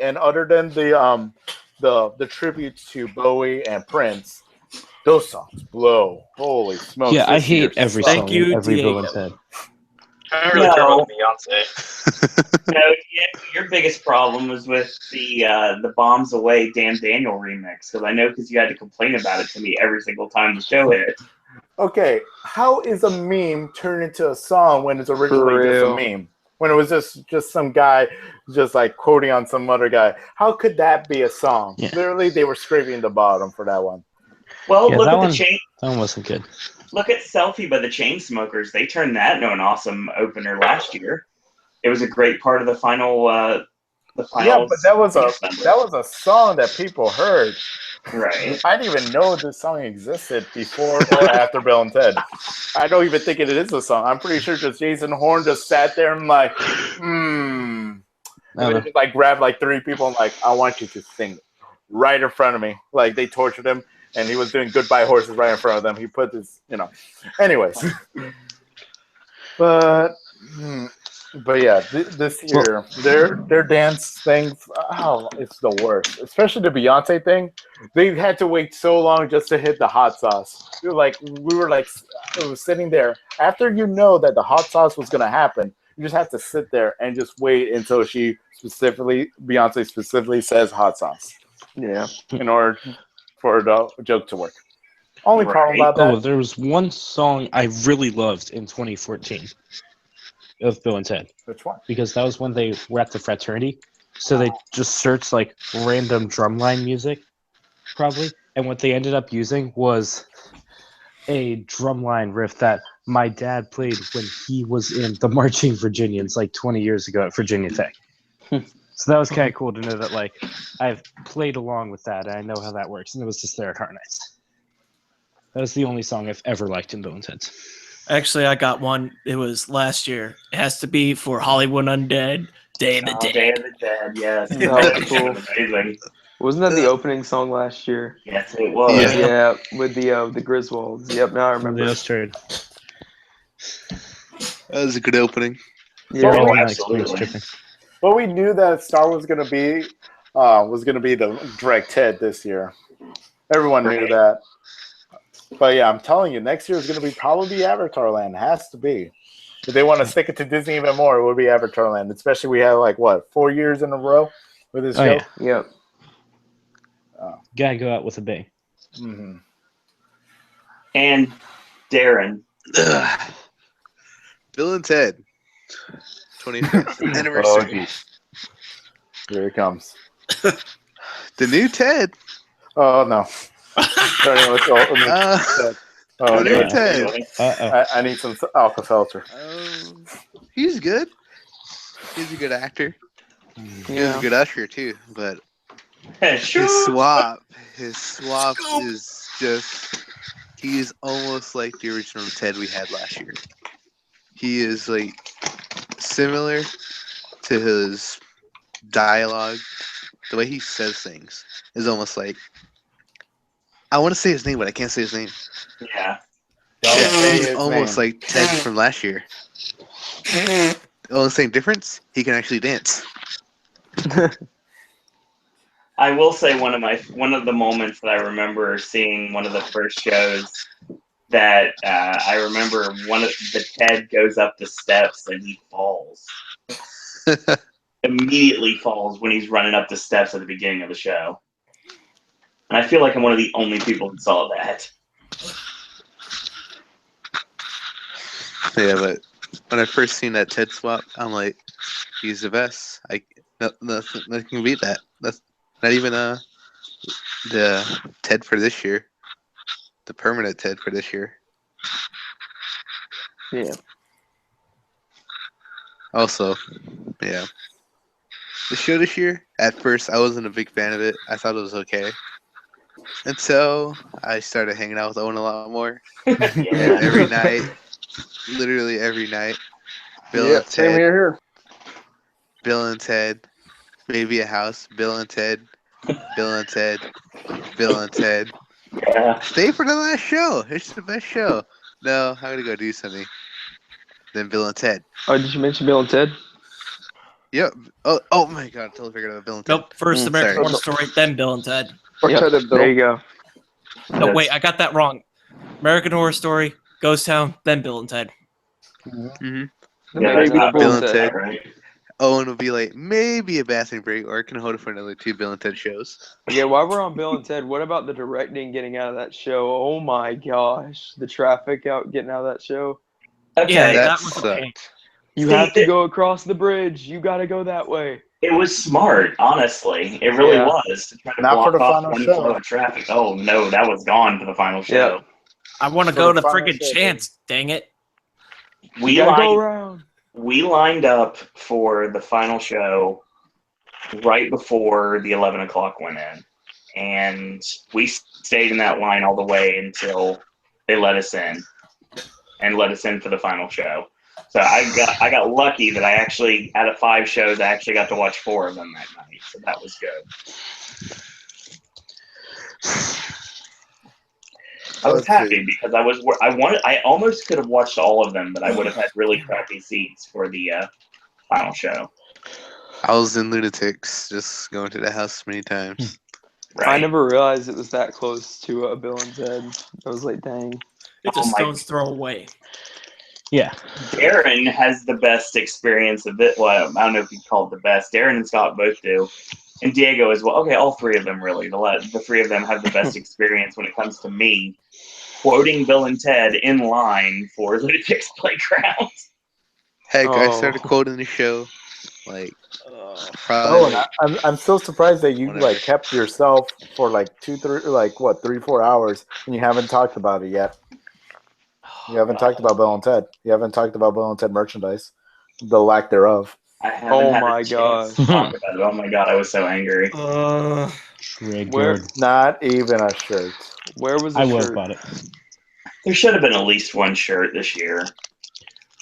and other than the tributes to Bowie and Prince, those songs blow. Holy smokes! Yeah, I hate every song. Every Bill and Ted. I don't really care about Beyonce. No, your biggest problem was with the Bombs Away Dan Daniel remix, because you had to complain about it to me every single time the show hit. Okay, how is a meme turned into a song when it's originally just a meme? When it was just some guy just like quoting on some other guy. How could that be a song? Yeah. Literally, they were scraping the bottom for that one. Well, Yeah, look that at one- the chain. That one wasn't good. Look at Selfie by the Chainsmokers. They turned that into an awesome opener last year. It was a great part of the final. Yeah, but that was a song that people heard. Right. I didn't even know this song existed before or after Bill and Ted. I don't even think it is a song. I'm pretty sure just Jason Horn just sat there and like, And then just like grabbed like 3 people and like, I want you to sing right in front of me. Like they tortured him and he was doing Goodbye Horses right in front of them. He put this, anyways. But yeah, this year their dance things, it's the worst. Especially the Beyonce thing, they had to wait so long just to hit the hot sauce. We were like, sitting there after you know that the hot sauce was gonna happen. You just have to sit there and just wait until Beyonce specifically says hot sauce. Yeah. In order for the joke to work. Only problem about that. Oh, there was one song I really loved in 2014 of Bill and Ted. Which one? Because that was when they were at the fraternity. So they just searched like random drumline music, probably. And what they ended up using was a drumline riff that my dad played when he was in the Marching Virginians like 20 years ago at Virginia Tech. So that was kind of cool to know that like I've played along with that and I know how that works. And it was just there at Heart Nights. That was the only song I've ever liked in Bill and Ted's. Actually, I got one. It was last year. It has to be for Hollywood Undead. Day of the Dead. Day of the Dead, yes. That was cool. Amazing. Wasn't that the opening song last year? Yes, it was. Yeah, with the Griswolds. Yep, now I remember. That was a good opening. Yeah, Well, we knew that Star was gonna be the Direct Ted this year. Everyone knew that. But yeah, I'm telling you, next year is going to be probably Avatar Land. It has to be. If they want to stick it to Disney even more, it would be Avatar Land. Especially we have 4 years in a row with this show. Yeah. Yep. Gotta go out with a bang. Mm-hmm. And Darren. Bill and Ted. 25th anniversary. Here it comes. The new Ted. Oh no. Ted. I need some Alka-Seltzer. He's good. He's a good actor. He's a good usher too, but his swap is just, he is almost like the original Ted we had last year. He is like similar to his dialogue. The way he says things is almost like, I want to say his name, but I can't say his name. Yeah. It's almost like Ted from last year. The only same difference, he can actually dance. I will say one of the moments that I remember seeing one of the first shows that I remember one of the Ted goes up the steps and he falls. Immediately falls when he's running up the steps at the beginning of the show. And I feel like I'm one of the only people who saw that. Yeah, but when I first seen that Ted swap, I'm like, he's the best. Nothing can beat that. That's not even the Ted for this year. The permanent Ted for this year. Yeah. Also, yeah. The show this year, at first, I wasn't a big fan of it. I thought it was okay. Until I started hanging out with Owen a lot more. Every night. Literally every night. Bill and Ted. Same here. Bill and Ted. Maybe a house. Bill and Ted. Bill and Ted. Bill and Ted. Yeah. Stay for the last show. It's the best show. No, I'm going to go do something. Then Bill and Ted. Oh, did you mention Bill and Ted? Yep. Oh my God. I totally forgot about Bill and Ted. Nope. First American Horror Story, then Bill and Ted. Yep. There you go. No, wait, I got that wrong. American Horror Story, Ghost Town, then Bill and Ted. Mm-hmm. Yeah, Maybe that's Bill and Ted. Right. Owen will be like, maybe a bathroom break, or I can hold it for another 2 Bill and Ted shows. Yeah, while we're on Bill and Ted, what about the directing getting out of that show? Oh my gosh. The traffic getting out of that show. Okay. Yeah, that was okay. You have to go across the bridge. You got to go that way. It was smart, honestly. It really was. To try to Not for block the off final one show. flow of traffic. Oh, no, that was gone for the final show. Yeah. I want to For go the to final friggin' show, Chance, dang it. We Gotta go lined, around. we lined up for the final show right before the 11 o'clock went in. And we stayed in that line all the way until they let us in. And let us in for the final show. So I got lucky that I actually, out of 5 shows, I actually got to watch 4 of them that night. So that was good. I was happy because I almost could have watched all of them, but I would have had really crappy seats for the final show. I was in Lunatics, just going to the house many times. Right. I never realized it was that close to Bill and Ted. I was like, dang. It's a stone's throw away. Yeah. Darren has the best experience of it. Well, I don't know if you call it the best. Darren and Scott both do. And Diego as well. Okay, all three of them really. The three of them have the best experience when it comes to me quoting Bill and Ted in line for Lunatic's Playground. Heck, I started quoting the show like Oh, and I'm so surprised that you whatever. like kept yourself for like 3-4 hours and you haven't talked about it yet. You haven't talked about Bill and Ted. You haven't talked about Bill and Ted merchandise, the lack thereof. I haven't had a chance to talk about it. Oh my god, I was so angry. Where? Not even a shirt. Where was the I shirt? would have bought it. There should have been at least one shirt this year.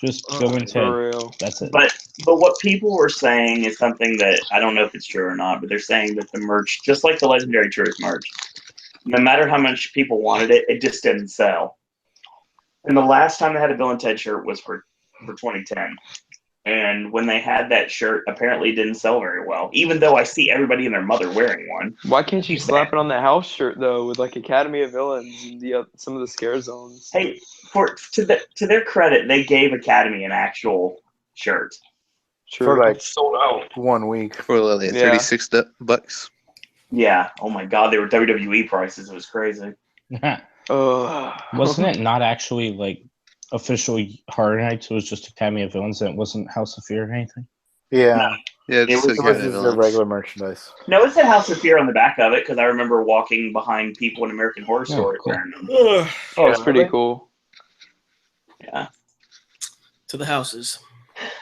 Just Bill and Ted. For real. That's it. But what people were saying is something that I don't know if it's true or not, but they're saying that the merch, just like the Legendary Truth merch, no matter how much people wanted it, it just didn't sell. And the last time they had a Bill and Ted shirt was for 2010. And when they had that shirt, apparently it didn't sell very well, even though I see everybody and their mother wearing one. Why can't you slap it on the house shirt though, with like Academy of Villains and some of the scare zones? Hey, to their credit, they gave Academy an actual shirt. For like sold out 1 week. For like $36. Yeah. Oh my god, they were WWE prices. It was crazy. Wasn't it not actually like officially Horror Nights? It was just Academy of Villains and it wasn't House of Fear or anything? Yeah. Yeah, it was just their regular merchandise. No, it said House of Fear on the back of it because I remember walking behind people in American Horror Story wearing them. Oh, it's pretty cool. Yeah. To the houses.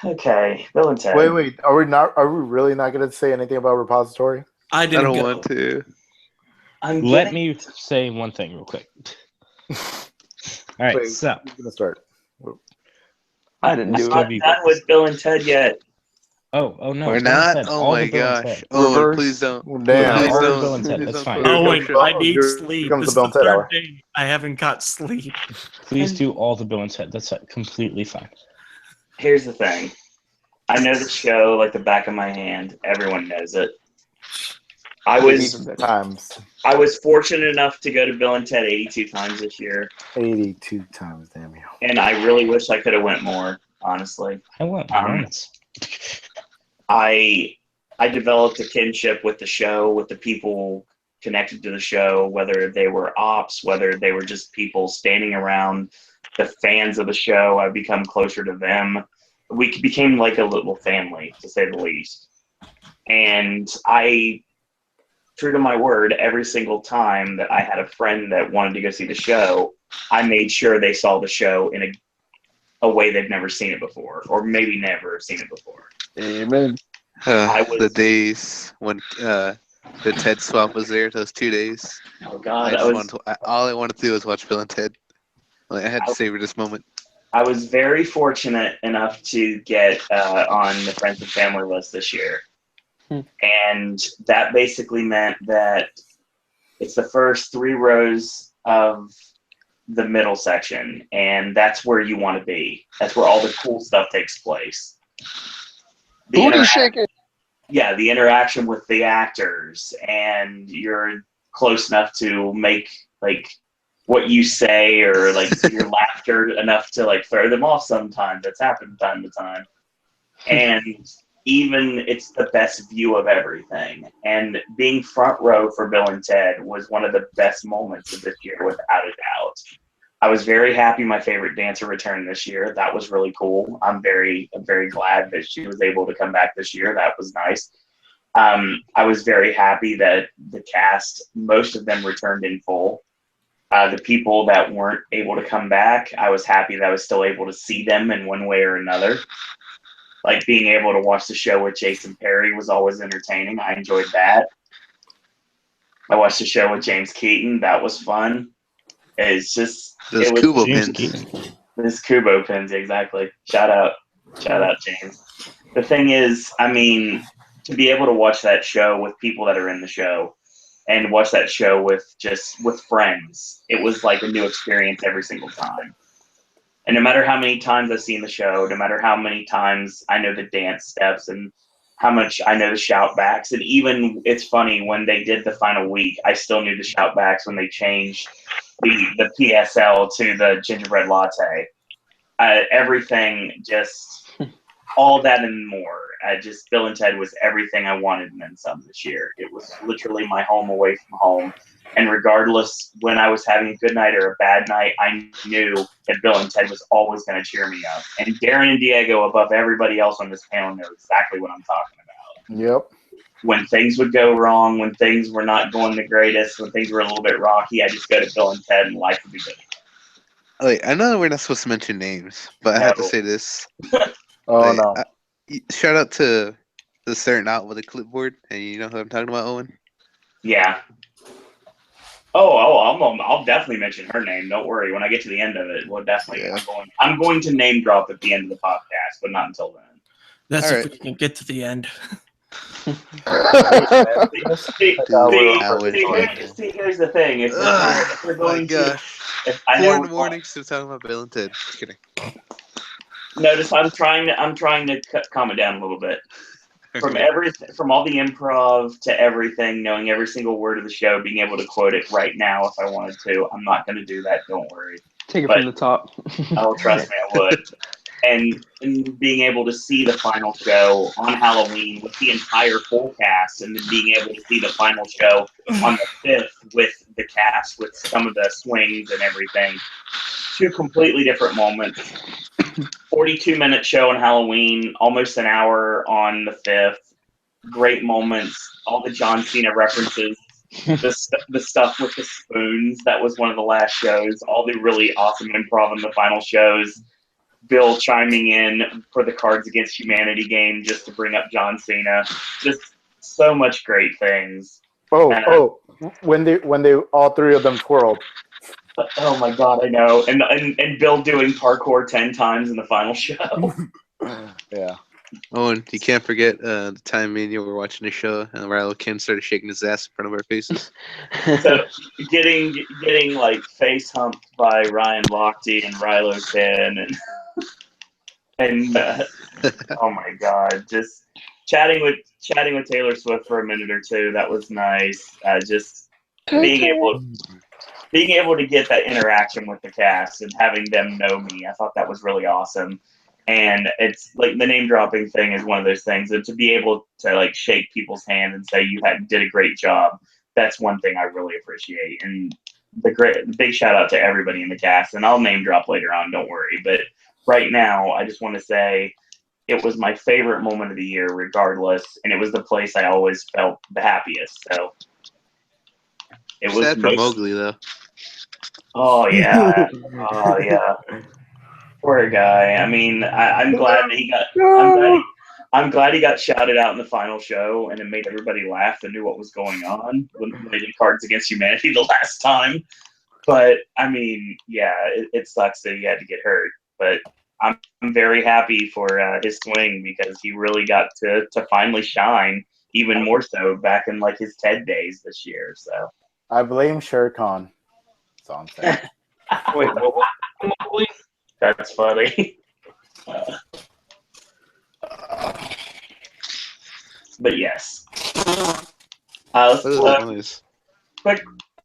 Okay, Bill and Ted. Wait. Are we really not going to say anything about Repository? I don't want to. Let me say one thing real quick. All right, Wait, so who's going to start? I didn't do I'm it. not done with Bill and Ted yet. Oh no, We're Bill and not? Ted, Oh all my the Bill and gosh. Ted. Oh, Reverse. please don't. Damn. Please all the don't. Bill and Ted, Please that's don't fine. put it Oh on wait, the show. I need Here sleep. comes This is the Bill the and Ted third hour. day I haven't got sleep. Please do all the Bill and Ted. That's completely fine. Here's the thing. I know the show like the back of my hand. Everyone knows it. I was fortunate enough to go to Bill and Ted 82 times this year. 82 times, damn you. And I really wish I could have went more, honestly. I went once. I developed a kinship with the show, with the people connected to the show, whether they were ops, whether they were just people standing around, the fans of the show. I've become closer to them. We became like a little family, to say the least. And I, true to my word, every single time that I had a friend that wanted to go see the show, I made sure they saw the show in a way they've never seen it before, or maybe never seen it before. Amen. The days when the Ted swap was there, those 2 days. Oh God, all I wanted to do was watch Bill and Ted. Like, I had to savor this moment. I was very fortunate enough to get on the Friends and Family list this year. And that basically meant that it's the first 3 rows of the middle section, and that's where you want to be. That's where all the cool stuff takes place. Booty shaking. Yeah, the interaction with the actors, and you're close enough to make like what you say or like your laughter enough to like throw them off sometimes. That's happened time to time. And even it's the best view of everything. And being front row for Bill and Ted was one of the best moments of this year, without a doubt. I was very happy my favorite dancer returned this year. That was really cool. I'm very glad that she was able to come back this year. That was nice. I was very happy that the cast, most of them returned in full. The people that weren't able to come back, I was happy that I was still able to see them in one way or another. Like being able to watch the show with Jason Perry was always entertaining. I enjoyed that. I watched the show with James Keaton. That was fun. It's just those Kubo pins. Those Kubo pins, exactly. Shout out, James. The thing is, I mean, to be able to watch that show with people that are in the show, and watch that show with friends, it was like a new experience every single time. And no matter how many times I've seen the show, no matter how many times I know the dance steps and how much I know the shout backs, and even it's funny when they did the final week, I still knew the shout backs when they changed the PSL to the gingerbread latte. Everything, just all that and more. Just Bill and Ted was everything I wanted and then some this year. It was literally my home away from home. And regardless when I was having a good night or a bad night, I knew that Bill and Ted was always going to cheer me up. And Darren and Diego, above everybody else on this panel, know exactly what I'm talking about. Yep. When things would go wrong, when things were not going the greatest, when things were a little bit rocky, I just go to Bill and Ted and life would be good. Wait, I know we're not supposed to mention names, but I have to say this. Oh, no. Shout out to the starting out with a clipboard, and you know who I'm talking about, Owen? Yeah. I'll definitely mention her name. Don't worry. When I get to the end of it, we'll definitely. Yeah. I'm going to name drop at the end of the podcast, but not until then. That's if we can get to the end. See, here's the thing. If we're going to, if I know 4 in the morning, still talking about Bill and Ted. Just kidding. Notice I'm trying to calm it down a little bit. From all the improv to everything, knowing every single word of the show, being able to quote it right now if I wanted to. I'm not going to do that. Don't worry. Take it from the top. Oh, trust me, I would. And being able to see the final show on Halloween with the entire full cast, and then being able to see the final show on the 5th with the cast, with some of the swings and everything. 2 completely different moments. 42-minute show on Halloween, almost an hour on the 5th. Great moments. All the John Cena references. The stuff with the spoons. That was one of the last shows. All the really awesome improv in the final shows. Bill chiming in for the Cards Against Humanity game just to bring up John Cena. Just so much great things. When they all 3 of them twirled. Oh my God, I know. And Bill doing parkour 10 times in the final show. Yeah. Oh, and you can't forget the time me and you were watching the show and Rilo Kim started shaking his ass in front of our faces. So getting like face humped by Ryan Lochte and Rilo Kim and oh my God, just chatting with Taylor Swift for a minute or two. That was nice. Just being able to get that interaction with the cast and having them know me, I thought that was really awesome. And it's like the name dropping thing is one of those things. And to be able to like shake people's hand and say you did a great job, that's one thing I really appreciate. And the big shout out to everybody in the cast. And I'll name drop later on, don't worry. But right now, I just want to say it was my favorite moment of the year, regardless, and it was the place I always felt the happiest. So it was sad for Mowgli though. Oh yeah, oh yeah. Poor guy. I mean, I'm glad that he got. I'm glad he got shouted out in the final show, and it made everybody laugh and knew what was going on when they did Cards Against Humanity the last time. But I mean, yeah, it sucks that he had to get hurt. But I'm very happy for his swing because he really got to finally shine, even more so back in like his TED days this year. So I blame Shere Khan. That's all I'm saying. Wait, what? That's funny. But yes.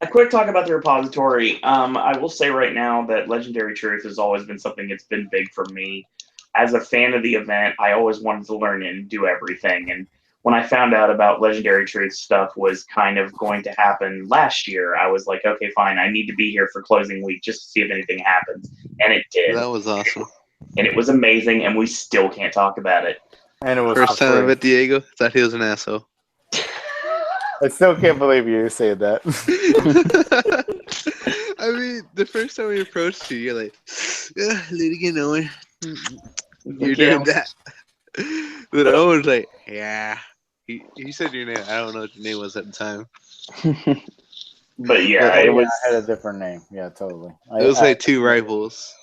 A quick talk about the repository. I will say right now that Legendary Truth has always been something that's been big for me. As a fan of the event, I always wanted to learn and do everything. And when I found out about Legendary Truth stuff was kind of going to happen last year, I was like, okay, fine. I need to be here for closing week just to see if anything happens. And it did. That was awesome. And it was amazing, and we still can't talk about it. And it was first time I met Diego, thought he was an asshole. I still can't believe you said that. I mean, the first time we approached you, you're like, yeah, lady, you know it. You're doing that. But I was like, yeah. He said your name. I don't know what your name was at the time. But yeah, I had a different name. Yeah, totally. It was like 2 rivals.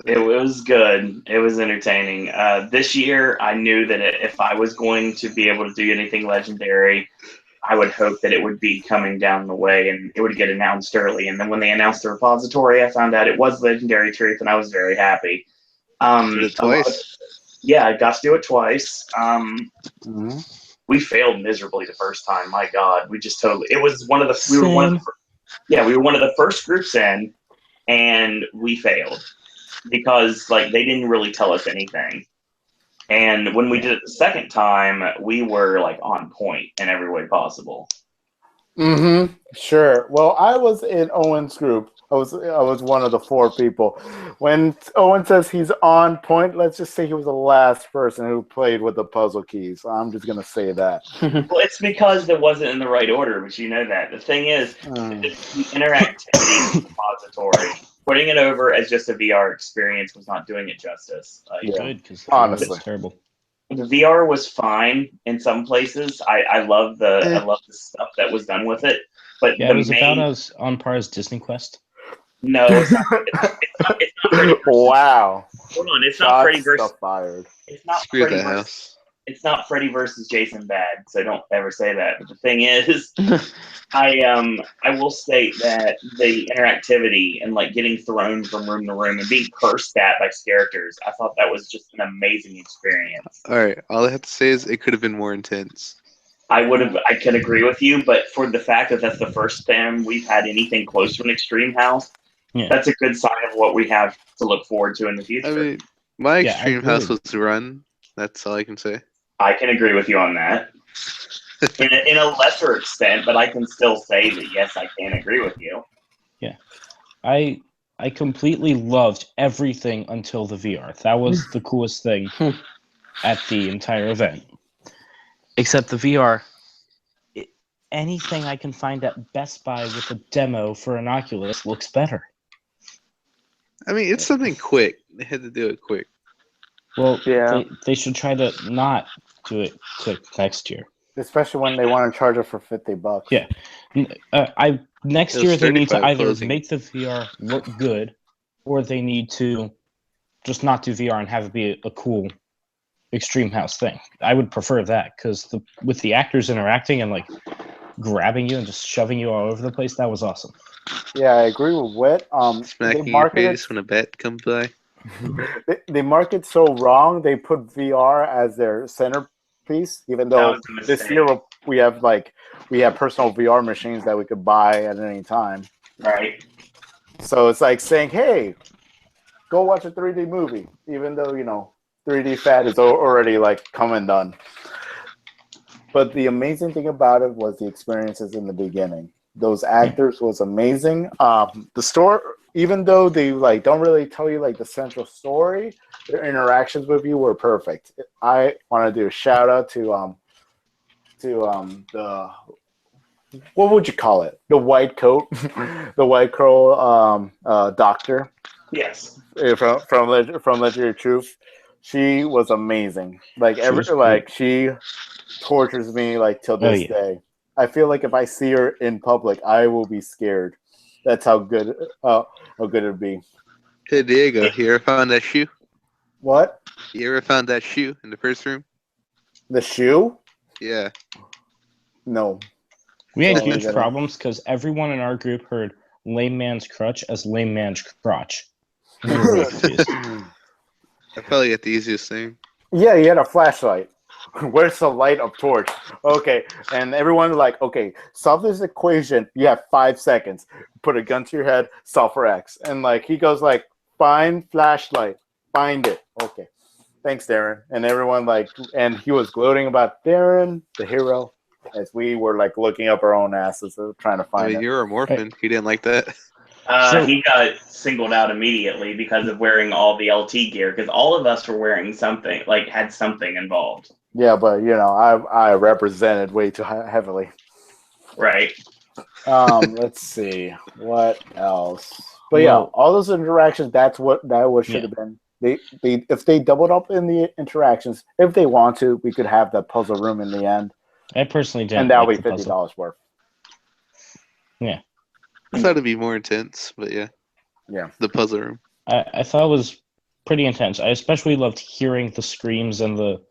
It was good. It was entertaining. This year, I knew that if I was going to be able to do anything legendary, I would hope that it would be coming down the way and it would get announced early. And then when they announced the repository, I found out it was Legendary Truth, and I was very happy. Did it twice? Yeah, I got to do it twice. We failed miserably the first time. My God, we just totally. It was one of the. We were one of the first groups in. and we failed because like they didn't really tell us anything. And when we did it the second time, we were like on point in every way possible. Mm-hmm. Sure. Well, I was in Owen's group. I was one of the 4 people. When Owen says he's on point, let's just say he was the last person who played with the puzzle keys. I'm just gonna say that. Well, it's because it wasn't in the right order, but you know that. The thing is, the interactivity repository, putting it over as just a VR experience was not doing it justice. Like, Good, because honestly, it's terrible. The VR was fine in some places. I love the stuff that was done with it, but Yeah, it was about as on par as Disney Quest. No, it's not. It's not Freddy versus, wow. Hold on, it's not Freddy versus. Fired. It's not Screw Freddy that versus. house. It's not Freddy versus Jason bad, so don't ever say that. But the thing is, I will state that the interactivity and like getting thrown from room to room and being cursed at by characters, I thought that was just an amazing experience. All right, all I have to say is it could have been more intense. I can agree with you, but for the fact that that's the first time we've had anything close to an extreme house, that's a good sign of what we have to look forward to in the future. I mean, my extreme house was run. That's all I can say. I can agree with you on that. in a lesser extent, but I can still say that yes, I can agree with you. Yeah, I completely loved everything until the VR. That was the coolest thing at the entire event. Except the VR, anything I can find at Best Buy with a demo for an Oculus looks better. I mean, it's something quick. They had to do it quick. Well, they should try to not do it quick next year. Especially when they want to charge it for $50. Yeah, next year they need to either make the VR look good, or they need to just not do VR and have it be a cool extreme house thing. I would prefer that because with the actors interacting and like grabbing you and just shoving you all over the place, that was awesome. Yeah, I agree with Wit. Smacking your face when a bat comes by. They market so wrong. They put VR as their centerpiece, even though this year we have personal VR machines that we could buy at any time. Right. So it's like saying, "Hey, go watch a 3D movie," even though 3D fad is already like come and done. But the amazing thing about it was the experiences in the beginning. Those actors was amazing. The store, even though they like don't really tell you like the central story, their interactions with you were perfect. I want to do a shout out to the what would you call it? The white coat, the white coat doctor. Yes. From Legendary Truth. She was amazing. Like she tortures me like till this day. I feel like if I see her in public, I will be scared. That's how good it'd be. Hey Diego, you ever found that shoe? What? You ever found that shoe in the first room? The shoe? Yeah. No. We had huge problems because everyone in our group heard lame man's crutch as lame man's crotch. We were really confused. I probably got the easiest thing. Yeah, you had a flashlight. Where's the light of torch? Okay, and everyone like, okay, solve this equation. You have 5 seconds. Put a gun to your head, solve for X. And like he goes like, find flashlight, find it. Okay, thanks, Darren. And everyone like, and he was gloating about Darren, the hero, as we were like looking up our own asses trying to find it. You're a morphin. He didn't like that. He got singled out immediately because of wearing all the LT gear, because all of us were wearing something, like had something involved. Yeah, but I represented way too heavily. Right. Let's see what else. But yeah, all those interactions. That's what should have been. They if they doubled up in the interactions, if they want to, we could have the puzzle room in the end. I personally didn't. And that'll like be $50 worth. Yeah. I thought it'd be more intense, but yeah. Yeah. The puzzle room. I thought it was pretty intense. I especially loved hearing the screams and the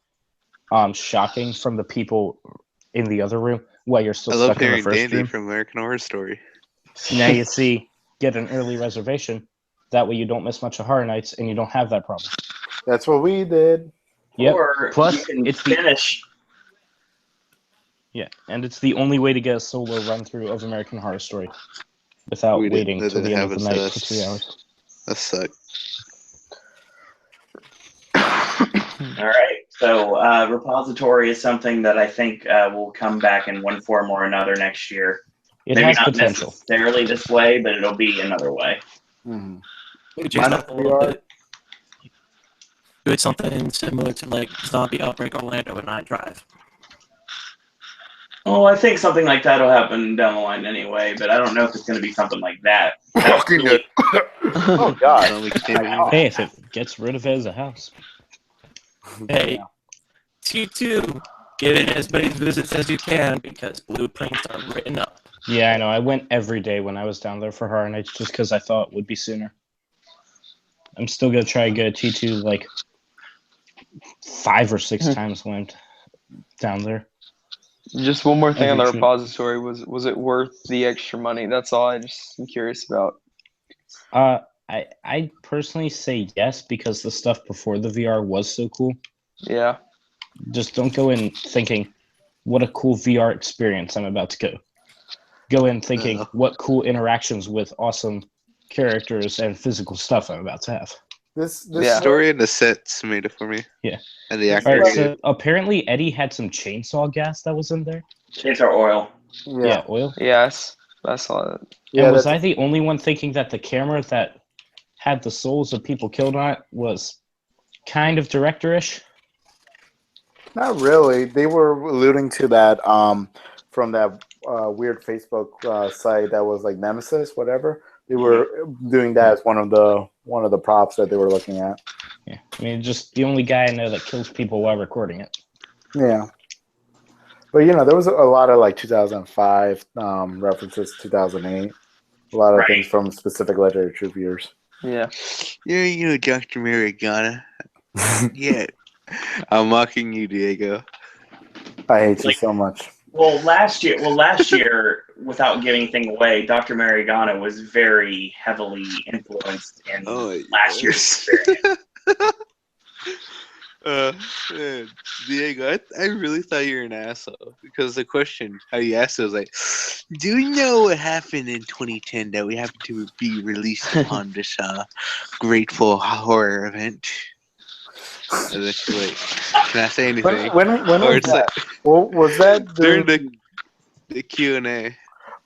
shocking from the people in the other room while you're still stuck in the first Dandy room. from American Horror Story. Now you see, get an early reservation. That way you don't miss much of Horror Nights and you don't have that problem. That's what we did. Yep. Or plus you can it's finish. Yeah, and it's the only way to get a solo run through of American Horror Story. without We waiting didn't- till that the end didn't of the happen to night for us. 3 hours. That sucked. All right. So repository is something that I think will come back in one form or another next year. It Maybe has not potential. necessarily this way, but it'll be another way. Mm-hmm. We could change Minus it up a little VR. bit. Do it something similar to like Zombie Outbreak Orlando and I Drive. Oh, I think something like that will happen down the line anyway, but I don't know if it's going to be something like that. Walking Dead. Oh God. Hey, if it gets rid of it as a house. Hey, T2, give it as many visits as you can because blueprints are written up. Yeah, I know. I went every day when I was down there for Horror Nights just because I thought it would be sooner. I'm still going to try and get a T2 like 5 or 6 times when I'm down there. Just one more thing on the Every trip. repository. Was it worth the extra money? That's all I just am curious about. I personally say yes because the stuff before the VR was so cool. Yeah. Just don't go in thinking, what a cool VR experience I'm about to go. Go in thinking, what cool interactions with awesome characters and physical stuff I'm about to have. This The story and the sets made it for me. Yeah. And the All actor. right, so apparently Eddie had some chainsaw gas that was in there. Chainsaw oil. Yeah, oil. Yes, I saw that. And was I the only one thinking that the camera that had the souls of people killed on it was kind of director-ish? Not really. They were alluding to that from that weird Facebook site that was like Nemesis, whatever. They were doing that as one of the props that they were looking at. Yeah, I mean, just the only guy I know that kills people while recording it. Yeah. But there was a lot of like 2005 references, 2008, a lot of things from specific literature reviewers. Yeah. Yeah, Dr. Marigana. Yeah. I'm mocking you, Diego. I hate you so much. Well, last year, without giving anything away, Dr. Marigana was very heavily influenced in last year's experience. Man, Diego, I really thought you were an asshole because the question how you asked it was like, do you know what happened in 2010 that we happen to be released upon this grateful horror event? And then she's like, can I say anything? When was that? Well, was that during the Q&A?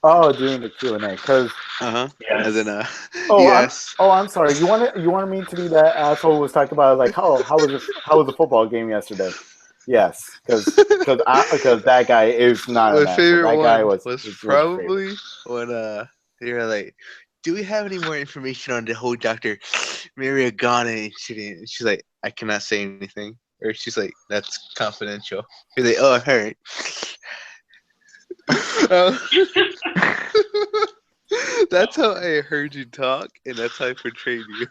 Oh, during the Q&A, because and then yes. I'm sorry. You wanted me to be that asshole who was talking about like how was the football game yesterday? Yes, because that guy is not an My asshole. favorite That guy was was probably when they were like, do we have any more information on the whole Dr. Marigana incident? And she's like, I cannot say anything. Or she's like, that's confidential. He's like, oh, I heard. That's how I heard you talk, and that's how I portrayed you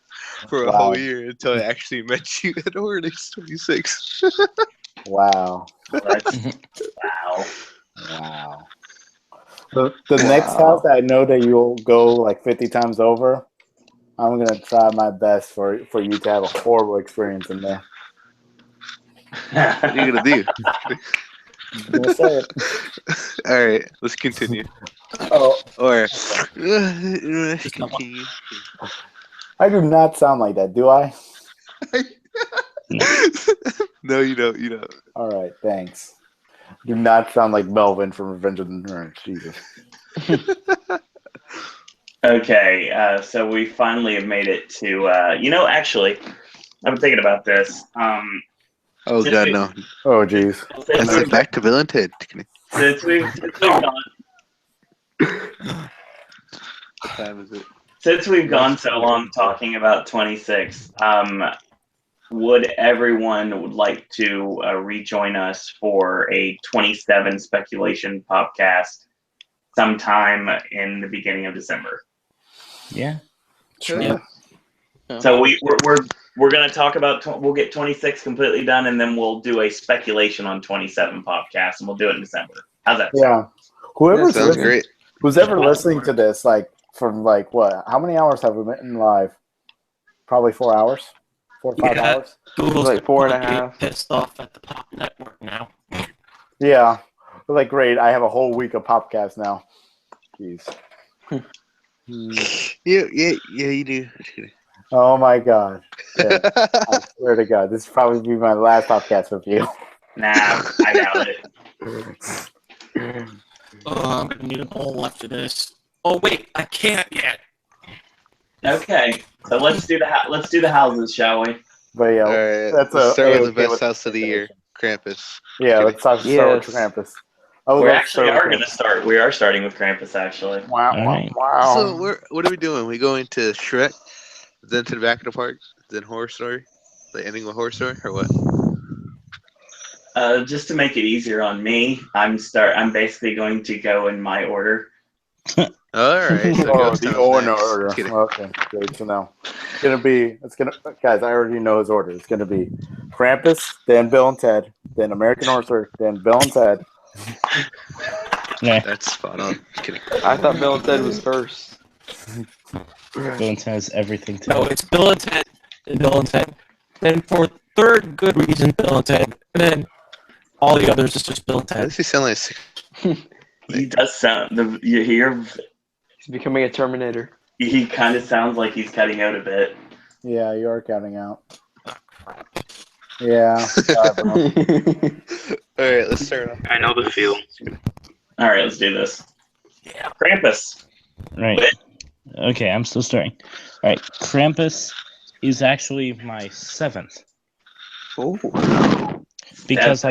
for a whole year until I actually met you at Ornix 26. Wow. Wow. Wow. The next house that I know that you'll go like 50 times over, I'm gonna try my best for you to have a horrible experience in there. What are you gonna do? I'm gonna say it. All right, let's continue. Or let's continue. I do not sound like that, do I? No, you don't. You don't. All right, thanks. Do not sound like Melvin from Revenge of the Nerds. Jesus. Okay, so we finally have made it to. Actually, I've been thinking about this. Oh God, no! Oh jeez. Let's get back to Bill and Ted. Since we've gone. What time is it? Since we've gone so long talking about 26, would everyone like to rejoin us for a 27 speculation podcast sometime in the beginning of December? Yeah. Sure. Yeah. So we're gonna talk about we'll get 26 completely done, and then we'll do a speculation on 27 podcast, and we'll do it in December. How's that? Yeah. Whoever's sounds listening, great. who's ever listening to this, like from like what? How many hours have we been live? Probably 4 hours. 4 or 5 hours. Google's like 4.5. Pissed off at the Pop Network now. Yeah. Like great. I have a whole week of Popcast now. Jeez. Yeah, you do. Oh my god. Yeah, I swear to God, this will probably be my last podcast with you. Nah, I doubt it. I'm gonna need a poll after this. Oh wait, I can't yet. Okay, so let's do the houses, shall we? But yeah, All right, that's let's start with the A-okay best house of the year, Krampus. Yeah, let's start with Krampus. I would We love to actually start with are going to Krampus. start. We are starting with Krampus, actually. Wow, Alright. wow. So what are we doing? We going to Shrek, then to the back of the park, then Horror Story, the ending with Horror Story, or what? Just to make it easier on me, I'm basically going to go in my order. All right. So Oh, Ghost the Town's next. order. Just kidding. Okay, good to know. Guys, I already know his order. It's gonna be Krampus, then Bill and Ted, then American Horror Story, then Bill and Ted. Yeah. That's spot on. Just kidding. I thought Bill and Ted was first. Bill and Ted has everything to No, it's Bill and Ted, and Bill and Ted. Then for third good reason, Bill and Ted, and then all the others is just Bill and Why Ted. does he sound like? He does sound. You hear? He's becoming a Terminator. He kind of sounds like he's cutting out a bit. Yeah, you are counting out. Yeah. All right, let's start off. I know the feel. All right, let's do this. Yeah, Krampus. Right. Okay, I'm still starting. All right, Krampus is actually my 7th. Oh. Because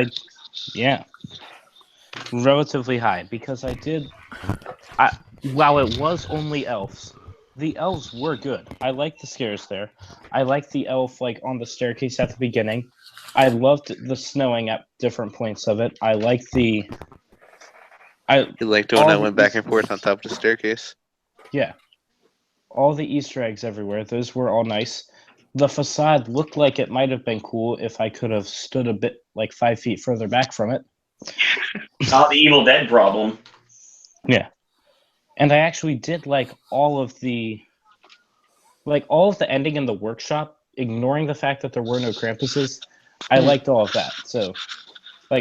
relatively high. Because while it was only elves, the elves were good. I liked the scares there. I liked the elf on the staircase at the beginning. I loved the snowing at different points of it. I liked You liked when I went back and forth on top of the staircase. Yeah. All the Easter eggs everywhere. Those were all nice. The facade looked like it might have been cool if I could have stood a bit 5 feet further back from it. Not the Evil Dead problem. Yeah. And I actually did all of the ending in the workshop, ignoring the fact that there were no Krampuses. I liked all of that. So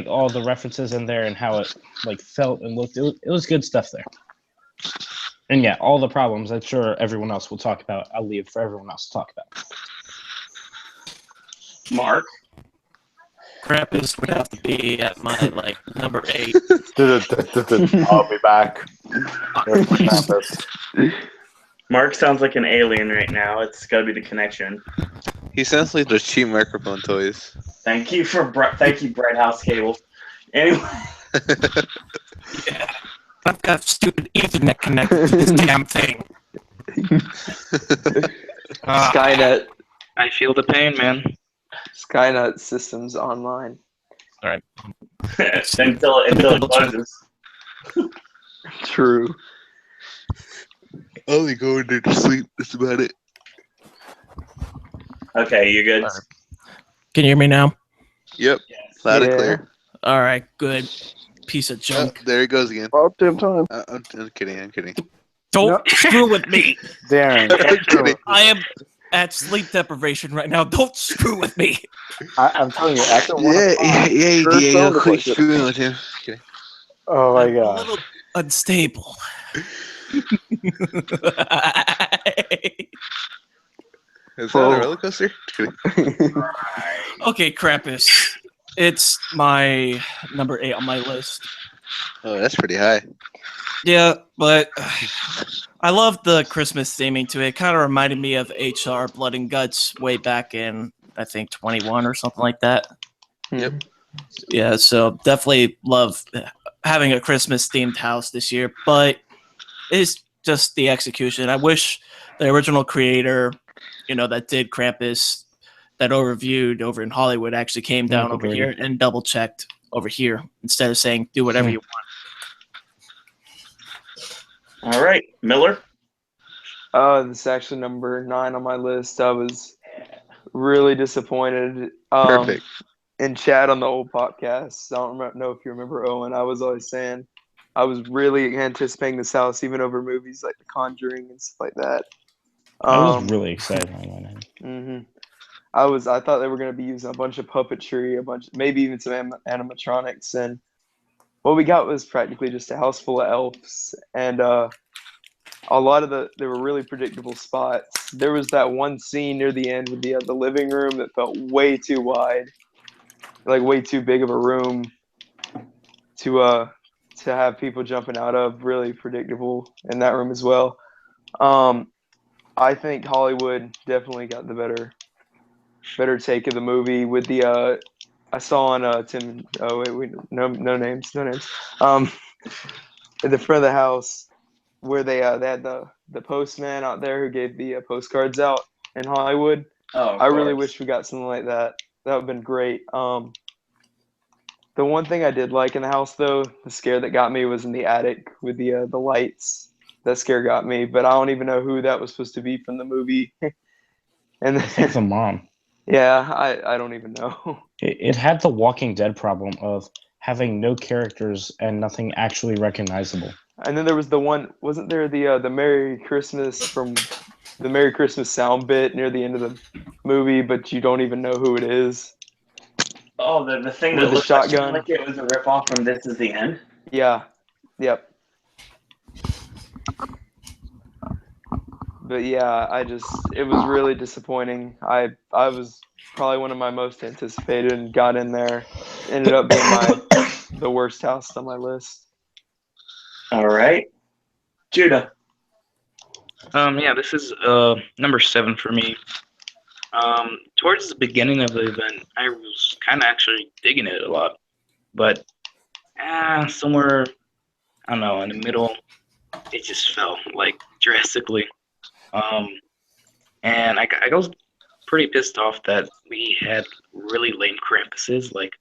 all the references in there and how it felt and looked, it was good stuff there. And yeah, all the problems I'm sure everyone else will talk about. I'll leave for everyone else to talk about. Mark? Krampus would have to be at my number 8. I'll be back. There's my Krampus. Mark sounds like an alien right now. It's got to be the connection. He sounds like those cheap microphone toys. Thank you, Bright House Cable. Anyway. Yeah. I've got stupid Ethernet connected to this damn thing. Skynet. I feel the pain, man. Skynet systems online. All right. until it closes. True. Only going there to sleep. That's about it. Okay, you good? Can you hear me now? Yep. Loud and clear. All right, good. Piece of junk. Oh, there he goes again. About damn time. I'm kidding. I'm kidding. Don't screw with me. Darren. I'm kidding. I am at sleep deprivation right now. Don't screw with me. I'm telling you, after one Yeah, Diego, quit o'clock. screwing with him. Kidding. Oh my I'm a god. little unstable. Is that a roller coaster? Just kidding. Okay, Krampus. It's my number 8 on my list. Oh, that's pretty high. Yeah, but I love the Christmas theming to it. It kind of reminded me of HR Blood and Guts way back in, I think, 21 or something like that. Yep. Yeah, so definitely love having a Christmas themed house this year, but it's just the execution. I wish the original creator, that did Krampus, that overviewed over in Hollywood, actually came down over here and double checked over here instead of saying do whatever you want. All right, Miller. This is actually number 9 on my list. I was really disappointed. Perfect. In chat on the old podcast, I don't know if you remember Owen. I was always saying I was really anticipating this house, even over movies like The Conjuring and stuff like that. I was really excited on that. Mm-hmm. I thought they were going to be using a bunch of puppetry, maybe even some animatronics, and what we got was practically just a house full of elves. And a lot of they were really predictable spots. There was that one scene near the end with the living room that felt way too wide, like way too big of a room to have people jumping out of. Really predictable in that room as well. I think Hollywood definitely got the better take of the movie with the I saw on Tim. Oh wait, no names. At the front of the house where they had the postman out there who gave the postcards out in Hollywood. Oh, I really wish we got something like that. That would have been great. The one thing I did like in the house, though, the scare that got me was in the attic with the lights. That scare got me, but I don't even know who that was supposed to be from the movie. And I think the mom. Yeah, I don't even know. It had the Walking Dead problem of having no characters and nothing actually recognizable. And then there was the one, wasn't there the Merry Christmas from the Merry Christmas sound bit near the end of the movie, but you don't even know who it is. Oh, the thing With that the looked shotgun. like it was a ripoff from This Is the End. Yeah. Yep. But yeah, it was really disappointing. I was probably one of my most anticipated and got in there. Ended up being the worst house on my list. All right. Judah. Yeah, this is number 7 for me. Towards the beginning of the event, I was kind of actually digging it a lot, but somewhere, I don't know, in the middle, it just fell like drastically. And I was pretty pissed off that we had really lame Krampuses. Like,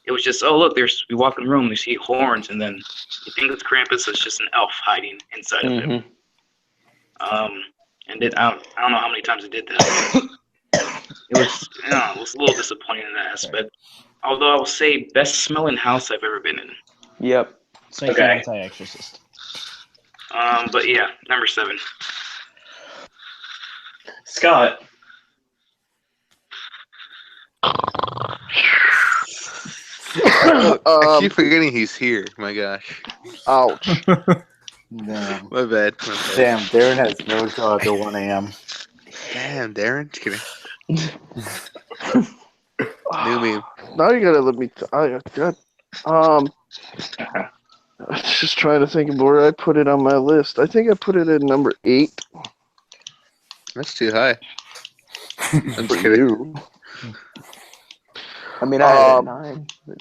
it was just, oh look, we walk in the room, we see horns, and then you think it's Krampus, it's just an elf hiding inside of him. And I don't know how many times it did that. It was a little disappointing in that aspect. Although I will say, best smelling house I've ever been in. Yep. It's like an anti-exorcist. But yeah, number 7. Scott. I keep forgetting he's here. My gosh. Ouch. Damn. My bad. Damn, Darren has no job till 1 a.m. Damn, Darren. Just kidding. New meme. Now you gotta let me. I was just trying to think of where I put it on my list. I think I put it in number 8. That's too high. I'm just For kidding. you. I mean, I had it at 9. But...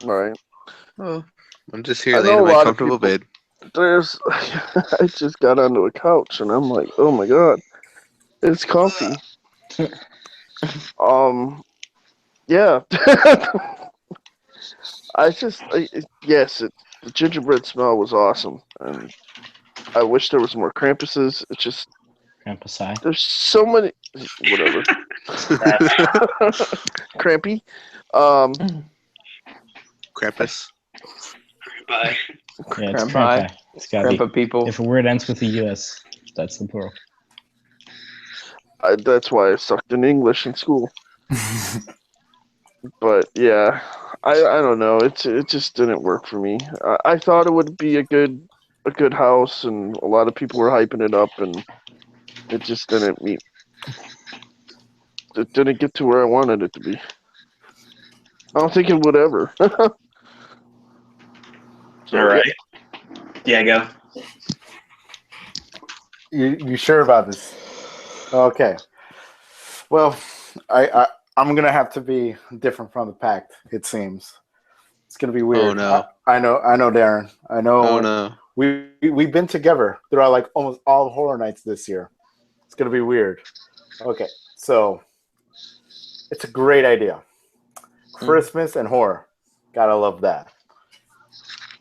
Right. Oh, I'm just here I laying know in a my lot of comfortable people- bed. I just got onto a couch and I'm like, oh my god, it's comfy. Yeah. The gingerbread smell was awesome, and I wish there was more Krampuses. It's just Krampus. there's so many, whatever. Crampy. Krampus. Bye. Yeah, it's Krampi. Krampi. It's gotta be. Grandpa people. If a word ends with a US, that's the plural. That's why I sucked in English in school. But yeah, I don't know. It just didn't work for me. I thought it would be a good house, and a lot of people were hyping it up, and it just didn't meet. It didn't get to where I wanted it to be. I don't think it would ever. So, All right. Yeah, go. You sure about this? Okay. Well, I'm gonna have to be different from the pack. It seems it's gonna be weird. Oh no. I know, Darren. I know. Oh no. We've been together throughout like almost all Horror Nights this year. It's gonna be weird. Okay, so it's a great idea. Christmas and horror. Gotta love that.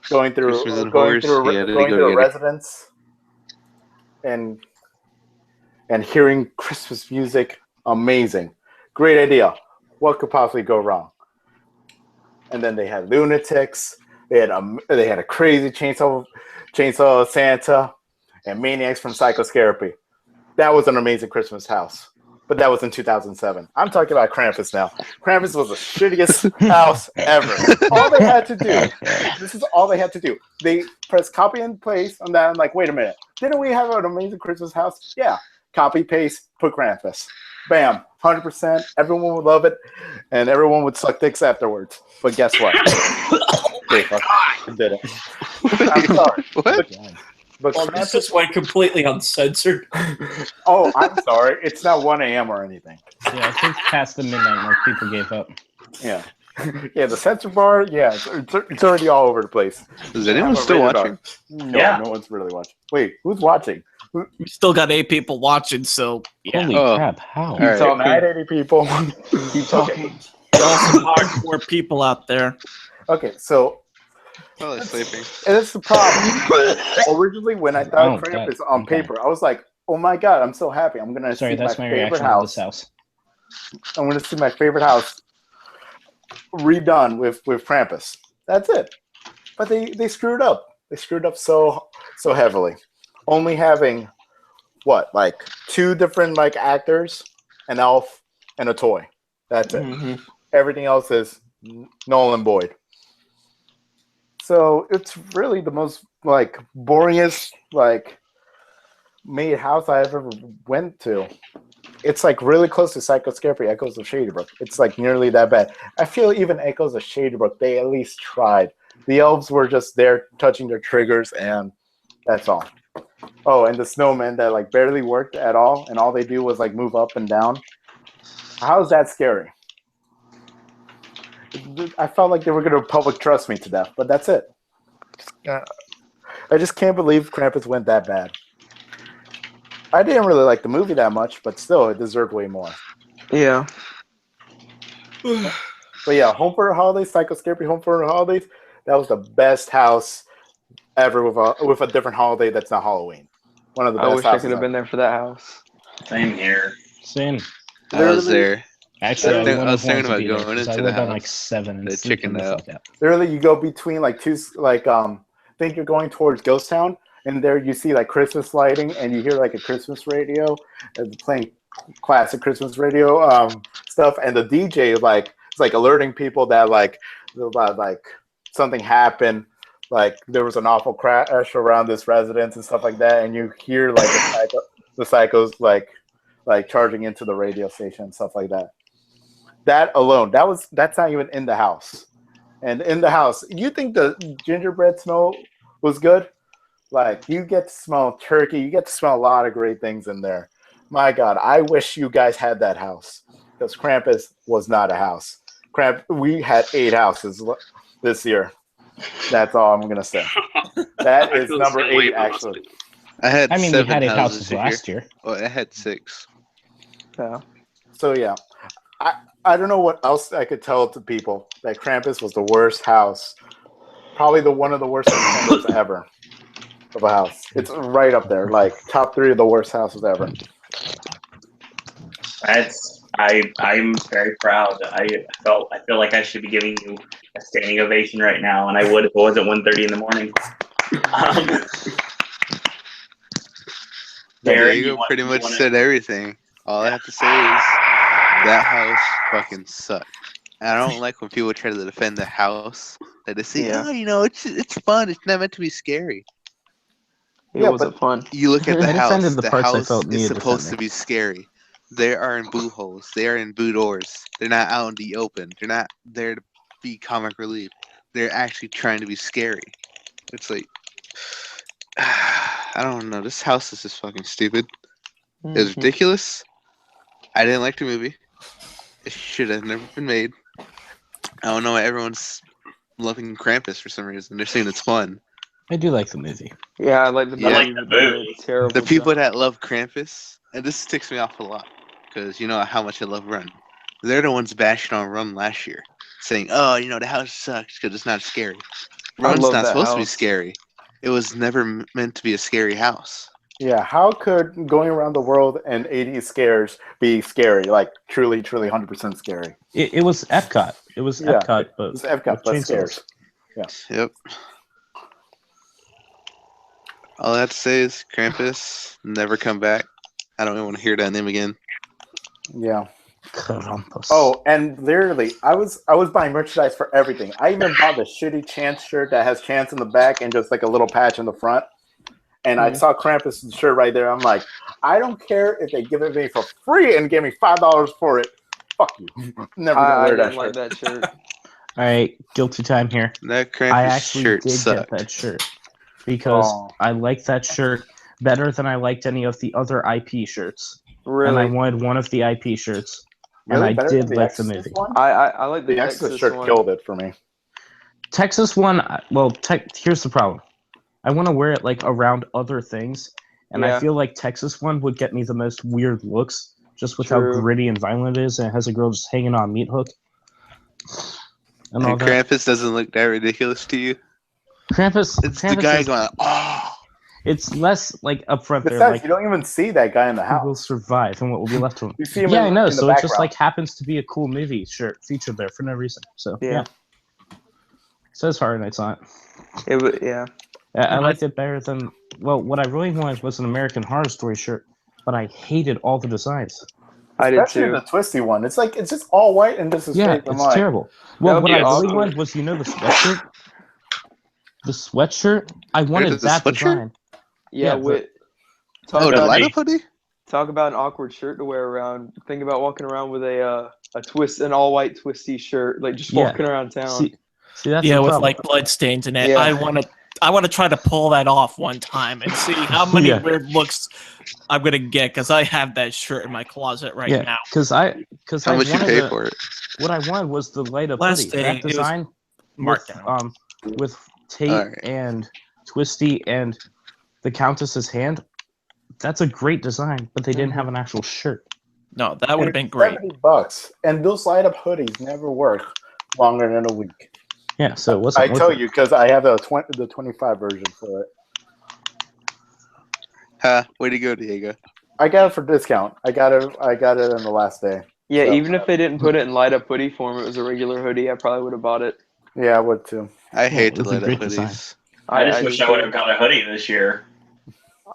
Going through a residence and hearing Christmas music, amazing. Great idea. What could possibly go wrong? And then they had lunatics. They had a crazy chainsaw Santa, and maniacs from Psychoscarapy. That was an amazing Christmas house. but that was in 2007. I'm talking about Krampus now. Krampus was the shittiest house ever. All they had to do, this is all they had to do. They press copy and paste on that. I'm like, wait a minute. Didn't we have an amazing Christmas house? Yeah. Copy, paste, put Krampus. Bam. 100%. Everyone would love it. And everyone would suck dicks afterwards. But guess what? Okay, fuck. I did it. I'm sorry. What? But Well, this just went completely uncensored. Oh, I'm sorry. It's not 1 a.m. or anything. Yeah, I think past the midnight mark, people gave up. Yeah. Yeah, the censor bar, yeah, it's already all over the place. Is anyone still watching? No, Yeah. no one's really watching. Wait, who's watching? We still got 8 people watching, so yeah. Holy crap, how? Keep talking. 80 people. Keep talking. There are some hardcore people out there. Okay, so Probably sleeping. and that's the problem. Originally, when I thought Krampus on paper, I was like, "Oh my god, I'm so happy! I'm gonna see That's my my favorite reaction to this house. I'm gonna see my favorite house redone with Krampus. That's it." But they screwed up. They screwed up so heavily. Only having like 2 different like actors, an elf, and a toy. That's it. Mm-hmm. Everything else is null and void. So it's really the most like boringest like made house I ever went to. It's like really close to Psycho Scarpy, Echoes of Shadybrook. It's like nearly that bad. I feel even Echoes of Shadybrook, they at least tried. The elves were just there touching their triggers, and that's all. Oh, and the snowmen that like barely worked at all, and all they do was like move up and down. How's that scary? I felt like they were going to public trust me to death, but that's it. I just can't believe Krampus went that bad. I didn't really like the movie that much, but still, it deserved way more. Yeah. But yeah, Home for Holidays, Psycho Scarpy Home for Holidays, that was the best house ever with a different holiday that's not Halloween. One of the best I wish I houses could have been there for that house. Same here. Same. I was there. Actually, I was thinking about going I into lived the on house. like 7 and The sleeping chicken the out. fuck out. Literally, you go between like 2, like think you're going towards Ghost Town, and there you see like Christmas lighting, and you hear like a Christmas radio, playing classic Christmas radio stuff, and the DJ like it's like alerting people that like something happened, like there was an awful crash around this residence and stuff like that, and you hear like the psychos like charging into the radio station and stuff like that. That alone, that's not even in the house. And in the house, you think the gingerbread smell was good? Like, you get to smell turkey. You get to smell a lot of great things in there. My God, I wish you guys had that house. Because Krampus was not a house. We had 8 houses this year. That's all I'm going to say. That is number 8, actually. I had we 7 had 8 houses houses last year. Well, I had 6. Yeah. So, yeah. I don't know what else I could tell to people that Krampus was the worst house. Probably one of the worst Nintendos ever of a house. It's right up there, like top 3 of the worst houses ever. I'm very proud. I feel like I should be giving you a standing ovation right now, and I would if it wasn't 1:30 in the morning. Diego pretty much said everything. All I have to say is that house fucking sucked. And I don't like when people try to defend the house. That they say, oh, you know, it's fun. It's not meant to be scary. It wasn't fun. You look at the house. defended the parts I house felt is needed supposed to defending. be scary. They are in boot holes. They are in boot doors. They're not out in the open. They're not there to be comic relief. They're actually trying to be scary. It's like, I don't know. This house is just fucking stupid. It was ridiculous. I didn't like the movie. It should have never been made. I don't know why everyone's loving Krampus for some reason. They're saying it's fun. I do like the movie. Yeah, I like the movie. I like the movie. Terrible The people stuff. that love Krampus, and this ticks me off a lot, because you know how much I love Run. They're the ones bashing on Run last year, saying, oh, you know, the house sucks because it's not scary. Run's love not that supposed to be house. scary. It was never meant to be a scary house. Yeah, how could going around the world and 80s scares be scary? Like, truly 100% scary. It was Epcot. It was Epcot, but it was Epcot, with but chainsaws. scares. Yeah. Yep. All I have to say is Krampus, never come back. I don't even want to hear that name again. Yeah. Krampus. Oh, and literally, I was buying merchandise for everything. I even bought the shitty Chance shirt that has Chance in the back and just like a little patch in the front. And I saw Krampus' shirt right there. I'm like, I don't care if they give it me for free and give me $5 for it. Fuck you. Never gonna wear that didn't like shirt. that shirt. All right, guilty time here. That Krampus I actually shirt did sucked. get that shirt because I liked that shirt better than I liked any of the other IP shirts. Really? And I wanted one of the IP shirts. Really? And I Better did than like the Exorcist movie. one? I like the The Exorcist Texas shirt one. killed it for me. Texas one, well, here's the problem. I want to wear it like around other things, and I Yeah. feel like Texas one would get me the most weird looks, just with True. how gritty and violent it is, and it has a girl just hanging on a meat hook. And all And that. Krampus doesn't look that ridiculous to you? Krampus. It's Krampus the guy is, going, oh. It's less like up front there, Besides, like you don't even see that guy in the who will house. survive and what will be left to him. You see him Yeah, in, I know. in the So it just background. like happens to be a cool movie shirt featured there for no reason. So yeah. It says Horror Nights on it. Yeah. I liked it better than, well, what I really wanted was an American Horror Story shirt, but I hated all the designs. I did Especially too. the twisty one. It's like it's just all white and this is Yeah, face. I'm it's like, terrible. Well, would what be I really awkward. wanted was, you know, the sweatshirt? The sweatshirt? I wanted the that sweatshirt? design. Yeah, the- Oh, the light up hoodie? Talk about an awkward shirt to wear around. Think about walking around with a all white twisty shirt, like just Yeah. walking around town. See, that's Yeah, the with problem. like blood stains in it. Yeah. I want to try to pull that off one time and see how many Yeah. weird looks I'm gonna get because I have that shirt in my closet right now. because How much you pay for it? What I wanted was the light up Last hoodie. day, That it was design marked with, down. with Tate Alright. and Twisty and the Countess's hand. That's a great design, but they didn't have an actual shirt. No, that would have been it's great. $70, and those light up hoodies never work longer than a week. Yeah, so it wasn't. I tell you because I have the 25 version for it. Way to go, Diego. I got it for discount. I got it on the last day. Yeah, So, even if they didn't put it in light up hoodie form, it was a regular hoodie. I probably would have bought it. yeah, I would too. I hate it the was a light up great hoodies. design. I just do wish I too. would have got a hoodie this year.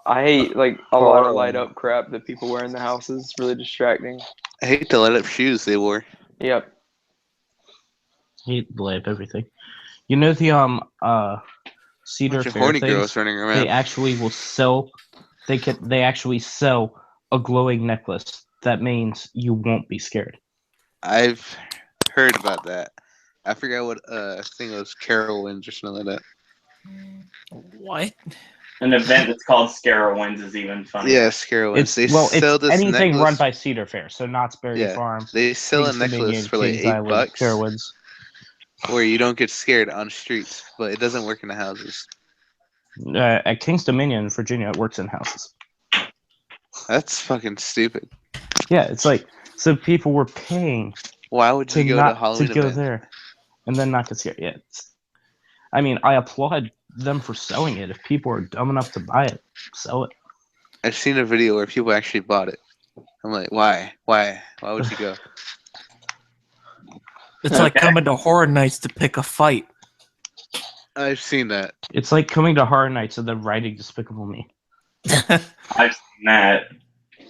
I hate like a lot of light up crap that people wear in the houses. It's really distracting. I hate the light up shoes they wore. Yep. Hate the light up everything. You know the Cedar Bunch of Fair horny things? girls running around. They actually will sell. They actually sell a glowing necklace. That means you won't be scared. I've heard about that. I forgot what thing it was, Carowinds or something like that. What? An event that's called Scarowinds is even funny. Yeah, Carowinds. They It's sell this anything necklace. run by Cedar Fair, so Knott's Berry Yeah, Farm. they sell a Kings necklace Dominion, for like Kings $8 Island, Carowinds. where you don't get scared on streets, but it doesn't work in the houses. At Kings Dominion in Virginia, it works in houses. That's fucking stupid. Yeah, it's like, so people were paying Why would you to go to not Halloween to go event? there and then not get scared. Yeah, I mean, I applaud them for selling it. If people are dumb enough to buy it, sell it. I've seen a video where people actually bought it. I'm like, why? Why would you go? It's like coming to Horror Nights to pick a fight. I've seen that. It's like coming to Horror Nights and then writing Despicable Me. I've seen that.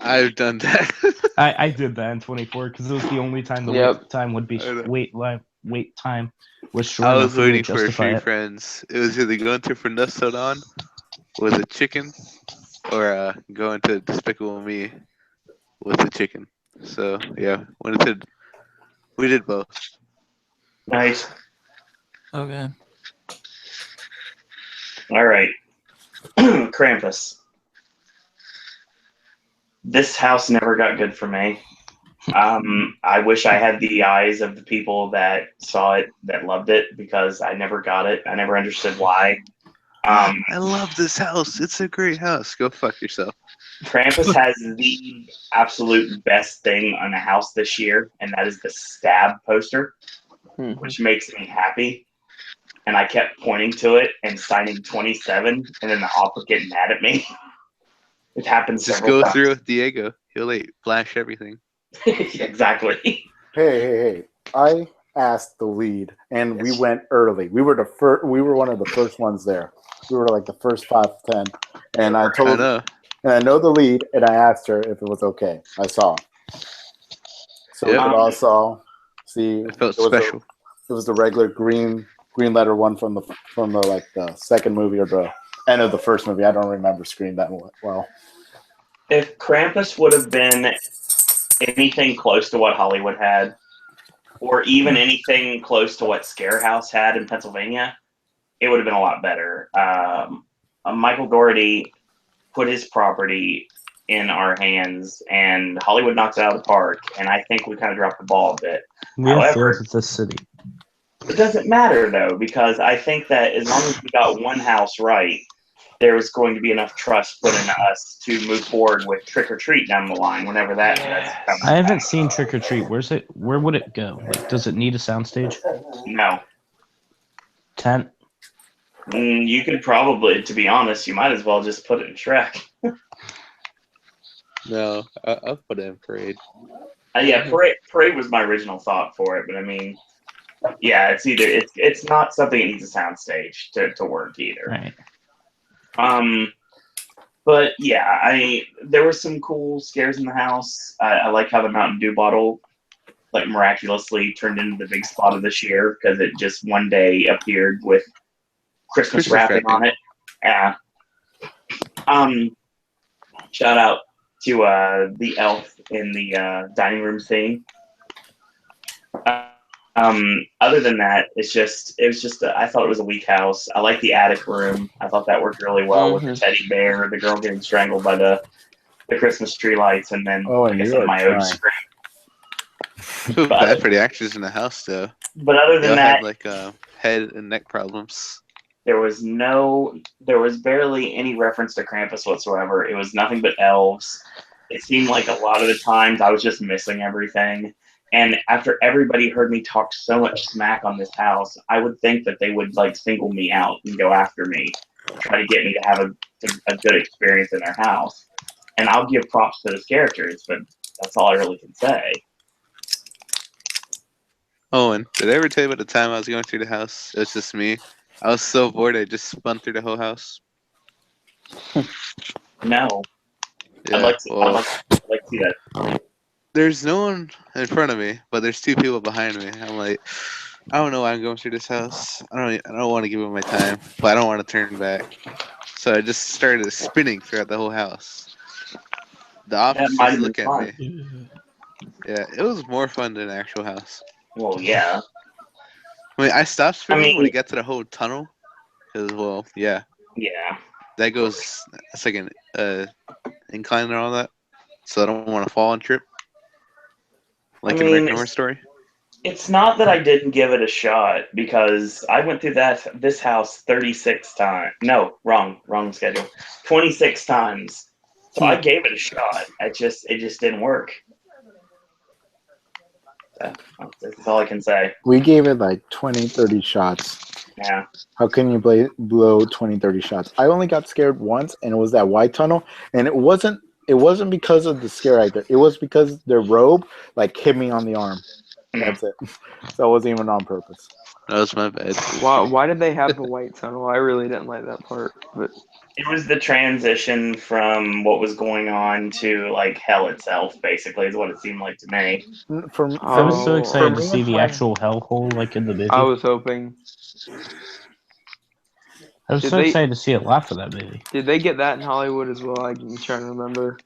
I've done that. I did that in 24 because it was the only time the wait time would be wait time was short. I enough was for me to waiting for a justify few it. friends. It was either going to Fernestodon with a chicken or going to Despicable Me with a chicken. So yeah, we did both. Nice. Okay. All right. Krampus. This house never got good for me. I wish I had the eyes of the people that saw it, that loved it, because I never got it. I never understood why. I love this house. It's a great house. Go fuck yourself. Krampus has the absolute best thing on the house this year, and that is the stab poster, which makes me happy. And I kept pointing to it and signing 27, and then the op would get mad at me. It happens Just several go times. through with Diego. He'll like flash everything. Exactly. Hey! I asked the lead, and we went early. We were We were one of the first ones there. We were like the first 5 to 10, and I told. know. And I know the lead, and I asked her if it was okay. I saw. So we could also see. It felt special. It was the regular green letter one from the like the second movie or the end of the first movie. I don't remember Scream that well. If Krampus would have been anything close to what Hollywood had, or even anything close to what Scare House had in Pennsylvania, it would have been a lot better. Michael Dougherty put his property in our hands, and Hollywood knocked it out of the park, and I think we kind of dropped the ball a bit. We have However, fans at this city. it doesn't matter, though, because I think that as long as we got one house right, there was going to be enough trust put into us to move forward with Trick or Treat down the line whenever that's coming. I haven't seen Trick or Treat. Where's it? Where would it go? Like, does it need a soundstage? No. Tent? You could probably, to be honest, you might as well just put it in Shrek. No, I'll put it in Parade. Yeah, Parade was my original thought for it, but I mean, yeah, it's not something that needs a soundstage to work either. Right. But yeah, there were some cool scares in the house. I like how the Mountain Dew bottle like miraculously turned into the big spot of this year because it just one day appeared with Christmas wrapping on it. Yeah. Shout out to the elf in the dining room scene. Other than that, I thought it was a weak house. I like the attic room. I thought that worked really well with the teddy bear, the girl getting strangled by the Christmas tree lights, and then like I said, my own scream. Feel bad for the actors in the house, though. But other than that, had like head and neck problems. There was barely any reference to Krampus whatsoever. It was nothing but elves. It seemed like a lot of the times I was just missing everything. And after everybody heard me talk so much smack on this house, I would think that they would like single me out and go after me, try to get me to have a good experience in their house. And I'll give props to those characters, but that's all I really can say. Owen, did I ever tell you about the time I was going through the house? It was just me. I was so bored I just spun through the whole house. No. Yeah, I'd like to see that. There's no one in front of me, but there's two people behind me. I'm like, I don't know why I'm going through this house. I don't want to give it my time, but I don't want to turn back. So I just started spinning throughout the whole house. The officers look at me. Yeah, it was more fun than an actual house. Well, yeah. I mean, I stopped spinning when we got to the whole tunnel. Because, well, yeah. Yeah. That goes, it's like an incline and all that. So I don't want to fall and trip. Like in American Horror Story. It's not that I didn't give it a shot, because I went through this house 36 times. No, wrong schedule. 26 times. So I gave it a shot. It just didn't work. That's all I can say. We gave it like 20, 30 shots. Yeah. How can you blow 20, 30 shots? I only got scared once, and it was that white tunnel, and it wasn't because of the scare actor. It was because their robe like hit me on the arm. That's it. So it wasn't even on purpose. That was my bad. Why did they have the white tunnel? I really didn't like that part. But it was the transition from what was going on to like hell itself, basically, is what it seemed like to me. I was so excited to see the actual hellhole like in the movie. I was hoping. I was excited to see it laugh for that movie. Did they get that in Hollywood as well? I'm trying to remember.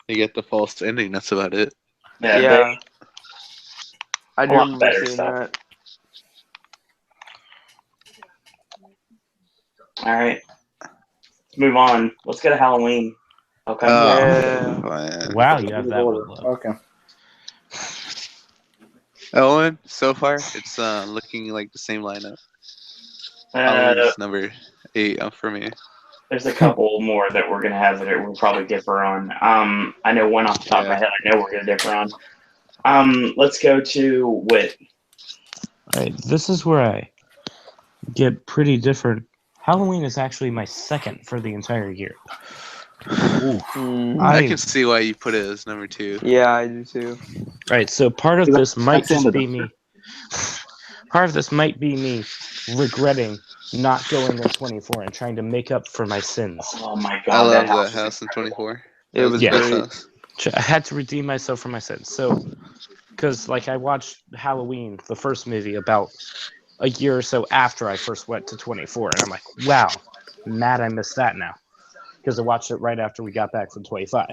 You get the false ending. That's about it. Yeah. I do remember seeing that. All right. Let's move on. Let's go to Halloween. Okay. Wow, you have that one. Okay. Owen, so far, it's looking like the same lineup. Halloween's number 8 for me. There's a couple more that we're going to have that we'll probably differ on. I know one off the top of my head I know we're going to differ on. Let's go to Wit. All right, this is where I get pretty different. Halloween is actually my second for the entire year. I can see why you put it as number 2. Yeah, I do too. Right, so part of this might just be me. Part of this might be me regretting not going in 24 and trying to make up for my sins. Oh my god! I love that house in 24. It was great. I had to redeem myself from my sins. So, because like I watched Halloween, the first movie, about a year or so after I first went to 24, and I'm like, wow, mad I missed that now, because I watched it right after we got back from 25,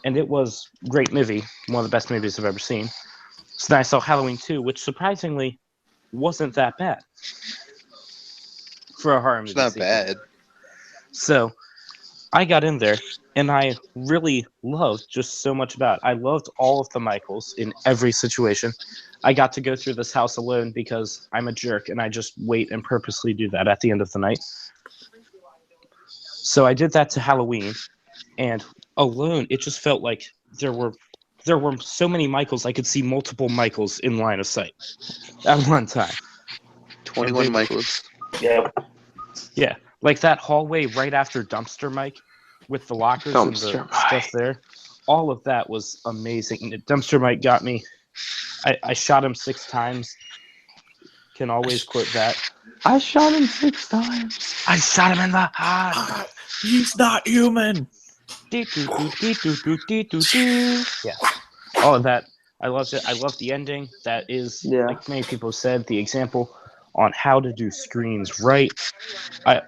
and it was a great movie, one of the best movies I've ever seen. So then I saw Halloween 2, which surprisingly wasn't that bad for a horror movie. It's not sequel. bad. So I got in there, and I really loved just so much about it. I loved all of the Michaels in every situation. I got to go through this house alone because I'm a jerk, and I just wait and purposely do that at the end of the night. So I did that to Halloween, and alone, it just felt like there were so many Michaels. I could see multiple Michaels in line of sight at one time. 21 Michaels. Yeah, like that hallway right after Dumpster Mike with the lockers and the stuff there. All of that was amazing. Dumpster Mike got me. I shot him 6 times. Can always quote that. I shot him 6 times. I shot him in the heart. He's not human. Yeah, all of that. I loved it. I loved the ending. That is, like many people said, the example on how to do screens right.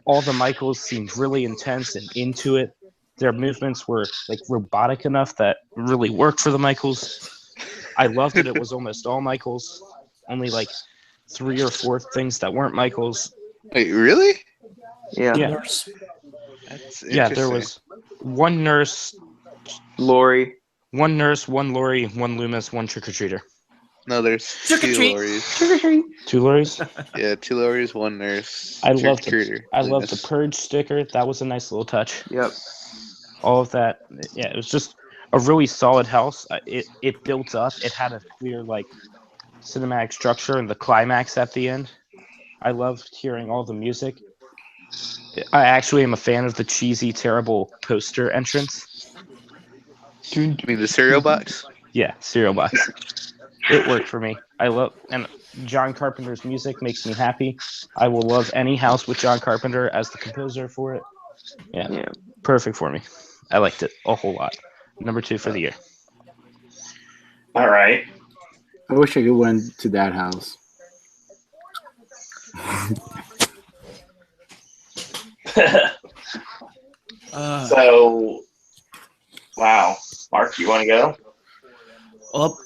All the Michaels seemed really intense and into it. Their movements were like robotic enough that really worked for the Michaels. I loved that it was almost all Michaels. Only like 3 or 4 things that weren't Michaels. Wait, really? Yeah. That's Yeah, there was one nurse, Lori. One nurse, one Lori, one Loomis, one trick-or-treater. No, there's Trick or 2 treat. Loris. Trick or treat. 2 Loris? Yeah, 2 Loris, 1 nurse. I loved Trick-or-treater. I loved the Purge sticker. That was a nice little touch. Yep. All of that. Yeah, it was just a really solid house. It built up. It had a clear like cinematic structure and the climax at the end. I loved hearing all the music. I actually am a fan of the cheesy, terrible poster entrance. You mean the cereal box? Yeah, cereal box. It worked for me. And John Carpenter's music makes me happy. I will love any house with John Carpenter as the composer for it. Yeah. Perfect for me. I liked it a whole lot. Number 2 for the year. All right. I wish I could went to that house. So, wow. Mark, you want to go? Well,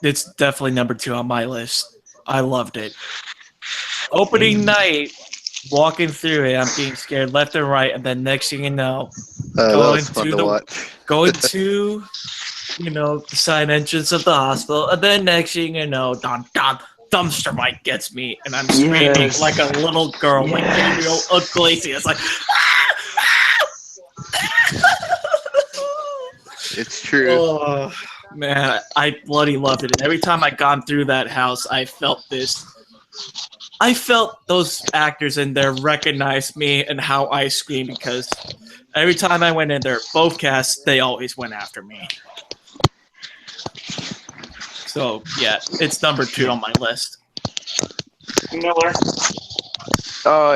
it's definitely number 2 on my list. I loved it. Opening night, walking through it, I'm being scared left and right, and then next thing you know, going to the side entrance of the hospital, and then next thing you know, Dumpster Mike gets me, and I'm screaming like a little girl, like Gabriel Iglesias, like. It's true. Oh man, I bloody loved it. And every time I gone through that house, I felt this. I felt those actors in there recognize me and how I scream, because every time I went in there, both casts, they always went after me. So yeah, it's number 2 on my list. Miller.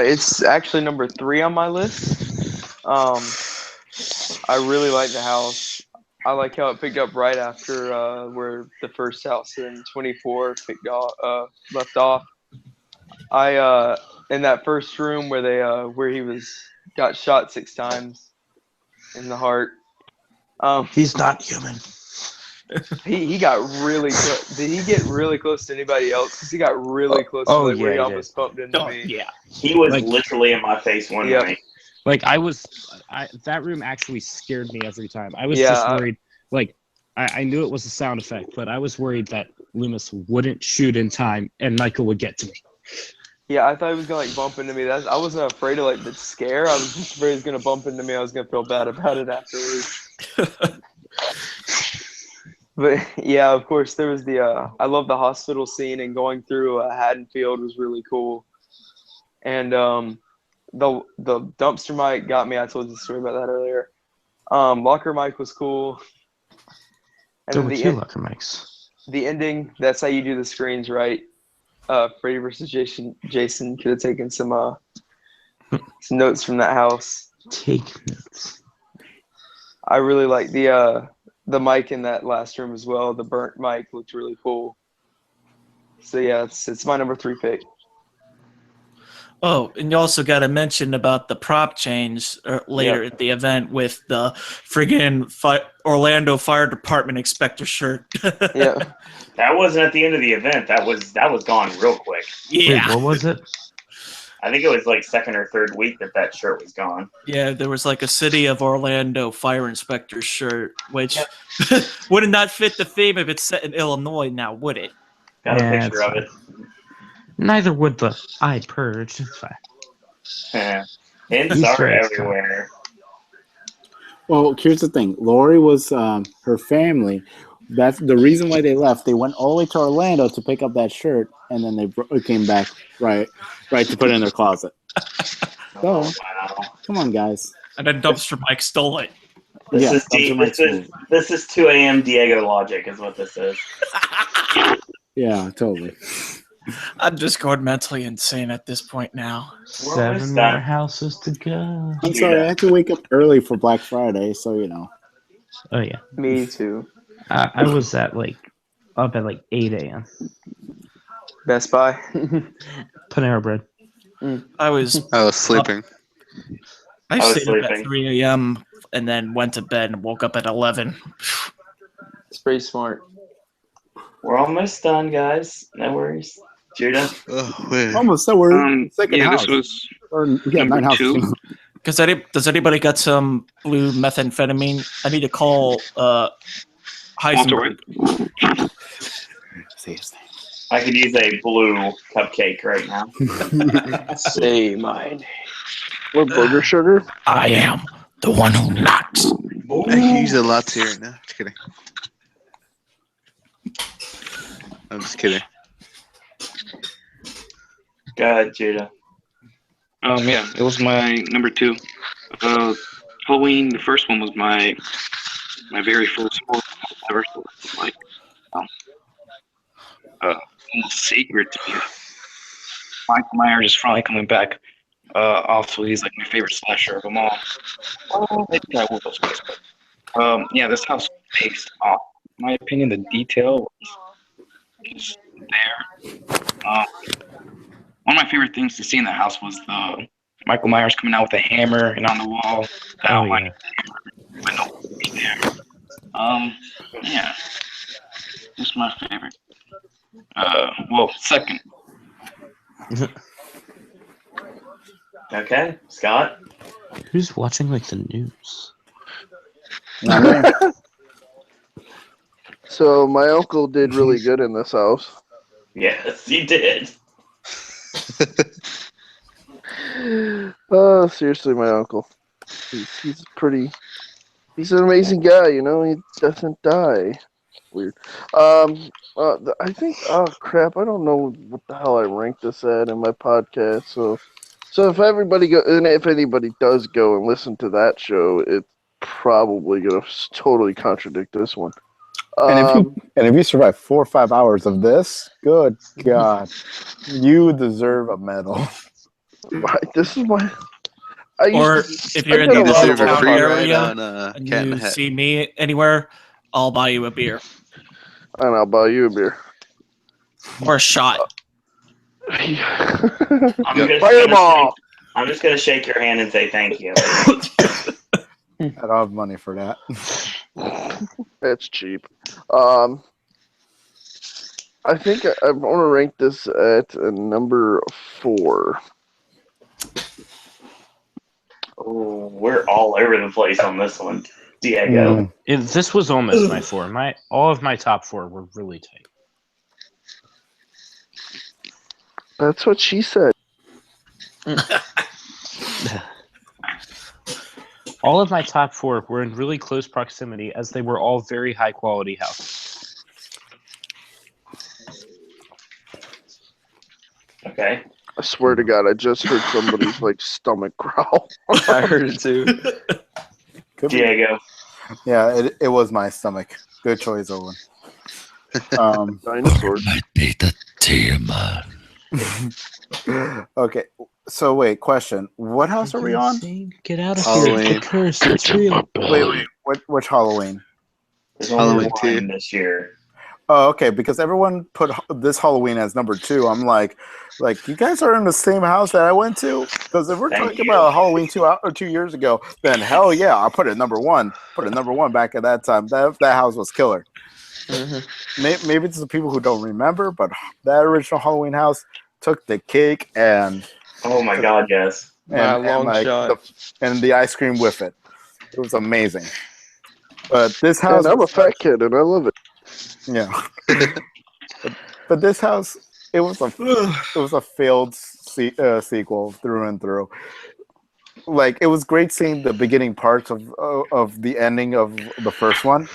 It's actually number 3 on my list. I really like the house. I like how it picked up right after where the first house in 24 left off. In that first room where they where he got shot 6 times in the heart. He's not human. He got really close. Did he get really close to anybody else? Because he got really close to where he almost bumped into me. Yeah, he was literally in my face one night. Like that room actually scared me every time. I was just worried. Like I knew it was a sound effect, but I was worried that Loomis wouldn't shoot in time and Michael would get to me. Yeah, I thought he was gonna bump into me. I wasn't afraid of the scare. I was just afraid he was gonna bump into me. I was gonna feel bad about it afterwards. But yeah, of course, there was I love the hospital scene, and going through Haddonfield was really cool. And the dumpster mic got me. I told you the story about that earlier. Locker mic was cool. And there were 2 locker mics. The ending, that's how you do the screens right. Freddy versus Jason could have taken some notes from that house. Take notes. I really like the mic in that last room as well. The burnt mic looked really cool. So yeah, it's my number 3 pick. Oh, and you also got to mention about the prop change later at the event with the friggin' Orlando Fire Department inspector shirt. Yeah, That wasn't at the end of the event. That was gone real quick. Yeah. Wait, what was it? I think it was like second or third week that shirt was gone. Yeah, there was like a City of Orlando fire inspector shirt, which would not fit the theme if it's set in Illinois now, would it? Got a picture of it. Neither would the I purge. It's fine. Hints Easter are eggs everywhere. Well, here's the thing. Lori was her family. That's the reason why they left. They went all the way to Orlando to pick up that shirt, and then they came back right to put it in their closet. So, come on, guys. And then Dumpster Mike stole it. This is 2 a.m. Diego logic, is what this is. Yeah, totally. I'm just going mentally insane at this point now. 7 more houses to go. I'm sorry, I had to wake up early for Black Friday, so you know. Oh yeah. Me too. I was up at 8 a.m. Best Buy. Panera Bread. I was sleeping. I stayed up at 3 a.m. and then went to bed and woke up at 11. It's pretty smart. We're almost done, guys. No worries. Judah? Almost, so we're second house. This was number 9 2. houses. Does anybody got some blue methamphetamine? I need to call Heisenberg. Say his name. I could use a blue cupcake right now. Say my name. What burger sugar? I am the one who knocks. I can use a latte right now. Just kidding. I'm just kidding. Go ahead, Judah. Yeah, it was my number 2. Halloween, the first one was my very first horror ever. So it's like almost sacred to me. Michael Myers is finally coming back. Also, he's like my favorite slasher of them all. Well, maybe I will those guys, but yeah, this house takes off. In my opinion, the detail is there. One of my favorite things to see in the house was the Michael Myers coming out with a hammer and on the wall. But nobody there. Yeah, it's my favorite. Well, second. Okay, Scott? Who's watching the news? So my uncle did really good in this house. Yes, he did. Seriously, my uncle. He's an amazing guy, you know. He doesn't die. Weird. I think. Oh crap! I don't know what the hell I ranked this at in my podcast. So if anybody does go and listen to that show, it's probably gonna totally contradict this one. And if you survive 4 or 5 hours of this, good God, you deserve a medal. This is my. If you're in the downtown area and you see me anywhere, I'll buy you a beer. And I'll buy you a beer. Or a shot. I'm just gonna shake your hand and say thank you. I don't have money for that. That's cheap. I think I want to rank this at a number 4. Oh, we're all over the place on this one, Diego. This was almost my 4. All of my top 4 were really tight. That's what she said. All of my top 4 were in really close proximity, as they were all very high quality houses. Okay. I swear to God, I just heard somebody's stomach growl. I heard it too. Diego. Yeah, it was my stomach. Good choice, Owen. Dinosaur. Might be the Tiamat. Okay, so wait, question. What house are we on? Get out of here. The curse, it's real. Wait. Which Halloween? There's only Halloween one 2. this year. Oh, okay. Because everyone put this Halloween as number 2. I'm like, you guys are in the same house that I went to. Because if we're Thank talking you. about Halloween 2 years ago, then hell yeah, I'll put it number 1. Put it number 1 back at that time. That house was killer. Maybe it's the people who don't remember, but that original Halloween house took the cake and. Oh my God, yes. By a long like shot. the ice cream with it. It was amazing. But this house, And I'm a fat kid, and I love it. yeah. but this house, it was a failed sequel through and through. Like it was great seeing the beginning parts of the ending of the first one,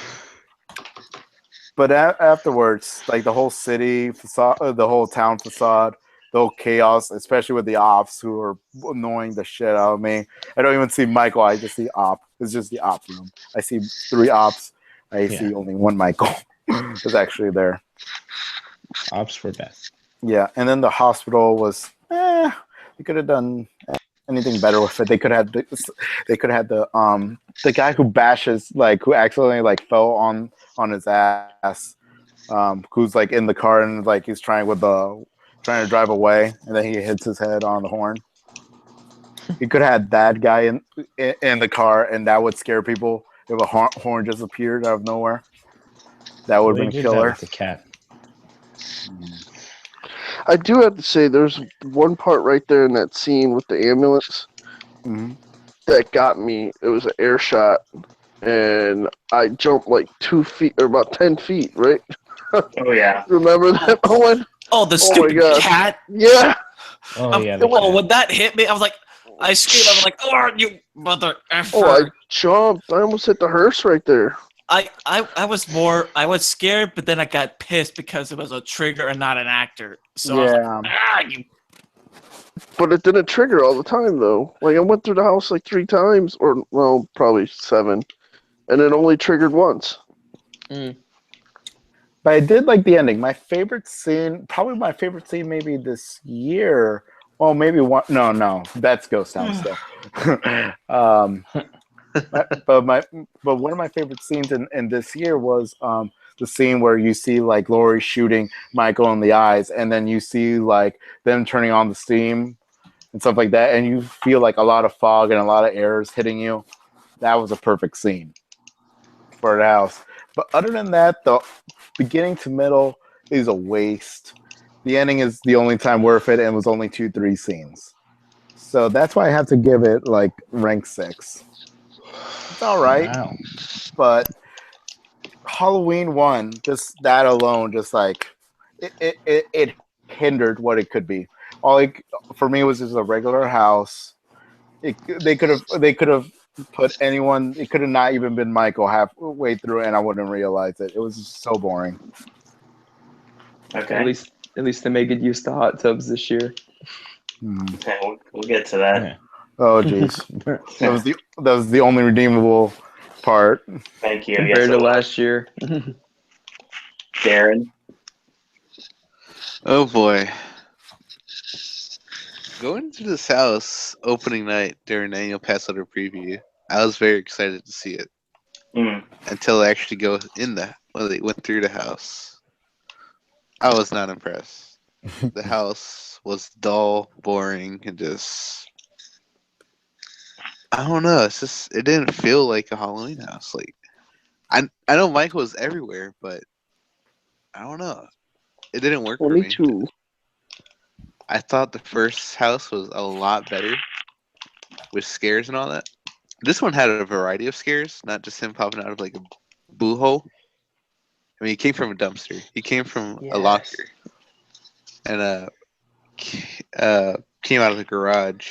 but afterwards, like the whole city facade, the whole town facade, the whole chaos, especially with the ops who are annoying the shit out of me. I don't even see Michael. I just see op. It's just the op room. I see 3 ops. I see only 1 Michael. Is actually there. Ops were best. Yeah, and then the hospital was. They could have done anything better with it. They could have. They could have the guy who bashes who accidentally fell on his ass. Who's in the car and he's trying to drive away, and then he hits his head on the horn. You could have had that guy in the car, and that would scare people if a horn just appeared out of nowhere. That would have been a killer. The cat. I do have to say, there's one part right there in that scene with the ambulance that got me. It was an air shot, and I jumped 2 feet or about 10 feet, right? Oh yeah. Remember that, Owen? Oh, the stupid cat. Yeah. Oh yeah. When that hit me, I was like, I screamed. I was like, "Oh, you mother effer!" Oh, I jumped. I almost hit the hearse right there. I was scared, but then I got pissed because it was a trigger and not an actor. So yeah. I was like, But it didn't trigger all the time, though. I went through the house 3 times, or, well, probably 7, and it only triggered once. But I did like the ending. My favorite scene, probably my favorite scene maybe this year. Well, maybe one. No, that's Ghost Town still. But one of my favorite scenes in this year was the scene where you see Laurie shooting Michael in the eyes, and then you see them turning on the steam and stuff like that, and you feel a lot of fog and a lot of airs hitting you. That was a perfect scene for the house. But other than that, the beginning to middle is a waste. The ending is the only time worth it, and was only 2-3 scenes. So that's why I have to give it rank 6. It's all right, but Halloween 1, just that alone, just it hindered what it could be. For me, it was just a regular house. They could have put anyone. It could have not even been Michael halfway through, and I wouldn't realize it. It was just so boring. Okay. At least they made good use to hot tubs this year. Okay, we'll get to that. Yeah. Oh jeez, that was the only redeemable part. Thank you. Compared to last year. Darren. Oh boy. Going to this house opening night during the annual pass letter preview, I was very excited to see it. Until I actually go when they went through the house. I was not impressed. The house was dull, boring, and just I don't know. It's just it didn't feel like a Halloween house. I know Michael was everywhere, but I don't know. It didn't work for me. Me too. I thought the first house was a lot better with scares and all that. This one had a variety of scares, not just him popping out of a boo hole. I mean, he came from a dumpster. He came from a locker, and came out of the garage.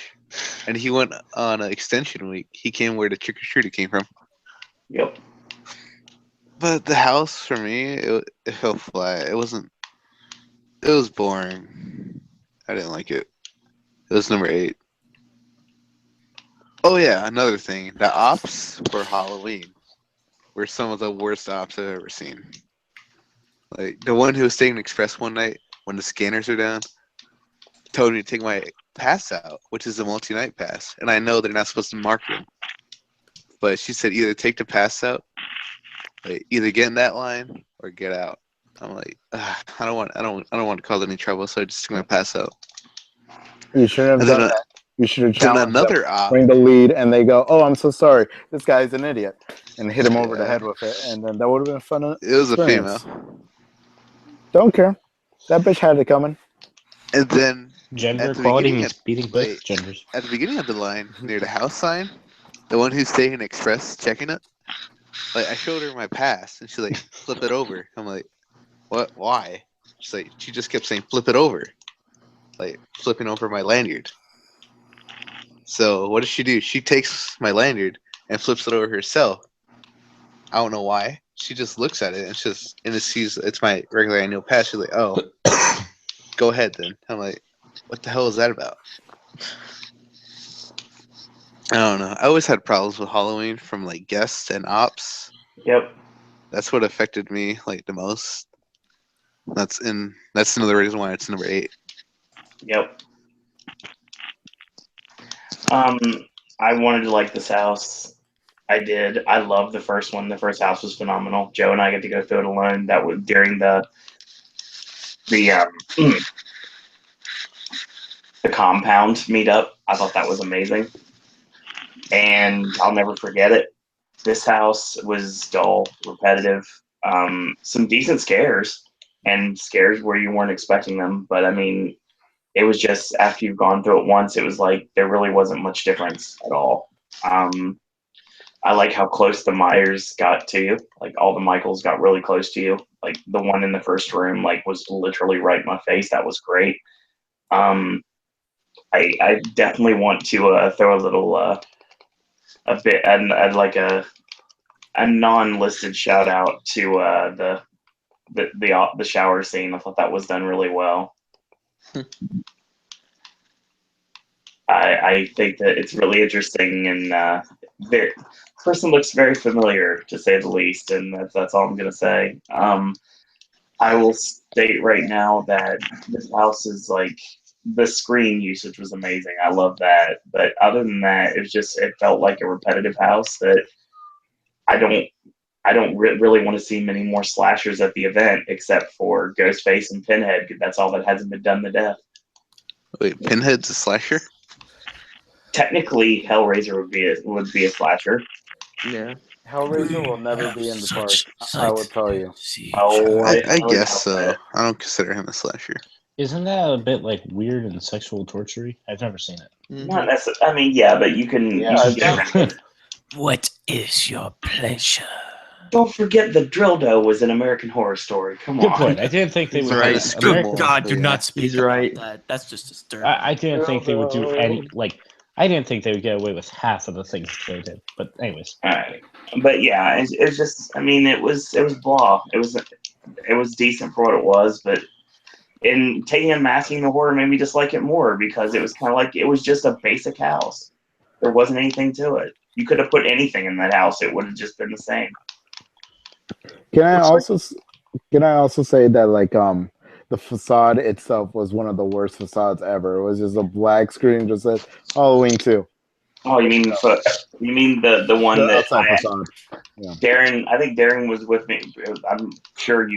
And he went on an extension week. He came where the trick or treater came from. Yep. But the house for me, it felt flat. It wasn't. It was boring. I didn't like it. It was number 8. Oh yeah, another thing. The ops for Halloween were some of the worst ops I've ever seen. The one who was taking Express one night when the scanners are down told me to take my pass out, which is a multi-night pass, and I know they're not supposed to mark them. but she said either take the pass out, like either get in that line or get out. I'm like, I don't want to cause any trouble, so I just took my pass out. You shouldn't have And then, done that. You should have then challenged another them, op. bring the lead, and they go, "Oh, I'm so sorry. This guy's an idiot," and hit him over the Yeah. head with it, and then that would have been a fun. It was experience. a female. Don't care. That bitch had it coming. And then Gender at the equality beginning means beating both genders. At the beginning of the line, near the house sign, the one who's taking express checking it, like I showed her my pass, and she's like, "Flip it over." I'm like, "What? Why?" She's like, she just kept saying, "Flip it over," like flipping over my lanyard. So what does she do? She takes my lanyard and flips it over herself. I don't know why. She just looks at it and it sees it's my regular annual pass. She's like, "Oh, go ahead then." I'm like, "What the hell is that about?" I don't know. I always had problems with Halloween from like guests and ops. Yep. That's what affected me like the most. That's another reason why it's number 8. Yep. I wanted to like this house. I did. I loved the first one. The first house was phenomenal. Joe and I get to go through it alone. That was during the compound meetup. I thought that was amazing, and I'll never forget it. This house was dull, repetitive. Some decent scares, and scares where you weren't expecting them. But I mean, it was just after you've gone through it once, it was like there really wasn't much difference at all. I like how close the Myers got to you. Like all the Michaels got really close to you. Like the one in the first room, like was literally right in my face. That was great. I definitely want to throw a little a bit and like a non-listed shout out to the shower scene. I thought that was done really well. I think that it's really interesting, and the person looks very familiar, to say the least, and that's all I'm going to say. I will state right now that this house is like, the screen usage was amazing. I love that. But other than that, it felt like a repetitive house that I don't really want to see many more slashers at the event, except for Ghostface and Pinhead. That's all that hasn't been done to death. Wait, Pinhead's a slasher? Technically, Hellraiser would be a slasher. Yeah. Hellraiser will never be in the park. I will tell you. Oh, I guess so. I don't consider him a slasher. Isn't that a bit like weird and sexual torture-y? I've never seen it. Not necessarily. I mean, yeah, but you can. Yeah, you can get it. What is your pleasure? Don't forget the Dildo was an American Horror Story. Come Good on. point. I didn't think they would. Right. do Good American- God, do not speak He's about right. that. That's just disturbing. I didn't think they would do any I didn't think they would get away with half of the things they did. But anyways, All right. But yeah, it's just. I mean, it was blah. It was decent for what it was, but in taking and masking the horror made me dislike it more, because it was kind of like it was just a basic house. There wasn't anything to it. You could have put anything in that house; it would have just been the same. Can I also say that like the facade itself was one of the worst facades ever. It was just a black screen just said Halloween 2. Oh, you mean the one The that outside facade. Yeah. Darren? I think Darren was with me. I'm sure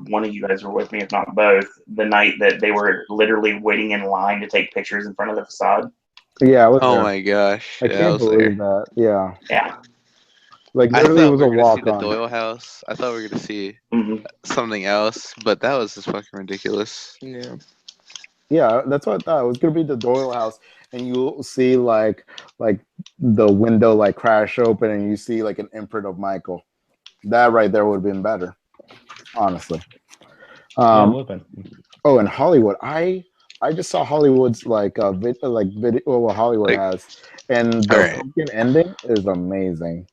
one of you guys were with me, if not both, the night that they were literally waiting in line to take pictures in front of the facade. Yeah, I was Oh there. my gosh. I Yeah, I can't was believe there. that. Yeah. Yeah. Like I literally it thought was we a were going to see walk the on. Doyle house. I thought we were going to see Mm-hmm. something else, but that was just fucking ridiculous. Yeah. Yeah, that's what I thought. It was gonna be the Doyle house, and you'll see like the window like crash open, and you see like an imprint of Michael. That right there would have been better, honestly. yeah, it would have been. Oh, and Hollywood, I just saw Hollywood's video what Hollywood Like, has, and the alright. pumpkin ending is amazing.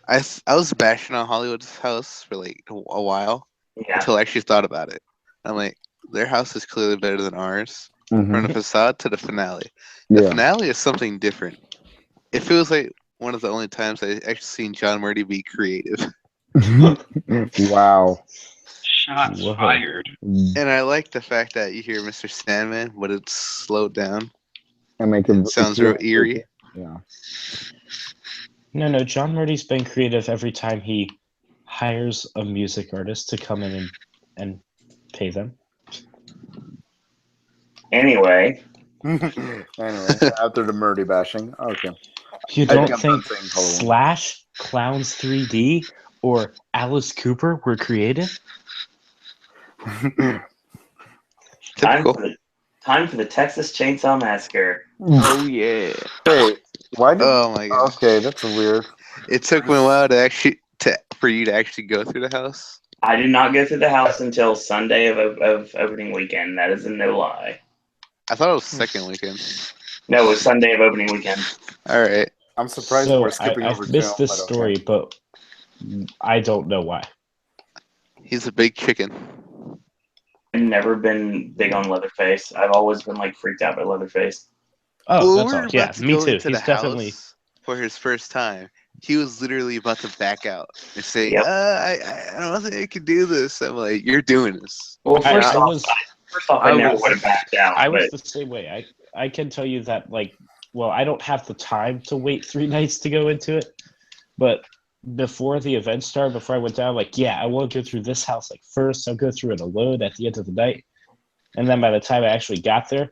I was bashing on Hollywood's house for like a while Yeah. until I actually thought about it. I'm like, their house is clearly better than ours. Mhm. From the facade to the finale. The Yeah. finale is something different. It feels like one of the only times I actually seen John Murdy be creative. Wow. Shots Whoa. fired. And I like the fact that you hear Mr. Sandman, but it's slowed down. And make It sounds real eerie. Yeah. No. John Murdy's been creative every time he hires a music artist to come in and pay them. Anyway, after the Murdy bashing, okay. You I don't I'm think done saying Halloween. Slash, Clowns 3D, or Alice Cooper were creative? time for the Texas Chainsaw Massacre. Oh yeah. Hey, why did? Oh my god. Okay, that's weird. It took me a while for you to actually go through the house. I did not go through the house until Sunday of opening weekend. That is a no lie. I thought it was second weekend. No, it was Sunday of opening weekend. All right. I'm surprised So we're skipping over I've missed film, this but okay. story, but I don't know why. He's a big chicken. I've never been big on Leatherface. I've always been like freaked out by Leatherface. Oh, Well, that's we're all. about Yeah, to me go too. into He's the definitely. house for his first time. He was literally about to back out and say, Yep. I don't think I can do this. I'm like, you're doing this. Well, first off, I I never was- would have backed out. I was but the same way. I can tell you that, like, well, I don't have the time to wait 3 nights to go into it, but before the event started, before I went down, like, yeah, I want to go through this house like first. I'll go through it alone at the end of the night, and then by the time I actually got there,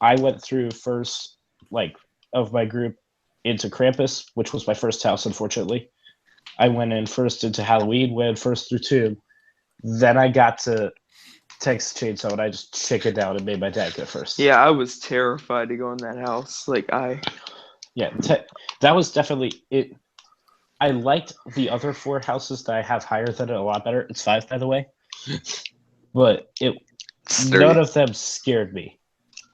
I went through first, like, of my group into Krampus, which was my first house, unfortunately. I went in first into Halloween, went first through Tomb. Then I got to Texas Chainsaw, and I just chickened out and made my dad go first. Yeah, I was terrified to go in that house. Yeah, that was definitely it. I liked the other 4 houses that I have higher than it a lot better. It's 5, by the way. But none of them scared me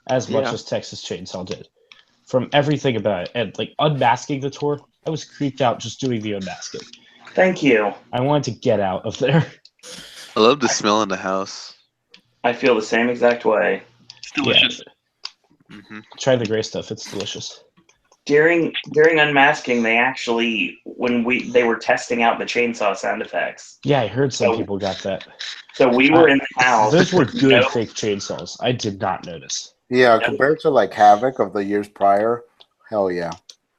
as much Yeah. as Texas Chainsaw did. From everything about it. And, like, unmasking the tour, I was creeped out just doing the unmasking. Thank you. I wanted to get out of there. I love the smell in the house. I feel the same exact way. It's delicious. Yeah. Try the gray stuff. It's delicious. During unmasking, they actually they were testing out the chainsaw sound effects. Yeah, I heard some people got that. So we were in the house. Those were good fake chainsaws. I did not notice. Yeah, compared to like Havoc of the years prior, hell yeah.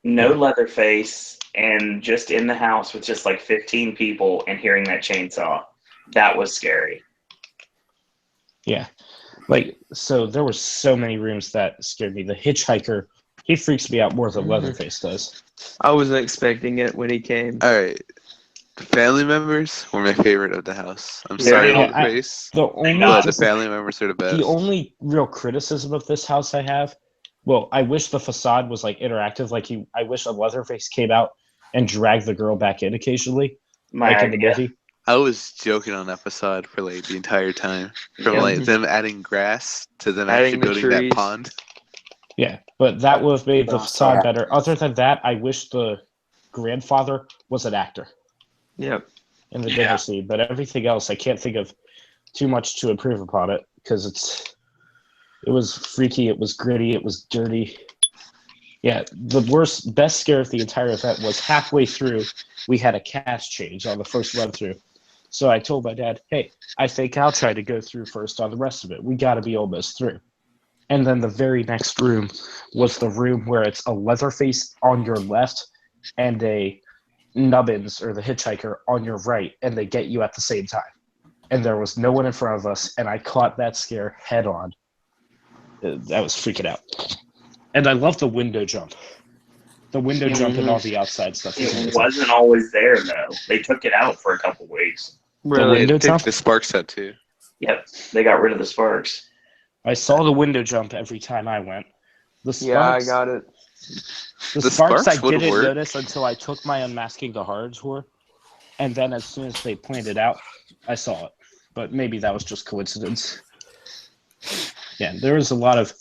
No Leatherface, and just in the house with just like 15 people and hearing that chainsaw. That was scary. Yeah. Like, so there were so many rooms that scared me. The hitchhiker, he freaks me out more than Leatherface does. I wasn't expecting it when he came. All right. The family members were my favorite of the house. I'm sorry, Leatherface. The family members are the best. The only real criticism of this house I have, well, I wish the facade was like interactive. Like I wish a Leatherface came out and dragged the girl back in occasionally, like in the movie. I was joking on that facade for like the entire time, from like them adding grass to them actually building that pond. Yeah, but that would have made the facade better. Other than that, I wish the grandfather was an actor. Yep. In the dinner scene, but everything else, I can't think of too much to improve upon it because it was freaky, it was gritty, it was dirty. Yeah, the best scare of the entire event was halfway through. We had a cast change on the first run through, so I told my dad, "Hey, I think I'll try to go through first on the rest of it. We got to be almost through." And then the very next room was the room where it's a Leatherface on your left and a Nubbins or the hitchhiker on your right, and they get you at the same time. And there was no one in front of us, and I caught that scare head on. That was freaking out. And I love the window jump. The window jump and all the outside stuff. It wasn't always there though. They took it out for a couple weeks. The window jump? The sparks out too. Yep, they got rid of the sparks. I saw the window jump every time I went. The sparks, Yeah, I got it. The sparks I didn't notice until I took my Unmasking the Horror tour, and then as soon as they pointed out, I saw it. But maybe that was just coincidence. Yeah, there was a lot of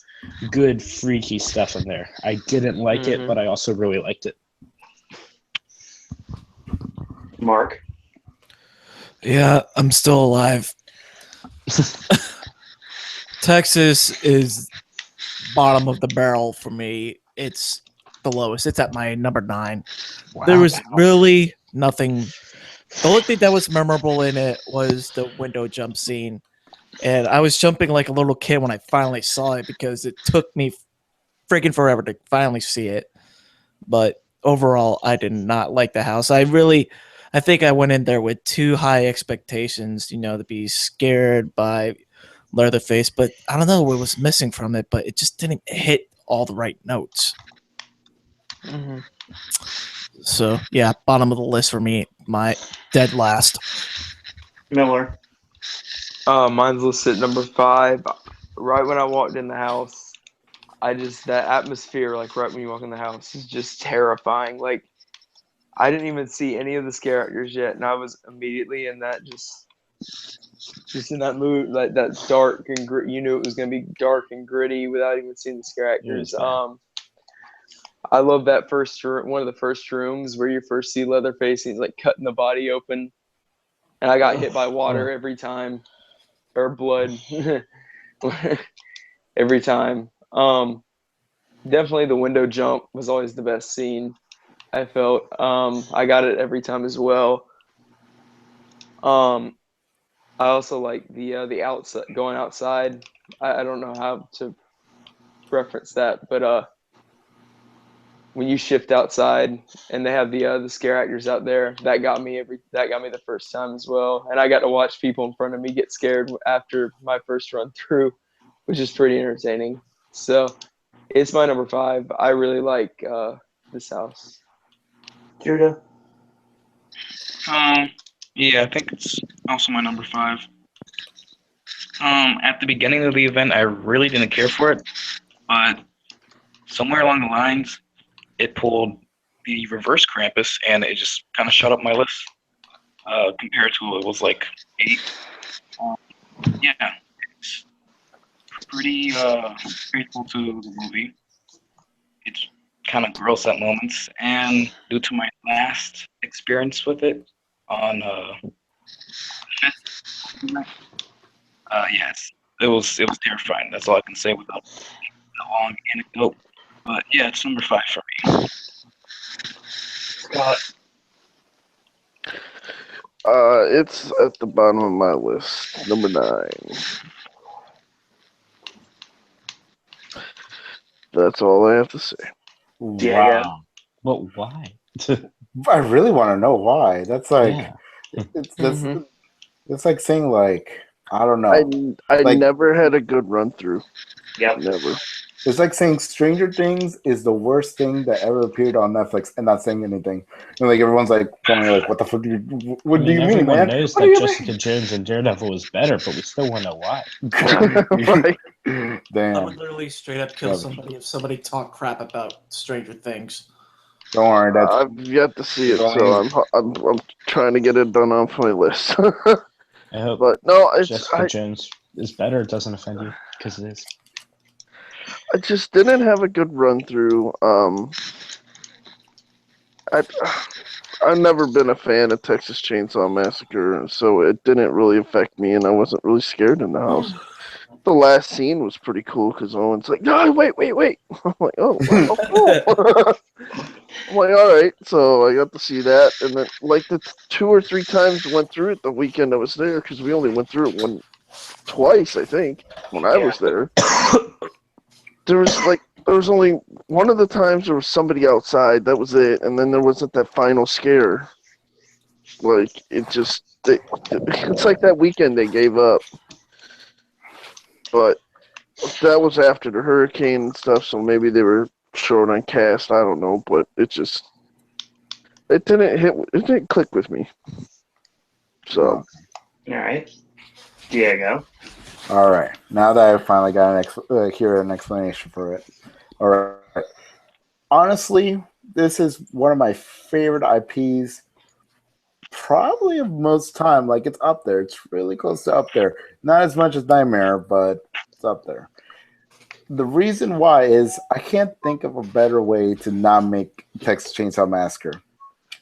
good freaky stuff in there. I didn't like it, but I also really liked it. Mark? Yeah, I'm still alive. Texas is bottom of the barrel for me. It's the lowest. It's at my number 9. Wow. There was really nothing. The only thing that was memorable in it was the window jump scene. And I was jumping like a little kid when I finally saw it because it took me freaking forever to finally see it. But overall, I did not like the house. I think I went in there with too high expectations, to be scared by Leatherface, but I don't know what was missing from it, but it just didn't hit all the right notes. Mm-hmm. So yeah, bottom of the list for me, my dead last. Miller. Mine's listed at number 5. Right when I walked in the house, that atmosphere, like right when you walk in the house, is just terrifying. Like, I didn't even see any of the scare actors yet, and I was immediately in that just in that mood, like that dark and gritty. You knew it was gonna be dark and gritty without even seeing the scare actors. I love that one of the first rooms where you first see Leatherface. He's like cutting the body open, and I got hit by water every time, or blood every time. Definitely the window jump was always the best scene, I felt. I got it every time as well. I also like the outside, going outside. I don't know how to reference that, but when you shift outside and they have the scare actors out there, that got me the first time as well. And I got to watch people in front of me get scared after my first run through, which is pretty entertaining. So it's my number 5. I really like this house. Judah. Yeah, I think it's also my number 5. At the beginning of the event, I really didn't care for it, but somewhere along the lines, it pulled the reverse Krampus, and it just kind of shut up my list compared to it was like 8. Yeah, it's pretty faithful to the movie. It's kind of gross at moments, and due to my last experience with it on yes, it was terrifying. That's all I can say without a long anecdote. But yeah, it's number 5 for me. Scott. It's at the bottom of my list, number 9. That's all I have to say. Wow. But why? I really want to know why. That's like, it's like saying like, I don't know. I like, never had a good run through. Yep. Never. It's like saying Stranger Things is the worst thing that ever appeared on Netflix and not saying anything. And like everyone's like, what the fuck do you mean, man? Everyone knows that Jessica Jones and Daredevil was better, but we still want to know why. Right. Damn. I would literally straight up kill somebody if somebody talked crap about Stranger Things. Don't worry, I've yet to see it, so I'm trying to get it done off my list. I hope but no, Jessica Jones is better. It doesn't offend you, because it is. I just didn't have a good run through. I've never been a fan of Texas Chainsaw Massacre, so it didn't really affect me, and I wasn't really scared in the house. The last scene was pretty cool because Owen's like, "No, wait!" I'm like, "Oh, wow." I'm like, "All right." So I got to see that, and then like the 2 or 3 times I went through it the weekend I was there, because we only went through it twice, I think, when I was there. There was only one of the times there was somebody outside. That was it, and then there wasn't that final scare. Like it's like that weekend they gave up. But that was after the hurricane and stuff, so maybe they were short on cast. I don't know, but it didn't click with me. So, all right, Diego. All right. Now that I finally got an explanation for it. All right. Honestly, this is one of my favorite IPs. Probably of most time. Like, it's up there. It's really close to up there. Not as much as Nightmare, but it's up there. The reason why is I can't think of a better way to not make Texas Chainsaw Massacre.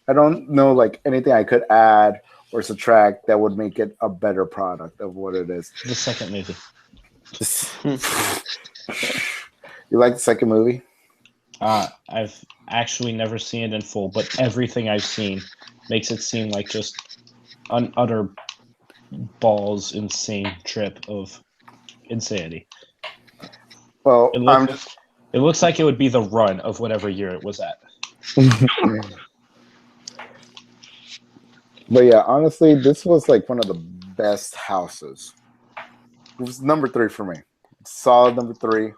I don't know like anything I could add or subtract that would make it a better product of what it is. The second movie. You like the second movie? I've actually never seen it in full, but everything I've seen makes it seem like just an utter balls insane trip of insanity. Well, it looks like it would be the run of whatever year it was at. But yeah, honestly, this was like one of the best houses. It was number 3 for me. Solid number 3. It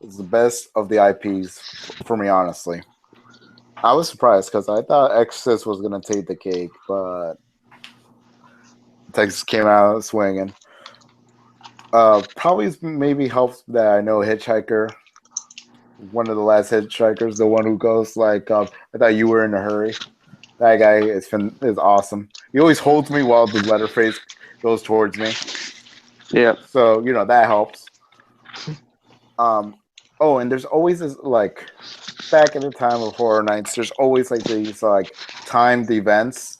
was the best of the IPs for me, honestly. I was surprised because I thought Exorcist was going to take the cake, but Texas came out swinging. Probably maybe helps that I know Hitchhiker, one of the last Hitchhikers, the one who goes like, I thought you were in a hurry. That guy is awesome. He always holds me while the Leatherface goes towards me. Yeah. So, that helps. Oh, and there's always this, like, back at the time of Horror Nights, there's always, like, these, like, timed events.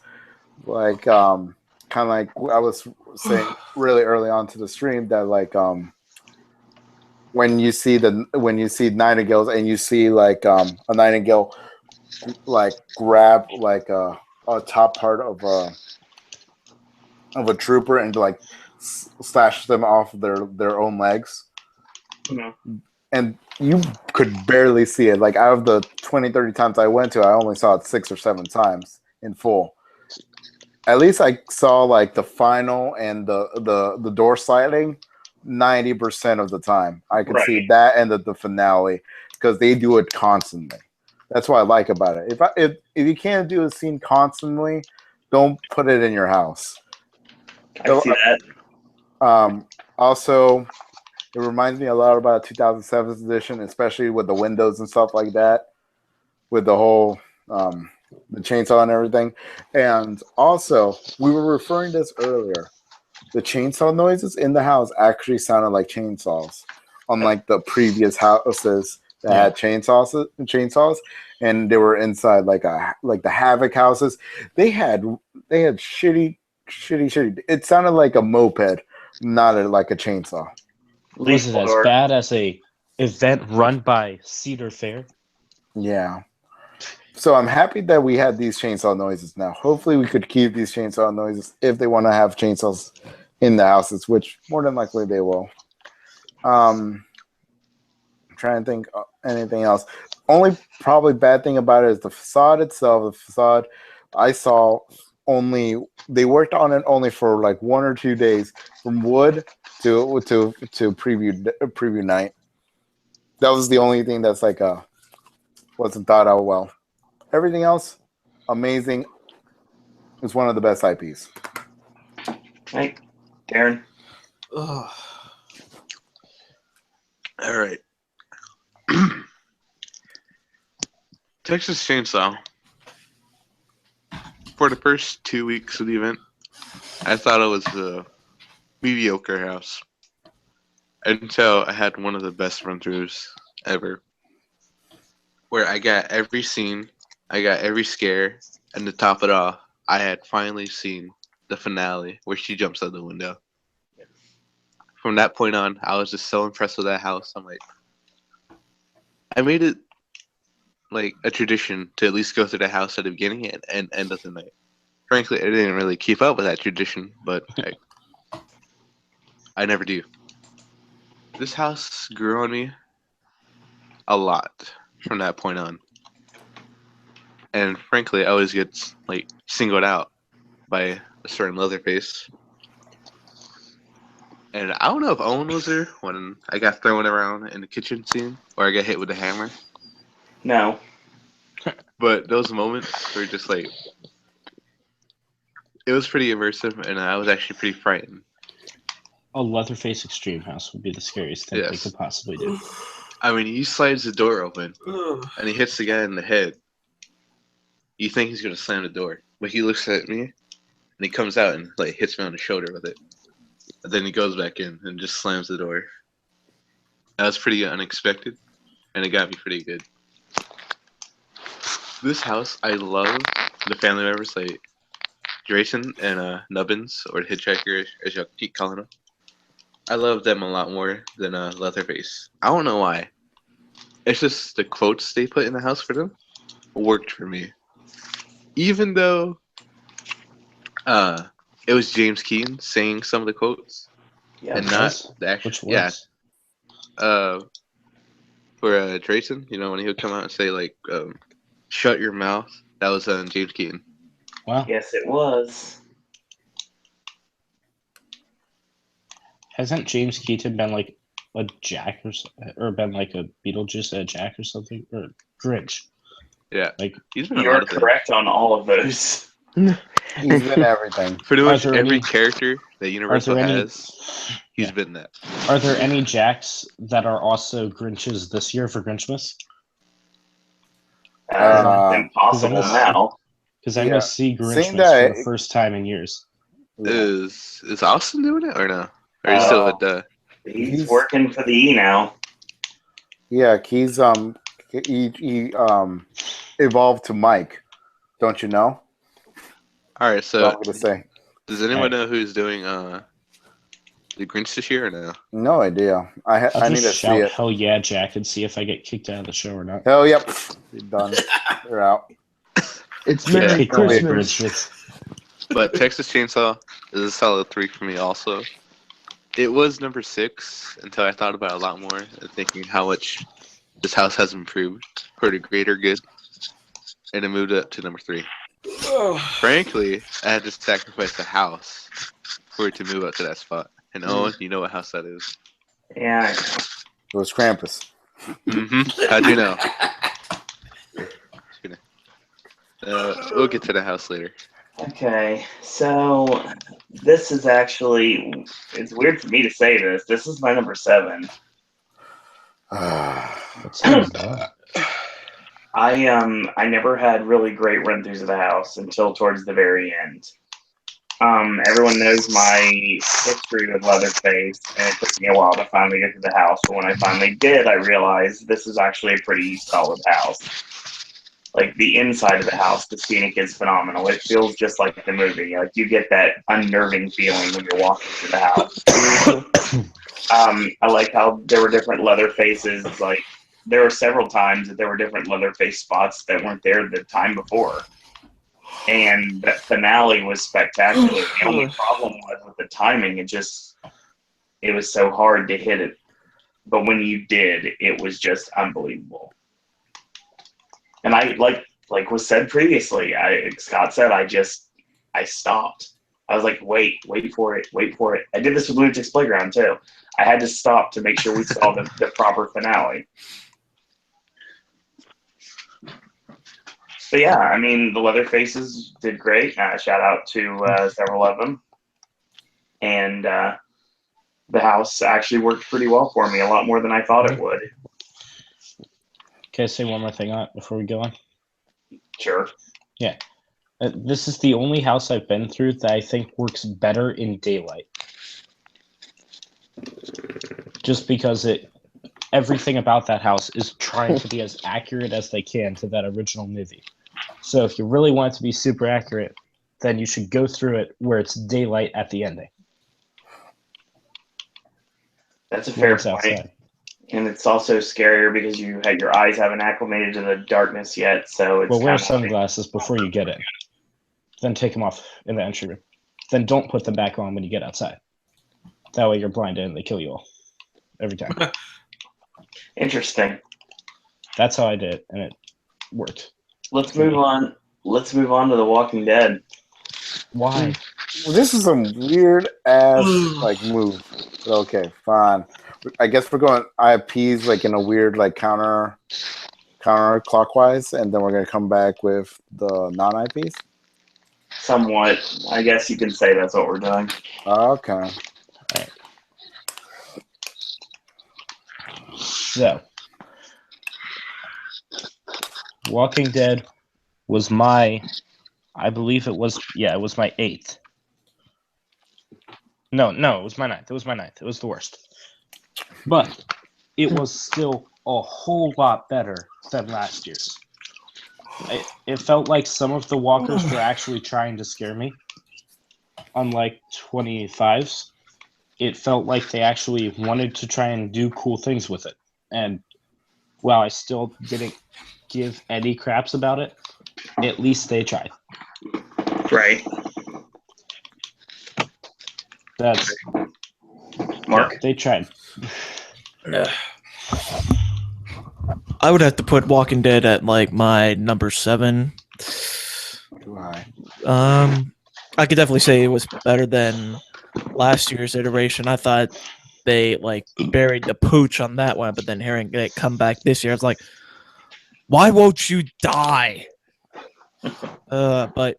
Like, kind of like I was saying really early on to the stream that, like, when you see nightingales and you see, like, a nightingale, like, grab, like, a top part of a trooper and, like, slash them off their own legs. And you could barely see it. Like, out of the 20, 30 times I went to, I only saw it 6 or 7 times in full. At least I saw, like, the final and the door sliding 90% of the time. I could see that and the finale because they do it constantly. That's what I like about it. If you can't do a scene constantly, don't put it in your house. I see that. Also, it reminds me a lot about 2007 edition, especially with the windows and stuff like that, with the whole the chainsaw and everything. And also, we were referring to this earlier. The chainsaw noises in the house actually sounded like chainsaws, unlike the previous houses that had chainsaws, and they were inside like the Havoc houses. They had shitty. It sounded like a moped, not like a chainsaw. Was it as bad as a event run by Cedar Fair? Yeah. So I'm happy that we had these chainsaw noises now. Hopefully we could keep these chainsaw noises if they want to have chainsaws in the houses, which more than likely they will. I'm trying to think anything else. Only probably bad thing about it is the facade itself. The facade, I saw they worked on it only for like 1 or 2 days, from wood to preview night. That was the only thing that's like wasn't thought out well. Everything else, amazing. It's one of the best IPs. Hey, Darren. All right. Texas Chainsaw. For the first 2 weeks of the event, I thought it was a mediocre house. Until I had one of the best run-throughs ever. Where I got every scene, I got every scare, and to top it off, I had finally seen the finale where she jumps out the window. From that point on, I was just so impressed with that house. I'm like, I made it like a tradition to at least go through the house at the beginning and end of the night. Frankly, I didn't really keep up with that tradition, but I never do. This house grew on me a lot from that point on. And frankly, I always get like singled out by a certain Leatherface. And I don't know if Owen was there when I got thrown around in the kitchen scene or I got hit with a hammer. No. But those moments were just like, it was pretty immersive and I was actually pretty frightened. A Leatherface Extreme House would be the scariest thing they could possibly do. I mean, he slides the door open and he hits the guy in the head. You think he's going to slam the door, but he looks at me and he comes out and like hits me on the shoulder with it. And then he goes back in and just slams the door. That was pretty unexpected and it got me pretty good. This house, I love the family members like Drayson and Nubbins, or Hitchhiker as y'all keep calling him. I love them a lot more than Leatherface. I don't know why. It's just the quotes they put in the house for them worked for me. Even though it was James Keaton saying some of the quotes, and not the actual. For Drayson, you know, when he would come out and say like, Shut Your Mouth. That was James Keaton. Wow. Yes, it was. Hasn't James Keaton been like a Jack or been like a Beetlejuice Jack or something? Or Grinch? Yeah. Like he's been a You're lot of things. correct on all of those. He's been everything. Pretty Are much there every any- character that Universal has, he's been that. Are there any Jacks that are also Grinches this year for Grinchmas? It's impossible now. Because I must see Seeing Grinchmas that- for the first time in years. Is Austin doing it or no? Or he's still at the? He's working for the E now. Yeah, he's he evolved to Mike. Don't you know? All right. That's So all I'm gonna say. does anyone know who's doing the Grinch this year or no? No idea. I I'll need to just see shout it. hell yeah, Jack, and see if I get kicked out of the show or not. Hell yep. You're done. You're out. It's Yeah. Merry Kicked out of Christmas. Grinchmas. But Texas Chainsaw is a solid 3 for me also. It was number 6 until I thought about it a lot more and thinking how much this house has improved for the greater good. And it moved up to number 3. Frankly, I had to sacrifice the house for it to move up to that spot. And Owen, you know what house that is. Yeah. It was Krampus. How'd you know? We'll get to the house later. Okay, so this is actually, it's weird for me to say this. This is my number 7. I never had really great run-throughs of the house until towards the very end. Everyone knows my history with Leatherface, and it took me a while to finally get to the house. But when I finally did, I realized this is actually a pretty solid house. Like, the inside of the house, the scenic is phenomenal. It feels just like the movie. Like, you get that unnerving feeling when you're walking through the house. I like how there were different Leatherfaces. Like, there were several times that there were different Leatherface spots that weren't there the time before. And that finale was spectacular. The only problem was with the timing. It was so hard to hit it. But when you did, it was just unbelievable. And I, like was said previously, Scott said, I stopped. I was like, wait for it. I did this with Lunatic's Playground too. I had to stop to make sure we saw the proper finale. But yeah, I mean, the Leatherfaces did great. Shout out to several of them. And the house actually worked pretty well for me, a lot more than I thought it would. Can I say one more thing on it before we go on? Sure. Yeah. This is the only house I've been through that I think works better in daylight. Just because everything about that house is trying to be as accurate as they can to that original movie. So if you really want it to be super accurate, then you should go through it where it's daylight at the ending. That's a fair point. Outside. And it's also scarier because your eyes haven't acclimated to the darkness yet. So it's Wear sunglasses before you get in. Then take them off in the entry room. Then don't put them back on when you get outside. That way you're blinded and they kill you all. Every time. Interesting. That's how I did it, and it worked. Let's move on. Let's move on to The Walking Dead. Why? Well, this is some weird ass move. But okay, fine. I guess we're going IPs like in a weird counter clockwise, and then we're gonna come back with the non-IPs. Somewhat. I guess you can say that's what we're doing. Okay. All right. So, Walking Dead was I believe it was my 8th. No, it was my 9th. It was the worst. But it was still a whole lot better than last year's. It felt like some of the walkers were actually trying to scare me. Unlike 25's, it felt like they actually wanted to try and do cool things with it. And while I still didn't give any craps about it, at least they tried. Right. That's Mark. They tried. I would have to put Walking Dead at like my number 7. Too high. I could definitely say it was better than last year's iteration. I thought they like buried the pooch on that one, but then hearing it come back this year, it's like, why won't you die? But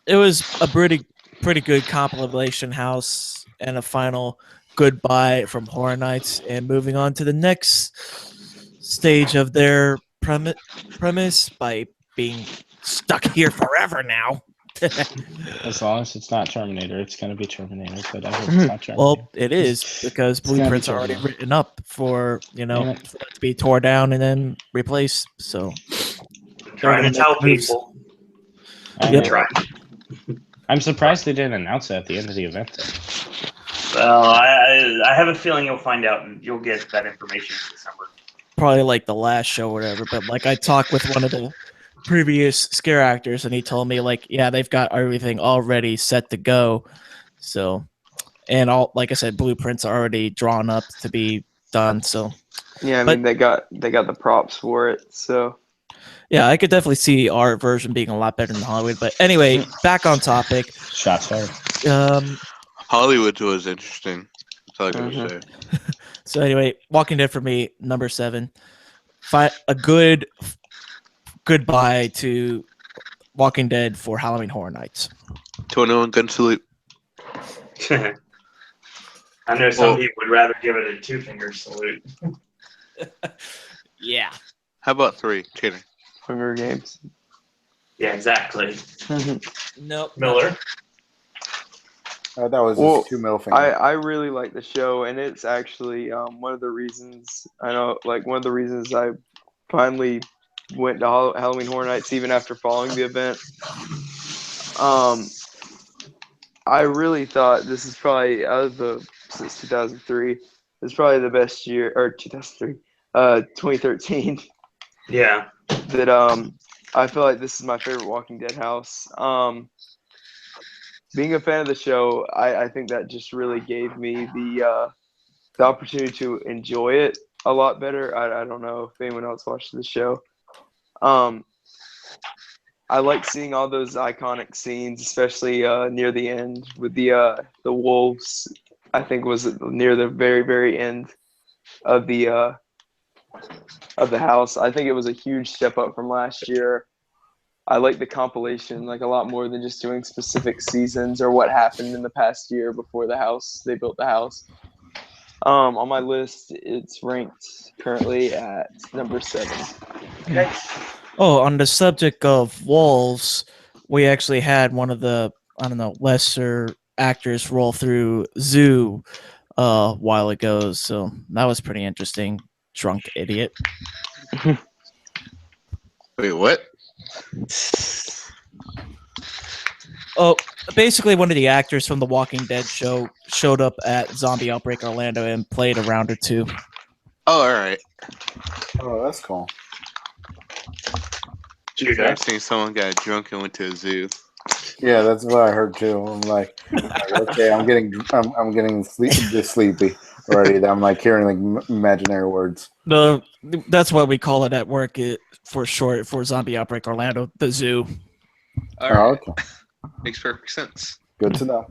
it was a pretty good compilation house and a final goodbye from Horror Nights, and moving on to the next stage of their premise by being stuck here forever now. As long as it's not Terminator, it's gonna be Terminator. But I hope it's not Terminator. Well, it is because It's gonna be blueprints are already Terminator. written up for Damn for it. it to be tore down and then replaced. So Trying to tell people. I Yep. know. Try. I'm surprised they didn't announce it at the end of the event. Though. Well, I have a feeling you'll find out and you'll get that information in December. probably like the last show or whatever. But like I talked with one of the previous scare actors, and he told me like, yeah, they've got everything already set to go. So, and all like I said, blueprints are already drawn up to be done. So, Yeah, I mean they got the props for it. So yeah, I could definitely see our version being a lot better than Hollywood. But anyway, back on topic. Shots fired. Hollywood was interesting. That's all I gotta say. So anyway, Walking Dead for me, number 7. A good goodbye to Walking Dead for Halloween Horror Nights. 21 gun salute. I know some people would rather give it a 2-finger salute. Yeah. How about 3, Tater? Hunger Games. Yeah, exactly. Nope. Miller. That was Well, just 2 middle fingers. I really like the show, and it's actually one of the reasons I finally went to Halloween Horror Nights even after following the event. I really thought this is probably since 2003. It's probably the best year, or 2013. Yeah. That I feel like this is my favorite Walking Dead house. Being a fan of the show, I think that just really gave me the opportunity to enjoy it a lot better. I don't know if anyone else watched the show. I like seeing all those iconic scenes, especially near the end with the wolves. I think was near the very, very end of the house. I think it was a huge step up from last year. I like the compilation like a lot more than just doing specific seasons or what happened in the past year before they built the house. On my list, it's ranked currently at number 7. Okay. Oh, on the subject of wolves, we actually had one of the lesser actors roll through Zoo a while ago, so that was pretty interesting. Drunk idiot. Wait, what? Oh, basically one of the actors from the Walking Dead show showed up at Zombie Outbreak Orlando and played a round or 2. Oh, all right. Oh, that's cool. I've seen someone got drunk and went to a zoo. Yeah, that's what I heard too. I'm like okay, I'm getting sleepy already. I'm like hearing like imaginary words. No, that's what we call it at work. For short, for Zombie Outbreak Orlando, the zoo. All right. Okay. Makes perfect sense. Good to know.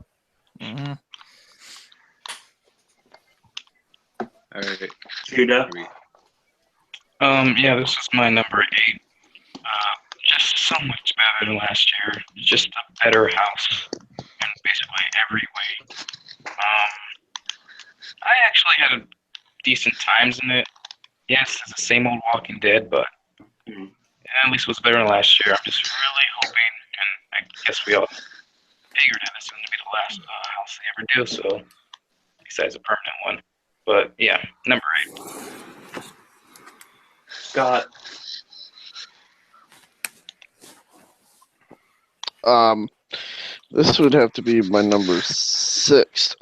Mm-hmm. All right. Judah. Yeah, this is my number 8. Just so much better than last year. Just a better house in basically every way. I actually had decent times in it. Yes, it's the same old Walking Dead, but at least it was better than last year. I'm just really hoping, and I guess we all figured that it's going to be the last house they ever do, so besides a permanent one. But yeah, number 8. Scott. This would have to be my number 6.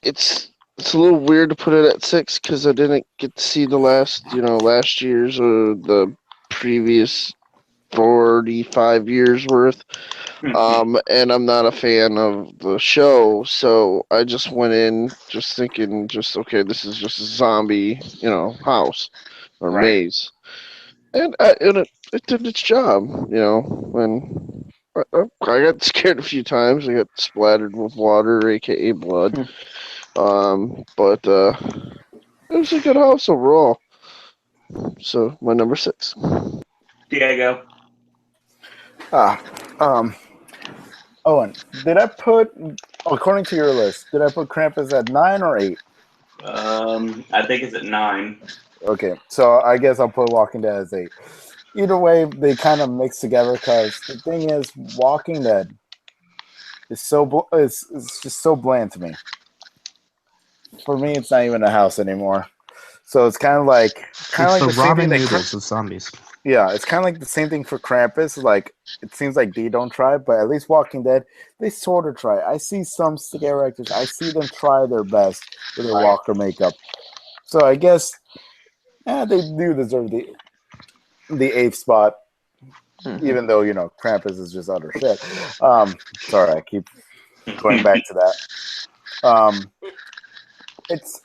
It's a little weird to put it at 6 because I didn't get to see the last year's or the previous 45 years worth. And I'm not a fan of the show, so I just went in just thinking, okay, this is just a zombie, house or maze, and it did its job, When I got scared a few times, I got splattered with water, aka blood, but it was a good house overall. So my number 6. Diego. Owen, did I put, according to your list, did I put Krampus at 9 or 8? I think it's at 9. Okay, so I guess I'll put Walking Dead as 8. Either way, they kind of mix together because the thing is, Walking Dead is it's just so bland to me. For me, it's not even a house anymore. So it's kind of like the same ramen thing noodles of zombies. Yeah, it's kind of like the same thing for Krampus. Like, it seems like they don't try, but at least Walking Dead, they sort of try. I see some scare actors, I see them try their best with their walker makeup. So I guess they do deserve the 8th spot, even though, Krampus is just utter shit. Sorry, I keep going back to that.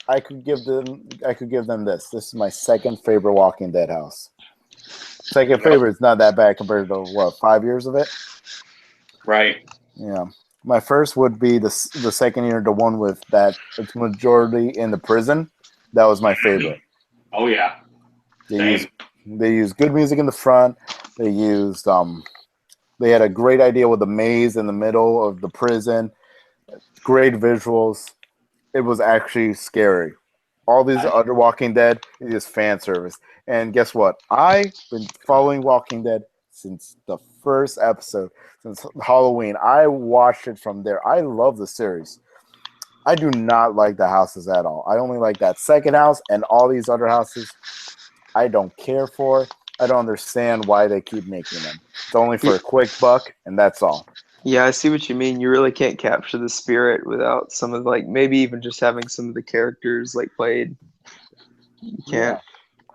I could give them this. This is my second favorite Walking Dead house. Second favorite is not that bad compared to 5 years of it. Right. Yeah. My first would be the second year, the one with that it's majority in the prison. That was my favorite. Oh yeah. They used good music in the front. They used they had a great idea with the maze in the middle of the prison. Great visuals. It was actually scary. All these other Walking Dead is just fan service. And guess what? I've been following Walking Dead since the first episode, since Halloween. I watched it from there. I love the series. I do not like the houses at all. I only like that second house, and all these other houses I don't care for. I don't understand why they keep making them. It's only for a quick buck, and that's all. Yeah, I see what you mean. You really can't capture the spirit without some of maybe even just having some of the characters played. You can't.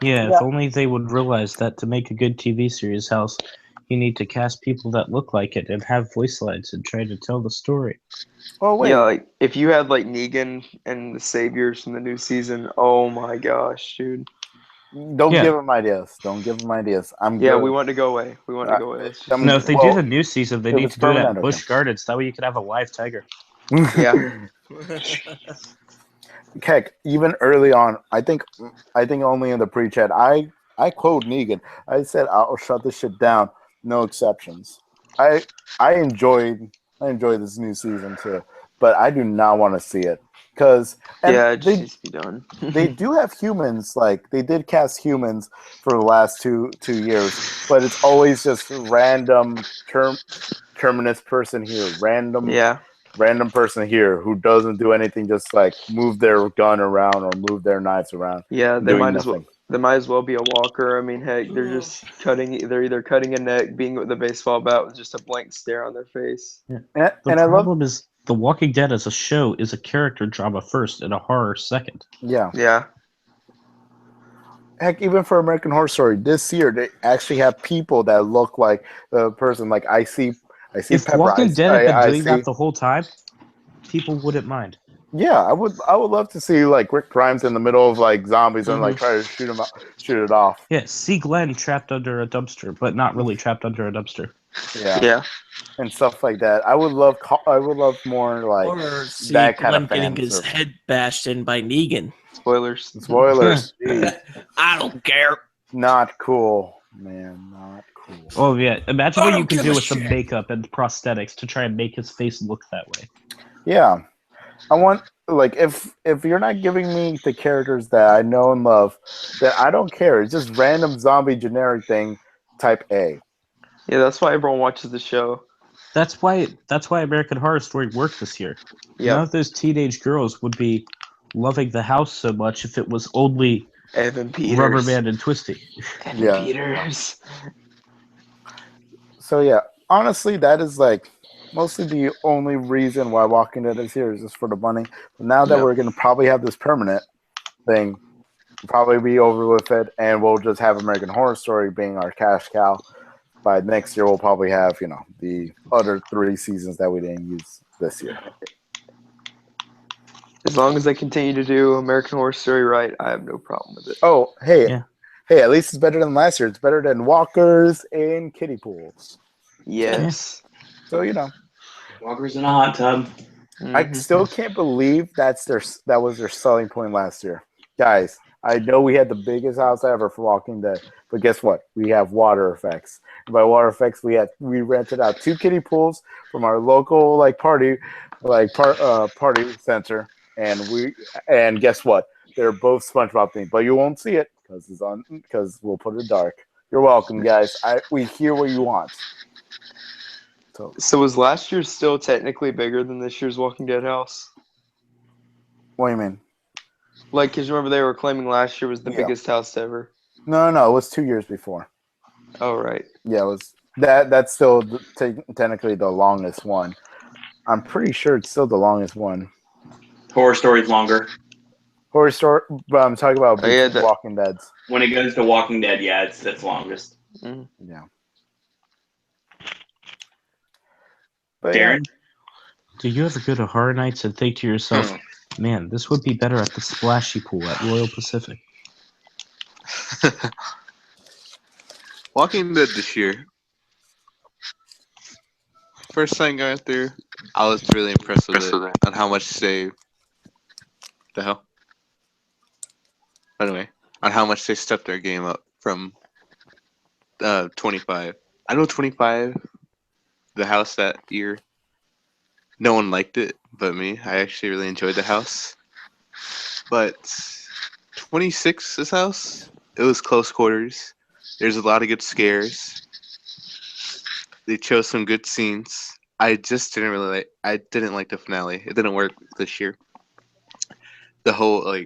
Yeah, if only they would realize that to make a good TV series house, you need to cast people that look like it and have voice lines and try to tell the story. Oh wait. Yeah, if you had Negan and the Saviors from the new season, oh my gosh, dude. Don't give them ideas. Don't give them ideas. Yeah, we want to go away. We want to go away. No, if they do the new season, they need to do it at Busch Gardens. That way you could have a live tiger. Yeah. Heck, even early on, I think only in the pre-chat, I quote Negan. I said, "I'll shut this shit down. No exceptions." I enjoy this new season too, but I do not want to see it because it just needs to be done. They do have humans, they did cast humans for the last two years, but it's always just random terminus person here, random person here who doesn't do anything, just move their gun around or move their knives around. Yeah, they might as well be a walker. I mean, heck, they're just they're either cutting a neck, being with a baseball bat with just a blank stare on their face. Yeah. The problem is The Walking Dead as a show is a character drama first and a horror second. Yeah. Yeah. Heck, even for American Horror Story, this year they actually have people that look like the person. I see if Pepper. Walking Dead had been doing that the whole time, people wouldn't mind. Yeah, I would love to see Rick Grimes in the middle of zombies and try to shoot it off. Yeah, see Glenn trapped under a dumpster, but not really trapped under a dumpster. Yeah, and stuff like that. I would love more or see that kind Glenn of fan getting his service. head bashed in by Negan. Spoilers. Jeez. I don't care. Not cool, man. Not cool. Oh yeah, imagine what you can do with some makeup and prosthetics to try and make his face look that way. Yeah. I want if you're not giving me the characters that I know and love, then I don't care. It's just random zombie generic thing, type A. Yeah, that's why everyone watches the show. That's why American Horror Story worked this year. Yeah. None of those teenage girls would be loving the house so much if it was only Evan Peters, Rubberman and Twisty. Evan Peters. So yeah, honestly, that is mostly the only reason why Walking Dead is here is just for the money. But now that we're going to probably have this permanent thing, we'll probably be over with it, and we'll just have American Horror Story being our cash cow. by next year we'll probably have the other 3 seasons that we didn't use this year. As long as they continue to do American Horror Story right, I have no problem with it. Oh, hey, at least it's better than last year. It's better than walkers and kiddie pools. Yes. So walkers in a hot tub. I still can't believe that was their selling point last year, guys. I know we had the biggest house ever for Walking Dead, but guess what? We have water effects. And by water effects, we rented out 2 kiddie pools from our local party center, and guess what? They're both SpongeBob themed, but you won't see it because we'll put it dark. You're welcome, guys. We hear what you want. So was last year still technically bigger than this year's Walking Dead house? What do you mean? Because remember they were claiming last year was the biggest house ever. No, it was 2 years before. Oh, right. Yeah, it was that's still technically the longest one. I'm pretty sure it's still the longest one. Horror Story's longer. Horror Story, but I'm talking about Walking Dead's. When it goes to Walking Dead, it's longest. Yeah. But Darren? Do you ever go to Horror Nights and think to yourself, man, this would be better at the splashy pool at Royal Pacific? Walking Dead this year. First time going through, I was really impressed with it on how much they. The hell? Anyway, on how much they stepped their game up from 25. I know 25, the house that year, no one liked it but me. I actually really enjoyed the house. But 26, this house, it was close quarters. There's a lot of good scares. They chose some good scenes. I just didn't like the finale. It didn't work this year. The whole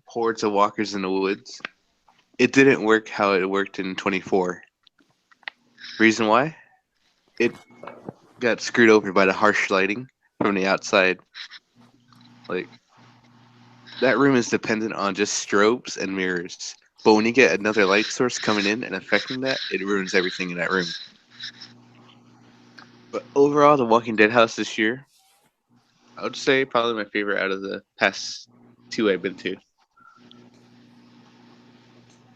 hordes of walkers in the woods. It didn't work how it worked in 24. Reason why? It got screwed over by the harsh lighting from the outside. That room is dependent on just strobes and mirrors. But when you get another light source coming in and affecting that, it ruins everything in that room. But overall, the Walking Dead house this year, I would say probably my favorite out of the past 2 I've been to.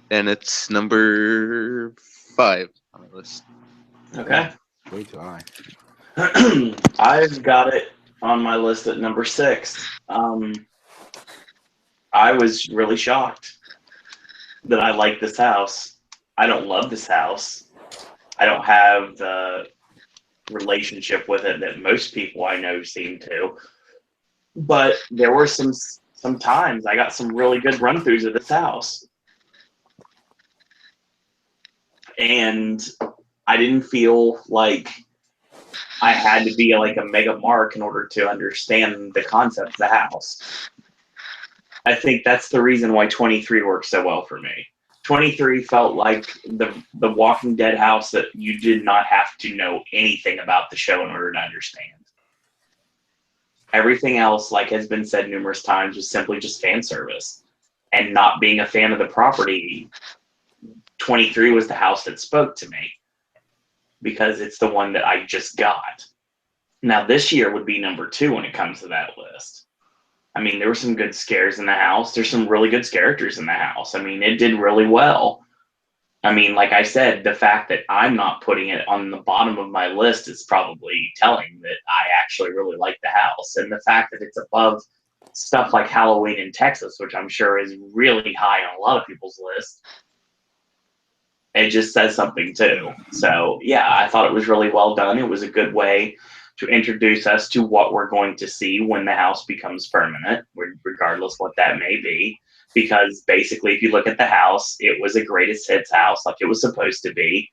And it's number 5 on the list. Okay. Way too high. I've got it on my list at number 6. I was really shocked that I like this house. I don't love this house. I don't have the relationship with it that most people I know seem to. But there were some times I got some really good run-throughs of this house. And I didn't feel like I had to be a mega mark in order to understand the concept of the house. I think that's the reason why 23 worked so well for me. 23 felt like the Walking Dead house that you did not have to know anything about the show in order to understand. Everything else, like has been said numerous times, was simply just fan service. And not being a fan of the property, 23 was the house that spoke to me because it's the one that I just got. Now, this year would be number 2 when it comes to that list. I mean, there were some good scares in the house. There's some really good characters in the house. I mean, it did really well. I mean, like I said, the fact that I'm not putting it on the bottom of my list is probably telling that I actually really like the house. And the fact that it's above stuff like Halloween in Texas, which I'm sure is really high on a lot of people's list, it just says something too. So, yeah, I thought it was really well done. It was a good way to introduce us to what we're going to see when the house becomes permanent, regardless what that may be. Because basically, if you look at the house, it was a greatest hits house like it was supposed to be.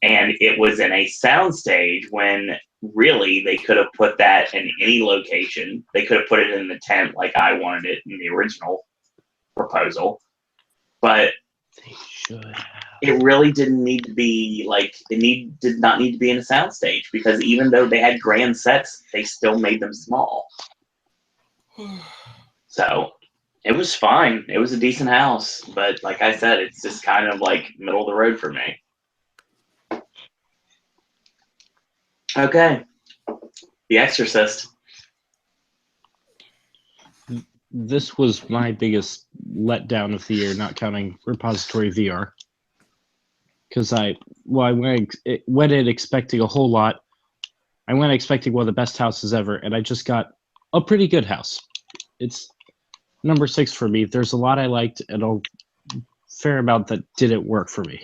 And it was in a soundstage when really they could have put that in any location. They could have put it in the tent like I wanted it in the original proposal. But they should. It really didn't need to be did not need to be in a soundstage because even though they had grand sets, they still made them small. So it was fine. It was a decent house, but like I said, it's just kind of like middle of the road for me. Okay. The Exorcist. This was my biggest letdown of the year, not counting Repository VR. Because I went in expecting a whole lot. I went expecting one of the best houses ever, and I just got a pretty good house. It's number 6 for me. There's a lot I liked, and a fair amount that didn't work for me.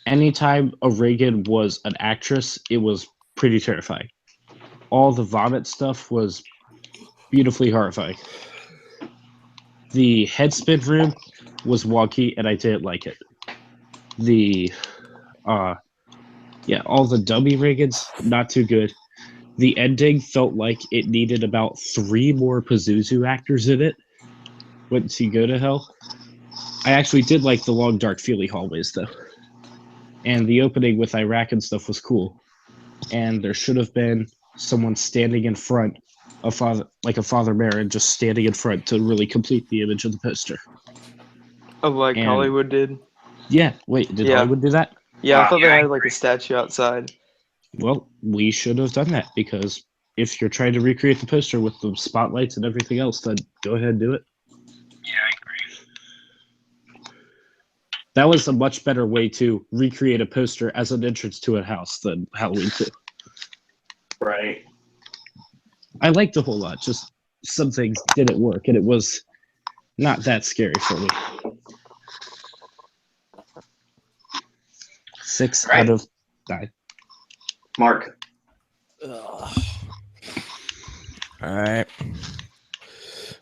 Anytime a Reagan was an actress, it was pretty terrifying. All the vomit stuff was beautifully horrifying. The headspin room was wonky, and I didn't like it. All the dummy Reagans, not too good. The ending felt like it needed about 3 more Pazuzu actors in it once you go to hell. I actually did like the long, dark, feely hallways, though. And the opening with Iraq and stuff was cool. And there should have been someone standing in front of Father Marin, just standing in front to really complete the image of the poster. Oh, like And- Hollywood did? Yeah, wait, did Hollywood do that? Yeah, I thought they had like a statue outside. Well, we should have done that, because if you're trying to recreate the poster with the spotlights and everything else, then go ahead and do it. Yeah, I agree. That was a much better way to recreate a poster as an entrance to a house than Halloween 2. Right. I liked a whole lot, just some things didn't work, and it was not that scary for me. 6 out of 9. Mark. All right.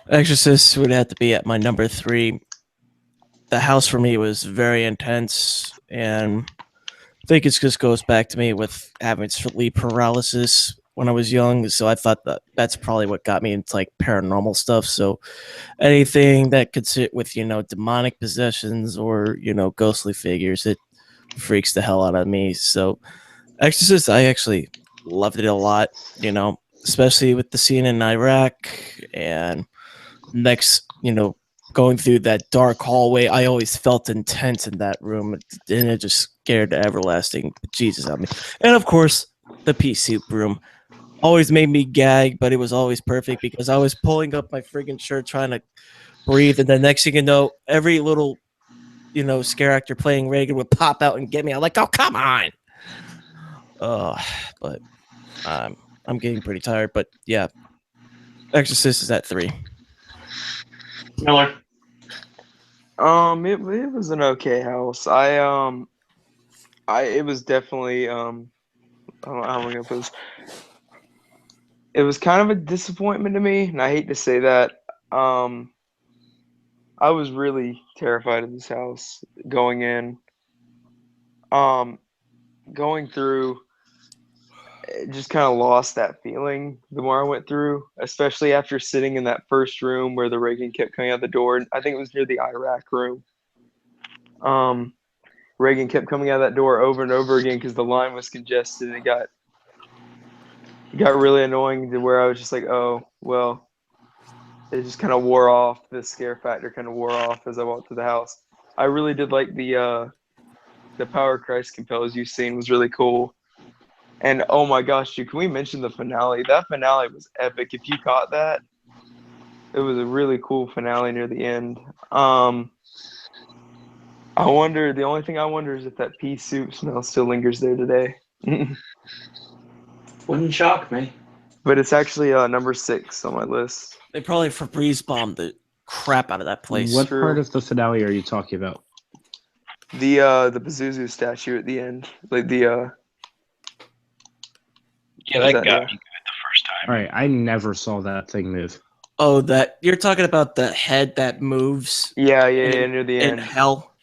Exorcist would have to be at my number 3. The house for me was very intense, and I think it just goes back to me with having sleep paralysis when I was young. So I thought that's probably what got me into like paranormal stuff. So anything that could sit with, demonic possessions or, ghostly figures, it freaks the hell out of me. So Exorcist, I actually loved it a lot, especially with the scene in Iraq and next, going through that dark hallway. I always felt intense in that room, and it just scared the everlasting Jesus out of me. And of course, the pea soup room always made me gag, but it was always perfect because I was pulling up my friggin' shirt trying to breathe, and the next thing you know, every little, scare actor playing Reagan would pop out and get me. I'm like, oh, come on. But I'm getting pretty tired. But yeah, Exorcist is at 3. Miller. It was an okay house. It was definitely I don't know how am I gonna put this. It was kind of a disappointment to me, and I hate to say that. I was really terrified of this house going in. Going through, it just kind of lost that feeling the more I went through, especially after sitting in that first room where the Reagan kept coming out the door. I think it was near the Iraq room. Reagan kept coming out of that door over and over again because the line was congested, and it got really annoying to where I was just like, oh, well, it just kind of wore off. The scare factor kind of wore off as I walked through the house. I really did like the Power Christ Compels You scene was really cool. And oh my gosh, dude, can we mention the finale? That finale was epic. If you caught that, it was a really cool finale near the end. The only thing I wonder is if that pea soup smell still lingers there today. Wouldn't shock me. But it's actually number 6 on my list. They probably Febreze bombed the crap out of that place. What part of the finale are you talking about? The Pazuzu statue at the end, like the. Yeah, that got me good the first time. All right, I never saw that thing move. Oh, that you're talking about the head that moves? Yeah, near the in end. hell.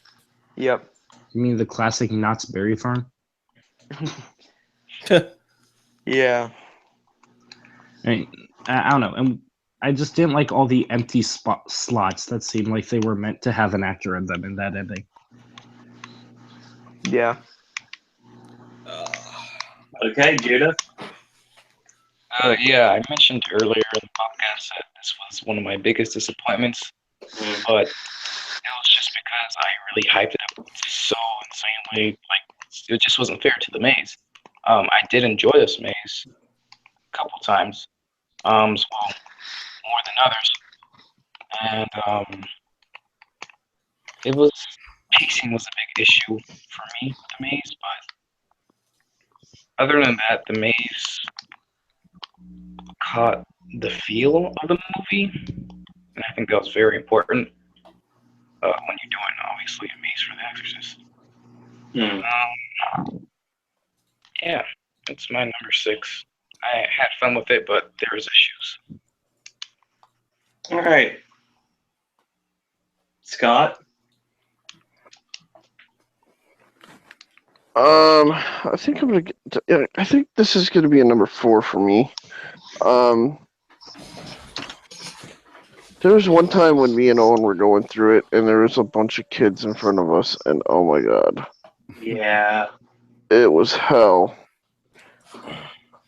Yep. You mean the classic Knott's Berry Farm? Yeah. I don't know, and I just didn't like all the empty slots that seemed like they were meant to have an actor in them in that ending. Yeah. Okay, Judah. Yeah, I mentioned earlier in the podcast that this was one of my biggest disappointments, but it was just because I really hyped it up so insanely. Like, it just wasn't fair to the maze. I did enjoy this maze a couple times, so more than others, and it was pacing was a big issue for me with the maze, but other than that, the maze caught the feel of the movie, and I think that was very important when you're doing, obviously, a maze for The Exorcist. Yeah, it's my number 6. I had fun with it, but there was issues. All right. Scott? I think I'm gonna get. I think this is gonna be a number 4 for me. There was one time when me and Owen were going through it, and there was a bunch of kids in front of us, and oh my god, Yeah. it was hell.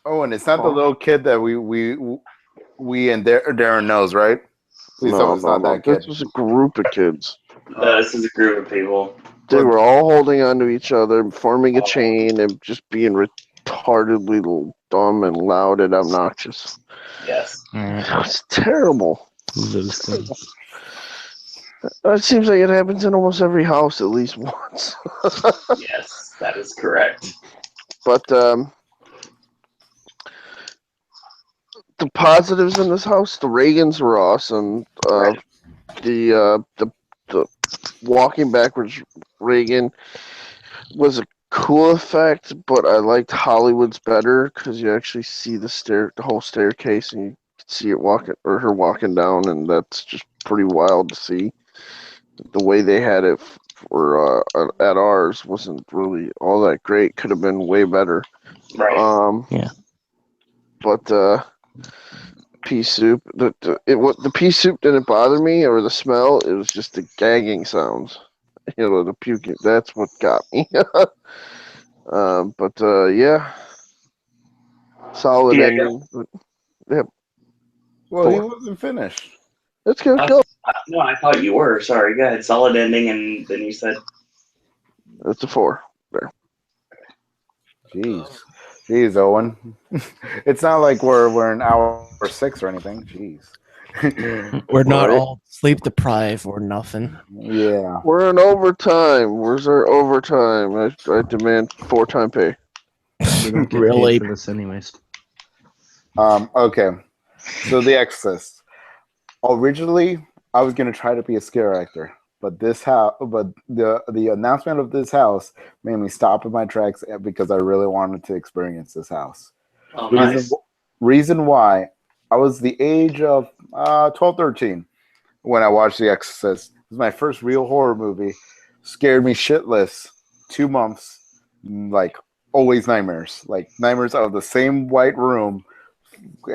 Oh, and it's not the little kid that we and Darren knows, right? Please tell me it's not that kid. This was a group of kids. This is a group of people. They were all holding onto each other, forming a chain, and just being retardedly dumb and loud and obnoxious. Yes. It was terrible. Those things. It seems like it happens in almost every house at least once. Yes, that is correct. But the positives in this house, the Reagans were awesome. The walking backwards Reagan was a cool effect, but I liked Hollywood's better because you actually see the whole staircase, and you can see it her walking down, and that's just pretty wild to see. The way they had it for at ours wasn't really all that great. Could have been way better. Right. Yeah. But pea soup. The pea soup didn't bother me or the smell. It was just the gagging sounds. The puking. That's what got me. Yeah, solid ending. But, yeah. Well, he wasn't finished. Let's go. No, I thought you were. Sorry. Go ahead. Solid ending, and then you said. That's a 4. There. Jeez, Owen. It's not like we're in hour 6 or anything. Jeez. We're not all sleep deprived or nothing. Yeah. We're in overtime. Where's our overtime? I demand 4-time pay. We don't get Really? paid for this anyways. Okay. So The Exorcist. Originally, I was gonna try to be a scare actor, but the announcement of this house made me stop in my tracks because I really wanted to experience this house. Oh, nice. Reason why, I was the age of 12, 13 when I watched The Exorcist. It was my first real horror movie. Scared me shitless. 2 months, like always nightmares. Like nightmares of the same white room,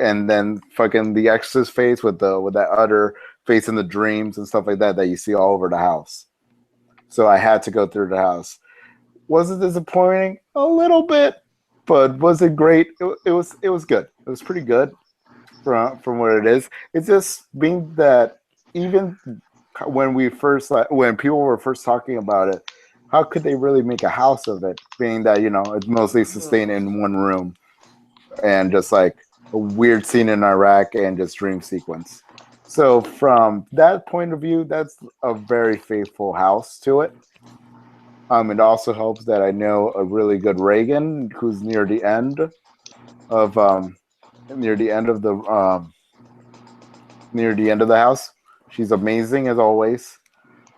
and then fucking the Exorcist face with that utter face in the dreams and stuff like that you see all over the house. So I had to go through the house. Was it disappointing? A little bit, but was it great? It was good. It was pretty good from what it is. It's just being that even when people were first talking about it, how could they really make a house of it? Being that it's mostly sustained in one room, and just like a weird scene in Iraq and just dream sequence. So from that point of view, that's a very faithful house to it. It also helps that I know a really good Reagan who's near the end of the house. She's amazing as always.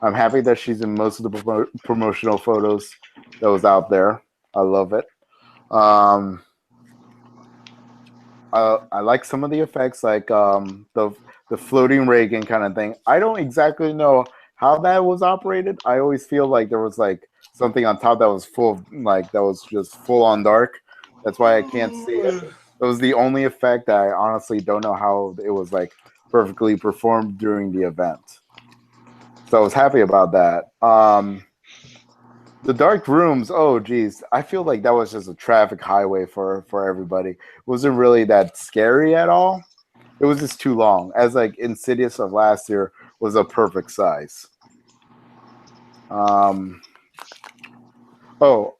I'm happy that she's in most of the promotional photos that was out there. I love it. I like some of the effects, like the floating Reagan kind of thing. I don't exactly know how that was operated. I always feel like there was like something on top that was that was just full on dark. That's why I can't see it. It was the only effect that I honestly don't know how it was like perfectly performed during the event. So I was happy about that. The dark rooms, oh geez, I feel like that was just a traffic highway for everybody. It wasn't really that scary at all. It was just too long. As like Insidious of last year was a perfect size. Oh,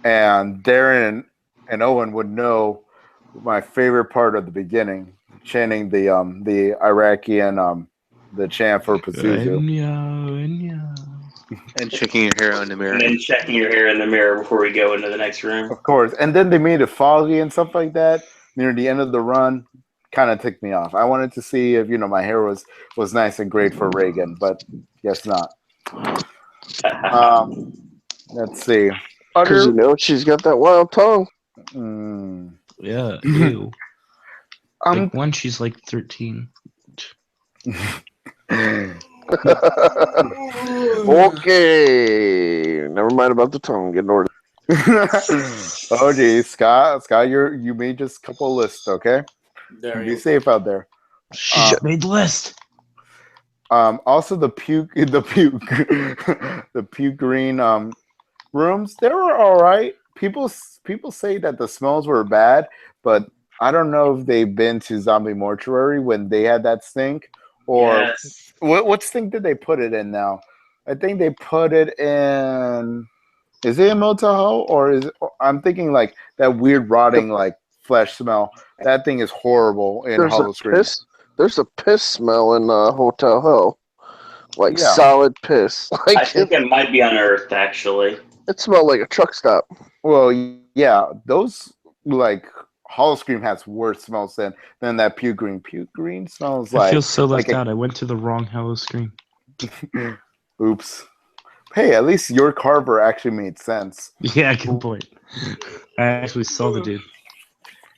and Darren and Owen would know my favorite part of the beginning, chanting the Iraqi and the chant for Pazuzu. And checking your hair in the mirror. And then checking your hair in the mirror before we go into the next room. Of course. And then they made it foggy and stuff like that near the end of the run. Kind of ticked me off. I wanted to see if my hair was nice and great for Reagan, but guess not. Let's see. Because she's got that wild tongue. Yeah. Ew. Like one, she's like 13. Okay, never mind about the tongue. Get in order. Oh geez, Scott, you made just a couple lists, okay? Be safe out there. Made the list. Also the puke green rooms, they were all right. People say that the smells were bad, but I don't know if they've been to Zombie Mortuary when they had that stink, or what stink did they put it in now? I think they put it in. Is it in Motel Hell, or is it, I'm thinking like that weird rotting like flesh smell? That thing is horrible in Hollow Scream. There's a piss smell in Hotel Hell, like solid piss. Like, I think it might be unearthed actually. It smelled like a truck stop. Well, yeah, those like Hollow Scream has worse smells than that puke green. Puke green smells like. I feel so left out. I went to the wrong Hollow Scream. Oops. Hey, at least your Carver actually made sense. Yeah, good point. I actually saw the dude.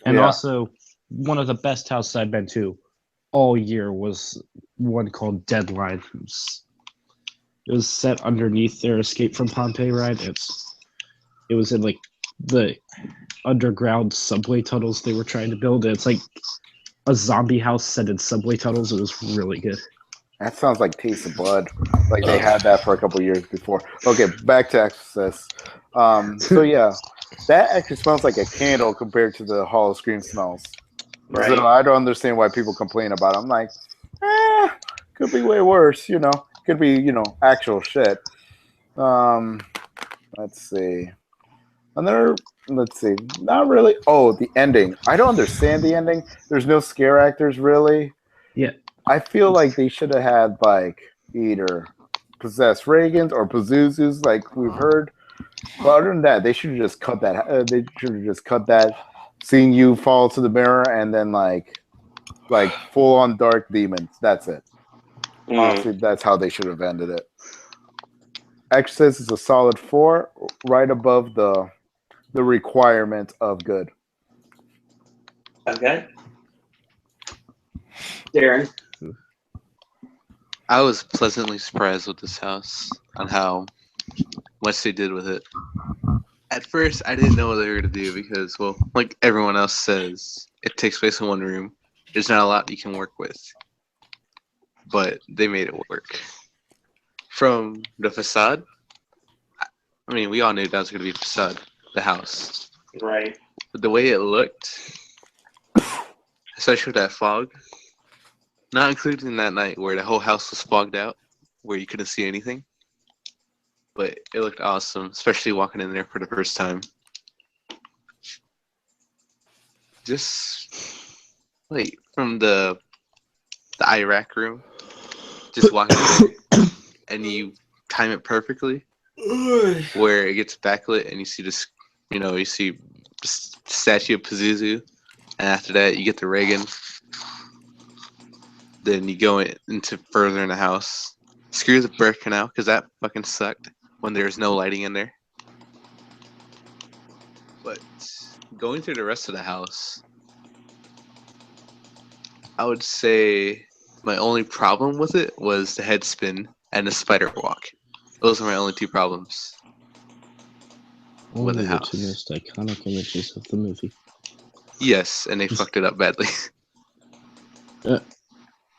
And also, one of the best houses I've been to all year was one called Deadline. It was set underneath their Escape from Pompeii ride. It was in like the underground subway tunnels they were trying to build. It's like a zombie house set in subway tunnels. It was really good. That sounds like Taste of Blood. Like they had that for a couple years before. Okay, back to Exorcist. So yeah, that actually smells like a candle compared to the Hollow Scream smells. Right. So I don't understand why people complain about it. I'm like, could be way worse, Could be, actual shit. Let's see. Not really. Oh, the ending. I don't understand the ending. There's no scare actors, really. Yeah. I feel like they should have had, like, either possessed Reagans or Pazuzus, like we've heard. But other than that, they should have just cut that. Seeing you fall to the mirror and then, like full-on dark demons. That's it. Honestly, that's how they should have ended it. Exorcist is a solid 4, right above the requirement of good. Okay. Darren? I was pleasantly surprised with this house on how much they did with it. At first, I didn't know what they were going to do because, well, like everyone else says, it takes place in one room. There's not a lot you can work with. But they made it work. From the facade, I mean, we all knew that was going to be the facade, the house. Right. But the way it looked, especially with that fog, not including that night where the whole house was fogged out, where you couldn't see anything. But it looked awesome, especially walking in there for the first time. Just, like, from the Iraq room, just walking in and you time it perfectly, where it gets backlit and you see this, you see the statue of Pazuzu, and after that you get the Reagan. Then you go into further in the house. Screw the birth canal, because that fucking sucked when there's no lighting in there. But going through the rest of the house, I would say my only problem with it was the head spin and the spider walk. Those are my only two problems with the house. The two most iconic images of the movie. Yes, and they fucked it up badly.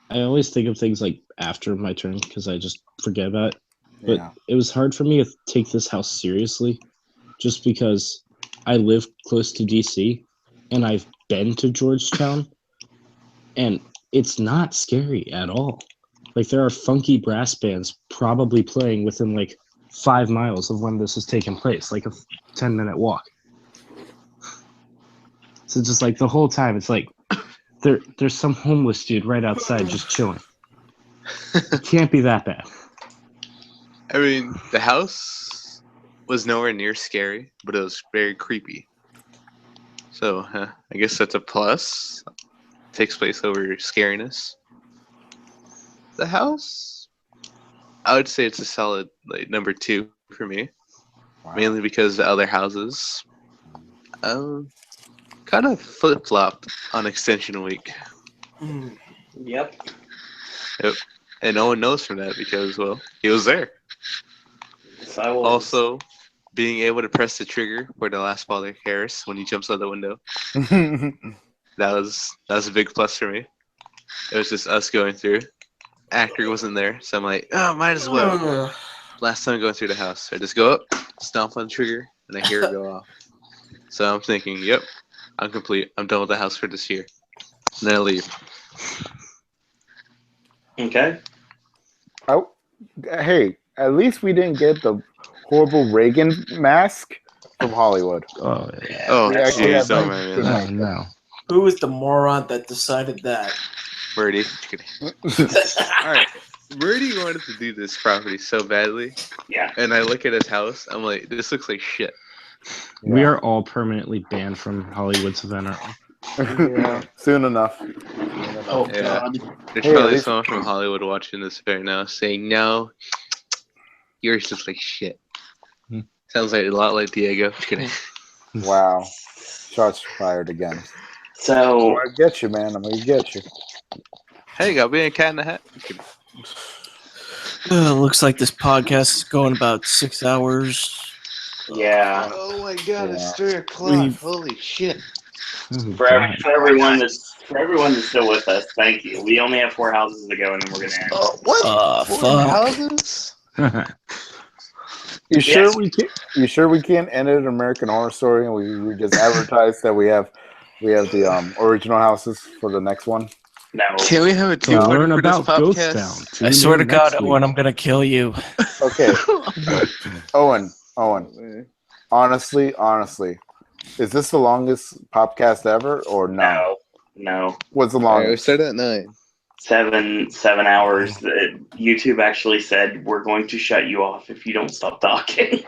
I always think of things like after my turn because I just forget about it. But it was hard for me to take this house seriously just because I live close to DC and I've been to Georgetown and it's not scary at all. Like there are funky brass bands probably playing within like 5 miles of when this is taking place, like a 10-minute walk. So just like the whole time, it's like there's some homeless dude right outside just chilling. It can't be that bad. I mean, the house was nowhere near scary, but it was very creepy. So I guess that's a plus. Takes place over scariness. The house, I would say it's a solid like number 2 for me. Wow. Mainly because the other houses kind of flip-flopped on extension week. Yep. And no one knows from that because, well, he was there. So I was. Also, being able to press the trigger for the last Father Harris when he jumps out the window. that was a big plus for me. It was just us going through. Actor wasn't there, so I'm like, oh, might as well. Last time going through the house, I just go up, stomp on the trigger, and I hear it go off. So I'm thinking, yep, I'm complete. I'm done with the house for this year. And then I leave. Okay. Oh, hey, at least we didn't get the horrible Reagan mask from Hollywood. Oh, yeah. Oh, we actually geez, have oh, good man. makeup. No. Who was the moron that decided that? Birdie. Alright. Birdie wanted to do this property so badly. Yeah. And I look at his house, I'm like, this looks like shit. We are all permanently banned from Hollywood's event, aren't we? Yeah. Soon enough. Oh, Yeah. God. There's Hey, probably at least- someone from Hollywood watching this right now saying, no, yours looks like shit. Sounds like a lot like Diego. Just kidding. Wow. Shots fired again. So I'm gonna get you, man. I'm gonna get you. Hey, got me a cat in the hat. Just kidding. Looks like this podcast is going about 6 hours. yeah, Oh my god, Yeah. it's 3 o'clock. We've- Holy shit. for everyone that's still with us, thank you. We only have 4 houses to go, and then we're gonna end. Oh, what? 4 fuck. houses? You sure Yes. we can? You sure we can't end it American Horror Story and we just advertise that we have the original houses for the next one? No. Can we have a To two-parter learn for this about Ghost podcast? Town. I Tune swear to in God, next week. Owen, I'm gonna kill you. Okay, Owen. Honestly, is this the longest podcast ever or no? No. What's the Alright, we longest? started at 9. 7 hours. YouTube actually said we're going to shut you off if you don't stop talking.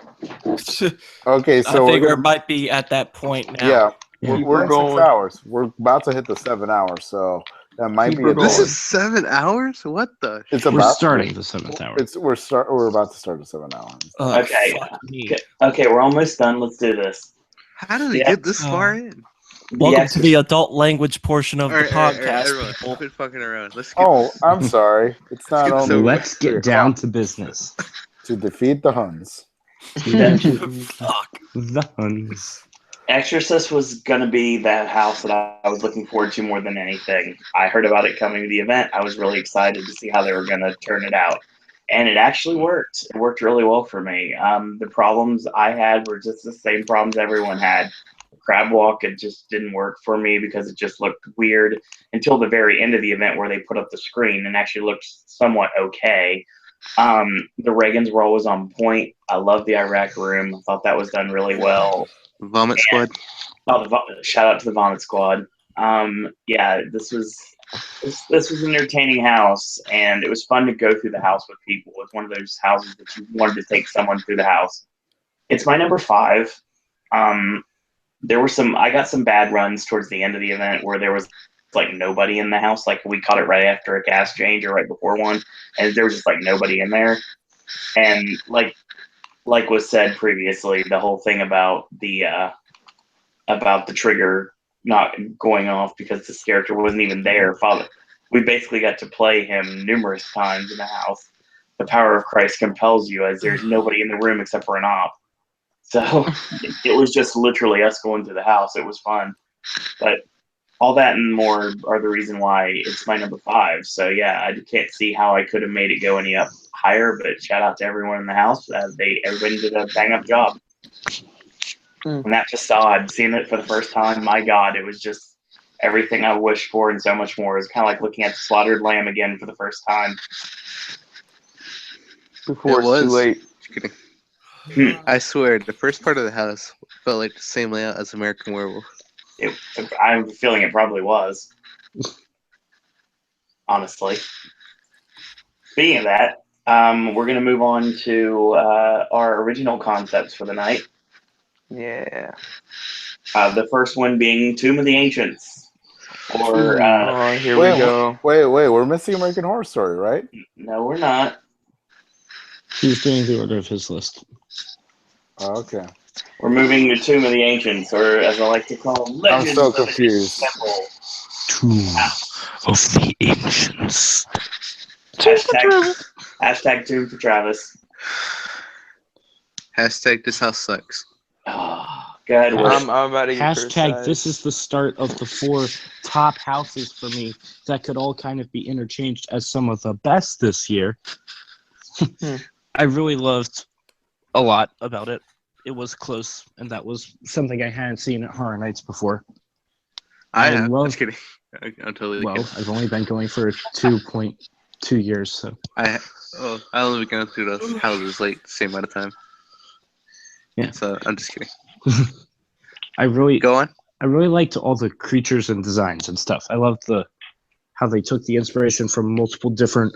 Okay, so I think we're we might be at that point now. yeah, Yeah. we're in 6 going. hours. We're about to hit the 7 hours, so that might Keep be her a going. This is 7 hours? What the? It's We're about starting the 7th hour. We're about to start the 7 hours. Okay. Fuck me. Okay, we're almost done. Let's do this. How did we Yeah. get this far in? Welcome to the adult language portion of the Alright, podcast, everyone, people. quit fucking around. Let's get Oh, I'm sorry. It's not get this only over Let's get down to business. to defeat the Huns. Fuck. The Huns. Exorcist was going to be that house that I was looking forward to more than anything. I heard about it coming to the event. I was really excited to see how they were going to turn it out. And it actually worked. It worked really well for me. The problems I had were just the same problems everyone had. Crab walk, it just didn't work for me because it just looked weird until the very end of the event where they put up the screen and actually looked somewhat okay. The Reagans were always on point. I love the Iraq room. I thought that was done really well. Vomit Squad. Shout out to the Vomit Squad. Yeah, this was an entertaining house, and it was fun to go through the house with people. It's one of those houses that you wanted to take someone through the house. It's my number 5. I got some bad runs towards the end of the event where there was like nobody in the house. Like we caught it right after a gas change or right before one, and there was just like nobody in there. And like was said previously, the whole thing about the trigger not going off because this character wasn't even there. We basically got to play him numerous times in the house. The power of Christ compels you, as there's nobody in the room except for an op. So it was just literally us going through the house. It was fun. But all that and more are the reason why it's my number 5. So yeah, I can't see how I could have made it go any up higher, but shout out to everyone in the house. Everybody did a bang up job. And that facade, seeing it for the first time, my God, it was just everything I wished for and so much more. It was kind of like looking at the slaughtered lamb again for the first time. Before it's too late. Just kidding. I swear, the first part of the house felt like the same layout as American Werewolf. I'm feeling it probably was. Honestly. Speaking of that, we're going to move on to our original concepts for the night. Yeah. The first one being Tomb of the Ancients. Or here we go. Wait, we're missing American Horror Story, right? No, we're not. He's doing the order of his list. Okay. We're moving to Tomb of the Ancients, or as I like to call them, I'm Legends so of the confused. Temple. Tomb of the Ancients. Hashtag Tomb for Travis. Hashtag this house sucks. Oh, God, I'm about to get Hashtag criticized. this is the start of the 4 top houses for me that could all kind of be interchanged as some of the best this year. I really loved a lot about it. It was close, and that was something I hadn't seen at Horror Nights before. I'm just kidding. I'm totally kidding. I've only been going for 2.2 years, so I only been going through those houses like the same amount of time. Yeah. So I'm just kidding. Go on. I really liked all the creatures and designs and stuff. I loved how they took the inspiration from multiple different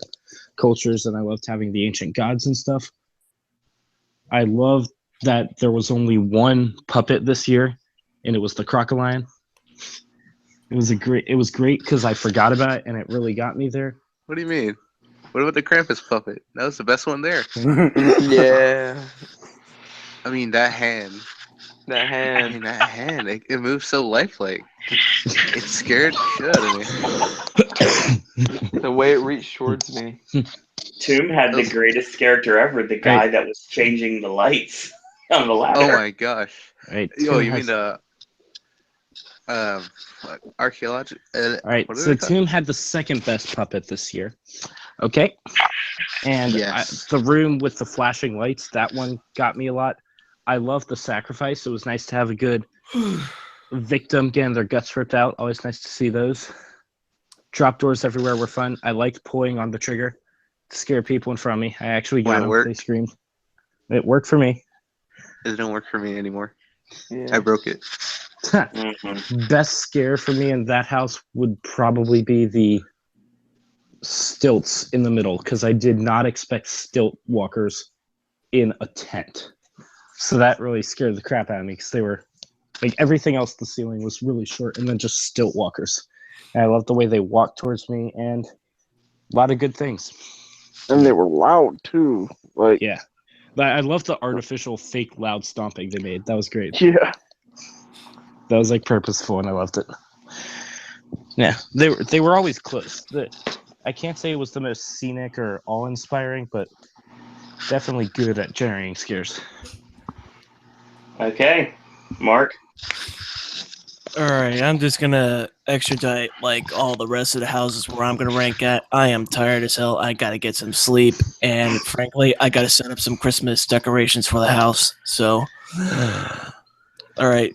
cultures, and I loved having the ancient gods and stuff. I loved that there was only one puppet this year, and it was the crocodile. It was great because I forgot about it, and it really got me there. What do you mean? What about the Krampus puppet? That was the best one there. Yeah. I mean, that hand. It moves so lifelike. It scared the shit out of me. The way it reached towards me. Tomb had the greatest character ever, the guy that was changing the lights on the ladder. Oh my gosh. Right. Oh, you mean the archaeological? All right, so Tomb had the second best puppet this year. Okay. And the room with the flashing lights, that one got me a lot. I love the sacrifice. It was nice to have a good victim getting their guts ripped out. Always nice to see those. Drop doors everywhere were fun. I liked pulling on the trigger to scare people in front of me. I actually got them. They screamed. It worked for me. It didn't work for me anymore. Yeah. I broke it. Best scare for me in that house would probably be the stilts in the middle, because I did not expect stilt walkers in a tent. So that really scared the crap out of me, because they were like everything else. The ceiling was really short, and then just stilt walkers. And I loved the way they walked towards me, and a lot of good things. And they were loud too. Like yeah, but I love the artificial fake loud stomping they made. That was great. Yeah, that was like purposeful, and I loved it. Yeah, they were always close. I can't say it was the most scenic or awe-inspiring, but definitely good at generating scares. Okay, Mark. All right, I'm just gonna extradite like all the rest of the houses where I'm gonna rank at. I am tired as hell. I gotta get some sleep, and frankly, I gotta set up some Christmas decorations for the house. So, all right,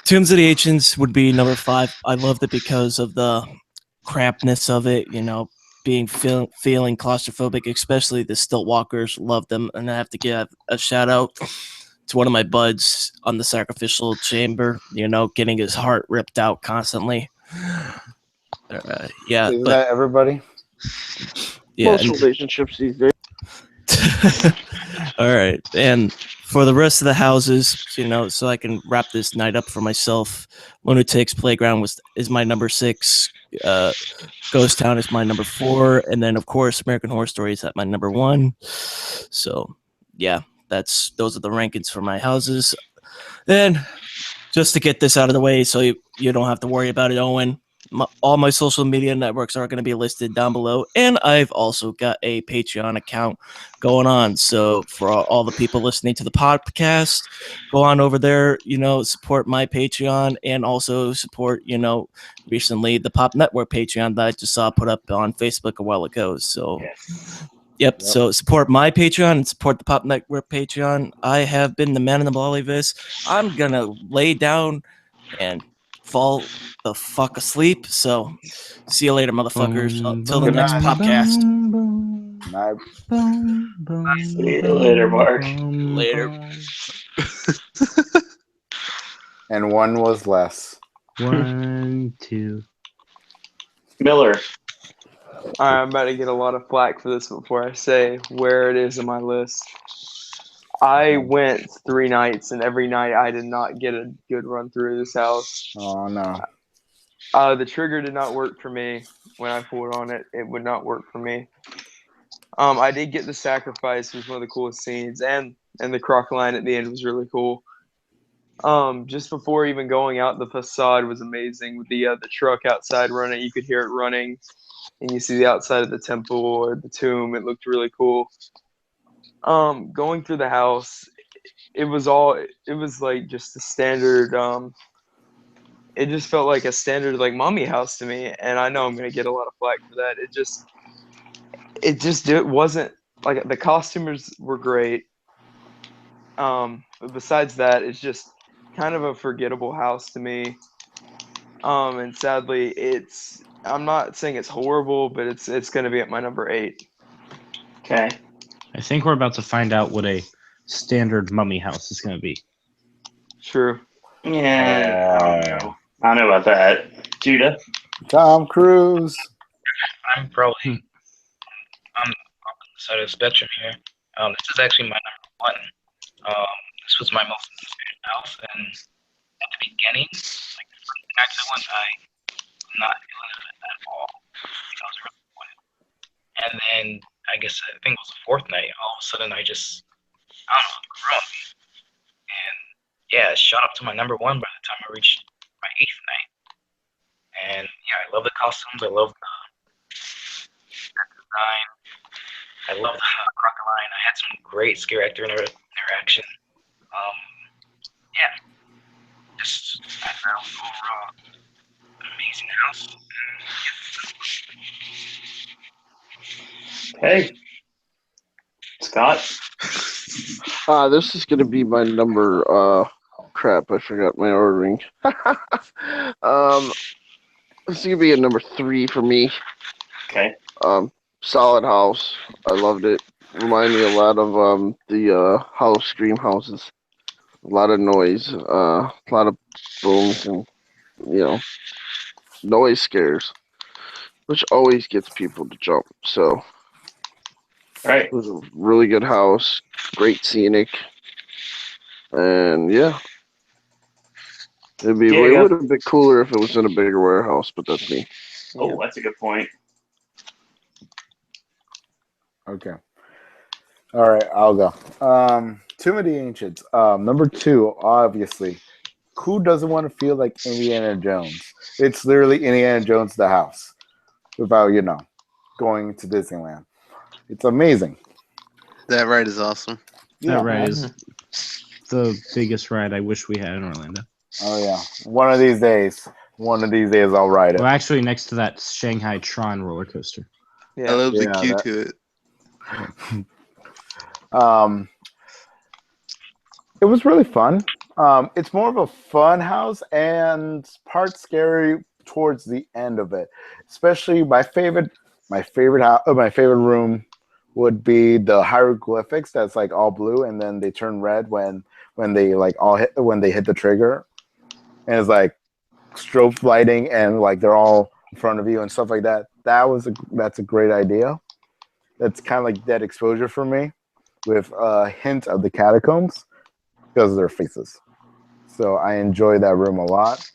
Tombs of the Ancients would be number 5. I loved it because of the crampedness of it. You know, being feeling claustrophobic, especially the stilt walkers. Loved them, and I have to give a shout out to one of my buds on the sacrificial chamber, you know, getting his heart ripped out constantly. Yeah. Isn't that everybody? Yeah. Most relationships these days. All right. And for the rest of the houses, you know, so I can wrap this night up for myself, Lunatic's Playground is my number 6. Ghost Town is my number 4. And then, of course, American Horror Story is at my number 1. So, yeah. Those are the rankings for my houses. Then, just to get this out of the way, so you don't have to worry about it, Owen. All my social media networks are going to be listed down below, and I've also got a Patreon account going on. So for all the people listening to the podcast, go on over there. You know, support my Patreon, and also support, you know, recently the Pop Network Patreon that I just saw put up on Facebook a while ago. So. Yes. Yep. So support my Patreon and support the Pop Network Patreon. I have been the man in the Bolivis. I'm gonna lay down and fall the fuck asleep. So see you later, motherfuckers. Until the next Popcast. See you later, Mark. Later. And one was less. 1, 2. Miller. I'm about to get a lot of flack for this before I say where it is in my list. I went 3 nights, and every night I did not get a good run through this house. Oh no. The trigger did not work for me when I pulled on it. It would not work for me. I did get the sacrifice, which was one of the coolest scenes, and the croc line at the end was really cool. Just before even going out, the facade was amazing with the truck outside running. You could hear it running, and you see the outside of the temple or the tomb. It looked really cool. Going through the house, it was like just the standard. It just felt like a standard like mommy house to me, and I know I'm gonna get a lot of flack for that. It wasn't like the costumers were great. But besides that, it's just kind of a forgettable house to me. And sadly, I'm not saying it's horrible, but it's gonna be at my number 8. Okay. I think we're about to find out what a standard mummy house is going to be. True. Yeah, I don't know about that. Judah? Tom Cruise. I'm probably on the side of the spectrum here. This is actually my number 1. This was my most anticipated house, and at the beginning, like the first night I went, I was not feeling it at all. I was really disappointed. And then I think it was the 4th night. All of a sudden, I don't know, it grew on me. And yeah, it shot up to my number 1 by the time I reached my 8th night. And yeah, I love the costumes. I love the design. I love the crocodile. I had some great scare actor interaction. Yeah, just I found overall an amazing house. Hey, Scott? This is going to be my number. Crap, I forgot my ordering. This is going to be a number 3 for me. Okay. Solid house. I loved it. Reminded me a lot of the Hollow Scream houses. A lot of noise, a lot of booms, and noise scares, which always gets people to jump. So, right, it was a really good house, great scenic, and yeah, it would have been cooler if it was in a bigger warehouse, but that's me. Oh, that's a good point. Okay. All right, I'll go. Tomb of the Ancients. Number 2, obviously. Who doesn't want to feel like Indiana Jones? It's literally Indiana Jones the house without, going to Disneyland. It's amazing. That ride is awesome. That ride is the biggest ride I wish we had in Orlando. Oh, yeah. One of these days, I'll ride it. Well, actually, next to that Shanghai Tron roller coaster. Yeah. I love the queue to it. It was really fun. It's more of a fun house and part scary towards the end of it. Especially my favorite room would be the hieroglyphics that's like all blue and then they turn red when they hit the trigger. And it's like strobe lighting and like they're all in front of you and stuff like that. That's a great idea. That's kind of like dead exposure for me with a hint of the catacombs because of their faces. So I enjoy that room a lot.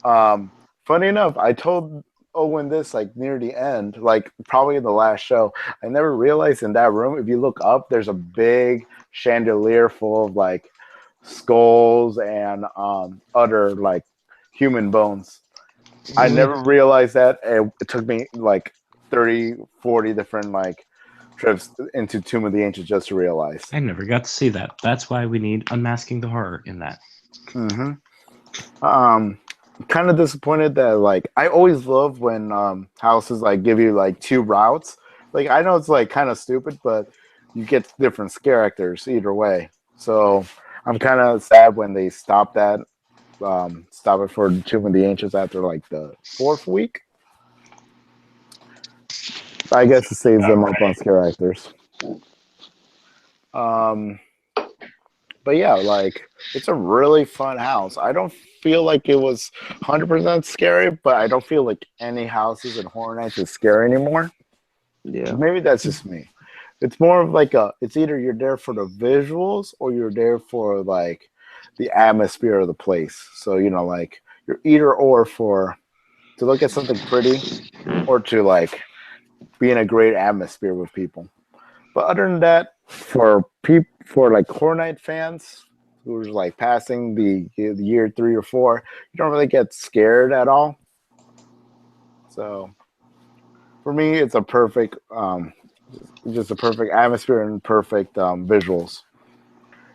Funny enough, I told Owen this like near the end, like probably in the last show. I never realized in that room, if you look up, there's a big chandelier full of like skulls and other like human bones. I never realized that. It took me like 30, 40 different like trips into Tomb of the Ancients just to realize. I never got to see that. That's why we need Unmasking the Horror in that. Mm-hmm. Kind of disappointed that like I always love when houses like give you like 2 routes. Like I know it's like kind of stupid, but you get different scare actors either way. So I'm kind of sad when they stop that. Stop it for Tomb of the Ancients after like the 4th week. I guess it saves them up on scare actors. But But yeah, like it's a really fun house. I don't feel like it was 100% scary, but I don't feel like any houses in Horror Nights is scary anymore. Yeah. Maybe that's just me. It's more of like it's either you're there for the visuals or you're there for like the atmosphere of the place. So, like you're either or to look at something pretty or to like be in a great atmosphere with people. But other than that, for like Horror Night fans who's like passing the year 3 or 4, you don't really get scared at all. So for me, it's a perfect, just a perfect atmosphere and perfect visuals.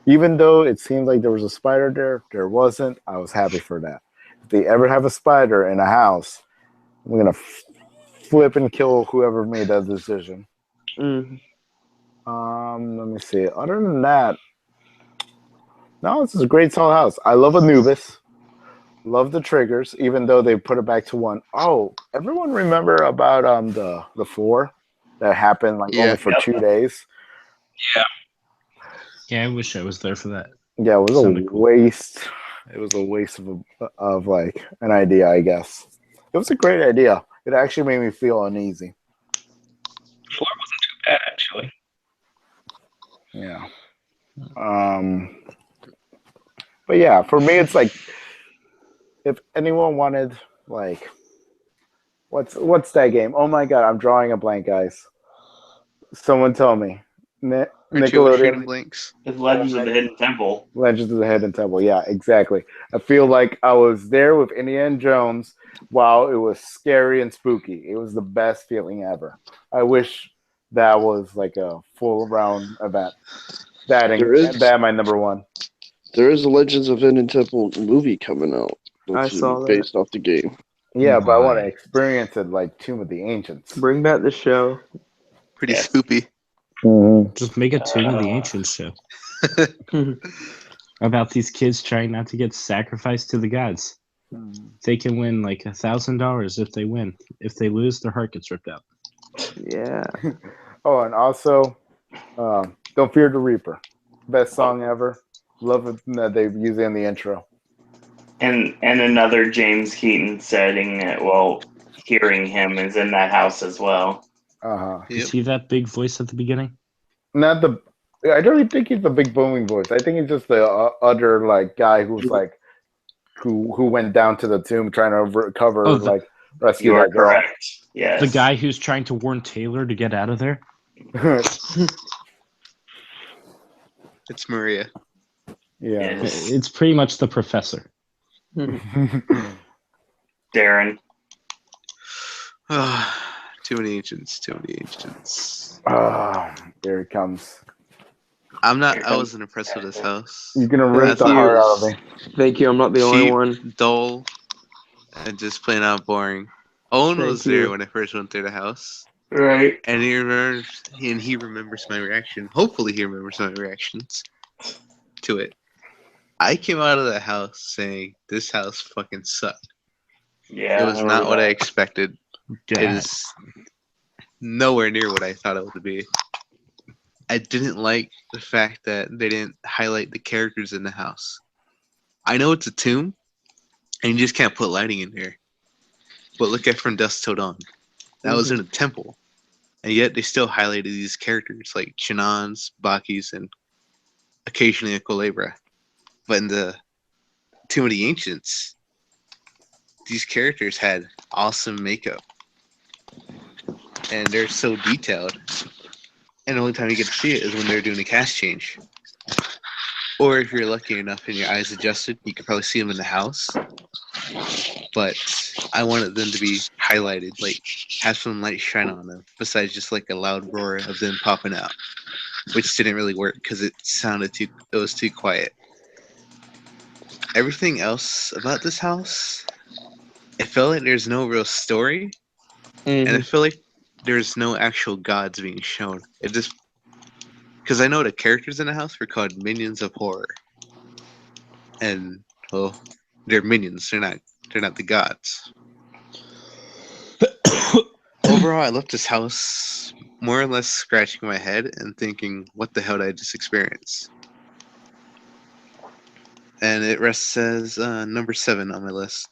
Even though it seemed like there was a spider there wasn't. I was happy for that. If they ever have a spider in a house, I'm gonna flip and kill whoever made that decision. Mm. Let me see. Other than that, no, this is a great solid house. I love Anubis. Love the triggers, even though they put it back to 1. Oh, everyone remember about the 4 that happened like only for 2 days? Yeah, I wish I was there for that. Yeah, it was Sounded a cool. waste. It was a waste of like an idea, I guess. It was a great idea. It actually made me feel uneasy. 4 wasn't too bad, actually. Yeah. But yeah, for me, it's like if anyone wanted like, what's that game? Oh my god, I'm drawing a blank, guys. Someone tell me. Aren't you always shooting Nickelodeon. blanks? It's Legends of the Hidden Temple. Legends of the Hidden Temple. Yeah, exactly. I feel like I was there with Indiana Jones while it was scary and spooky. It was the best feeling ever. I wish that was like a full round event. That my number 1. There is a Legends of Hidden Temple movie coming out. I saw that. Based off the game. Yeah, but I want to experience it like Tomb of the Ancients. Bring back the show. Pretty spoopy. Mm-hmm. Just make a Tomb of the Ancients show about these kids trying not to get sacrificed to the gods. They can win like $1,000 if they win. If they lose, their heart gets ripped out. Yeah. Oh, and also, Don't Fear the Reaper. Best song ever. Love it that they use it in the intro. And another James Keaton setting, hearing him is in that house as well. Is he that big voice at the beginning? Not the. I don't really think he's the big booming voice. I think he's just the other like guy who's like who went down to the tomb trying to recover rescue that girl. Correct. Yes. The guy who's trying to warn Taylor to get out of there. It's Maria. Yeah, it's pretty much the professor. Darren. Too many ancients. Too many ancients. There it comes. I wasn't impressed with this house. You're gonna rip the heart out of me. Thank you. I'm not the only one. Dull, and just plain out boring. Owen was Thank you. there when I first went through the house. Right. And he remembers my reaction. Hopefully he remembers my reactions to it. I came out of the house saying, this house fucking sucked. Yeah. It was not what I expected. Yeah. It is nowhere near what I thought it would be. I didn't like the fact that they didn't highlight the characters in the house. I know it's a tomb, and you just can't put lighting in there. But look at From Dusk Till Dawn. That was in a temple. And yet they still highlighted these characters like Chinans, Bakis, and occasionally a Culebra. But in the Tomb of the Ancients, these characters had awesome makeup. And they're so detailed. And the only time you get to see it is when they're doing a cast change. Or if you're lucky enough and your eyes adjusted, you could probably see them in the house. But I wanted them to be highlighted, like have some light shine on them, besides just like a loud roar of them popping out, which didn't really work because it was too quiet. Everything else about this house, it felt like there's no real story, and I feel like there's no actual gods being shown. It just because I know the characters in the house were called Minions of Horror, and well, they're minions. They're not the gods. Overall, I left this house more or less scratching my head and thinking, what the hell did I just experience? and it rests as number 7 on my list.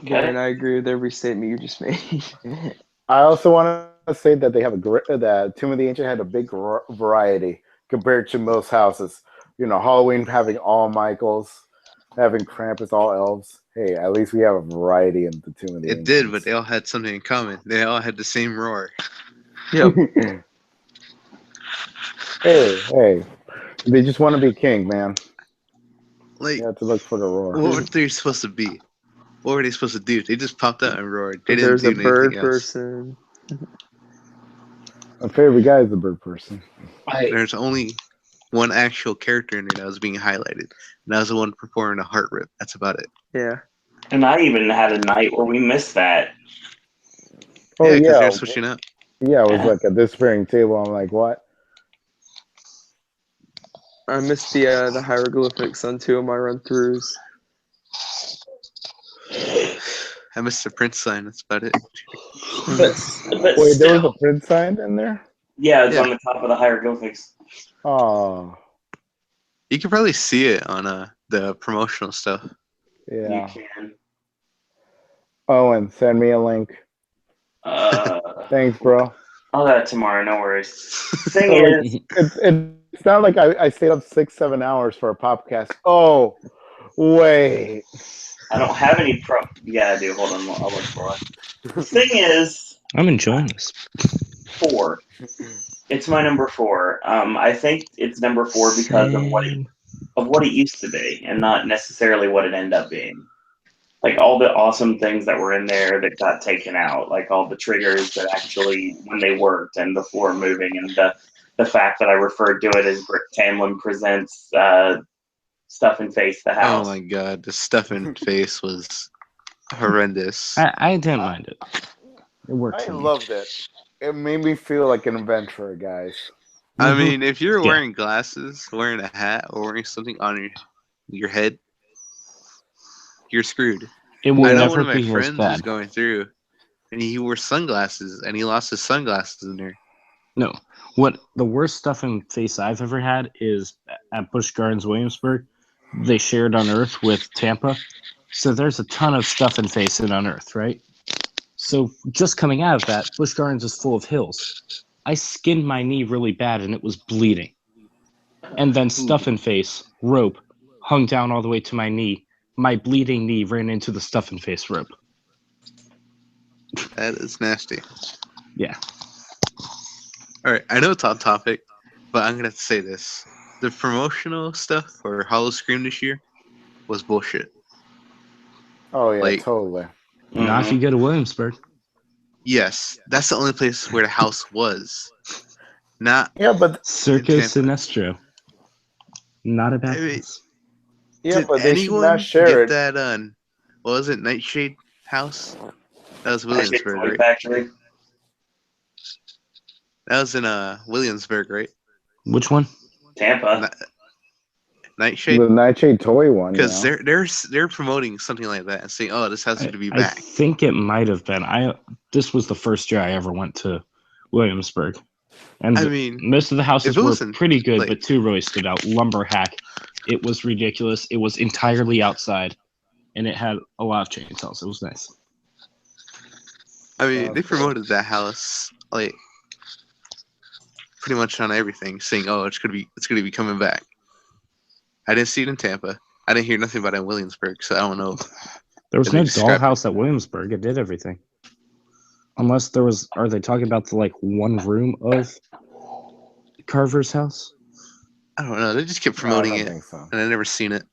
And I agree with every statement you just made. I also want to say that they have that Tomb of the Ancient had a big variety compared to most houses. You know, Halloween having all Michaels, having Krampus all elves. Hey, at least we have a variety in the Tomb of the It Ancients. did, but they all had something in common. They all had the same roar. Yep. Hey, they just want to be king, man. Like, You have to look for the roar. what were they supposed to be? What were they supposed to do? They just popped out and roared. They There's didn't a do bird anything else. person. My favorite guy is the bird person. There's only one actual character in there that was being highlighted, and that was the one performing a heart rip. That's about it. Yeah. And I even had a night where we missed that. Oh Yeah, because yeah, they're switching up. Yeah, it was like a despairing table. I'm like, what? I missed the hieroglyphics on 2 of my run-throughs. I missed the Prince sign. That's about it. But Wait, there still, was a print sign in there? yeah, it's on the top of the hieroglyphics. Oh, You can probably see it on the promotional stuff. yeah. You can. Owen, send me a link. Thanks, bro. I'll do that tomorrow. No worries. Thing So, is, it's not like I stayed up 6-7 hours for a podcast. Oh, wait. I don't have any pro. Yeah, I do. Hold on. I'll look for it. The thing is, I'm enjoying this. 4. It's my number 4. I think it's number 4 because of what it used to be, and not necessarily what it ended up being. Like all the awesome things that were in there that got taken out, like all the triggers that actually when they worked, and the floor moving, and the fact that I referred to it as Brick Tamlin presents Stuff and Face the House. Oh my god, the stuff in face was horrendous. I didn't mind it. It worked. I for me. loved it. It made me feel like an adventurer, guys. I mean, if you're Yeah. wearing glasses, wearing a hat, or wearing something on your head, you're screwed. It will I know never one of my be as friends bad. was going through, and he wore sunglasses, and he lost his sunglasses in there. No. What the worst stuff in face I've ever had is at Busch Gardens, Williamsburg. They shared Unearth with Tampa. So there's a ton of stuff in face in Unearth, right? So just coming out of that, Busch Gardens is full of hills. I skinned my knee really bad and it was bleeding. And then stuff in face, rope, hung down all the way to my knee. My bleeding knee ran into the stuff in face rope. That is nasty. Yeah. All right, I know it's on topic, but I'm gonna have to say this: the promotional stuff for Hollow Scream this year was bullshit. Oh yeah, Like- totally. Not if you go to Williamsburg. Yes, that's the only place where the house was. Not Yeah, but Circo Tampa. Sinestro. Not a bad I mean, place. yeah, did but they should anyone not share get it. that? What was it? Nightshade House? That was Actually, Williamsburg, Toy right? Factory. That was in Williamsburg, right? Which one? Tampa. Nightshade. The Nightshade toy one, Because yeah. they're promoting something like that and saying, "Oh, this house is going to be I back." think it might have been. This was the first year I ever went to Williamsburg. And I mean, most of the houses if it were wasn't, pretty good, like- but two really stood out. Lumber Hack. It was ridiculous. It was entirely outside, and it had a lot of chainsaws. It was nice. I mean, they promoted that house like pretty much on everything, saying, "Oh, it's gonna be coming back." I didn't see it in Tampa. I didn't hear nothing about it in Williamsburg, so I don't know. There was if no they described dollhouse at Williamsburg. It did everything. Unless there was, are they talking about the one room of Carver's house? I don't know. They just kept No, I promoting don't it, think so. and I never seen it,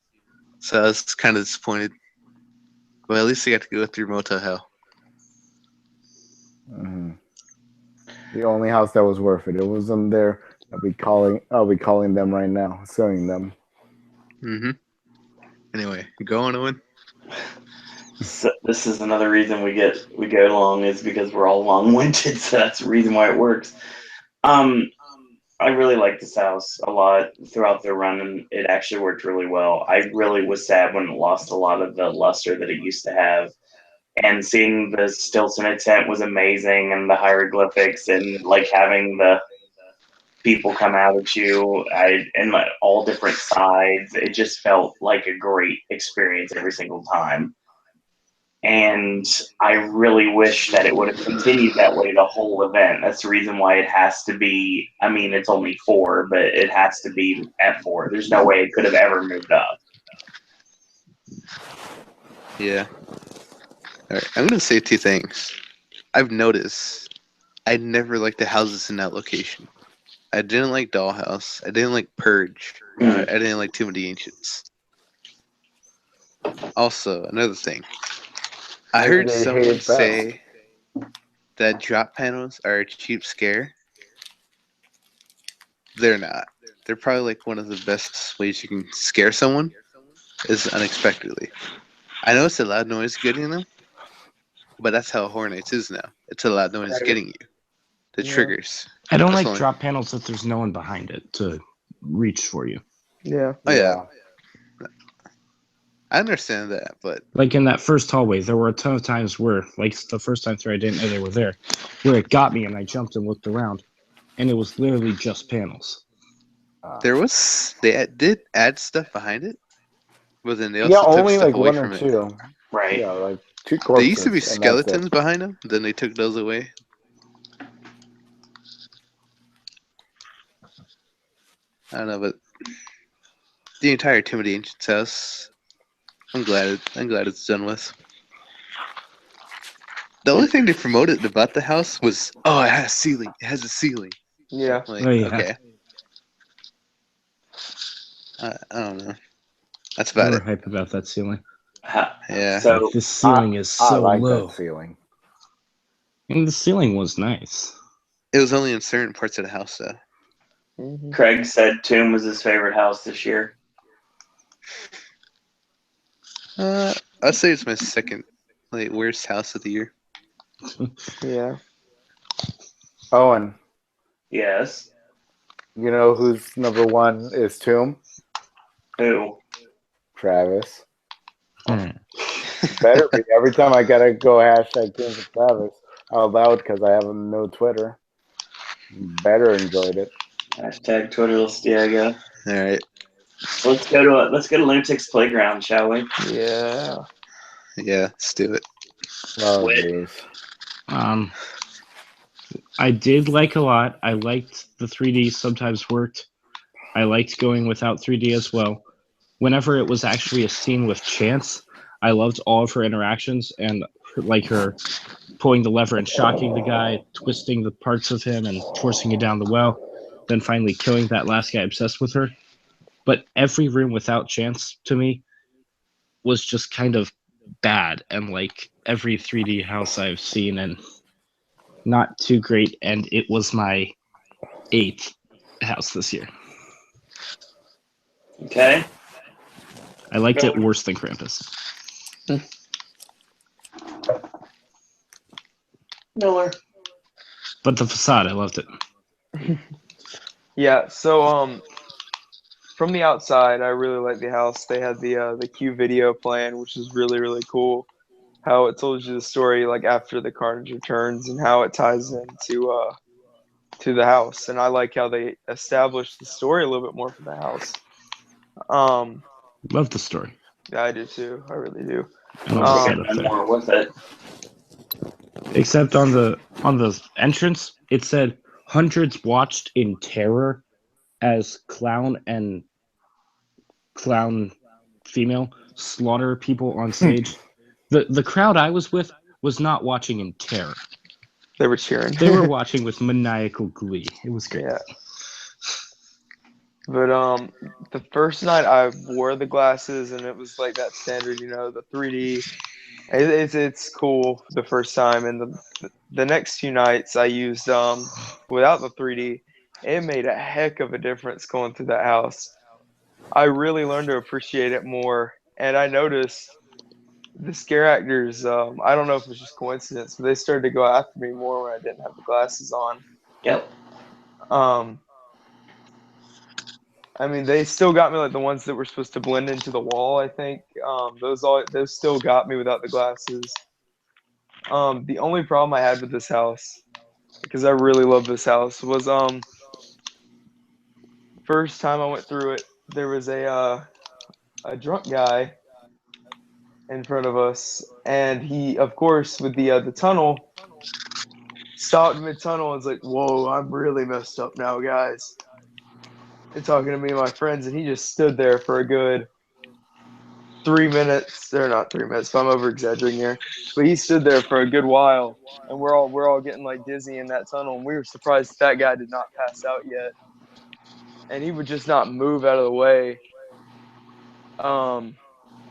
so I was kind of disappointed. Well, at least they got to go through Motel Hell. Hmm. The only house that was worth it. It wasn't there. I'll be calling them right now, suing them. Mm-hmm. Anyway, go on, Owen. So this is another reason we go long is because we're all long-winded. So that's the reason why it works. I really like this house a lot throughout the run, and it actually worked really well. I really was sad when it lost a lot of the luster that it used to have. And seeing the stilts in a tent was amazing, and the hieroglyphics, and like having the people come out at you in all different sides. It just felt like a great experience every single time. And I really wish that it would have continued that way the whole event. That's the reason why it has to be, I mean, it's only 4, but it has to be at 4. There's no way it could have ever moved up. Yeah. All right. I'm going to say 2 things. I've noticed I never liked the houses in that location. I didn't like Dollhouse. I didn't like Purge. I didn't like Tomb of the Ancients. Also, another thing. I heard someone say that drop panels are a cheap scare. They're not. They're probably like one of the best ways you can scare someone is unexpectedly. I know it's a loud noise getting them, but that's how Horror Nights is now. It's a loud noise getting you. The triggers. I don't like drop panels if there's no one behind it to reach for you. Yeah. Oh yeah. I understand that, but like in that first hallway, there were a ton of times where, like the first time through, I didn't know they were there, where it got me and I jumped and looked around, and it was literally just panels. They did add stuff behind it, but then they also took only stuff like away 1 or from it. 2. Right. Yeah, like 2 corpses. There used to be and that's it. skeletons behind them, then they took those away. I don't know, but the entire Tomb of the Ancients house, I'm glad it's done with. The only thing they promoted about the house was, oh, it has a ceiling. It has a ceiling. Yeah. Like, Oh, yeah. okay. I don't know. That's about They it. were hype about that ceiling. Yeah. So Like, this ceiling is so I like low. that ceiling. And the ceiling was nice. It was only in certain parts of the house, though. Craig said Tomb was his favorite house this year. I'd say it's my second worst house of the year. Yeah. Owen, Yes. you know who's number 1 is Tomb? Who? Travis. Better be. Every time I gotta go hashtag Tomb for Travis out loud because I have no Twitter. Better enjoyed it. Hashtag Twitterless Diego. All right. Let's go to Lunatic's Playground, shall we? Yeah. Yeah, let's do it. Oh, jeez. I did like a lot. I liked the 3D sometimes worked. I liked going without 3D as well. Whenever it was actually a scene with Chance, I loved all of her interactions and like her pulling the lever and shocking the guy, twisting the parts of him and forcing it down the well, then finally killing that last guy obsessed with her. But every room without Chance to me was just kind of bad, and like every 3D house I've seen, and not too great. And it was my 8th house this year. Okay. I liked it worse than Krampus. Miller. But the facade, I loved it. Yeah, so from the outside, I really like the house. They had the Q video playing, which is really, really cool. How it told you the story like after the Carnage returns and how it ties into to the house. And I like how they established the story a little bit more for the house. Love the story. Yeah, I do too. I really do. And all the setup there. More with it. Except on the entrance, it said hundreds watched in terror as clown and clown female slaughter people on stage. The crowd I was with was not watching in terror. They were cheering. They were watching with maniacal glee. It was great. Yeah. But the first night I wore the glasses and it was like that standard, the 3D. It's cool the first time, and the next few nights I used without the 3D. It made a heck of a difference going through that house. I really learned to appreciate it more, and I noticed the scare actors. I don't know if it was just coincidence, but they started to go after me more when I didn't have the glasses on. Yep. I mean, they still got me like the ones that were supposed to blend into the wall. I think those still got me without the glasses. The only problem I had with this house, because I really love this house, was first time I went through it, there was a drunk guy in front of us, and he, of course, with the tunnel, stopped mid-tunnel and was like, "Whoa, I'm really messed up now, guys." And talking to me and my friends, and he just stood there for a good 3 minutes. Or not 3 minutes, but I'm over exaggerating here. But he stood there for a good while, and we're all getting like dizzy in that tunnel, and we were surprised that guy did not pass out yet. And he would just not move out of the way.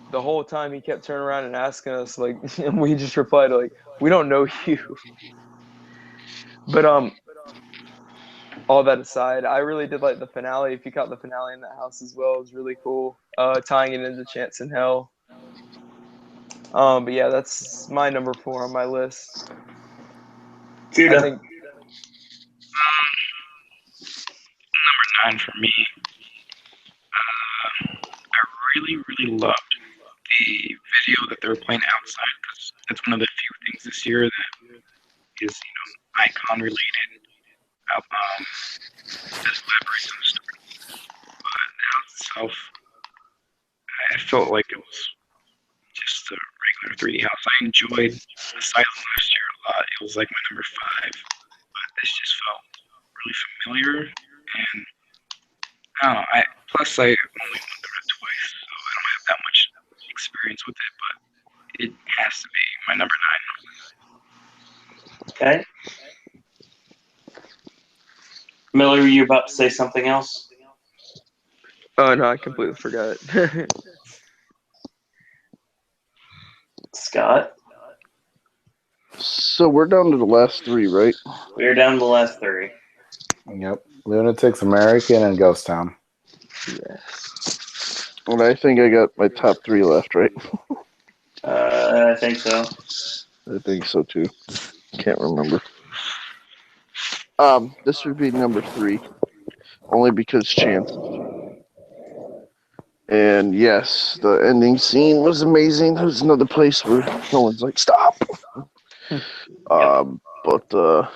The whole time he kept turning around and asking us, like, and we just replied like, "We don't know you." But all that aside, I really did like the finale. If you caught the finale in that house as well, it was really cool. Tying it into Chance in Hell. But yeah, that's my number 4 on my list. Judah. I think number 9 for me. I really loved the video that they were playing outside because that's one of the few things this year that is, icon related. Does elaborate on the story. But the house itself, I felt like it was just a regular 3D house. I enjoyed Asylum last year a lot. It was like my number 5, but this just felt really familiar, and I don't know. Plus I only went through it twice, so I don't have that much experience with it, but it has to be my number 9. Okay. Miller, were you about to say something else? Oh no, I completely forgot. Scott? So we're down to the last 3, right? We're down to the last 3. Yep. Lunatics, American, and Ghost Town. Yes. And I think I got my top 3 left, right? I think so. I think so too. Can't remember. This would be number 3, only because Chance. And yes, the ending scene was amazing. There's another place where no one's like, stop. But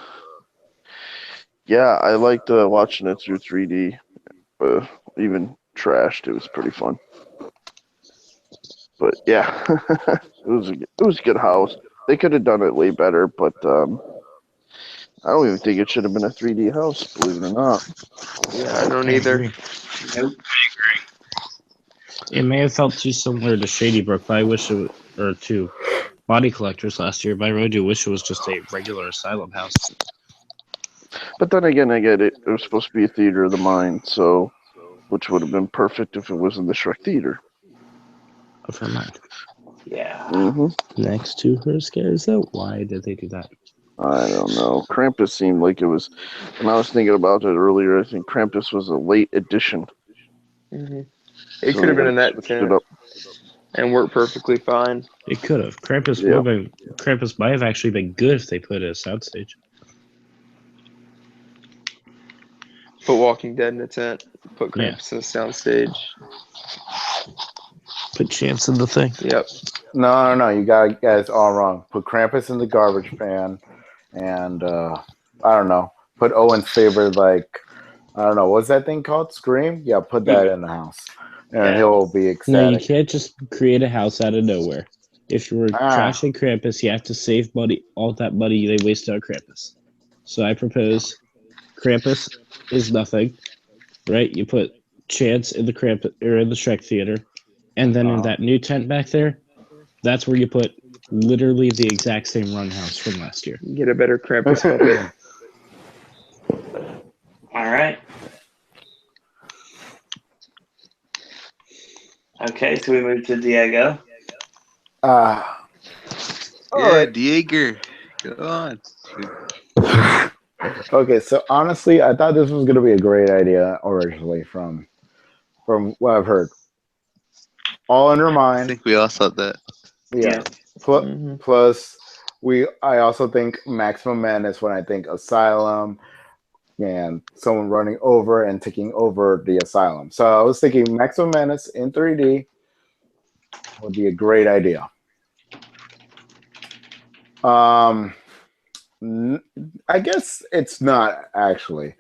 yeah, I liked watching it through 3D. Even trashed, it was pretty fun. But yeah, it was a good house. They could have done it way better, but I don't even think it should have been a 3D house, believe it or not. Yeah, I don't either. Nope. It may have felt too similar to Shady Brook, but I wish it or to Body Collectors last year, but I really do wish it was just a regular asylum house. But then again, I get it. It was supposed to be a theater of the mind, so which would have been perfect if it was in the Shrek Theater. Of her mind. Yeah. Mm-hmm. Next to her scares out. Why did they do that? I don't know. Krampus seemed like it was. When I was thinking about it earlier, I think Krampus was a late addition. Mm-hmm. It could have been in that tent and worked perfectly fine. It could have. Krampus might have actually been good if they put it as a soundstage. Put Walking Dead in a tent. Put Krampus in a soundstage. Put Chance in the thing. Yep. No. You guys all wrong. Put Krampus in the garbage pan, and I don't know. Put Owen's favorite, like, I don't know, what's that thing called? Scream? Yeah, put that in the house, and he'll be ecstatic. No, you can't just create a house out of nowhere. If you were trashing Krampus, you have to save money, all that money they wasted on Krampus. So I propose Krampus is nothing, right? You put Chance in the Krampus or in the Shrek Theater, and then in that new tent back there, that's where you put literally the exact same run house from last year. Get a better Krampus puppet. All right. Okay, so we move to Diego. Diego. Go on. Okay, so honestly, I thought this was going to be a great idea originally from what I've heard. All in Her Mind. I think we all thought that. Yeah. Plus, I also think Maximum Madness when I think Asylum and someone running over and taking over the asylum. So I was thinking Maximum Madness in 3D would be a great idea. I guess it's not actually,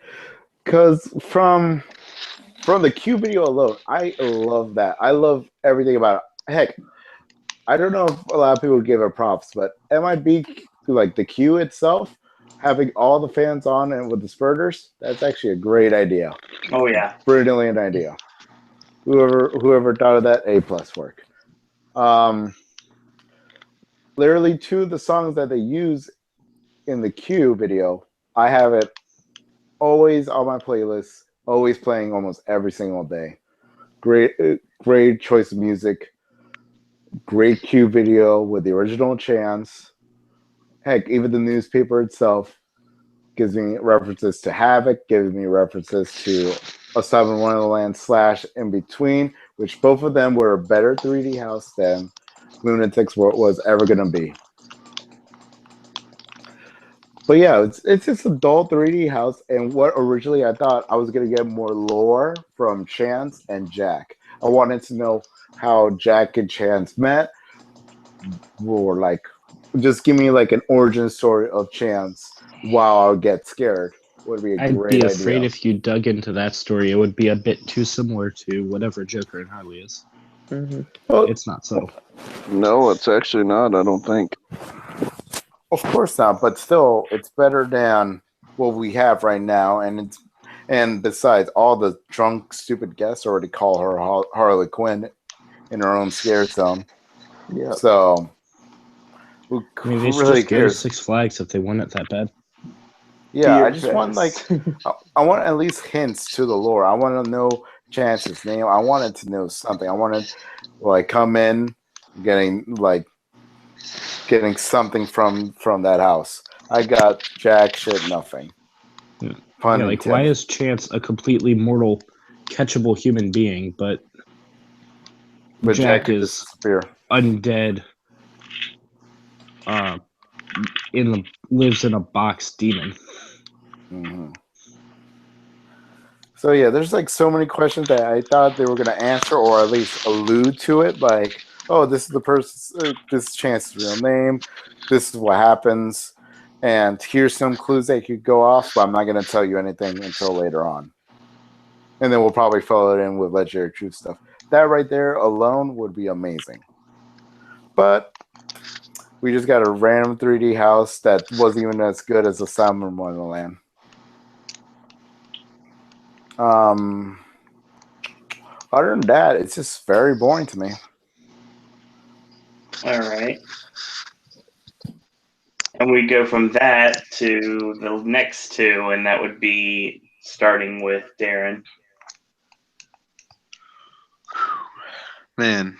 because from from the Q video alone, I love that. I love everything about it. Heck, I don't know if a lot of people give it props, but MIB, like the Q itself, having all the fans on and with the spurters, that's actually a great idea. Oh yeah, Brilliant idea. Whoever thought of that, A+ work. Literally, two of the songs that they use in the Q video, I have it always on my playlist, always playing almost every single day. Great choice of music. Great Q video with the original chants. Heck, even the newspaper itself gives me references to Havoc, gives me references to Asylum in Wonderland / In Between, which both of them were a better 3D house than Lunatics was ever going to be. But yeah, it's just adult 3D house, and what originally I thought I was going to get more lore from Chance and Jack. I wanted to know how Jack and Chance met, or like, just give me like an origin story of Chance while I would get scared. Would be a I'd great be afraid idea. if you dug into that story, it would be a bit too similar to whatever Joker and Harley is. Well, It's not subtle. No, it's actually not. I don't think. Of course not, but still, it's better than what we have right now. And besides, all the drunk, stupid guests already call her Harley Quinn in her own scare zone. Yeah. So, I mean, they who should really just go to cares? Six Flags if they want it that bad. Yeah, Fear I just want Fest. I want at least hints to the lore. I want to know Chance's name. I wanted to know something. I wanted like come in getting something from that house. I got jack shit nothing. Yeah, Pun like why intended. is Chance a completely mortal, catchable human being, but Jack could is disappear. undead, lives in a box demon. Mm-hmm. So yeah, there's like so many questions that I thought they were gonna answer or at least allude to it, like, oh, this is the person, this is Chance's real name, this is what happens, and here's some clues that could go off, but I'm not gonna tell you anything until later on. And then we'll probably follow it in with Legendary Truth stuff. That right there alone would be amazing. But we just got a random 3D house that wasn't even as good as Asylum in Wonderland. Other than that, it's just very boring to me. All right. And we go from that to the next two, and that would be starting with Darren. Man.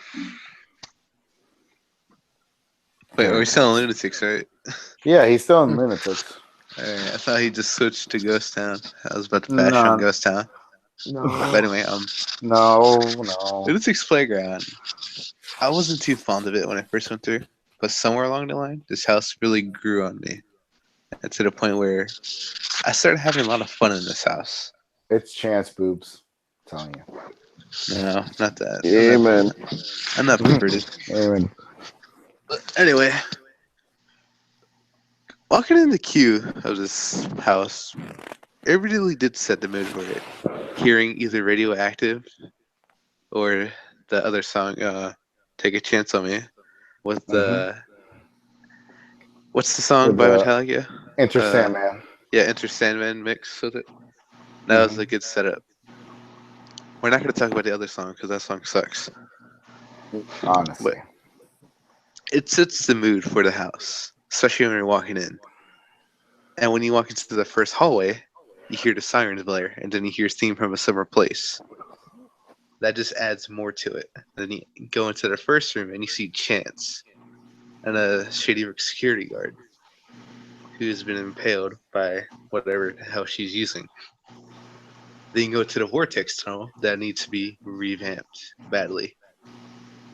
Wait, are we still on Lunatics, right? Yeah, he's still in Lunatics. I thought he just switched to Ghost Town. I was about to bash on Ghost Town. No. But anyway, No. Lunatics Playground. I wasn't too fond of it when I first went through, but somewhere along the line, this house really grew on me. And to the point where I started having a lot of fun in this house. It's Chance boobs. I'm telling you. No, not that. Amen. I'm not perverted. Amen. But anyway, walking in the queue of this house, it really did set the mood for it. Hearing either Radioactive or the other song, Take a Chance on Me, with the what's the song With by the Metallica? Enter Sandman. Yeah, Enter Sandman mix with it. That was a good setup. We're not going to talk about the other song because that song sucks. Honestly. But it sets the mood for the house, especially when you're walking in. And when you walk into the first hallway, you hear the sirens blare, and then you hear Theme from a Summer Place. That just adds more to it. Then you go into the first room and you see Chance and a Shady Brook security guard who's been impaled by whatever the hell she's using. Then you go to the vortex tunnel that needs to be revamped badly.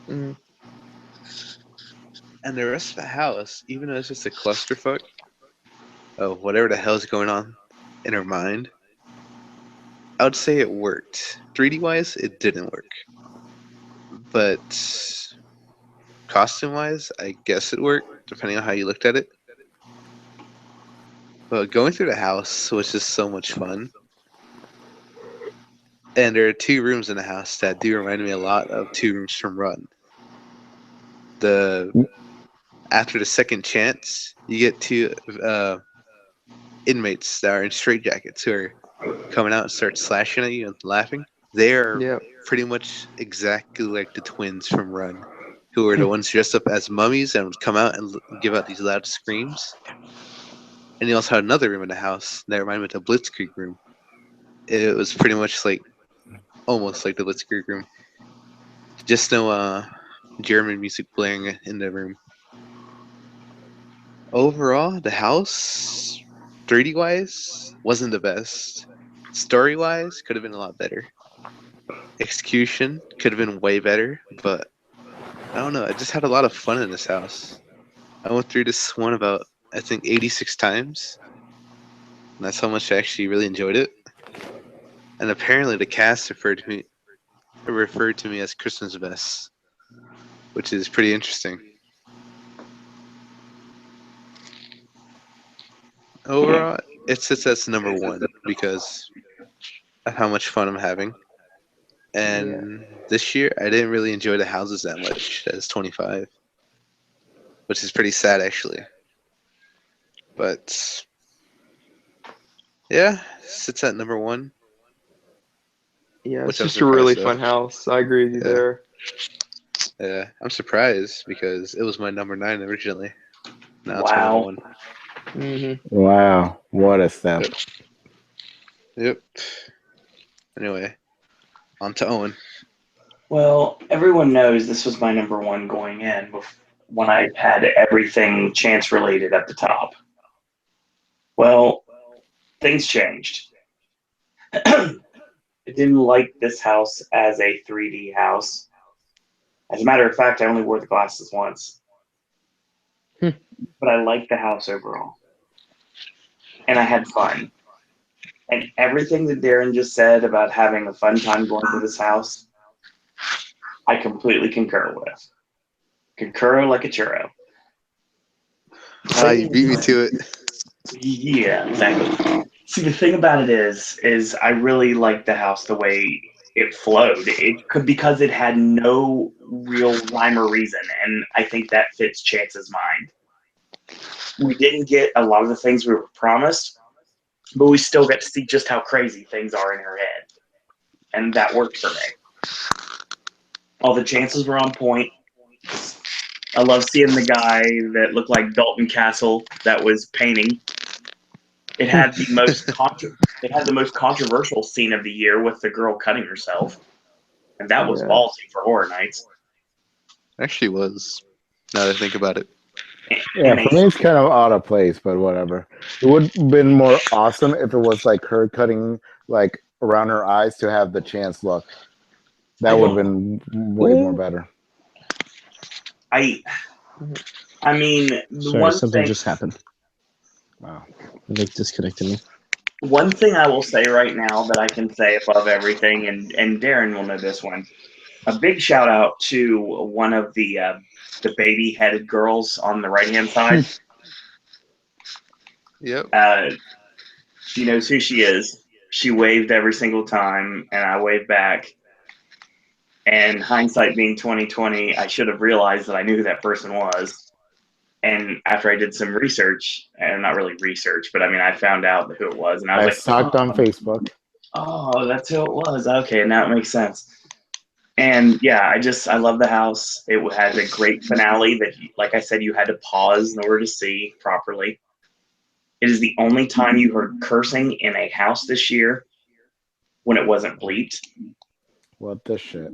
Mm. And the rest of the house, even though it's just a clusterfuck of whatever the hell's going on in her mind, I would say it worked. 3D wise, it didn't work. But costume wise, I guess it worked, depending on how you looked at it. But going through the house was just so much fun. And there are 2 rooms in the house that do remind me a lot of 2 rooms from Run. After the second chance, you get 2 inmates that are in straitjackets who are coming out and start slashing at you and laughing. They are pretty much exactly like the twins from Run, who were the ones dressed up as mummies and would come out and give out these loud screams. And you also had another room in the house that reminded me of the Blitzkrieg room. It was pretty much like, almost like the Blitzkrieg room. Just no German music blaring in the room. Overall, the house, 3D wise, wasn't the best. Story wise, could have been a lot better. Execution could have been way better, but I don't know. I just had a lot of fun in this house. I went through this one about, I think, 86 times. And that's how much I actually really enjoyed it. And apparently the cast referred to me as Christmas best, which is pretty interesting. Overall, it sits as number 1 because of how much fun I'm having. And this year, I didn't really enjoy the houses that much as 25, which is pretty sad, actually. But yeah, sits at number 1. Yeah, it's just a really fun house. I agree with you there. Yeah, I'm surprised because it was my number 9 originally. Now it's Wow. my number 1. Mm-hmm. Wow, what a step. Yep. Anyway, on to Owen. Well, everyone knows this was my number 1 going in when I had everything chance related at the top. Well, things changed. I didn't like this house as a 3D house. As a matter of fact, I only wore the glasses once. But I liked the house overall. And I had fun. And everything that Darren just said about having a fun time going to this house, I completely concur with. Concur like a churro. You beat me to it. Yeah, exactly. See, the thing about it is I really liked the house the way it flowed. Because it had no real rhyme or reason, and I think that fits Chance's mind. We didn't get a lot of the things we were promised, but we still got to see just how crazy things are in her head, and that worked for me. All the chances were on point. I love seeing the guy that looked like Dalton Castle that was painting. It had the most controversial scene of the year with the girl cutting herself, and that was ballsy for Horror Nights. Actually was, now that I think about it. Yeah, for me it's kind of out of place, but whatever. It would have been more awesome if it was like her cutting like around her eyes to have the chance look. That would have been way more better. I mean, Sorry, something just happened. Wow. They disconnected me. One thing I will say right now that I can say above everything, and Darren will know this one, a big shout out to one of the baby-headed girls on the right-hand side. Yep. She knows who she is. She waved every single time, and I waved back. And hindsight being 2020, I should have realized that I knew who that person was. And after I did some research, and not really research, but I mean, I found out who it was, and I was like, stalked on Facebook. Oh, that's who it was. Okay, now it makes sense. And yeah, I love the house. It had a great finale that, like I said, you had to pause in order to see properly. It is the only time you heard cursing in a house this year when it wasn't bleeped. What the shit?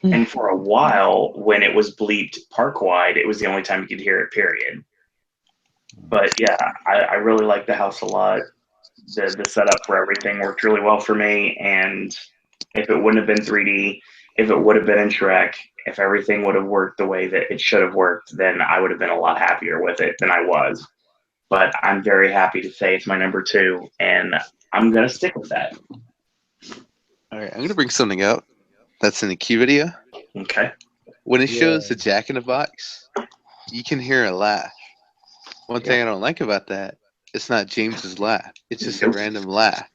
And for a while, when it was bleeped park-wide, it was the only time you could hear it, period. But yeah, I really like the house a lot. The setup for everything worked really well for me. And if it wouldn't have been 3D, if it would have been in Shrek, if everything would have worked the way that it should have worked, then I would have been a lot happier with it than I was. But I'm very happy to say it's my number 2, and I'm going to stick with that. All right, I'm going to bring something up that's in the key video. Okay. When it shows the Jack in the Box, you can hear a laugh. One thing I don't like about that, it's not James's laugh. It's just a random laugh.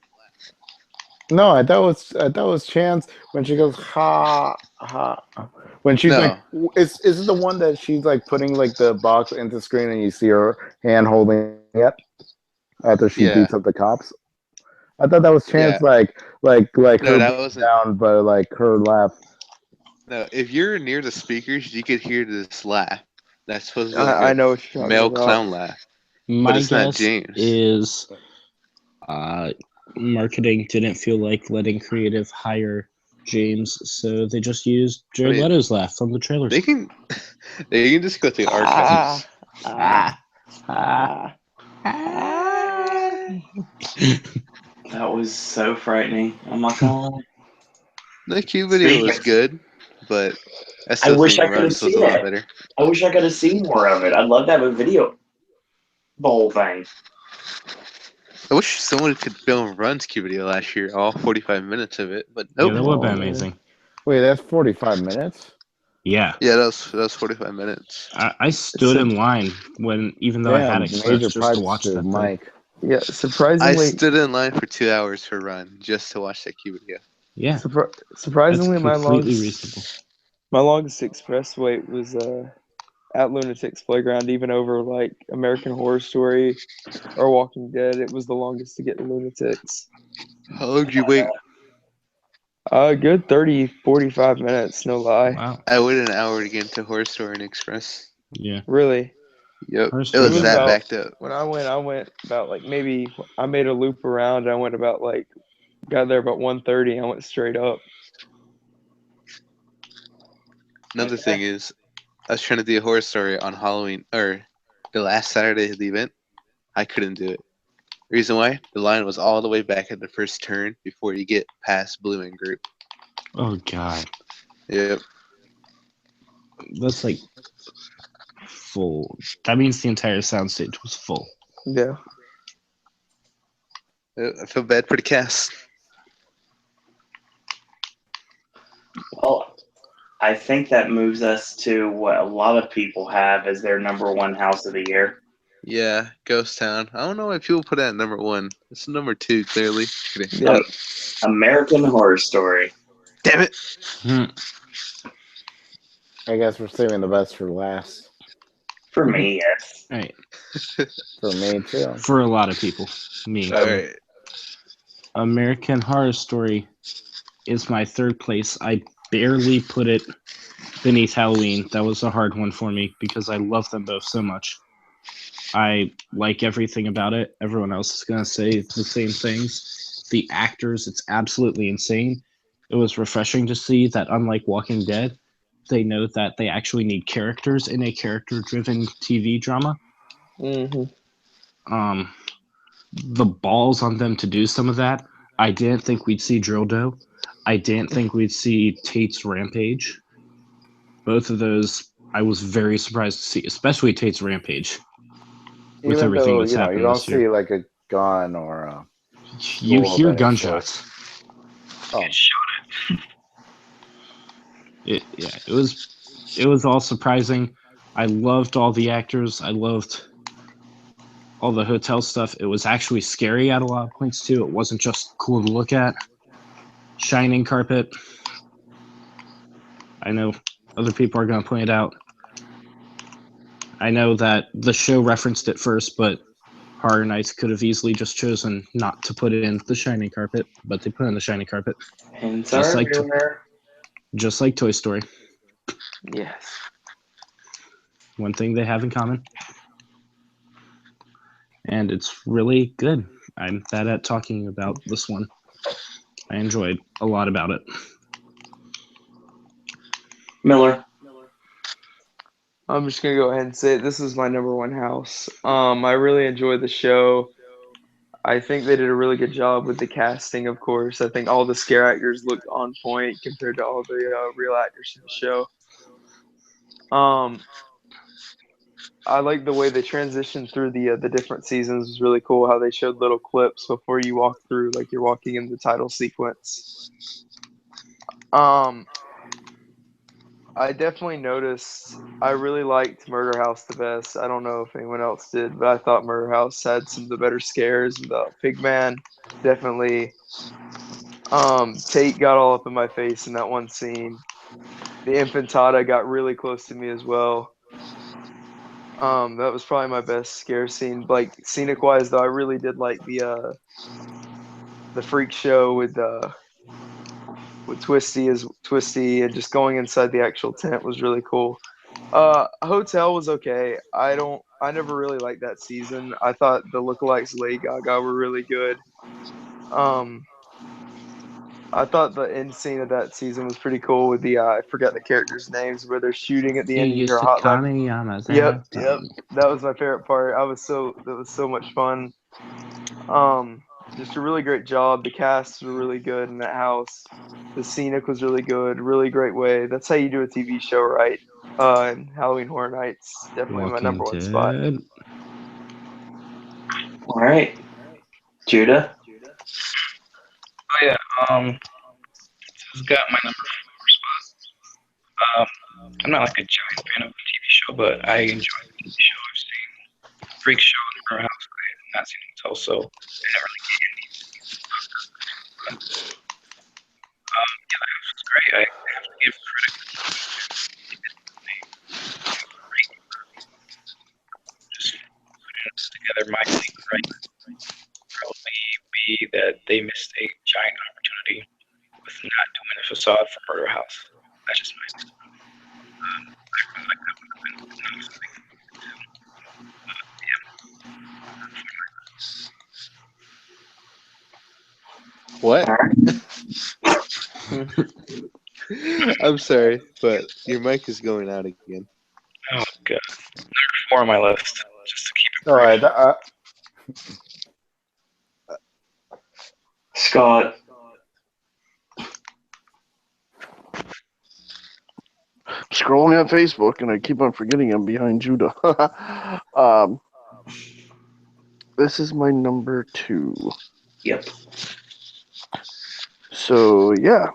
No, I thought it was Chance when she goes ha ha. When she's like, No. is it the one that she's like putting like the box into screen and you see her hand holding it after she Yeah. beats up the cops? I thought that was Chance Yeah. like No, her that being wasn't. down, but like her laugh. No, if you're near the speakers, you could hear this laugh. That's supposed to be like I a know what you're talking male about. clown laugh, but My it's not guess James. is marketing didn't feel like letting creative hire James, so they just used Jared mean, Leto's laugh from the trailers. They can just go to the archives. That was so frightening. I'm not gonna lie. The Q video was good, but I I still wish think I could have Runs was a seen lot it. better. I wish I could have seen more of it. I'd love to have a video. The whole thing. I wish someone could film Run's Q video last year, all 45 minutes of it, but Yeah, nope. that would have been amazing. Wait, that's 45 minutes? Yeah. Yeah, that was 45 minutes. I stood in line when, even though I had Damn, Express, major just to pipes watch to that thing. Mike. Yeah, I surprisingly, stood in line for 2 hours for Run just to watch that Q video. Yeah, surprisingly, that's completely reasonable. my longest express wait was at Lunatic's Playground, even over like American Horror Story or Walking Dead. It was the longest to get to Lunatics. How long did you wait? A good 30, 45 minutes, no lie. Wow. I waited an hour to get into Horror Story and Express. Yeah. Really? Yep. Horror It Story was got that bad. backed up. When I went about like maybe I made a loop around. I went about like got there about 1:30. I went straight up. Another thing is, I was trying to do a Horror Story on Halloween, or the last Saturday of the event. I couldn't do it. Reason why? The line was all the way back at the first turn before you get past Blue and Group. Oh god, Yep. that's like full. That means the entire soundstage was full. Yeah. I feel bad for the cast. Well, I think that moves us to what a lot of people have as their number one house of the year. Yeah, Ghost Town. I don't know why people put it at number 1. It's number 2, clearly. Kidding. Yeah. American Horror Story. Damn it! I guess we're saving the best for last. For me, yes. Right. For me too. For a lot of people, me. All right. American Horror Story is my third place. I barely put it beneath Halloween. That was a hard one for me because I love them both so much. I like everything about it. Everyone else is going to say the same things. The actors, it's absolutely insane. It was refreshing to see that, unlike Walking Dead, they know that they actually need characters in a character-driven TV drama. Mm-hmm. The balls on them to do some of that. I didn't think we'd see Drill Dough. I didn't think we'd see Tate's Rampage. Both of those, I was very surprised to see, especially Tate's Rampage. With Even everything though, that's you happened don't this see year. like a gun or a You tool of hear any gunshots. sort. Oh. It was all surprising. I loved all the actors. I loved all the hotel stuff. It was actually scary at a lot of points too. It wasn't just cool to look at. Shining carpet. I know other people are going to point it out. I know that the show referenced it first, but Horror Nights could have easily just chosen not to put it in the shining carpet, but they put it in the shining carpet. Hints are everywhere. Just like Toy Story. Yes. One thing they have in common. And it's really good. I'm bad at talking about this one. I enjoyed a lot about it. Miller. I'm just gonna go ahead and say it. This is my number one house. I really enjoyed the show. I think they did a really good job with the casting, of course. I think all the scare actors looked on point compared to all the real actors in the show. I like the way they transitioned through the different seasons. It was really cool how they showed little clips before you walk through, like you're walking in the title sequence. I definitely noticed. I really liked Murder House the best. I don't know if anyone else did, but I thought Murder House had some of the better scares. The Pigman definitely Tate got all up in my face in that one scene. The Infantata got really close to me as well. That was probably my best scare scene. Like scenic wise, though, I really did like the freak show with Twisty and just going inside the actual tent was really cool. Hotel was okay. I never really liked that season. I thought the lookalikes Lady Gaga were really good. I thought the end scene of that season was pretty cool with the I forgot the characters' names where they're shooting at the end and you hear a hot mic. Yep. That was my favorite part. That was so much fun. Just a really great job. The cast were really good in that house. The scenic was really good. Really great way. That's how you do a TV show, right? And Halloween Horror Nights definitely my number one spot. All right, Judah. Oh yeah, this has got my number 4 spot. I'm not like a giant fan of the TV show, but I enjoy the TV show. I've seen Freak Show and Horror House. I have not seen Hotel, so I didn't really get any. Yeah, the house was great. I have to give credit. Just putting this together might think right. Probably be that they missed a giant opportunity with not doing a facade for Murder House. That's just my opinion. I really like that one. What? I'm sorry, but your mic is going out again. Oh god, number 4 on my list, just to keep it. All right, Scott. Scrolling on Facebook, and I keep on forgetting I'm behind Judah. This is my number 2. Yep. So yeah,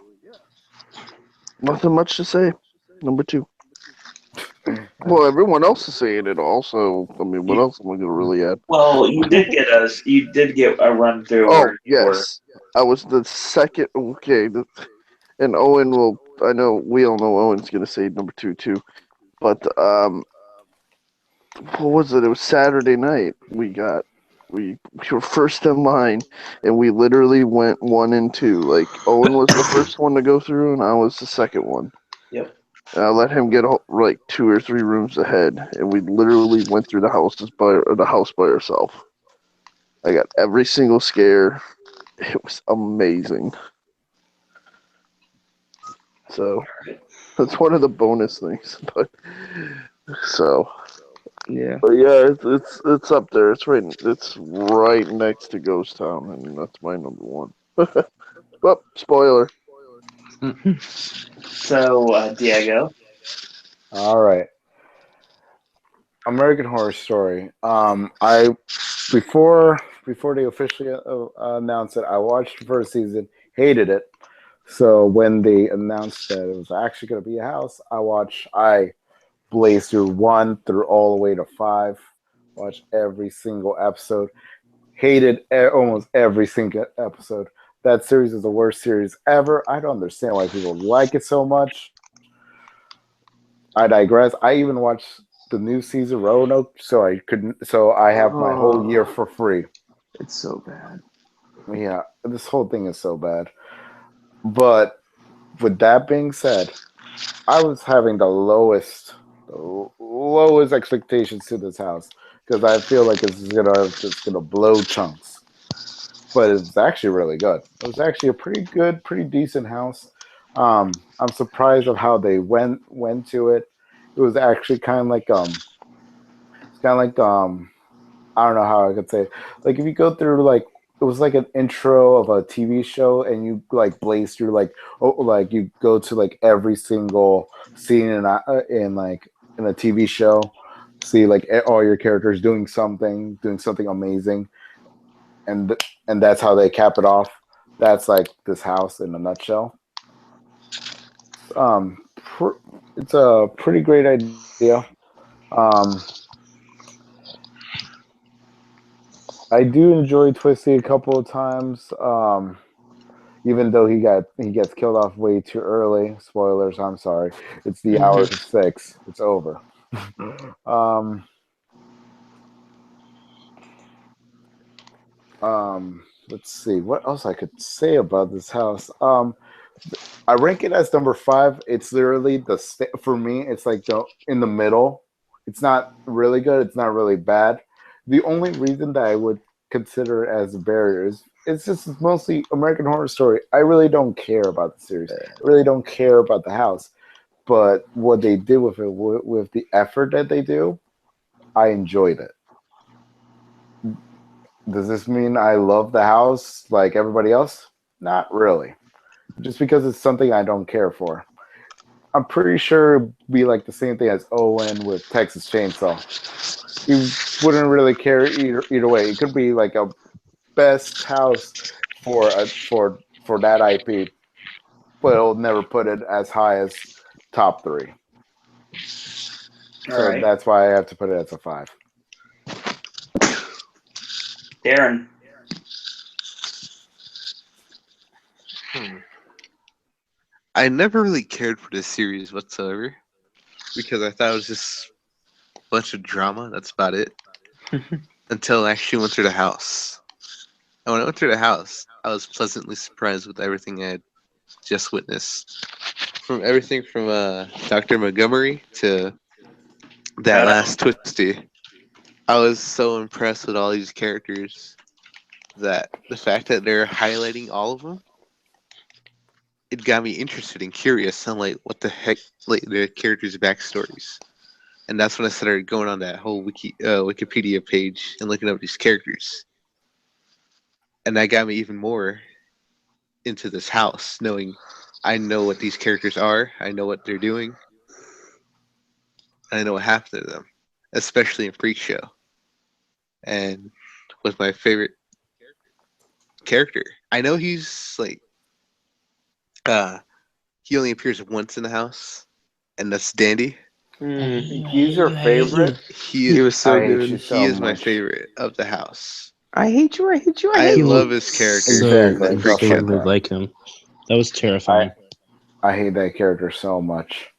nothing much to say. Number 2. Well, everyone else is saying it all, so I mean, what else am I gonna really add? Well, you did get a run through. Oh yes, I was the second. Okay, and Owen will. I know we all know Owen's gonna say number 2 too, but what was it? It was Saturday night. We were first in line, and we literally went 1 and 2. Like Owen was the first one to go through, and I was the second one. Yep. And I let him get like 2 or 3 rooms ahead, and we literally went through the house by ourselves. I got every single scare. It was amazing. So that's one of the bonus things. But yeah. But yeah, it's up there. It's right next to Ghost Town, and that's my number 1. Well, spoiler. So, Diego. all right. American Horror Story. Before they officially announced it, I watched the first season, hated it. So when they announced that it was actually going to be a house, I blazed through 1 through all the way to 5, watched every single episode, hated almost every single episode. That series is the worst series ever. I don't understand why people like it so much. I digress. I even watched the new season Roanoke, so I have my whole year for free. It's so bad. Yeah, this whole thing is so bad. But with that being said, I was having the lowest expectations to this house because I feel like it's gonna blow chunks. But it's actually really good. It was actually a pretty decent house. I'm surprised of how they went to it. It was actually kind of like I don't know how I could say it. Like if you go through like it was like an intro of a TV show, and you like blaze through like you go to like every single scene in a TV show, see like all your characters doing something amazing, and that's how they cap it off. That's like this house in a nutshell. It's a pretty great idea. I do enjoy Twisty a couple of times. even though he gets killed off way too early. Spoilers. I'm sorry. It's the hour of 6. It's over. Let's see what else I could say about this house. I rank it as number 5. It's literally for me. It's like in the middle. It's not really good. It's not really bad. The only reason that I would consider it as a barrier is it's just mostly American Horror Story. I really don't care about the series. I really don't care about the house. But what they did with it, with the effort that they do, I enjoyed it. Does this mean I love the house like everybody else? Not really. Just because it's something I don't care for. I'm pretty sure it'd be like the same thing as Owen with Texas Chainsaw. You wouldn't really care either way. It could be like a best house for that IP, but it'll never put it as high as top 3. So that's why I have to put it as a 5. Darren. I never really cared for this series whatsoever because I thought it was just a bunch of drama. That's about it. Until I actually went through the house. And when I went through the house, I was pleasantly surprised with everything I had just witnessed. From everything from Dr. Montgomery to that last Twisty. I was so impressed with all these characters that the fact that they're highlighting all of them, it got me interested and curious on like what the heck like the characters' backstories. And that's when I started going on that whole Wikipedia page and looking up these characters. And that got me even more into this house, knowing I know what these characters are, I know what they're doing, and I know what happened to them, especially in pre-show. And was my favorite character. I know he's like he only appears once in the house, and that's Dandy. He's your favorite? He was so good. He is my favorite of the house. I hate you. I hate you. I I hate you. love his character. Exactly. I totally like him. That was terrifying. I hate that character so much.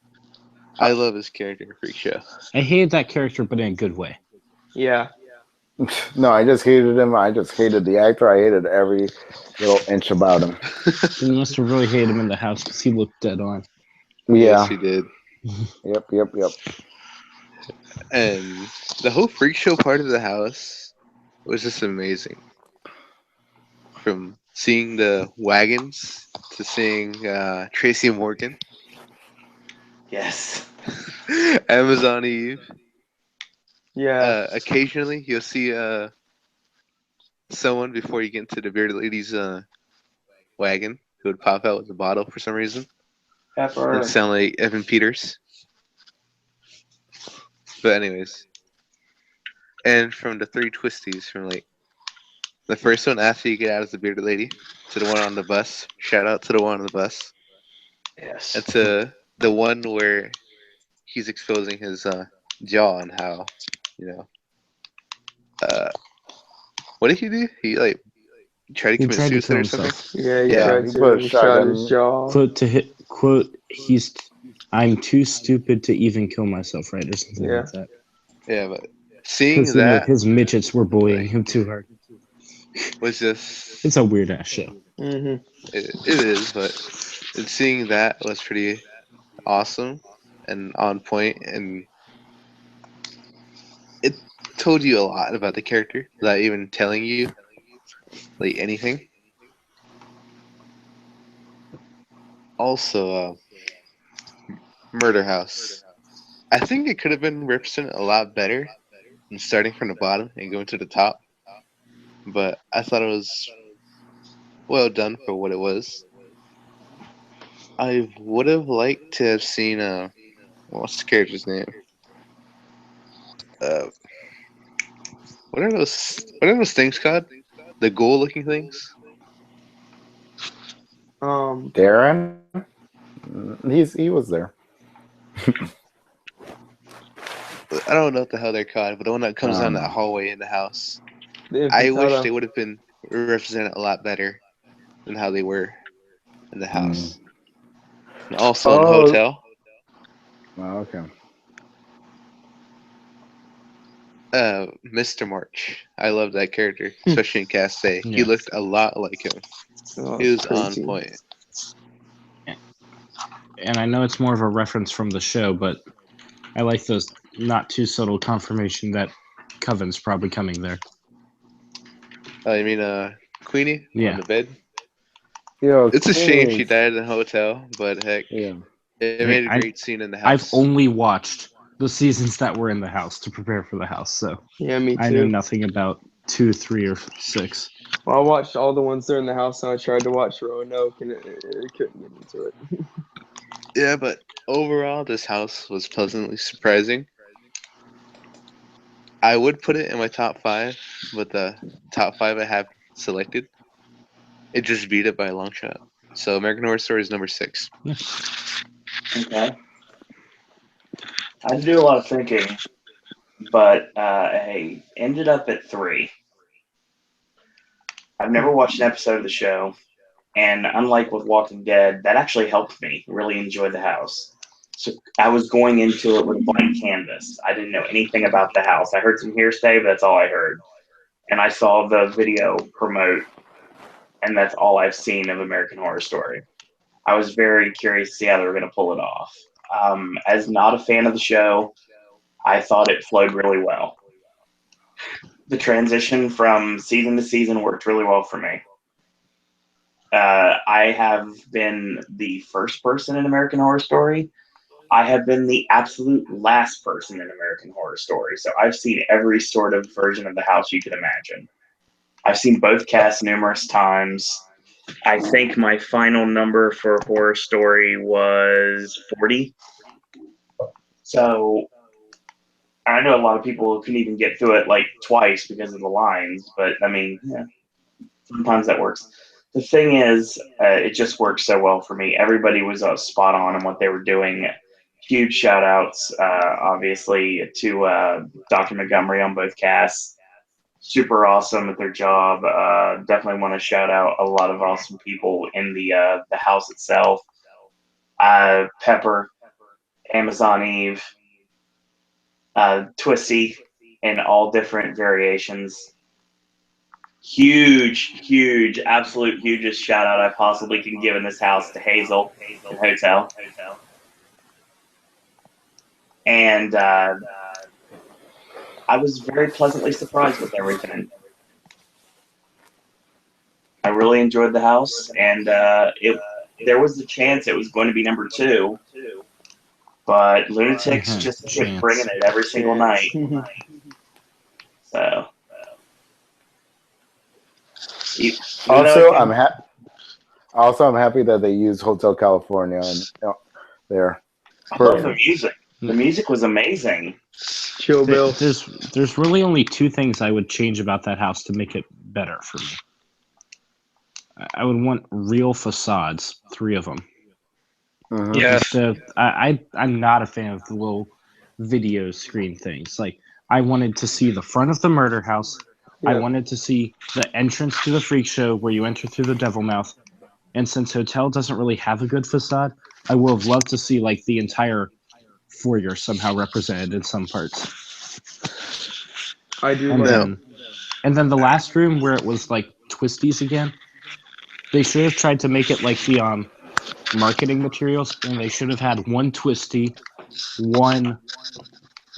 I love his character in Freak Show. I hated that character, but in a good way. Yeah. No, I just hated him. I just hated the actor. I hated every little inch about him. You must have really hated him in the house because he looked dead on. Yeah. Yes, he did. Yep. And the whole Freak Show part of the house was just amazing. From seeing the wagons to seeing Tracy Morgan. Yes. Amazon Eve. Yeah. Occasionally, you'll see someone before you get into the bearded lady's wagon who would pop out with a bottle for some reason. Pepper. And sound like Evan Peters. But anyways. And from the 3 twisties, from like the first one after you get out as the bearded lady, to the one on the bus. Shout out to the one on the bus. Yes. And to the one where he's exposing his jaw and how, what did he do? He like tried to commit suicide or something? Yeah, he put a shot shotgun. his jaw. Quote, I'm too stupid to even kill myself, right? Or something like that. Yeah, but seeing Because that his midgets were bullying him too hard. was just... It's a weird ass show. Mm-hmm. It is, but seeing that was pretty awesome and on point, and it told you a lot about the character without even telling you like anything. Also, Murder House. I think it could have been represented a lot better than starting from the bottom and going to the top. But I thought it was well done for what it was. I would have liked to have seen what's the character's name? What are those things called? The ghoul looking things? Darren? He was there. I don't know what the hell they're called, but the one that comes down that hallway in the house. The I wish infantile. they would have been represented a lot better than how they were. in the house. And also in the hotel. Oh, okay. Mr. March. I love that character, especially in Cast A. He Yeah. looked a lot like him. Oh, He was crazy. on point. And I know it's more of a reference from the show, but I like those not too subtle confirmation that Coven's probably coming there. Oh, you mean Queenie Yeah. on the bed? Yeah, It's a shame she Queenie. died in the hotel, but heck, Yeah. it made a great scene in the I've house. only watched the seasons that were in the house to prepare for the house, so Yeah, me I know too. nothing about 2, 3, or 6. Well, I watched all the ones there in the house, and I tried to watch Roanoke, and it couldn't get into it. Yeah, but overall, this house was pleasantly surprising. I would put it in my top 5, but the top 5 I have selected, it just beat it by a long shot. So American Horror Story is number 6. Okay. I had to do a lot of thinking, but I ended up at 3. I've never watched an episode of the show, and unlike with Walking Dead, that actually helped me really enjoy the house. So I was going into it with a blank canvas. I didn't know anything about the house. I heard some hearsay, but that's all I heard. And I saw the video promote, and that's all I've seen of American Horror Story. I was very curious to see how they were going to pull it off. As not a fan of the show, I thought it flowed really well. The transition from season to season worked really well for me. I have been the first person in American Horror Story. I have been the absolute last person in American Horror Story. So I've seen every sort of version of the house you could imagine. I've seen both casts numerous times. I think my final number for Horror Story was 40. So I know a lot of people couldn't even get through it like twice because of the lines, but I mean, yeah, sometimes that works. The thing is, it just worked so well for me. Everybody was spot on in what they were doing. Huge shout outs, obviously, to Dr. Montgomery on both casts. Super awesome at their job. Definitely want to shout out a lot of awesome people in the house itself. Pepper, Amazon Eve, Twisty, in all different variations. Huge, absolute hugest shout out I possibly can give in this house to Hazel and Hotel. And I was very pleasantly surprised with everything. I really enjoyed the house, and there was a chance it was going to be number 2, but Lunatics just kept bringing it every single night. So. Also, I'm happy that they used Hotel California and there. I love the music. The music was amazing. Chill Bill. There's really only 2 things I would change about that house to make it better for me. I would want real facades, 3 of them. Yes. I'm not a fan of the little video screen things. Like, I wanted to see the front of the murder house. Yeah. I wanted to see the entrance to the freak show where you enter through the devil mouth. And since Hotel doesn't really have a good facade, I would have loved to see like the entire foyer somehow represented in some parts. I do. And then the last room where it was like twisties again, they should have tried to make it like the marketing materials, and they should have had 1 twisty, 1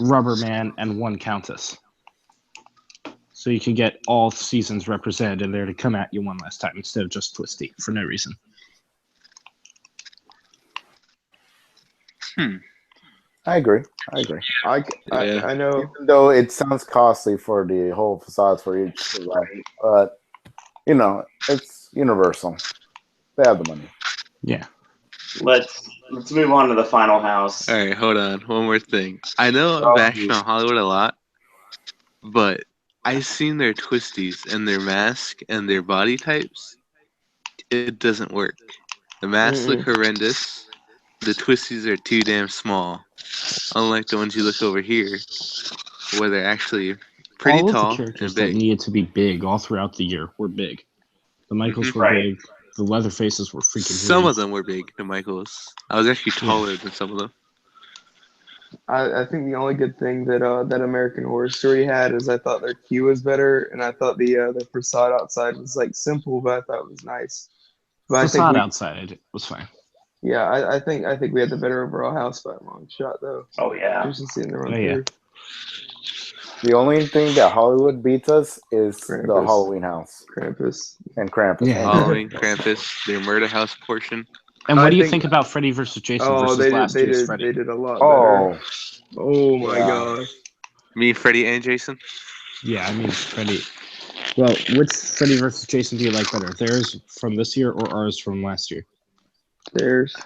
rubber man, and 1 countess. So you can get all seasons represented in there to come at you one last time instead of just twisty for no reason. I agree. I know. Even though it sounds costly for the whole facades for each, but you know, it's universal. They have the money. Yeah. Let's move on to the final house. All right, hold on. One more thing. I know I'm bashing on Hollywood a lot, but I've seen their twisties and their mask and their body types. It doesn't work. The masks look horrendous. The twisties are too damn small. Unlike the ones you look over here, where they're actually pretty all tall of the characters and big. that needed to be big all throughout the year were big. The Michaels were Right. big. the Leatherfaces were freaking Some huge. of them were big, the Michaels. I was actually taller than some of them. I think the only good thing that that American Horror Story had is I thought their queue was better, and I thought the facade outside was like simple, but I thought it was nice. But Facade outside was fine. Yeah, I think we had the better overall house by a long shot, though. Oh yeah. Just seeing the run Oh, yeah. through. The only thing that Hollywood beats us is the Krampus. Halloween house Krampus. and Krampus. Yeah. Halloween, Krampus, their murder house portion. And what I do you think- think about Freddy versus Jason Oh, versus they last year's did Freddy? they did a lot better. Oh my Yeah. god. Me, Freddy, and Jason. Yeah, I mean Freddy. Well, which Freddy versus Jason do you like better? Theirs from this year or ours from last year? Theirs.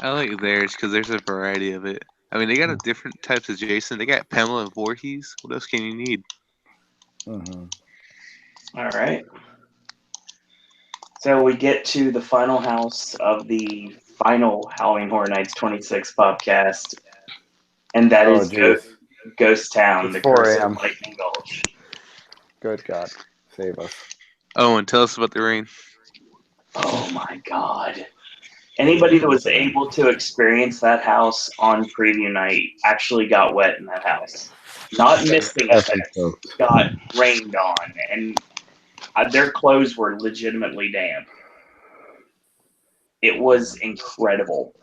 I like theirs because there's a variety of it. I mean, they got a different types of Jason. They got Pamela Voorhees. What else can you need? Mm-hmm. All right. So we get to the final house of the final Halloween Horror Nights 26 podcast, and that is Ghost Town, It's the 4 Curse a.m. of Lightning Gulch. Good God, save us. Oh, and tell us about the rain. Oh my God. Anybody that was able to experience that house on preview night actually got wet in that house. Not missing effects, got rained on, and their clothes were legitimately damp. It was incredible.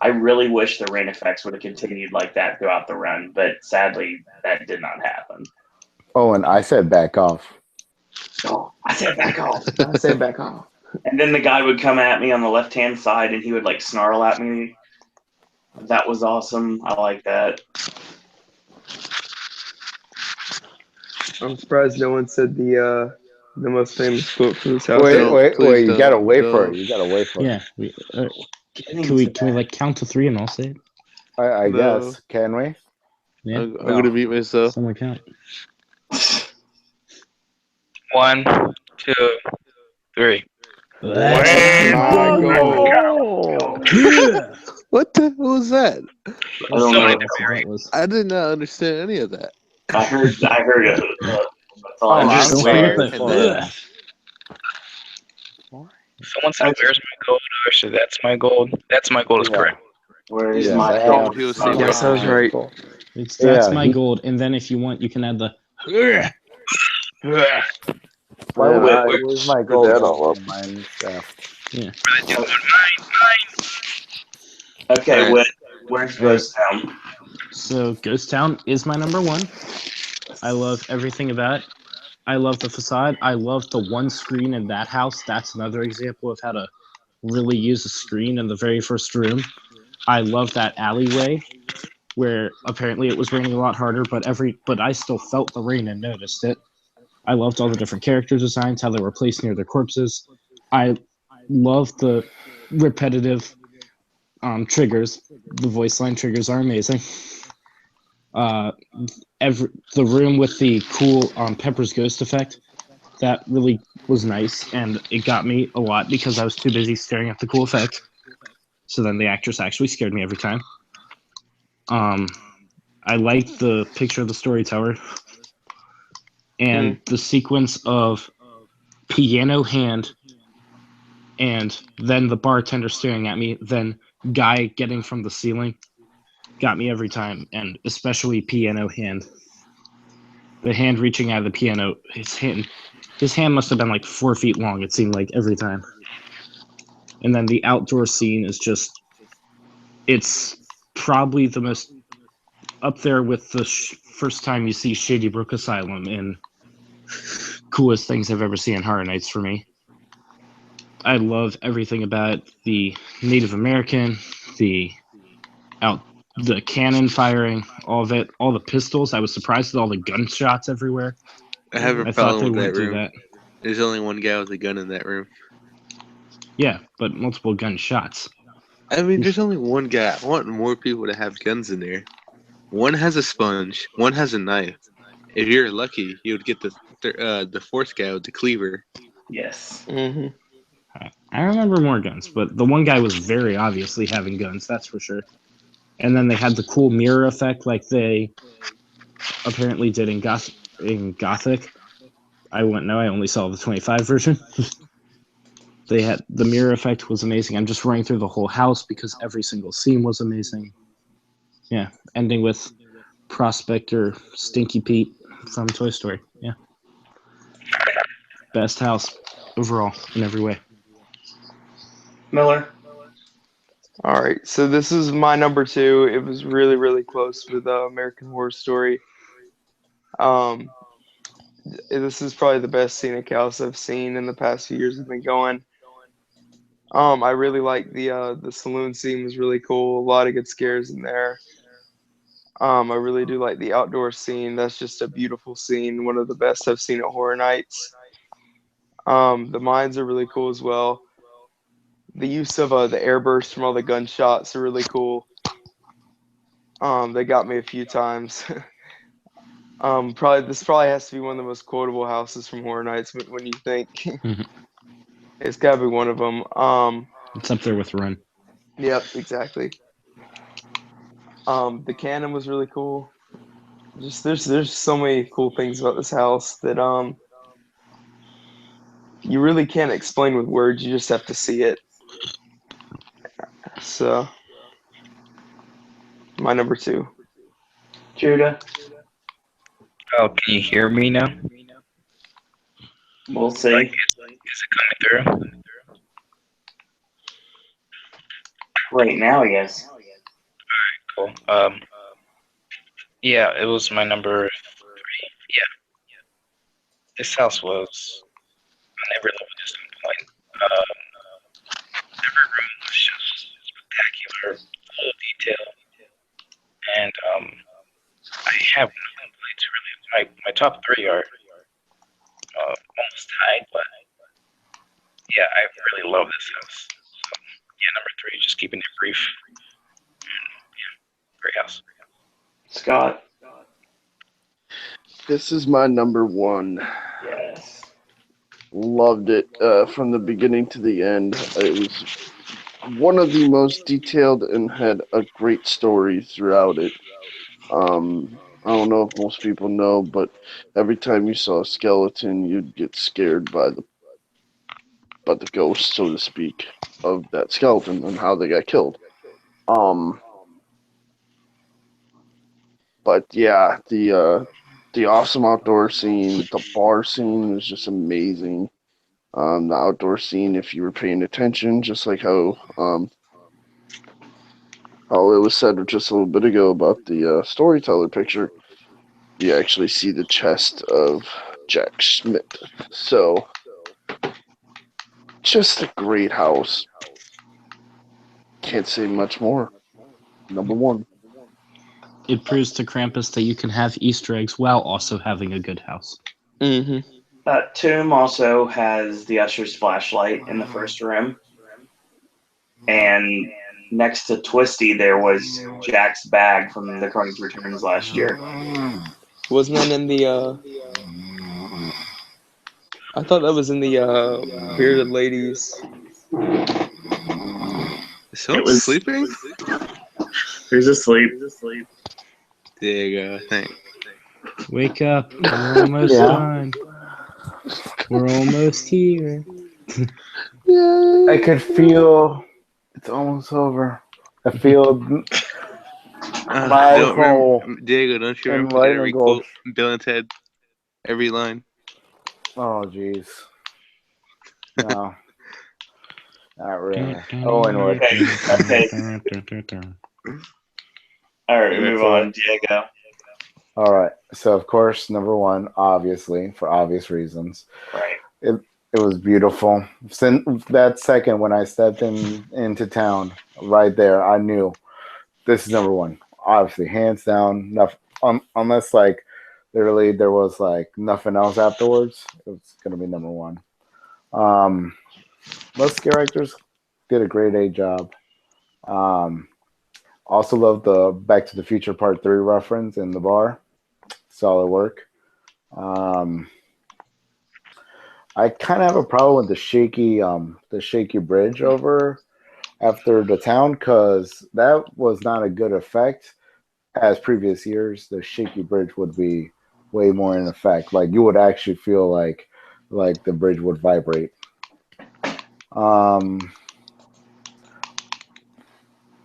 I really wish the rain effects would have continued like that throughout the run, but sadly, that did not happen. Oh, and I said back off. Oh, I said back off. I said back off. And then the guy would come at me on the left-hand side, and he would like snarl at me. That was awesome. I like that. I'm surprised no one said the most famous quote from this house. Wait! You gotta wait for it. You gotta wait for it. Yeah. Can we like count to 3 and I'll say it? I No. guess. Can we? Yeah. I'm gonna mute myself. Someone count. 1, 2, 3. That's my goal. What the hell was that? I don't know. That was. I did not understand any of that. I heard it. That's all I'm I just understand. sorry. Someone said, "Where's my gold?" Actually, that's my gold. That's my gold is correct. Where's Yeah, my that gold? People say Yes, I was right. That's Yeah, my he- gold, and then if you want, you can add the. Why would Yeah, where's my put gold? that all up. Minecraft. Yeah. Okay, Alright. where's Ghost Town? So Ghost Town is my number 1. I love everything about it. I love the facade. I love the one screen in that house. That's another example of how to really use a screen in the very first room. I love that alleyway where apparently it was raining a lot harder, but I still felt the rain and noticed it. I loved all the different character designs, how they were placed near their corpses. I love the repetitive triggers. The voice line triggers are amazing. The room with the cool Pepper's Ghost effect, that really was nice, and it got me a lot because I was too busy staring at the cool effect. So then the actress actually scared me every time. I liked the picture of the storyteller and the sequence of piano hand and then the bartender staring at me, then guy getting from the ceiling. Got me every time, and especially piano hand. The hand reaching out of the piano, his hand must have been like 4 feet long, it seemed like, every time. And then the outdoor scene is just, it's probably the most up there with the first time you see Shady Brook Asylum and coolest things I've ever seen in Horror Nights for me. I love everything about the Native American, the cannon firing, all of it, all the pistols. I was surprised at all the gunshots everywhere. I have a I thought they problem with that wouldn't do room. that. There's only one guy with a gun in that room. Yeah, but multiple gunshots. I mean, there's only one guy. I want more people to have guns in there. One has a sponge. One has a knife. If you're lucky, you would get the fourth guy with the cleaver. Yes. Mm-hmm. I remember more guns, but the one guy was very obviously having guns, that's for sure. And then they had the cool mirror effect like they apparently did in Gothic. I wouldn't know, I only saw the 25 version. They had the mirror effect was amazing. I'm just running through the whole house because every single scene was amazing. Yeah, ending with Prospector Stinky Pete from Toy Story. Yeah, best house overall in every way. Miller. All right, so this is my number 2. It was really, really close with American Horror Story. This is probably the best scenic house I've seen in the past few years I've been going. I really like the saloon scene was really cool. A lot of good scares in there. I really do like the outdoor scene. That's just a beautiful scene. One of the best I've seen at Horror Nights. The mines are really cool as well. The use of the airburst from all the gunshots are really cool. They got me a few times. This probably has to be one of the most quotable houses from Horror Nights when you think. It's got to be one of them. It's up there with Run. Yep, exactly. The cannon was really cool. Just there's so many cool things about this house that you really can't explain with words. You just have to see it. So, my number 2. Judah. Oh, can you hear me now? We'll see. Is it coming through? Right now, yes. Cool. Yeah, it was my number 3. Yeah. This house was on every level just on point. Every room was just spectacular, full of detail. And I have no complaints really. My top 3 are almost tied, but yeah, I really love this house. So yeah, number 3, just keeping it brief. Yeah, great house. Scott. This is my number 1. Yes. Loved it from the beginning to the end. It was one of the most detailed and had a great story throughout it. I don't know if most people know, but every time you saw a skeleton, you'd get scared by the ghost, so to speak, of that skeleton and how they got killed. But yeah, the awesome outdoor scene, the bar scene was just amazing. The outdoor scene, if you were paying attention, just like how it was said just a little bit ago about the storyteller picture, you actually see the chest of Jack Schmidt. So, just a great house. Can't say much more. Number 1. It proves to Krampus that you can have Easter eggs while also having a good house. Mm-hmm. Tomb also has the Usher's flashlight in the first room. And next to Twisty, there was Jack's bag from the Carnage Returns last year. Wasn't that in the I thought that was in the Bearded Ladies. Is someone sleeping? Who's asleep? There you go. Thanks. Wake up. We're almost done. We're almost here. I could feel it's almost over. I feel my soul. Diego, don't you remember every quote Bill and Ted? Every line. Oh, jeez. No. Not really. Oh, anyway. Okay. All right, move on, Diego. All right. So, of course, number 1, obviously, for obvious reasons. Right. It was beautiful. Since that second when I stepped into town, right there, I knew this is number 1. Obviously, hands down. Unless, like, literally there was, like, nothing else afterwards, it was going to be number 1. Most scare actors did a grade A job. Also love the Back to the Future Part 3 reference in the bar. Solid work. I kind of have a problem with the shaky bridge over after the town, because that was not a good effect. As previous years, the shaky bridge would be way more in effect. Like, you would actually feel like the bridge would vibrate.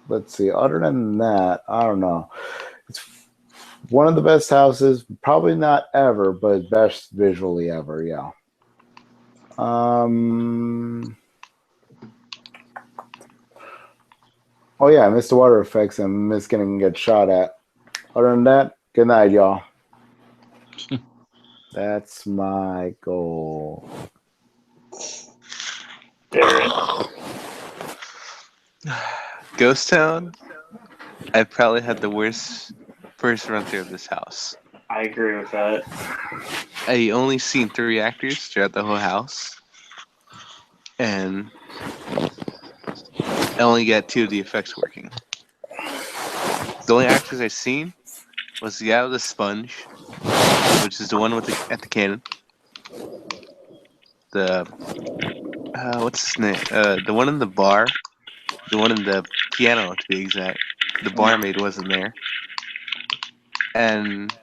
Let's see. Other than that, I don't know. It's one of the best houses, probably not ever, but best visually ever. Yeah. Oh yeah, I missed the water effects and miss getting get shot at. Other than that, good night, y'all. That's my goal. Ghost Town, I probably had the worst first run through of this house. I agree with that. I only seen 3 actors throughout the whole house, and I only got 2 of the effects working. The only actors I seen was the guy with the sponge, which is the one with at the cannon. The what's his name? The one in the bar, the one in the piano to be exact. The barmaid wasn't there, and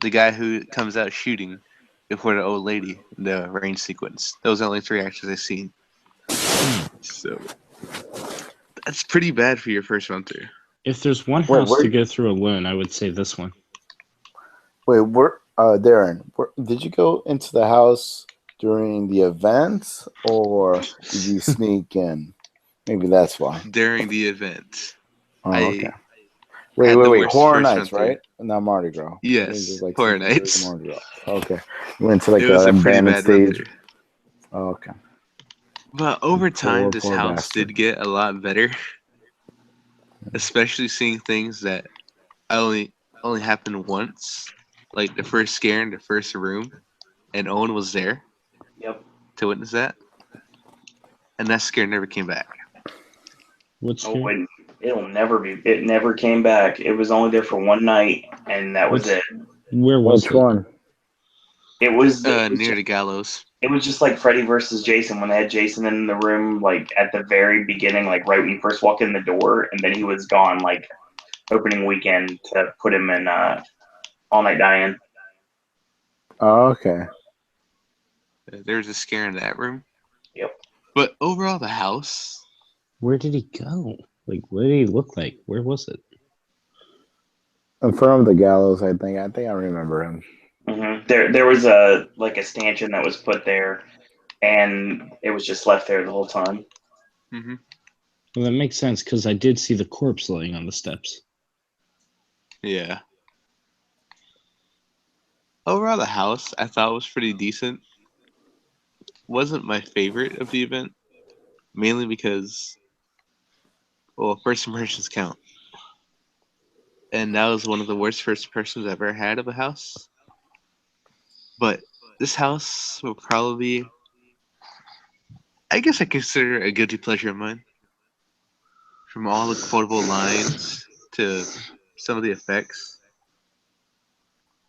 the guy who comes out shooting before the old lady in the rain sequence. Those are the only 3 actors I've seen. So that's pretty bad for your first run through. If there's one house to go through alone, I would say this one. Wait, Darren, did you go into the house during the event, or did you sneak in? Maybe that's why. During the event. Oh, okay. Wait. Horror Nights, right? Not Mardi Gras. Yes, Horror Nights. Mardi Gras. Okay. You went to like it was the a pretty abandoned bad stage. run-through. Oh, okay. But over time, this poor house bastard. did get a lot better. Especially seeing things that only happened once. Like the first scare in the first room. And Owen was there. Yep. To witness that. And that scare never came back. What's It never came back. It was only there for one night, and that was it. Where was Which one? It was near the gallows. It was just like Freddy versus Jason when they had Jason in the room, like at the very beginning, like right when you first walk in the door, and then he was gone, like opening weekend to put him in All Night Die-In. Oh, okay. There was a scare in that room. Yep. But overall, the house. Where did he go? Like, what did he look like? Where was it? In front of the gallows, I think. I remember him. Mm-hmm. There was a stanchion that was put there, and it was just left there the whole time. Mm-hmm. Well, that makes sense because I did see the corpse laying on the steps. Yeah. Overall, the house I thought was pretty decent. Wasn't my favorite of the event, mainly because, well, first impressions count. And that was one of the worst first impressions I've ever had of a house. But this house will probably, I guess I consider a guilty pleasure of mine. From all the quotable lines to some of the effects.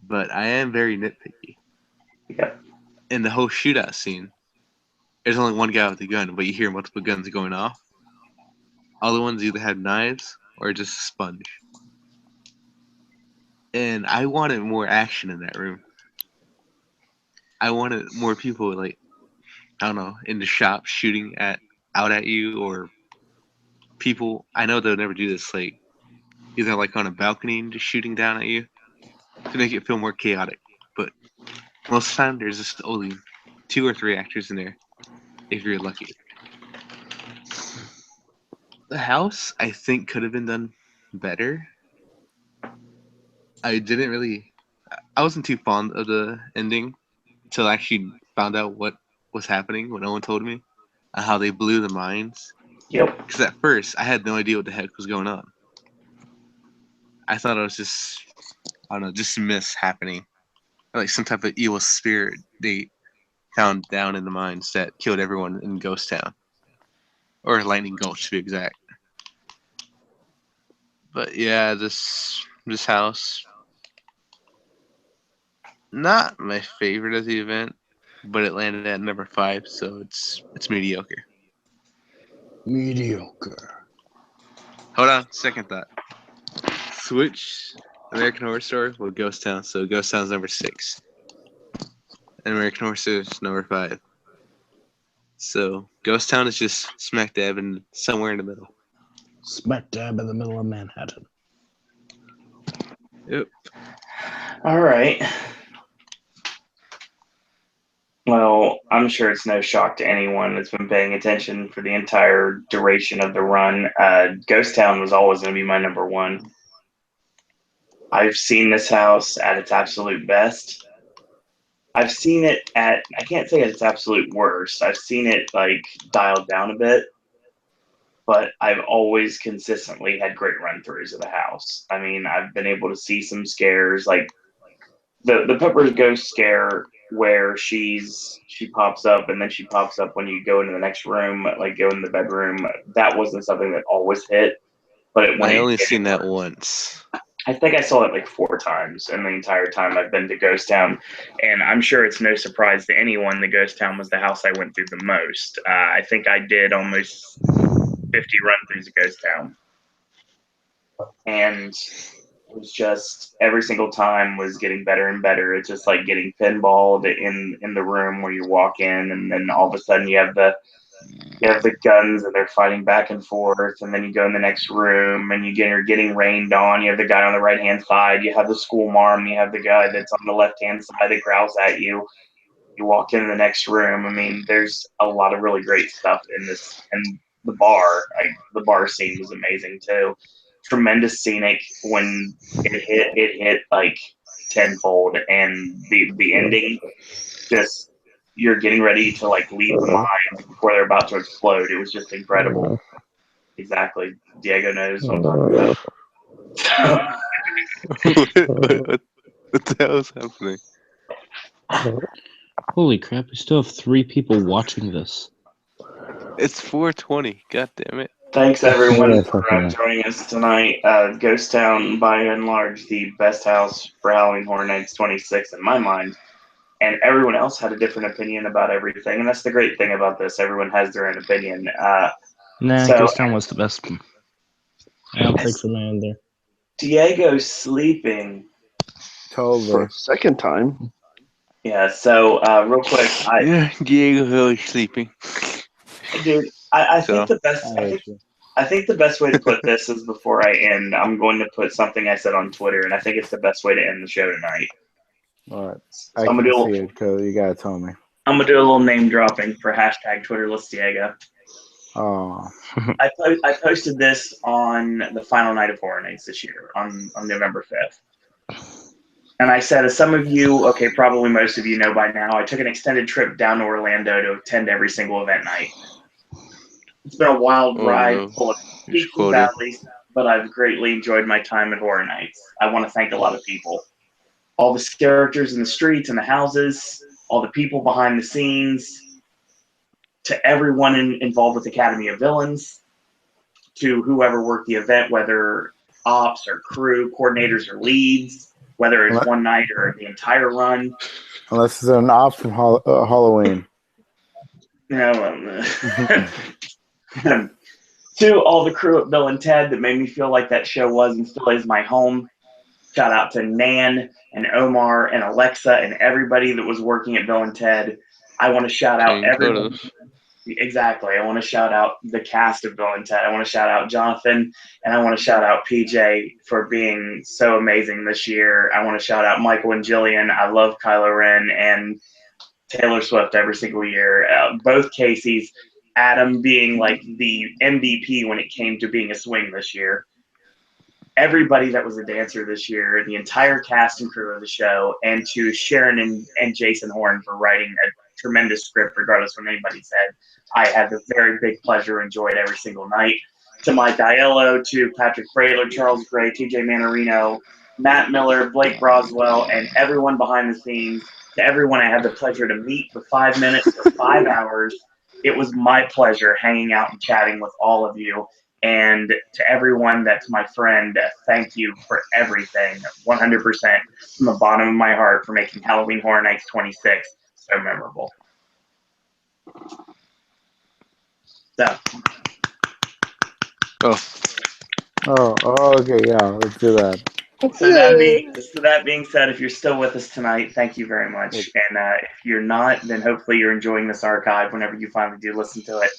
But I am very nitpicky. Yeah. In the whole shootout scene, there's only one guy with a gun, but you hear multiple guns going off. All the ones either had knives or just a sponge. And I wanted more action in that room. I wanted more people, like, I don't know, in the shop shooting out at you, or people, I know they'll never do this, like, either like on a balcony and just shooting down at you to make it feel more chaotic. But most of the time, there's just only 2 or 3 actors in there, if you're lucky. The house, I think, could have been done better. I wasn't too fond of the ending until I actually found out what was happening when Owen told me how they blew the mines. Yep. Because at first, I had no idea what the heck was going on. I thought it was just, I don't know, just a miss happening. Like some type of evil spirit they found down in the mines that killed everyone in Ghost Town. Or Lightning Gulch, to be exact. But yeah, this house, not my favorite of the event, but it landed at number 5, so it's mediocre. Mediocre. Hold on, second thought. Switch American Horror Story with Ghost Town, so Ghost Town's number 6. And American Horror Story is number 5. So Ghost Town is just smack dab in somewhere in the middle. Smack dab in the middle of Manhattan. Yep. All right. Well, I'm sure it's no shock to anyone that's been paying attention for the entire duration of the run. Ghost Town was always going to be my number one. I've seen this house at its absolute best. I've seen it at, I can't say at its absolute worst. I've seen it like dialed down a bit, but I've always consistently had great run throughs of the house. I mean, I've been able to see some scares, like the Pepper's ghost scare where she pops up and then she pops up when you go into the next room, like go in the bedroom. That wasn't something that always hit, but I only seen that once. I think I saw it like 4 times in the entire time I've been to Ghost Town, and I'm sure it's no surprise to anyone that Ghost Town was the house I went through the most. I think I did almost 50 run-throughs of Ghost Town, and it was just every single time was getting better and better. It's just like getting pinballed in the room where you walk in, and then all of a sudden you have the guns and they're fighting back and forth, and then you go in the next room and you're getting rained on. You have the guy on the right hand side, you have the school marm, you have the guy that's on the left hand side that growls at you. You walk in the next room. I mean, there's a lot of really great stuff in this, and the bar scene was amazing too. Tremendous scenic. When it hit like tenfold, and the ending, just you're getting ready to like leave the mine before they're about to explode. It was just incredible. Exactly. Diego knows what I'm talking about. What the hell is happening? Holy crap, we still have 3 people watching this. It's 4:20. God damn it. Thanks everyone for joining us tonight. Ghost Town, by and large, the best house for Halloween Horror Nights 26 in my mind. And everyone else had a different opinion about everything, and that's the great thing about this. Everyone has their own opinion. Ghost Town was the best. I'll take the man there. Diego's sleeping. Totally. For a second time. Yeah, so real quick, Diego really sleeping. Dude, I think the best I think the best way to put this is, before I end, I'm going to put something I said on Twitter, and I think it's the best way to end the show tonight. All right. So I I'm can gonna see it because you gotta tell me. I'm gonna do a little name dropping for hashtag Twitterless Diego. Oh. I posted this on the final night of Horror Nights this year on November 5th. And I said, as some of you, okay, probably most of you know by now, I took an extended trip down to Orlando to attend every single event night. It's been a wild ride full of peaks and valleys, but I've greatly enjoyed my time at Horror Nights. I want to thank a lot of people. All the characters in the streets and the houses, all the people behind the scenes, to everyone involved with Academy of Villains, to whoever worked the event, whether ops or crew, coordinators or leads, whether it's one night or the entire run. Unless it's an op from Halloween. No, to all the crew at Bill and Ted that made me feel like that show was and still is my home. Shout out to Nan and Omar and Alexa and everybody that was working at Bill and Ted. I want to shout out everyone. Exactly. I want to shout out the cast of Bill and Ted. I want to shout out Jonathan, and I want to shout out PJ for being so amazing this year. I want to shout out Michael and Jillian. I love Kylo Ren and Taylor Swift every single year. Both Casey's. Adam being like the MVP when it came to being a swing this year. Everybody that was a dancer this year, the entire cast and crew of the show, and to Sharon and Jason Horn for writing a tremendous script, regardless of what anybody said. I had the very big pleasure, enjoyed every single night. To Mike Aiello, to Patrick Frailer, Charles Gray, TJ Manarino, Matt Miller, Blake Broswell, and everyone behind the scenes. To everyone I had the pleasure to meet for 5 minutes or 5 hours. It was my pleasure hanging out and chatting with all of you. And to everyone that's my friend, thank you for everything, 100% from the bottom of my heart, for making Halloween Horror Nights 26 so memorable. So. Oh, okay, yeah, let's do that. So that being said, if you're still with us tonight, thank you very much. And if you're not, then hopefully you're enjoying this archive whenever you finally do listen to it.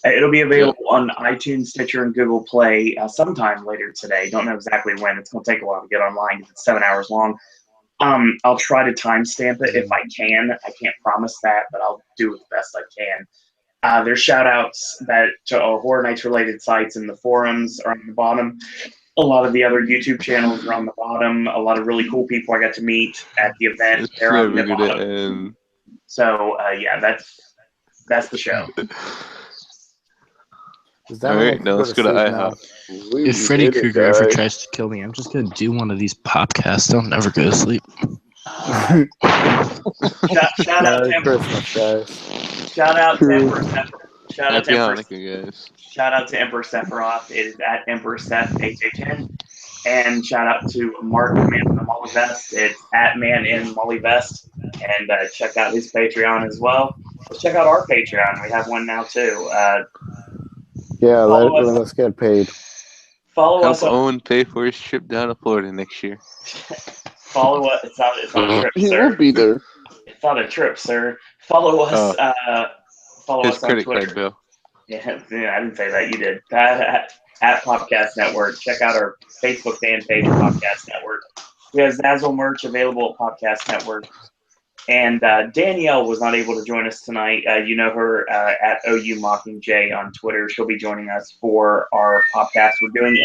It'll be available on iTunes, Stitcher, and Google Play sometime later today. Don't know exactly when. It's going to take a while to get online because it's 7 hours long. I'll try to timestamp it if I can. I can't promise that, but I'll do the best I can. There's shout-outs to Horror Nights related sites in the forums are on the bottom. A lot of the other YouTube channels are on the bottom. A lot of really cool people I got to meet at the event. They're on the bottom. So yeah, that's the show. All right, now let's go to IHOP. If Freddy Krueger ever tries to kill me, I'm just gonna do one of these podcasts. I'll never go to sleep. Shout out to Christmas, guys. Shout out to Emperor Sephiroth. Shout out to Emperor Sephiroth. It is at Emperor Seth HHN. And shout out to Mark, the man in the Molly Vest. It's at Man in Molly Vest. And check out his Patreon as well. Let's check out our Patreon. We have one now too. Yeah, let's get paid. Follow us. Help Owen pay for his trip down to Florida next year. Follow us. It's not a trip, He sir. won't be there. It's not a trip, sir. Follow us. Follow His us on credit Twitter. card bill. Yeah, I didn't say that. You did. At Popcast Network. Check out our Facebook fan page, Popcast Network. We have Zazzle merch available at Popcast Network. And Danielle was not able to join us tonight. You know her at OU Mockingjay on Twitter. She'll be joining us for our podcast we're doing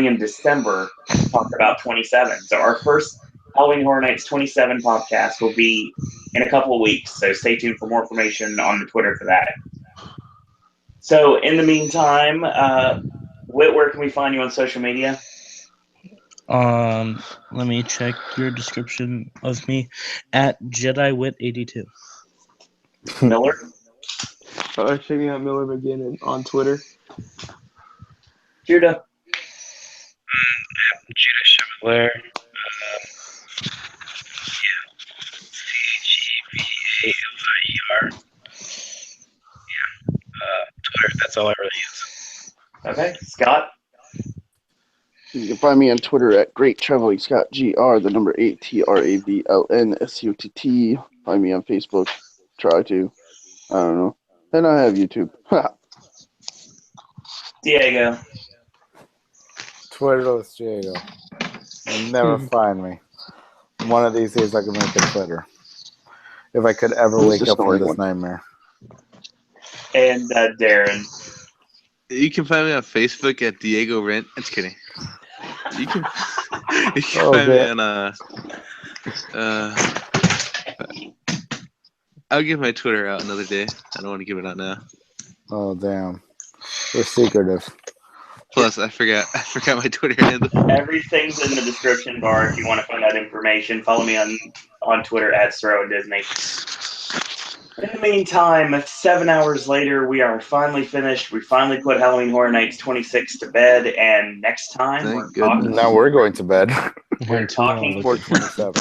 in December. Talk about 27. So our first Halloween Horror Nights 27 podcast will be in a couple of weeks. So stay tuned for more information on the Twitter for that. So in the meantime, Whit, where can we find you on social media? Let me check your description of me at JediWit82. Miller? Check me out, Miller McGinnon, on Twitter. Judah? Judah Chevalier. CHEVALIER. Twitter, that's all I really use. Okay. Scott? You can find me on Twitter at Great Traveling Scott GR, the number 8 TRAVLNSUTT. Find me on Facebook. Try to. I don't know. And I have YouTube. Diego. Twitterless Diego. You'll never find me. One of these days I can make a Twitter. If I could ever wake up from this nightmare. And Darren. You can find me on Facebook at Diego Rent. It's kidding. You can find me on I'll give my Twitter out another day. I don't want to give it out now. Oh damn. We're secretive. Plus I forgot my Twitter handle. Everything's in the description bar if you want to find out information. Follow me on Twitter at Disney. In the meantime, 7 hours later, we are finally finished. We finally put Halloween Horror Nights 26 to bed, and next time Now we're going to bed. We're talking 27.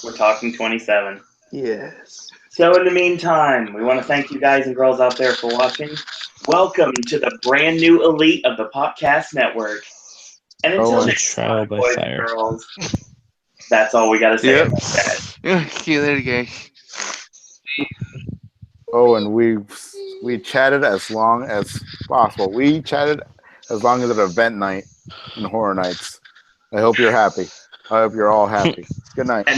We're talking 27. Yes. So in the meantime, we want to thank you guys and girls out there for watching. Welcome to the brand new elite of the Popcast Network. And until next time, boys and girls, that's all we got to say about that. See you later, guys. Oh, and we chatted as long as possible. We chatted as long as an event night in Horror Nights. I hope you're happy. I hope you're all happy. Good night.